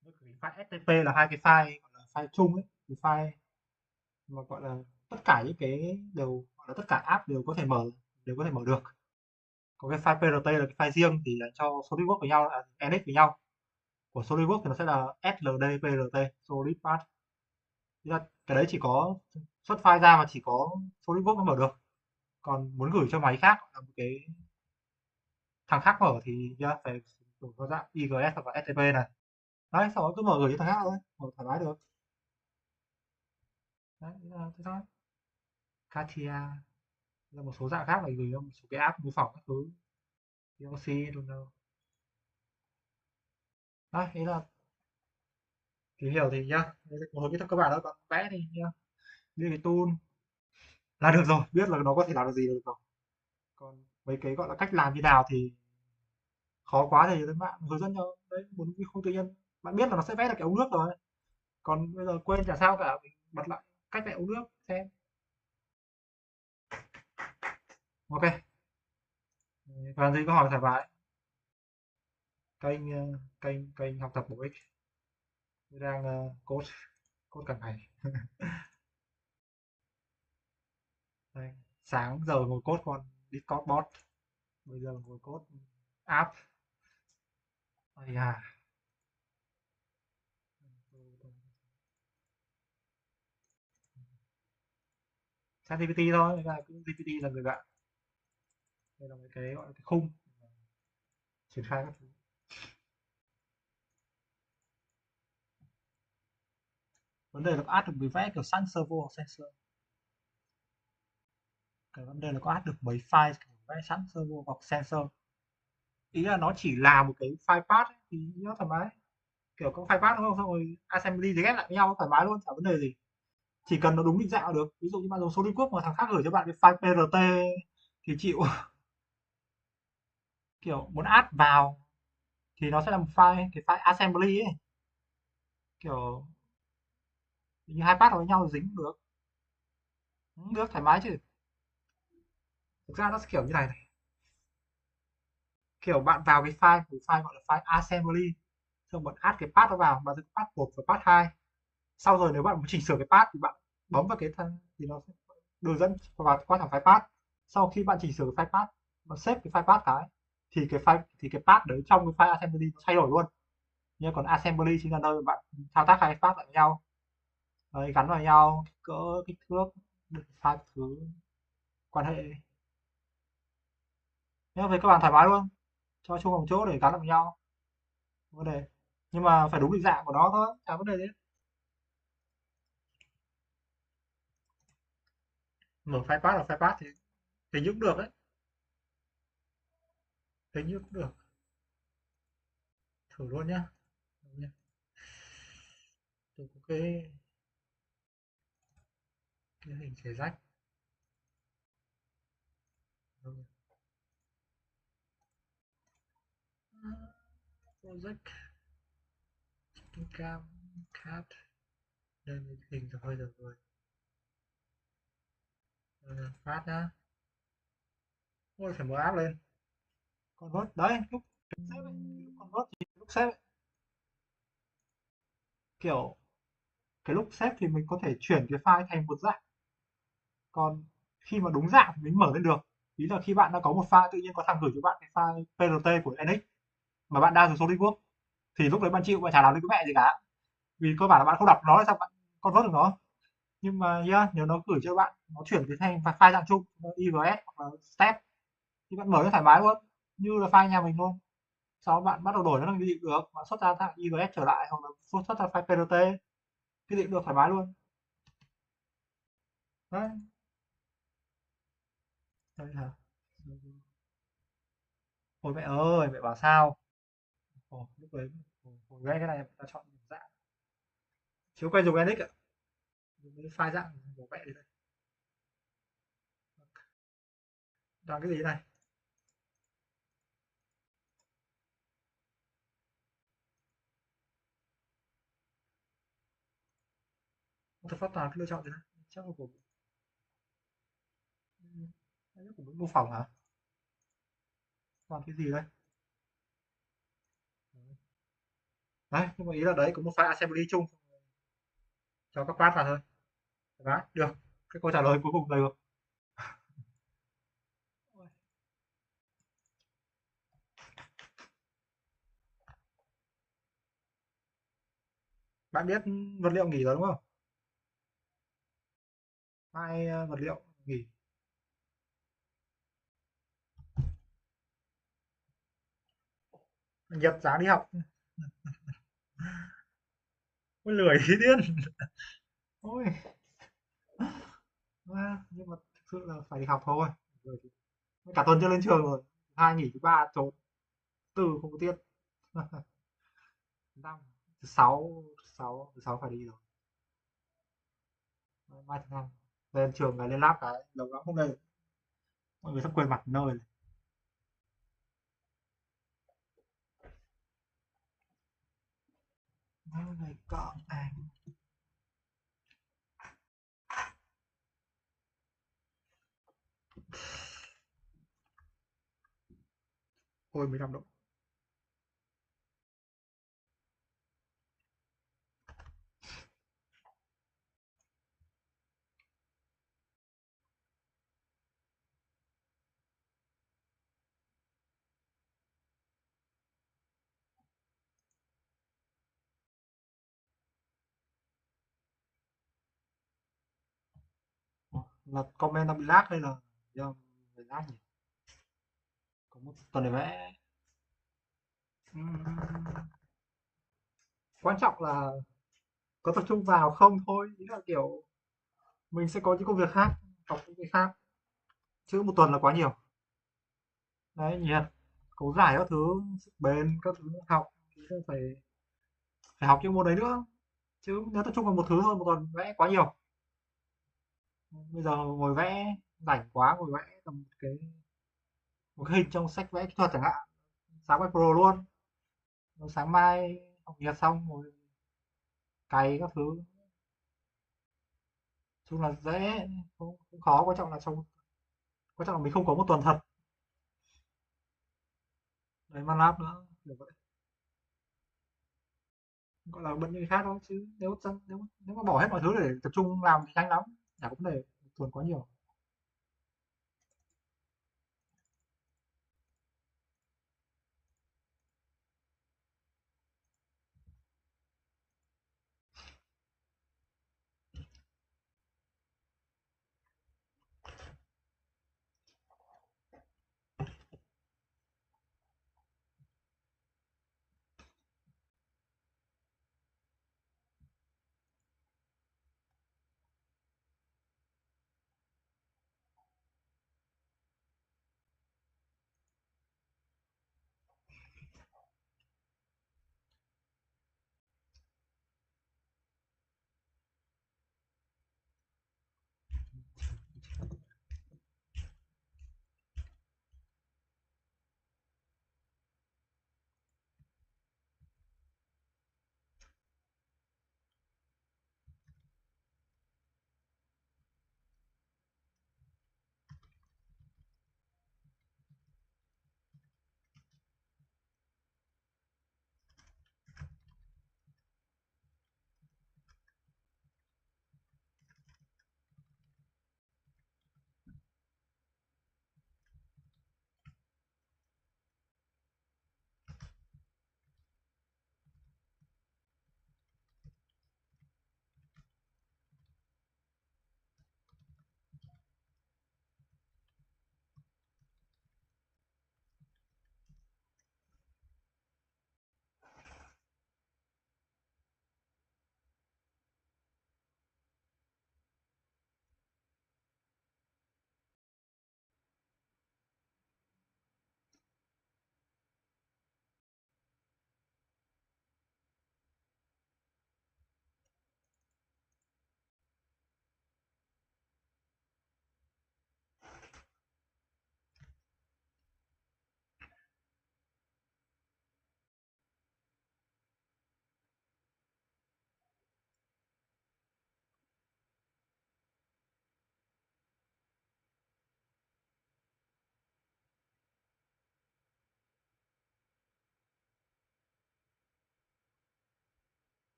với cái file STP là hai cái file gọi là file chung ấy, cái file mà gọi là tất cả những cái đều gọi là tất cả app đều có thể mở được. Có cái file PRT là cái file riêng thì dành cho SolidWorks với nhau, NX với nhau. Của SolidWorks thì nó sẽ là SLD PRT, Solid Path. Cái đấy chỉ có xuất file ra mà chỉ có SolidWorks nó mở được. Còn muốn gửi cho máy khác là một cái thằng khác mở thì phải đổi vào dạng IGS hoặc là STP này. Đấy, sau đó cứ mở gửi cho thằng khác thôi, mở thoải mái được. Đấy, thế thôi. Katia là một số dạng khác là gửi cho một số cái app mô phỏng các thứ. DLC, don't know. Đấy, thế là tìm hiểu thì nhá, một số kỹ thuật cơ bản thôi, còn vẽ thì nhá, biết cái tool là được rồi, biết là nó có thể làm được gì được rồi. Còn mấy cái gọi là cách làm như nào thì khó quá thì lên mạng hướng dẫn cho. Đấy, muốn không tự nhiên bạn biết là nó sẽ vẽ được cái ống nước rồi. Còn bây giờ quên chả sao cả, mình bật lại cách vẽ ống nước xem. Ok, còn gì có hỏi thoải mái. Kênh học tập bổ ích. Tôi đang code cả ngày. Đây, sáng giờ ngồi code con Discord bot, bây giờ ngồi code app. Ây da. ChatGPT thôi, GPT là người bạn. Đây là mấy cái gọi là cái khung triển khai các thứ. Vấn đề là có add được mấy vẽ kiểu sẵn servo hoặc sensor. Cái vấn đề là có add được mấy file kiểu vẽ sẵn servo hoặc sensor. Ý là nó chỉ là một cái file path thì nó thoải mái. Kiểu có file path đúng không? Xong rồi assembly thì ghép lại với nhau thoải mái luôn, chả vấn đề gì. Chỉ cần nó đúng định dạng là được. Ví dụ như bạn dùng SolidWorks mà thằng khác gửi cho bạn cái file PRT thì chịu. Kiểu muốn add vào thì nó sẽ là một file, cái file assembly ấy. Kiểu như hai path với nhau dính cũng được. Cũng được thoải mái chứ. Thực ra nó sẽ kiểu như này này. Kiểu bạn vào cái file, một file gọi là file assembly, xong bạn add cái path nó vào, bạn sẽ path 1 và path 2. Sau rồi nếu bạn muốn chỉnh sửa cái path thì bạn bấm vào cái thân thì nó sẽ đường dẫn vào qua thẳng file path. Sau khi bạn chỉnh sửa cái file path, bạn xếp cái file path thì cái path đấy trong cái file assembly nó thay đổi luôn. Nhưng còn assembly chính là nơi bạn thao tác hai path lại với nhau. Đấy, gắn vào nhau, cỡ, kích thước, file thứ quan hệ. Nhưng về các bạn thoải mái luôn, cho chung vào một chỗ để gắn lại với nhau. Vấn đề. Nhưng mà phải đúng định dạng của nó thôi, chả vấn đề gì. Mở file path là file path thì hình như cũng được đấy. Hình như cũng được. Thử luôn nhá. Tôi có cái hình xẻ rách. Project cam cat đây cái hình rồi hơi được rồi. Phát nhá. Ôi phải mở app lên. Convert đấy, lúc save ấy, lúc convert thì lúc save ấy. Kiểu cái lúc save thì mình có thể chuyển cái file thành một dạng. Còn khi mà đúng dạng thì mình mở lên được. Ý là khi bạn đã có một file tự nhiên có thằng gửi cho bạn cái file PRT của NX mà bạn đang dùng SolidWorks thì lúc đấy bạn chịu, bạn chả làm được cái mẹ gì cả. Vì cơ bản là bạn không đọc nó, sao bạn convert được nó. Nhưng mà nếu nó gửi cho bạn, nó chuyển cái thành file dạng chung IGS hoặc là step thì bạn mở nó thoải mái luôn, như là file nhà mình luôn. Sau đó bạn bắt đầu đổi nó thành cái gì được, bạn xuất ra dạng IGS trở lại hoặc là xuất ra file PRT, cái gì được thoải mái luôn. Đấy. Đây hả? Ôi mẹ ơi, mẹ bảo sao? Ồ, lúc đấy vẽ cái này ta chọn dạng chiếu quay dùng NX ạ. Dùng cái file dạng của vẽ đi đây. Làm cái gì này? Tôi phát toàn cái lựa chọn gì này? Chắc là của mô phỏng hả? Còn cái gì đây? Đấy, nhưng mà ý là đấy có một file assembly chung cho các path vào thôi. Đấy, được. Cái câu trả lời cuối cùng là được. Bạn biết vật liệu nghỉ rồi đúng không? Hai vật liệu nghỉ. Nhập giá đi học. Ôi lười tí điên. Ôi. Nhưng mà thực sự là phải đi học thôi. Cả tuần chưa lên trường rồi. Hai nghỉ thứ ba trốn. Tư không có tiết. Năm thứ sáu phải đi rồi. Mai thứ năm lên trường là lên lab cái lâu lắm không lên. Mọi người sắp quên mặt nơi này. Này cộng à. Ôi 15 độ. Là comment nó bị lag hay là do người lag nhỉ? Có một tuần để vẽ. Quan trọng là có tập trung vào không thôi. Ý là kiểu mình sẽ có những công việc khác, học những cái khác. Chứ một tuần là quá nhiều. Đấy, nhiệt, cấu giải các thứ, sức bền, các thứ học. Thì phải phải học những môn đấy nữa. Chứ nếu tập trung vào một thứ thôi, một tuần vẽ quá nhiều. Bây giờ ngồi vẽ, rảnh quá ngồi vẽ tầm một cái hình trong sách vẽ kỹ thuật chẳng hạn. Sáng mai pro luôn. Rồi sáng mai học nhiệt xong rồi cày các thứ. Chung là dễ, không khó, quan trọng là mình không có một tuần thật. Đấy, man lab nữa, kiểu vậy. Gọi là bận như khác thôi chứ nếu mà bỏ hết mọi thứ để tập trung làm thì nhanh lắm, chả có vấn đề, một tuần quá nhiều.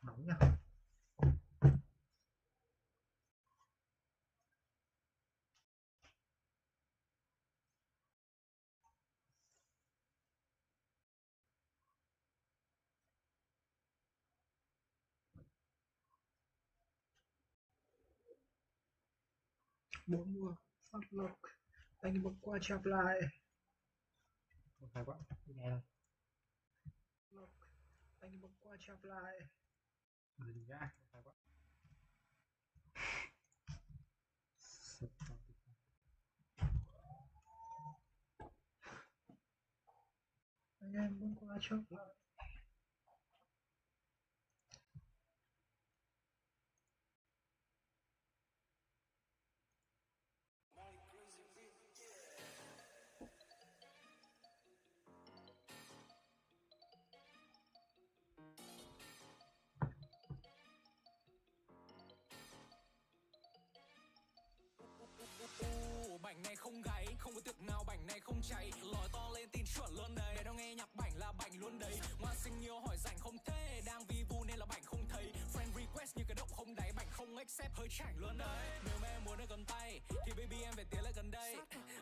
Nóng nhá. Muốn mua phát lộc anh bật qua chạp lại. Không phải quá nghe đâu. Lộc anh bật qua chạp lại. Đừng ra không phải quá. Anh em muốn qua chạp lại. Bảnh này không gáy, không có tiệc nào bảnh này không cháy. Lòi to lên tin chuẩn luôn đấy. Để nó nghe nhạc bảnh là bảnh luôn đấy. Ngoan sinh nhiều hỏi rảnh không thế. Đang vi vu nên là bảnh không thấy. Friend request như cái động không đáy. Bảnh không accept hơi chảnh luôn đấy. Nếu mà em muốn ở cầm tay thì baby em phải tiến lại gần đây.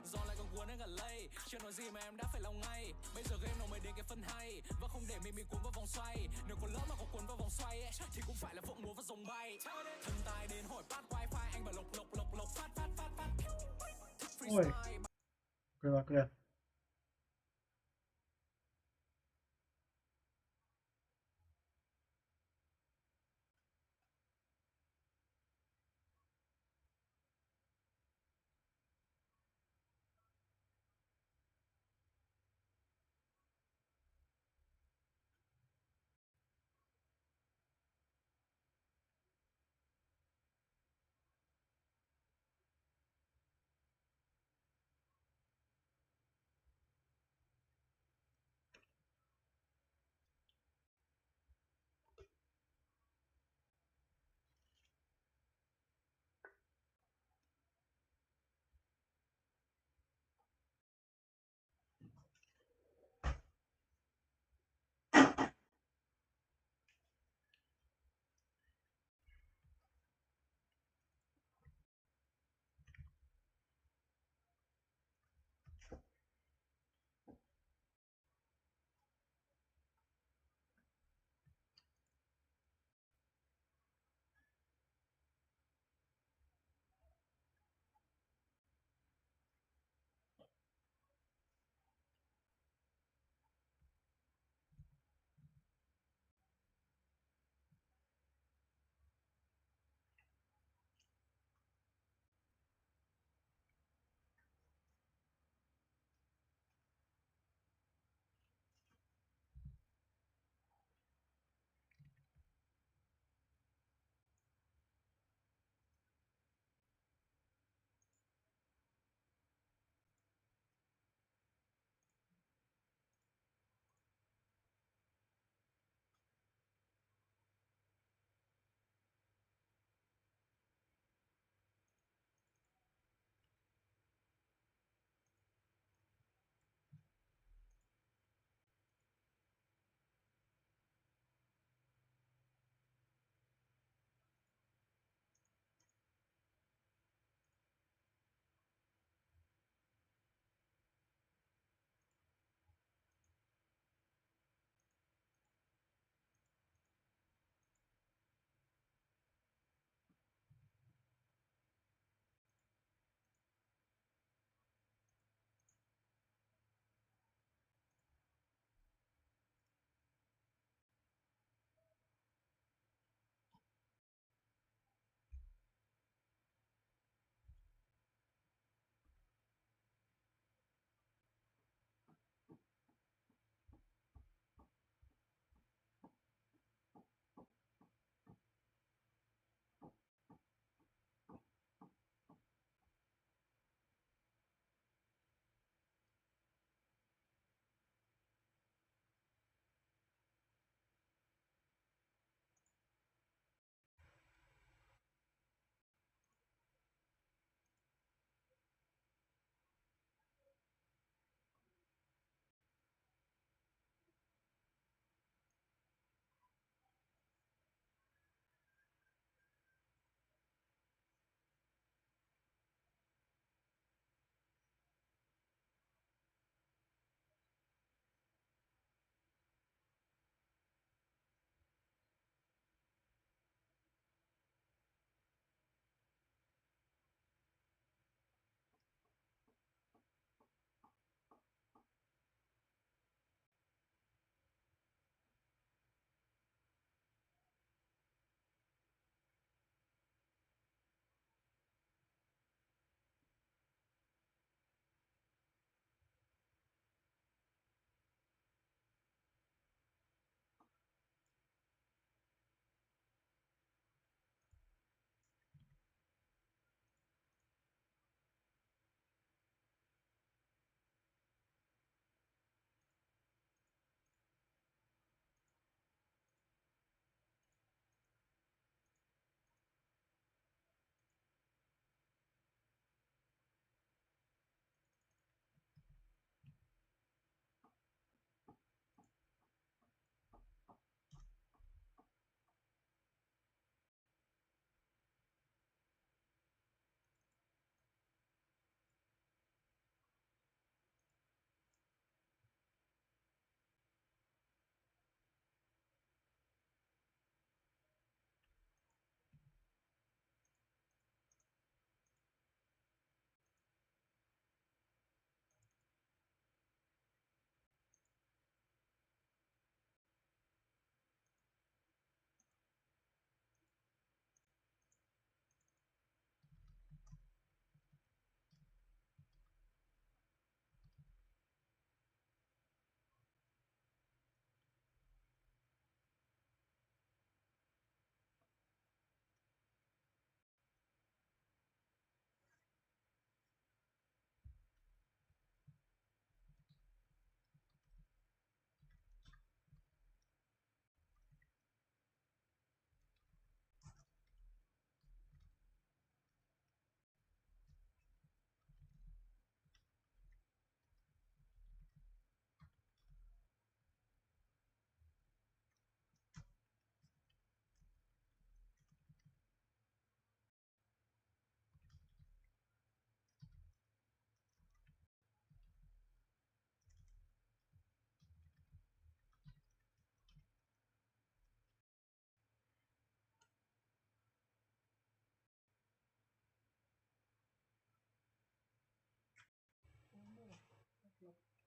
Do lại còn cuốn ở gần lây. Chưa nói gì mà em đã phải lòng ngay. Bây giờ game nó mới đến cái phân hay. Và không để mình bị cuốn vào vòng xoay. Nếu có lỡ mà có cuốn vào vòng xoay ấy, thì cũng phải là phượng múa và rồng bay. Thần tài đến hỏi pass wifi. Anh bảo lộc lộc lộc lộc phát phát phát phát. Ôi, kìa.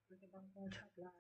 Với cái băng qua chạm lại.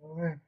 Ôi,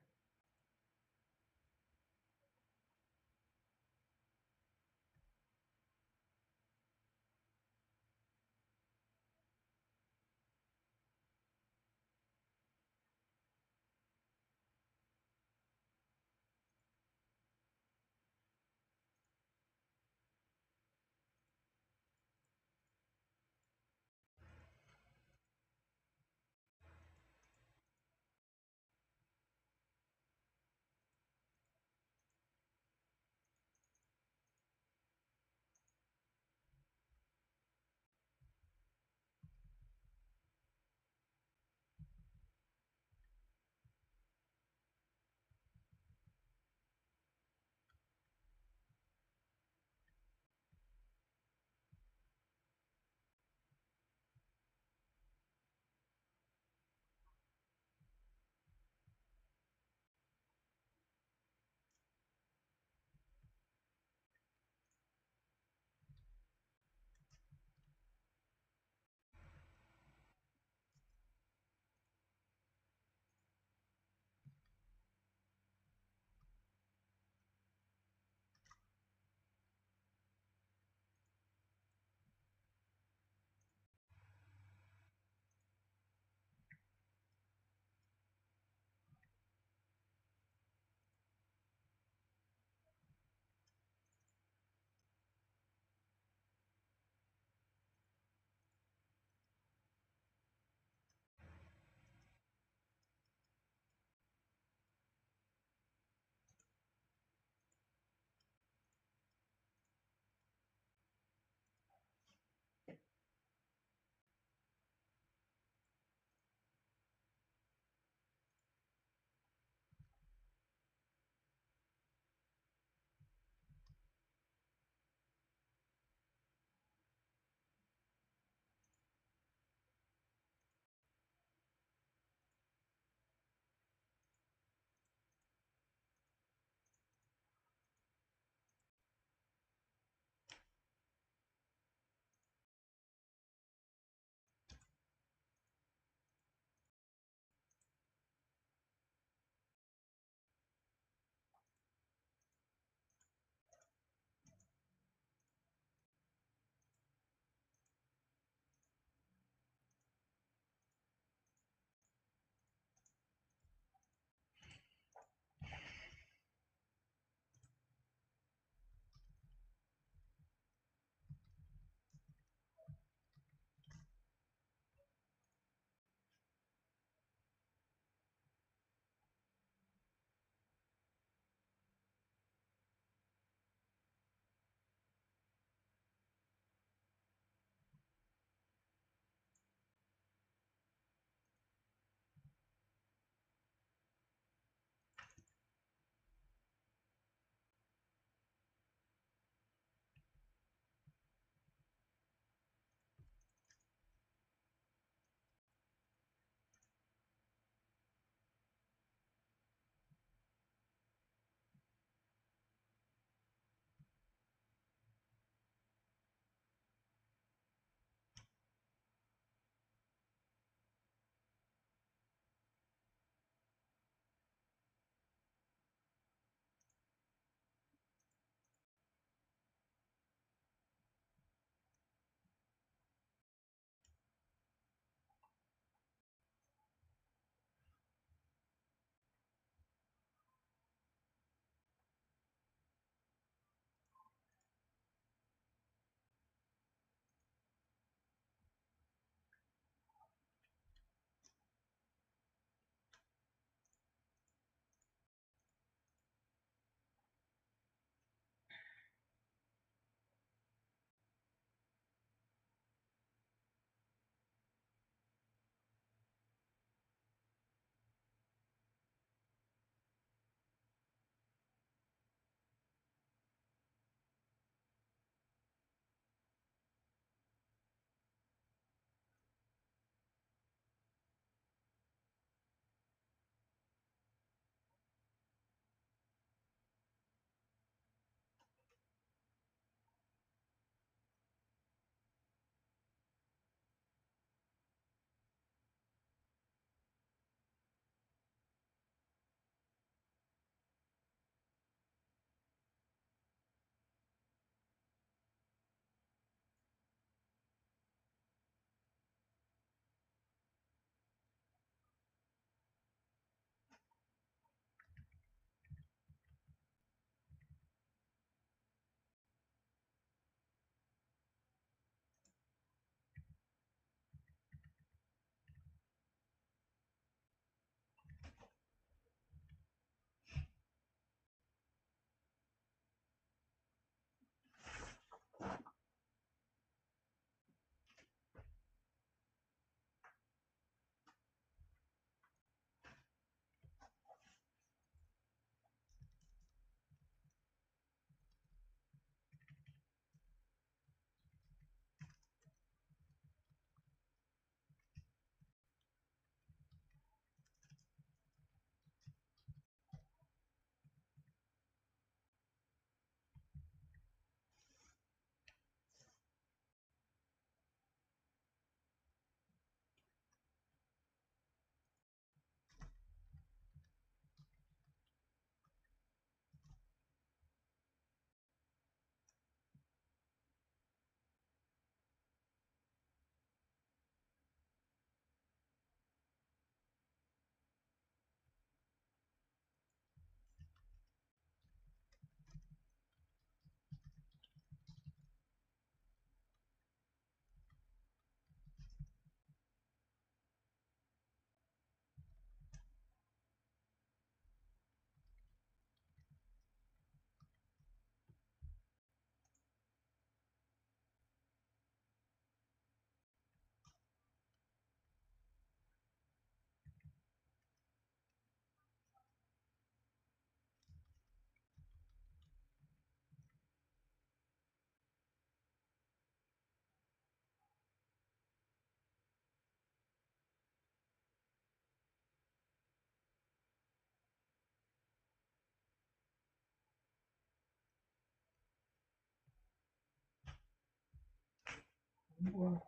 Ủa,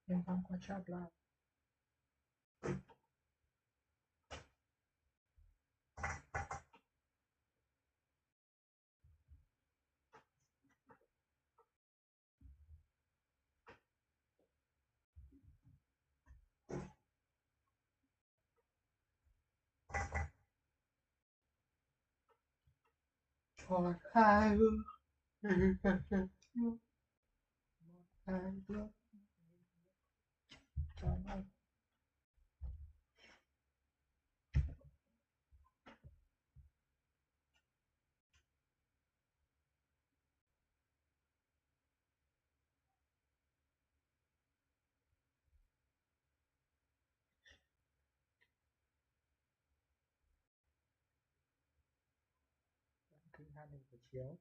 em không quan sát lại. Còn hai bước, hai bước cho nó thứ hai mình phải chiếu.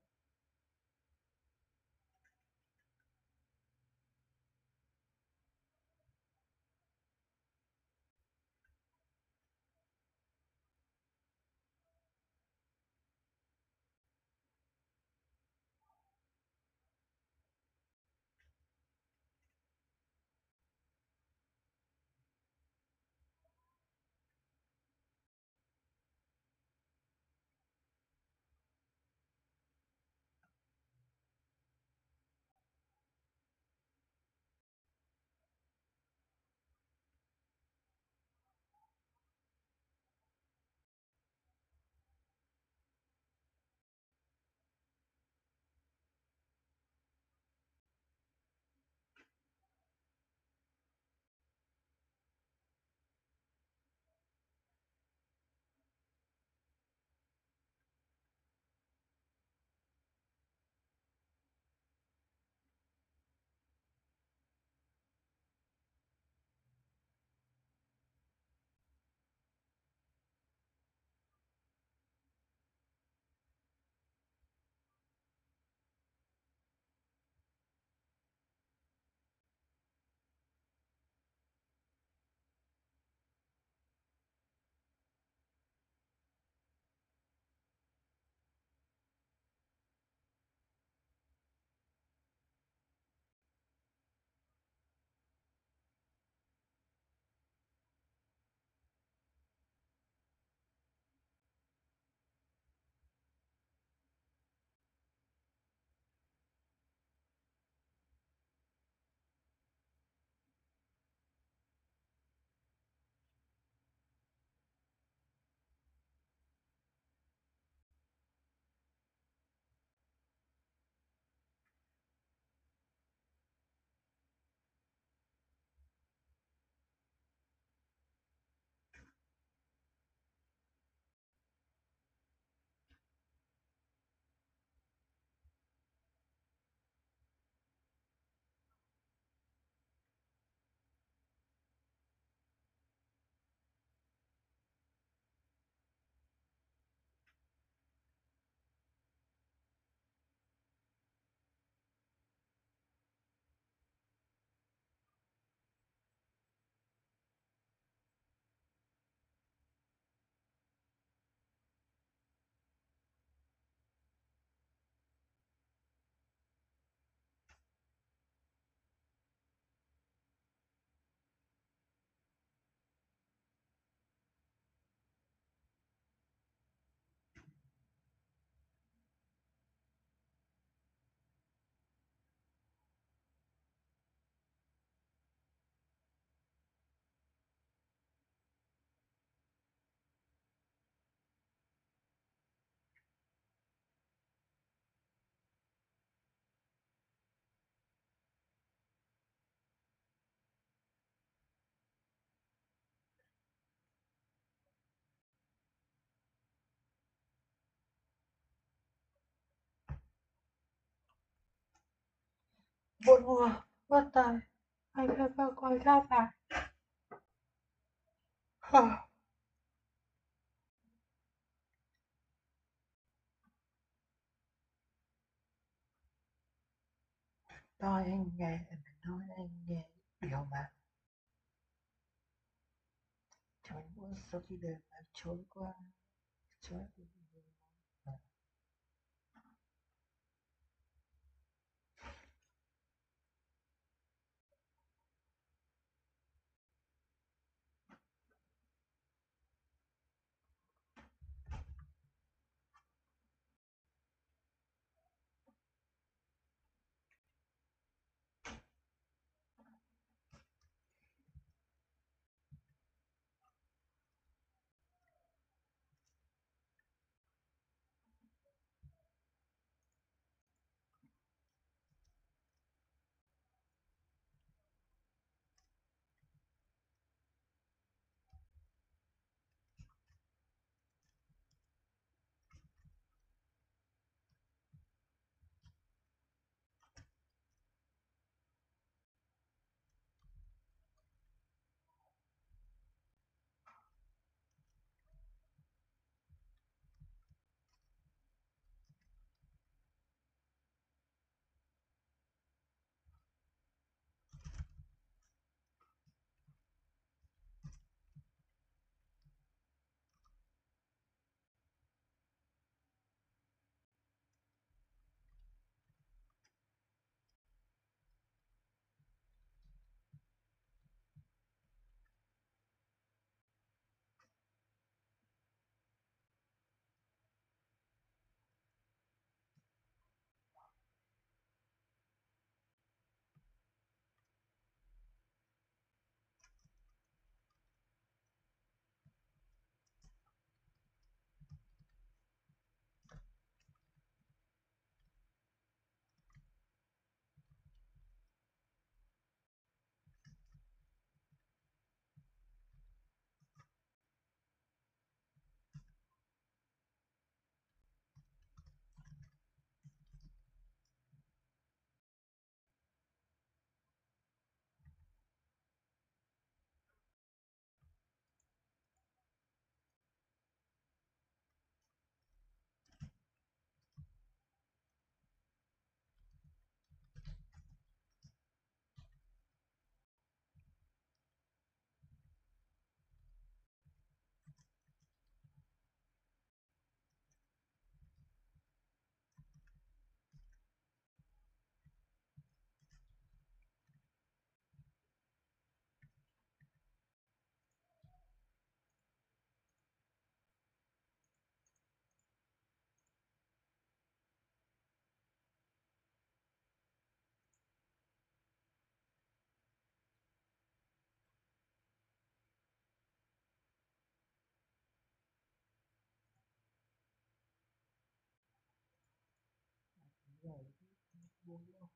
Buồn ngủ, bất tài, anh phải vào coi ra lại. Nói anh nghe, nói anh nghe điều mà trời muốn sau khi đời mà trôi qua, trôi qua. luôn nữa.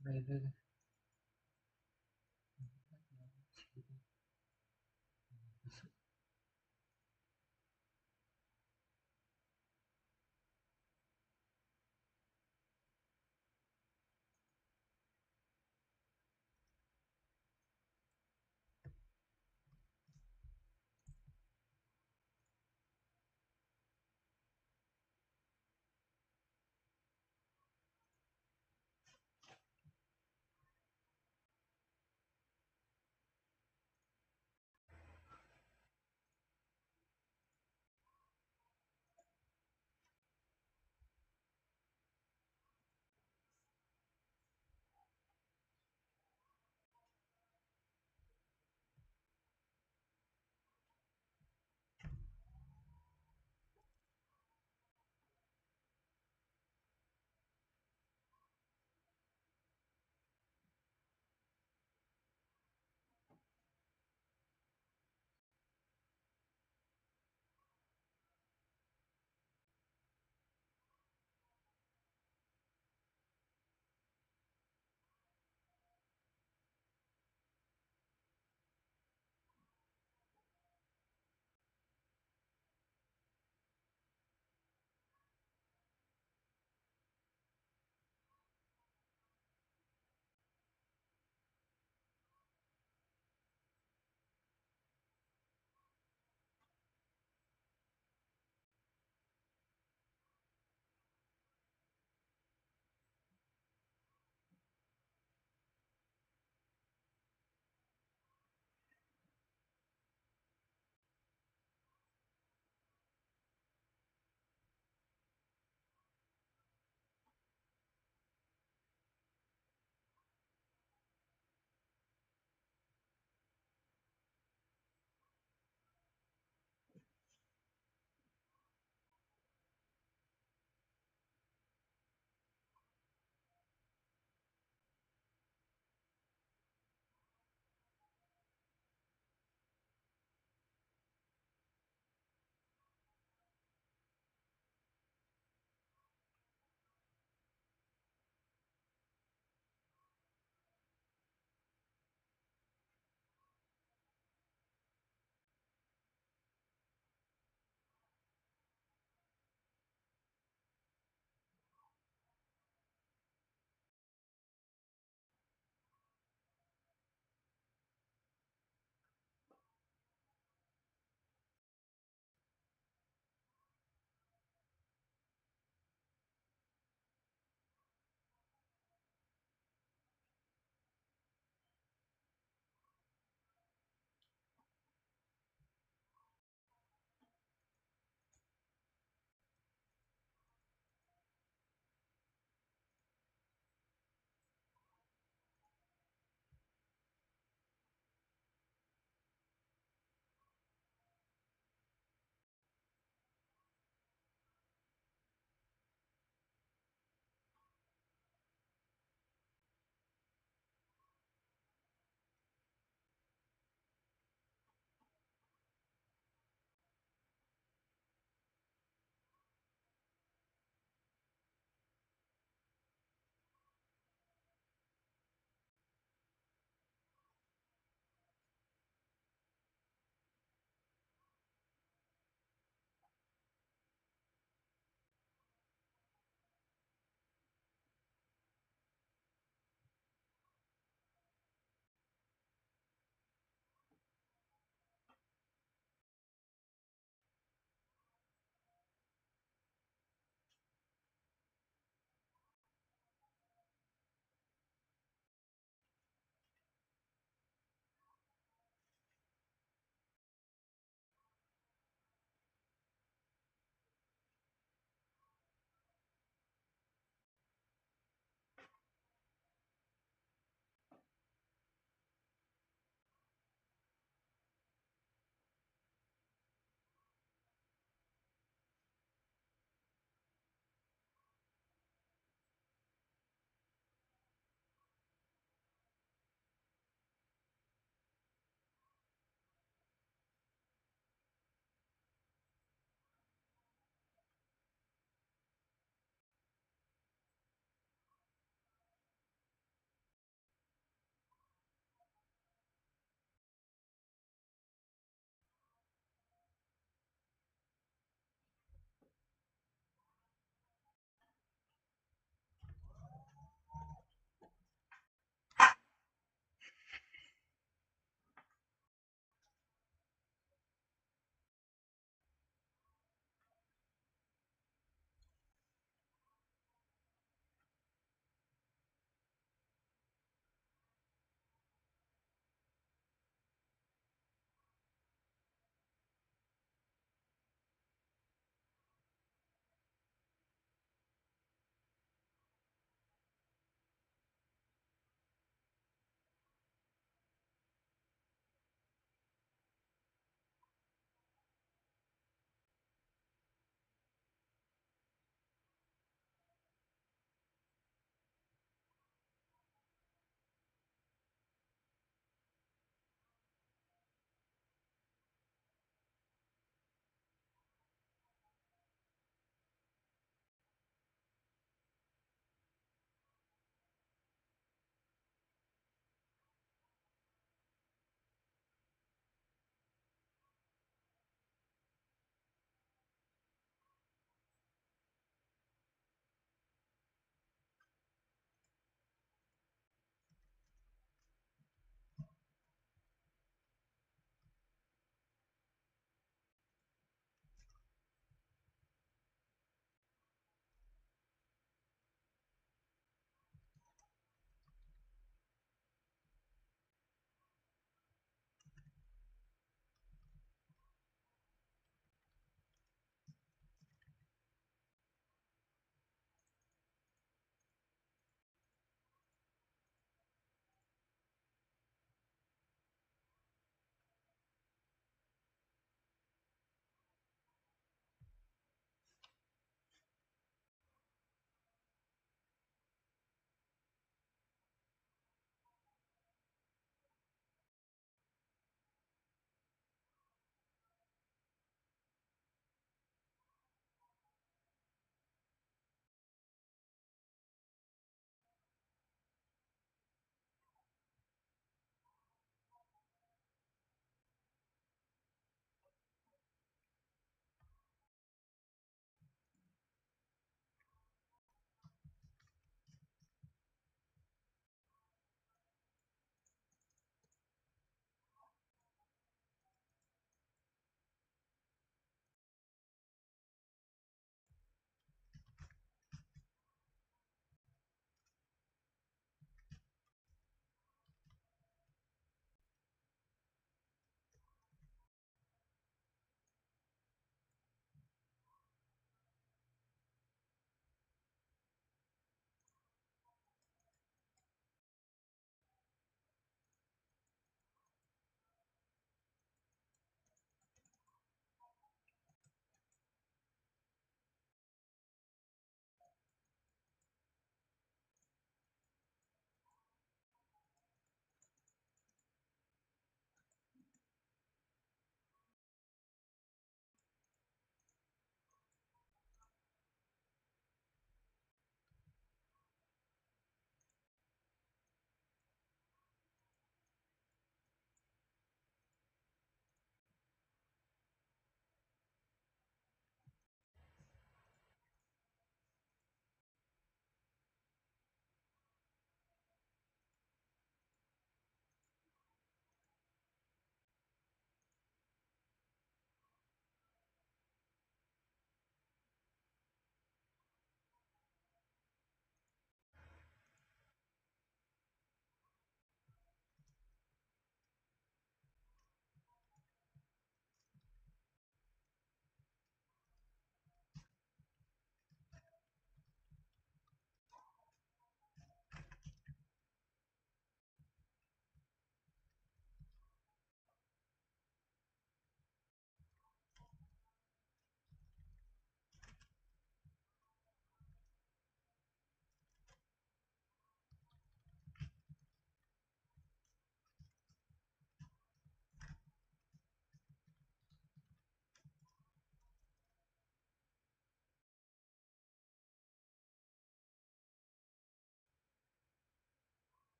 đây.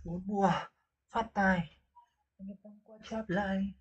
Bốn mùa phát tài anh em qua chép lại.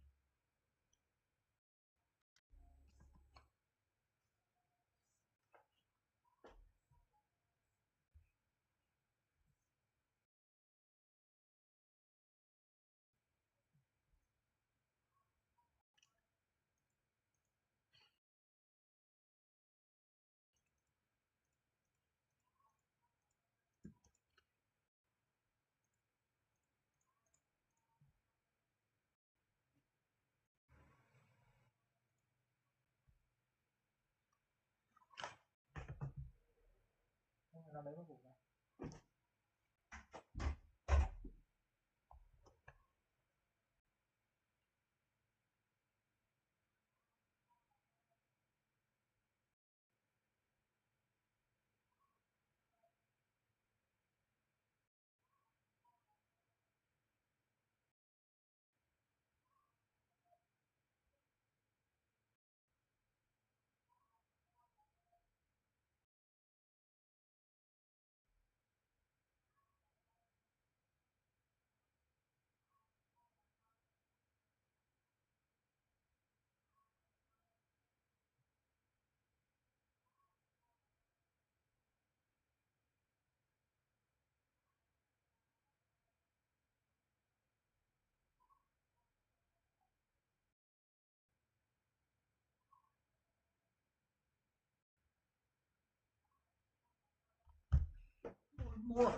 Nó lấy vào bụng này. Bốn mùa.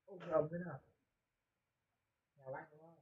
Ôi ấm thế nào? Nhà lạnh đúng không?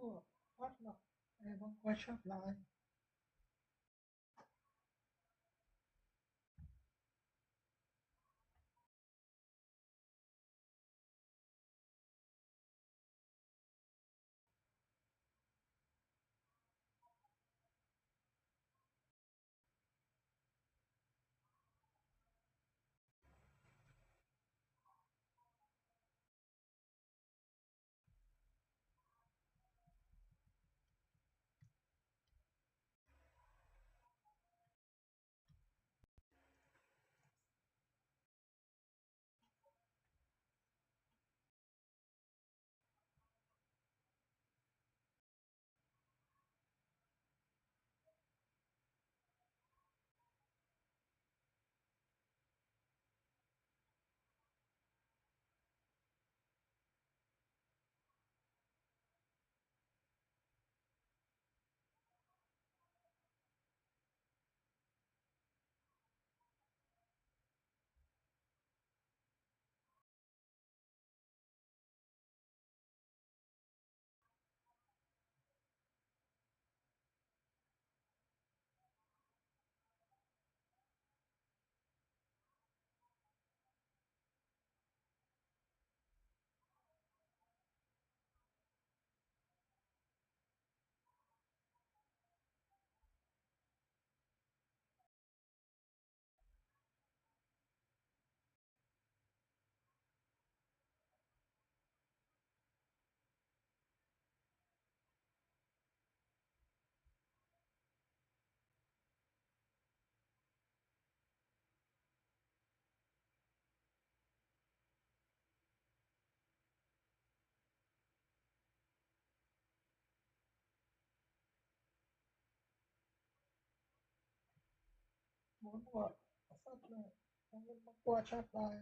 Ủa, what là em vẫn quay trở lại. Muốn gọi phát lại, em vẫn qua chat lại.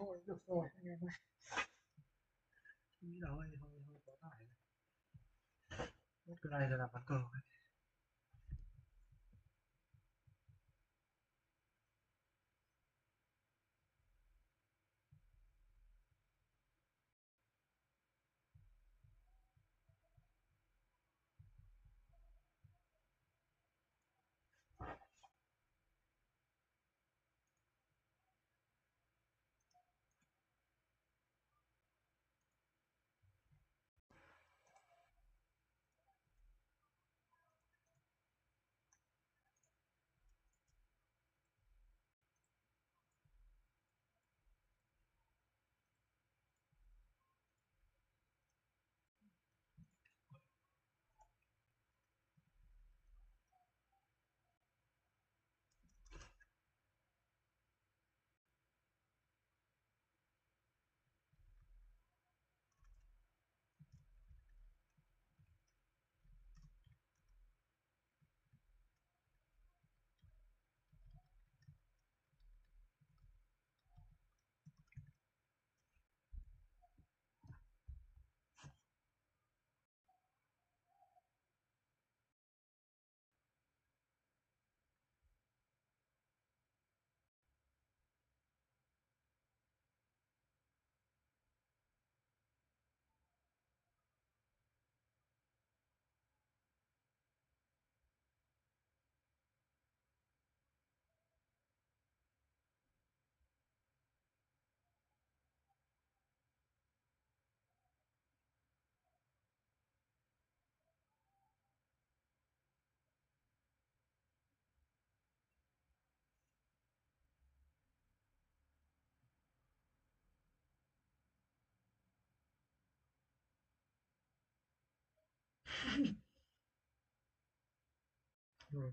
thôi được rồi anh em ơi, nghĩ là hơi hơi hơi quá tải này. Nốt cái này là làm ván cờ này. Rồi.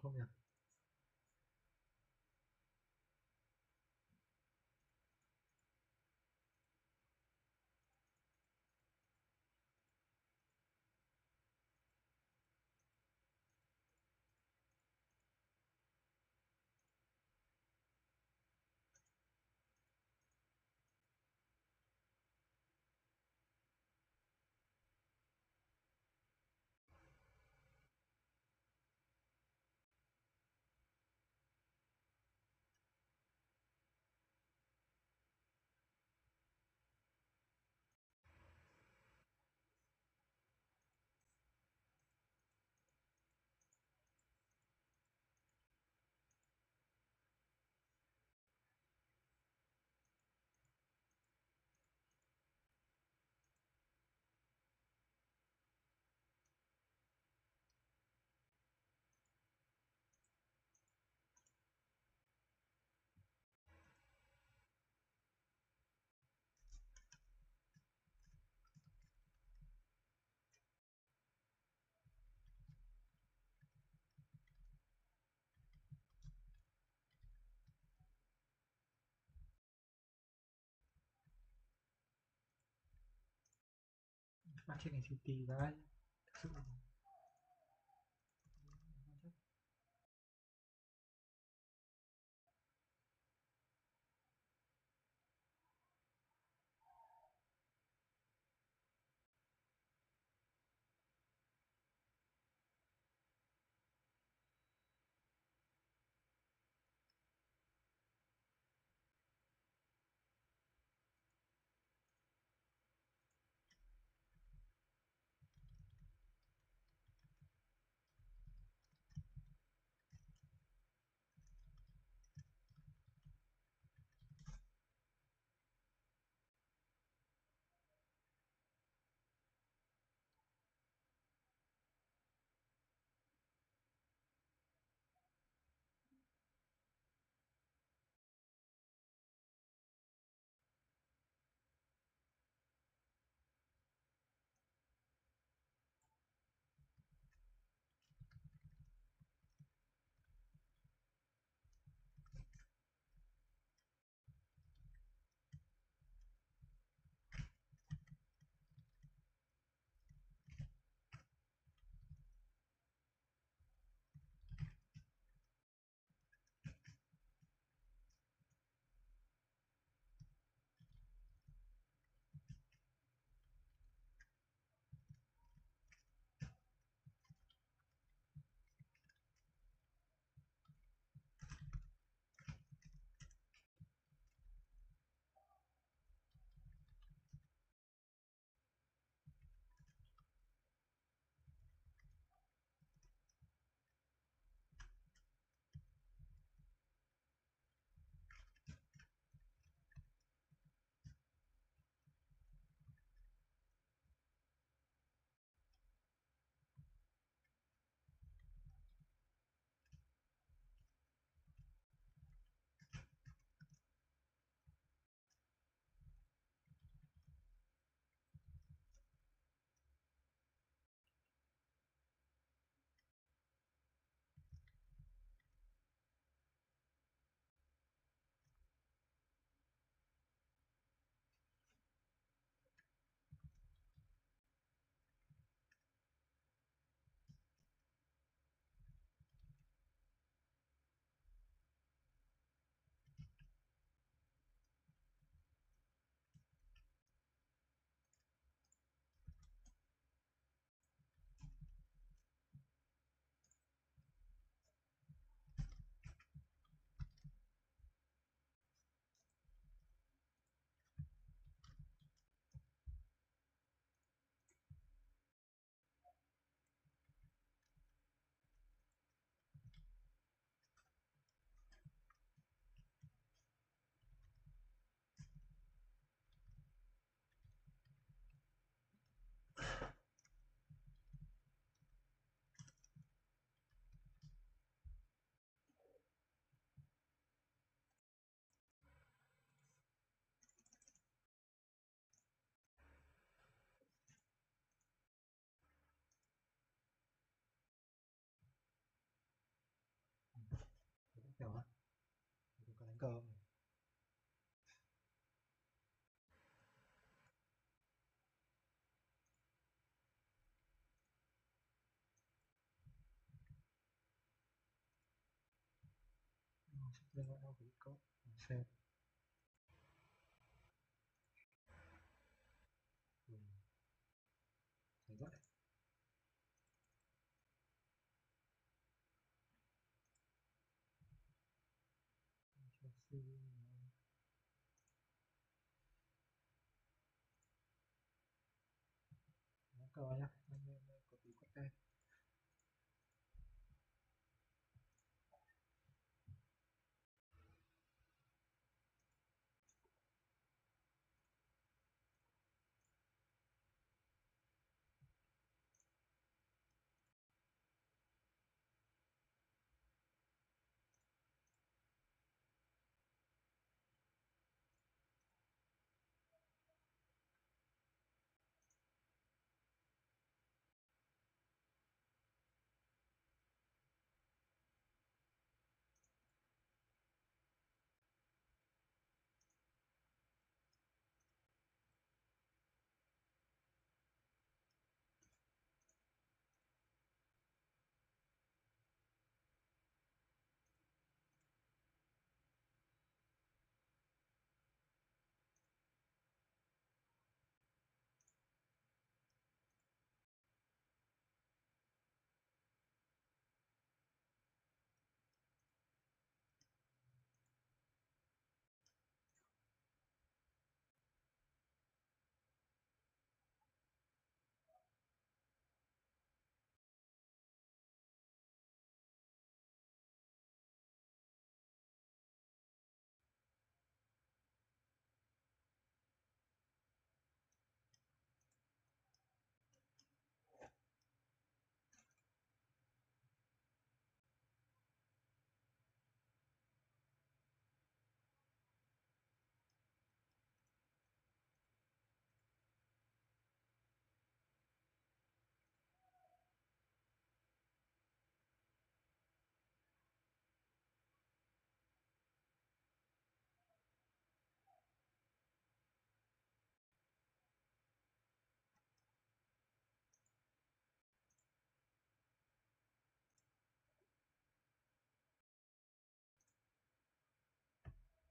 không nhỉ? Phát hiện này thì ra thực sự cờ. Lên lại đâu có xem. Thấy vậy. Cờ nhá, có tí có tên.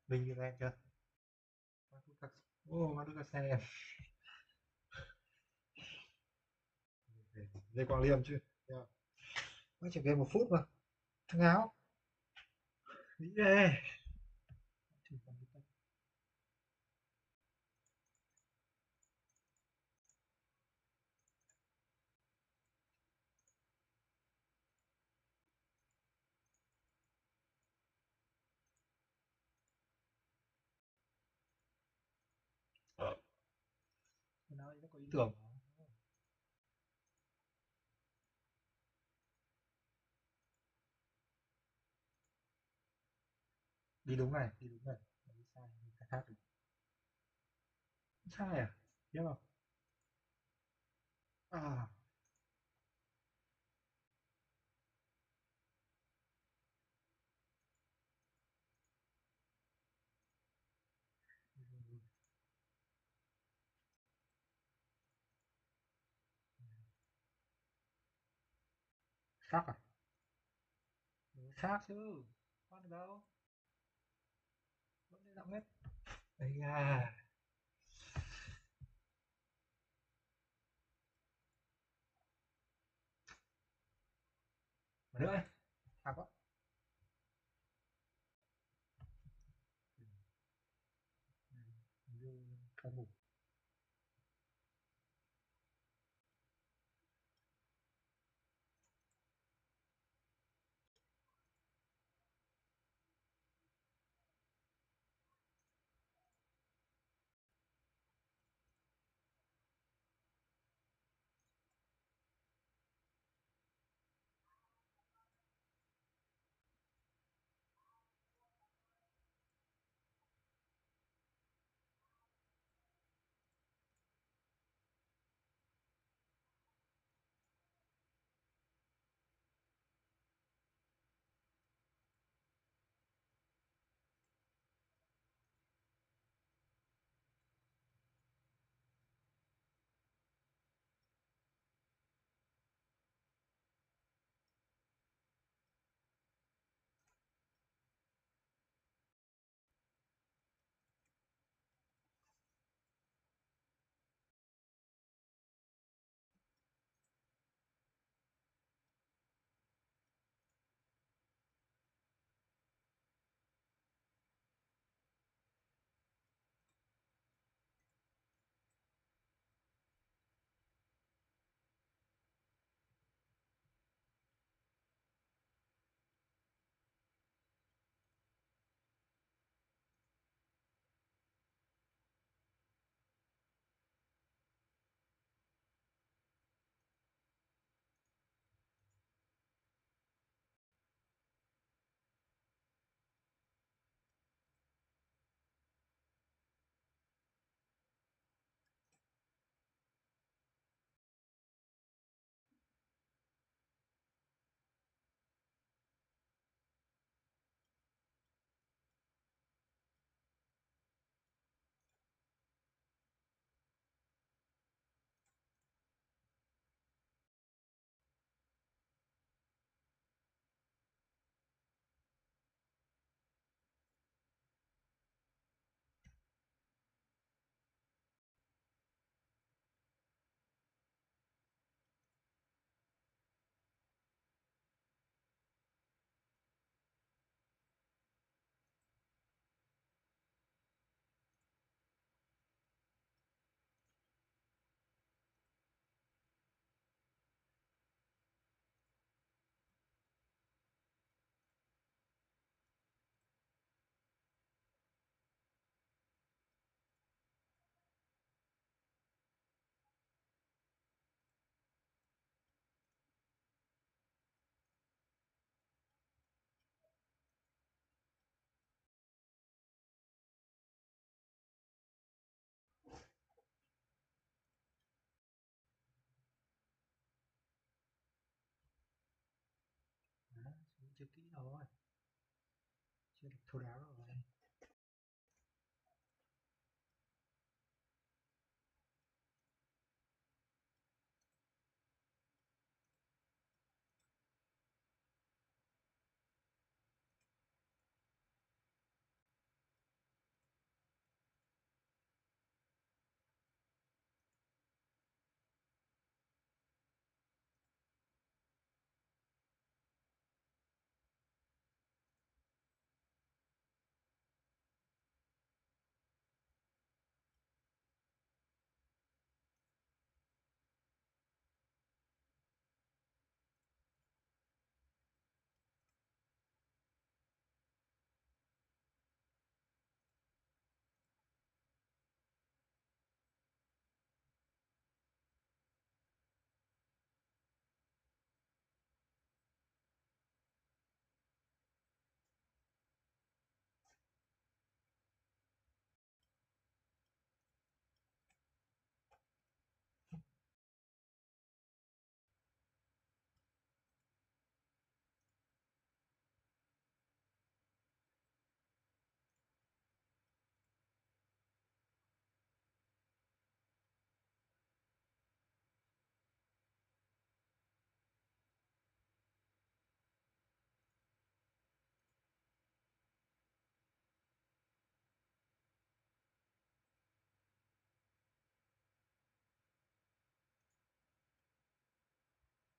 Mình như thế chưa? Ô, Maduka xe. Dây quang liêm chứ. Mới chỉ game 1 phút mà. Thằng áo. Nghĩ ghê. Nó có ý tưởng. Đi đúng này, đi đúng này. Đi sai, đi khai thác được. Sai à? Biết không? À. Xác à? Xác chứ. Con đâu? Vẫn đi rộng hết. Đấy à. Mà nữa ấy. Thạc quá. Không ngủ. thấu đáo rồi.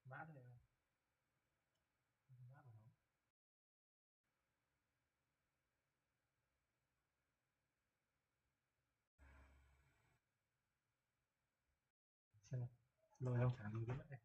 Mã này mã của nó xem nào. Lôi không trả lời cái mất này.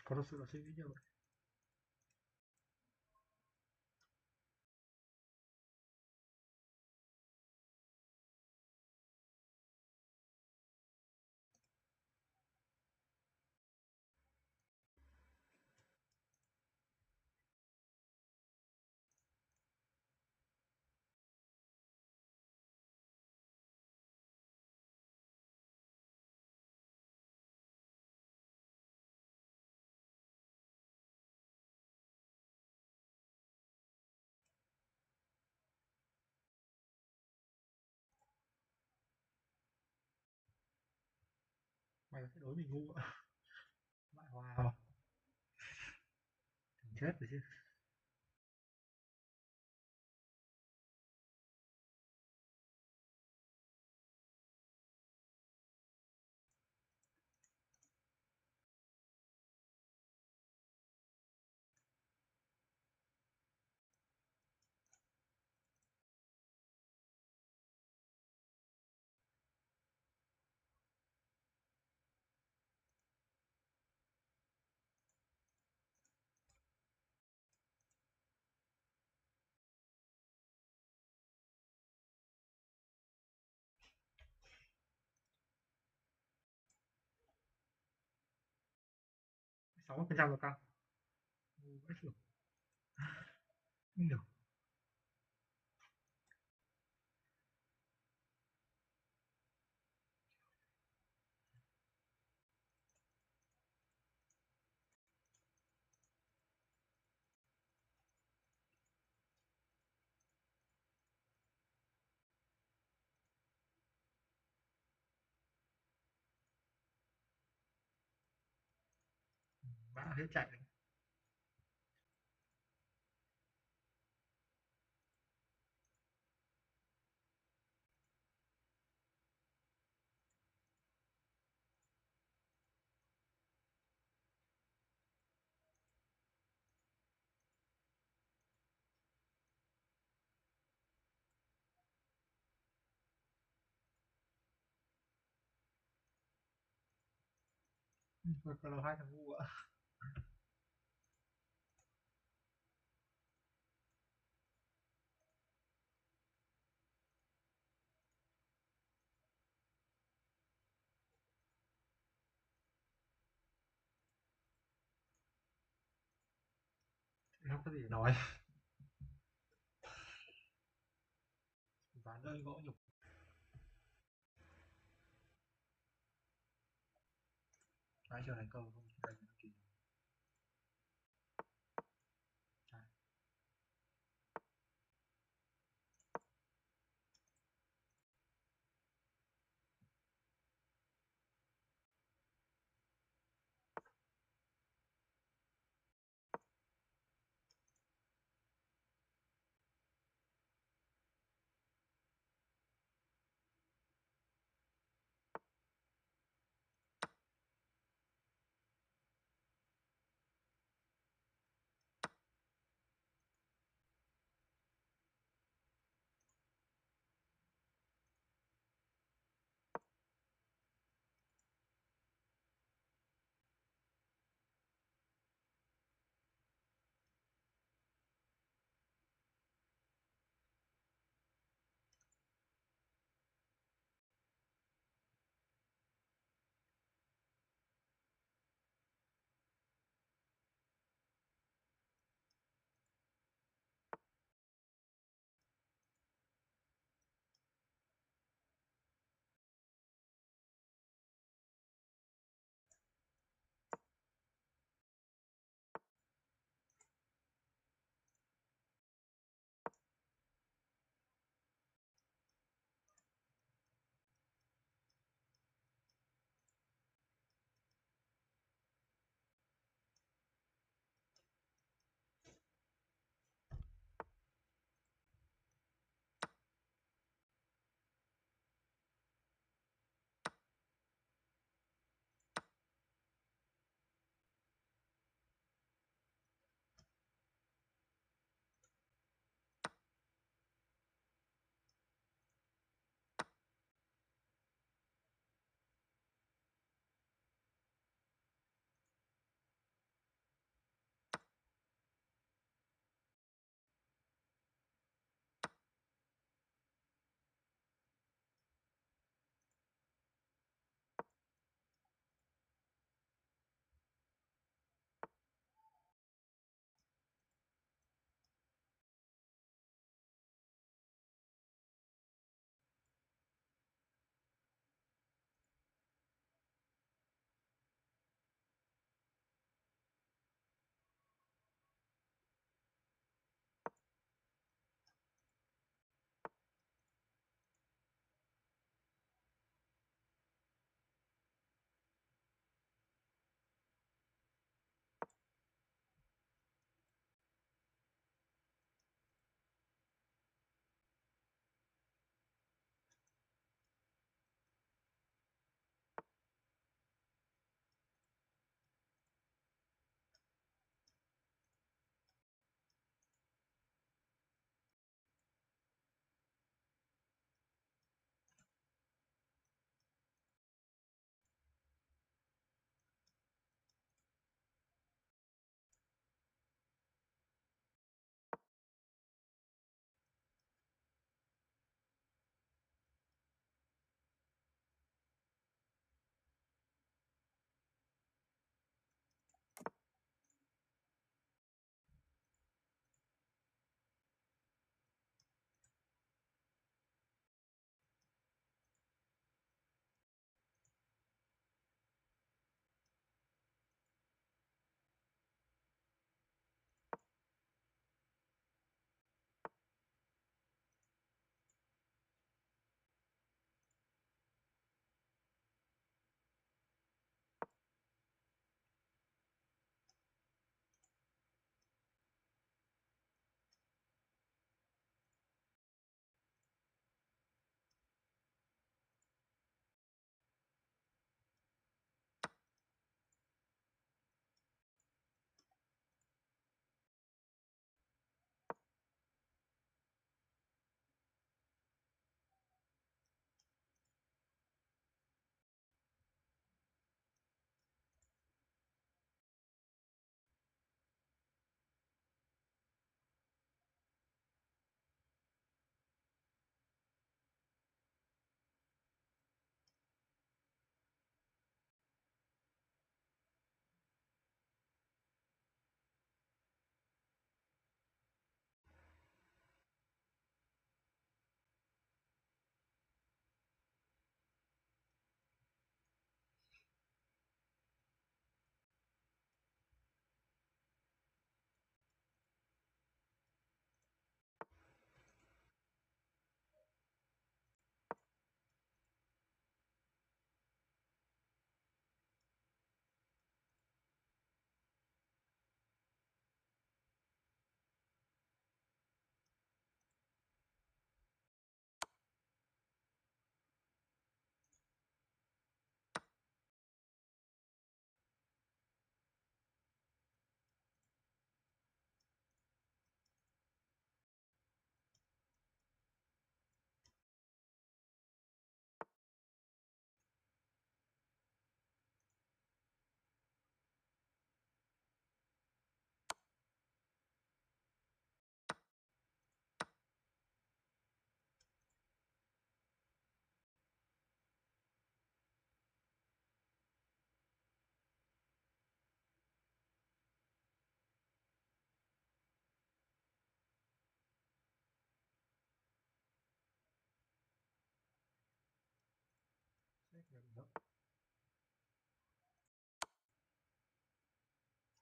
Có thật sự là suy nghĩ nhiều. Mày sẽ đối mình ngu ạ. Mại hòa không? Chết rồi chứ. Sáu mươi phần trăm là cao. Vãi chưởng. Không được. Mã hết chạy rồi. Còn là hai thằng ngu ạ. Không có gì để nói. Ván rơi gỗ nhục. Ván chưa thành công không? Đây là kỳ.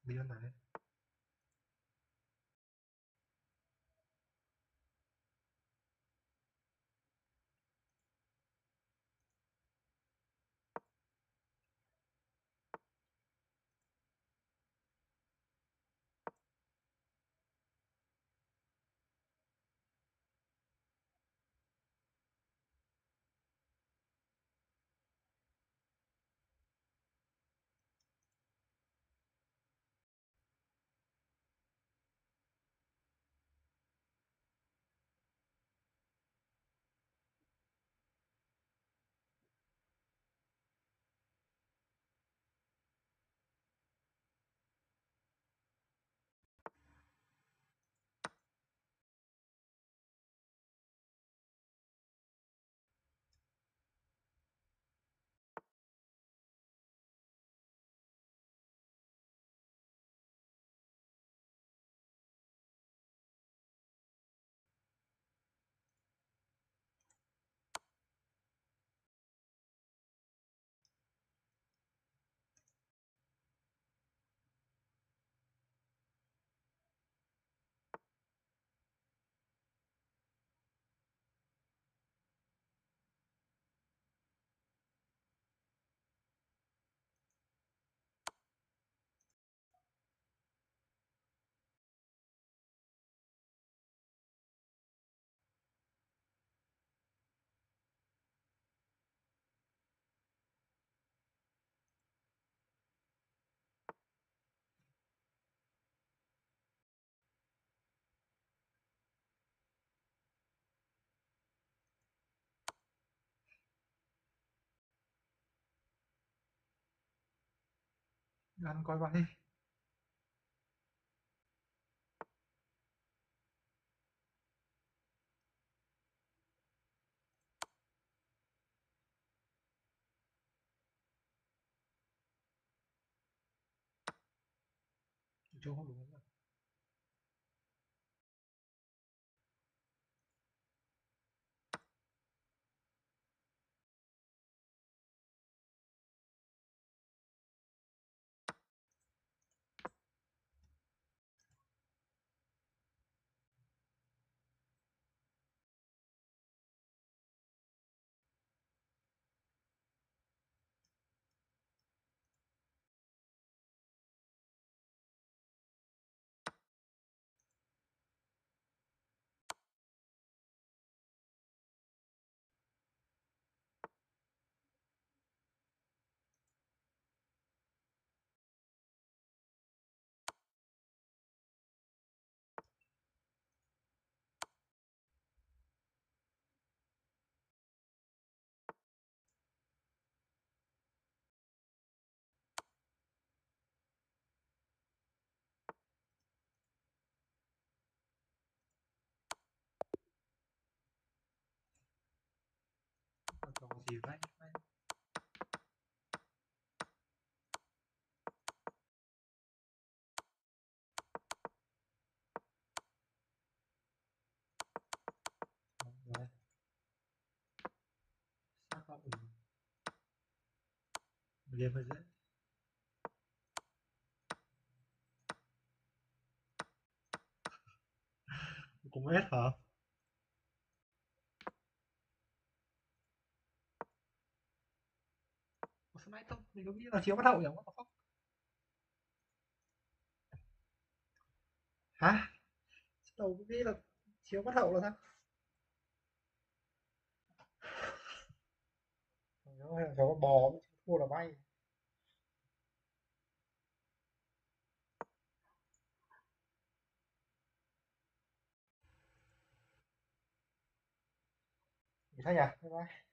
Đi bên này. Ăn coi vậy. Chỗ không đúng rồi. Trò gì vậy? Rồi. Sao cậu game hơi dễ. Cũng hết hả? Ủa, sao nãy không? Mình có nghĩ là chiếu bắt hậu nhỉ? What the fuck? Hả? Đầu có nghĩ là chiếu bắt hậu là sao? Nó hay là cháu bò thua là bay. Sao nhỉ? Bye bye.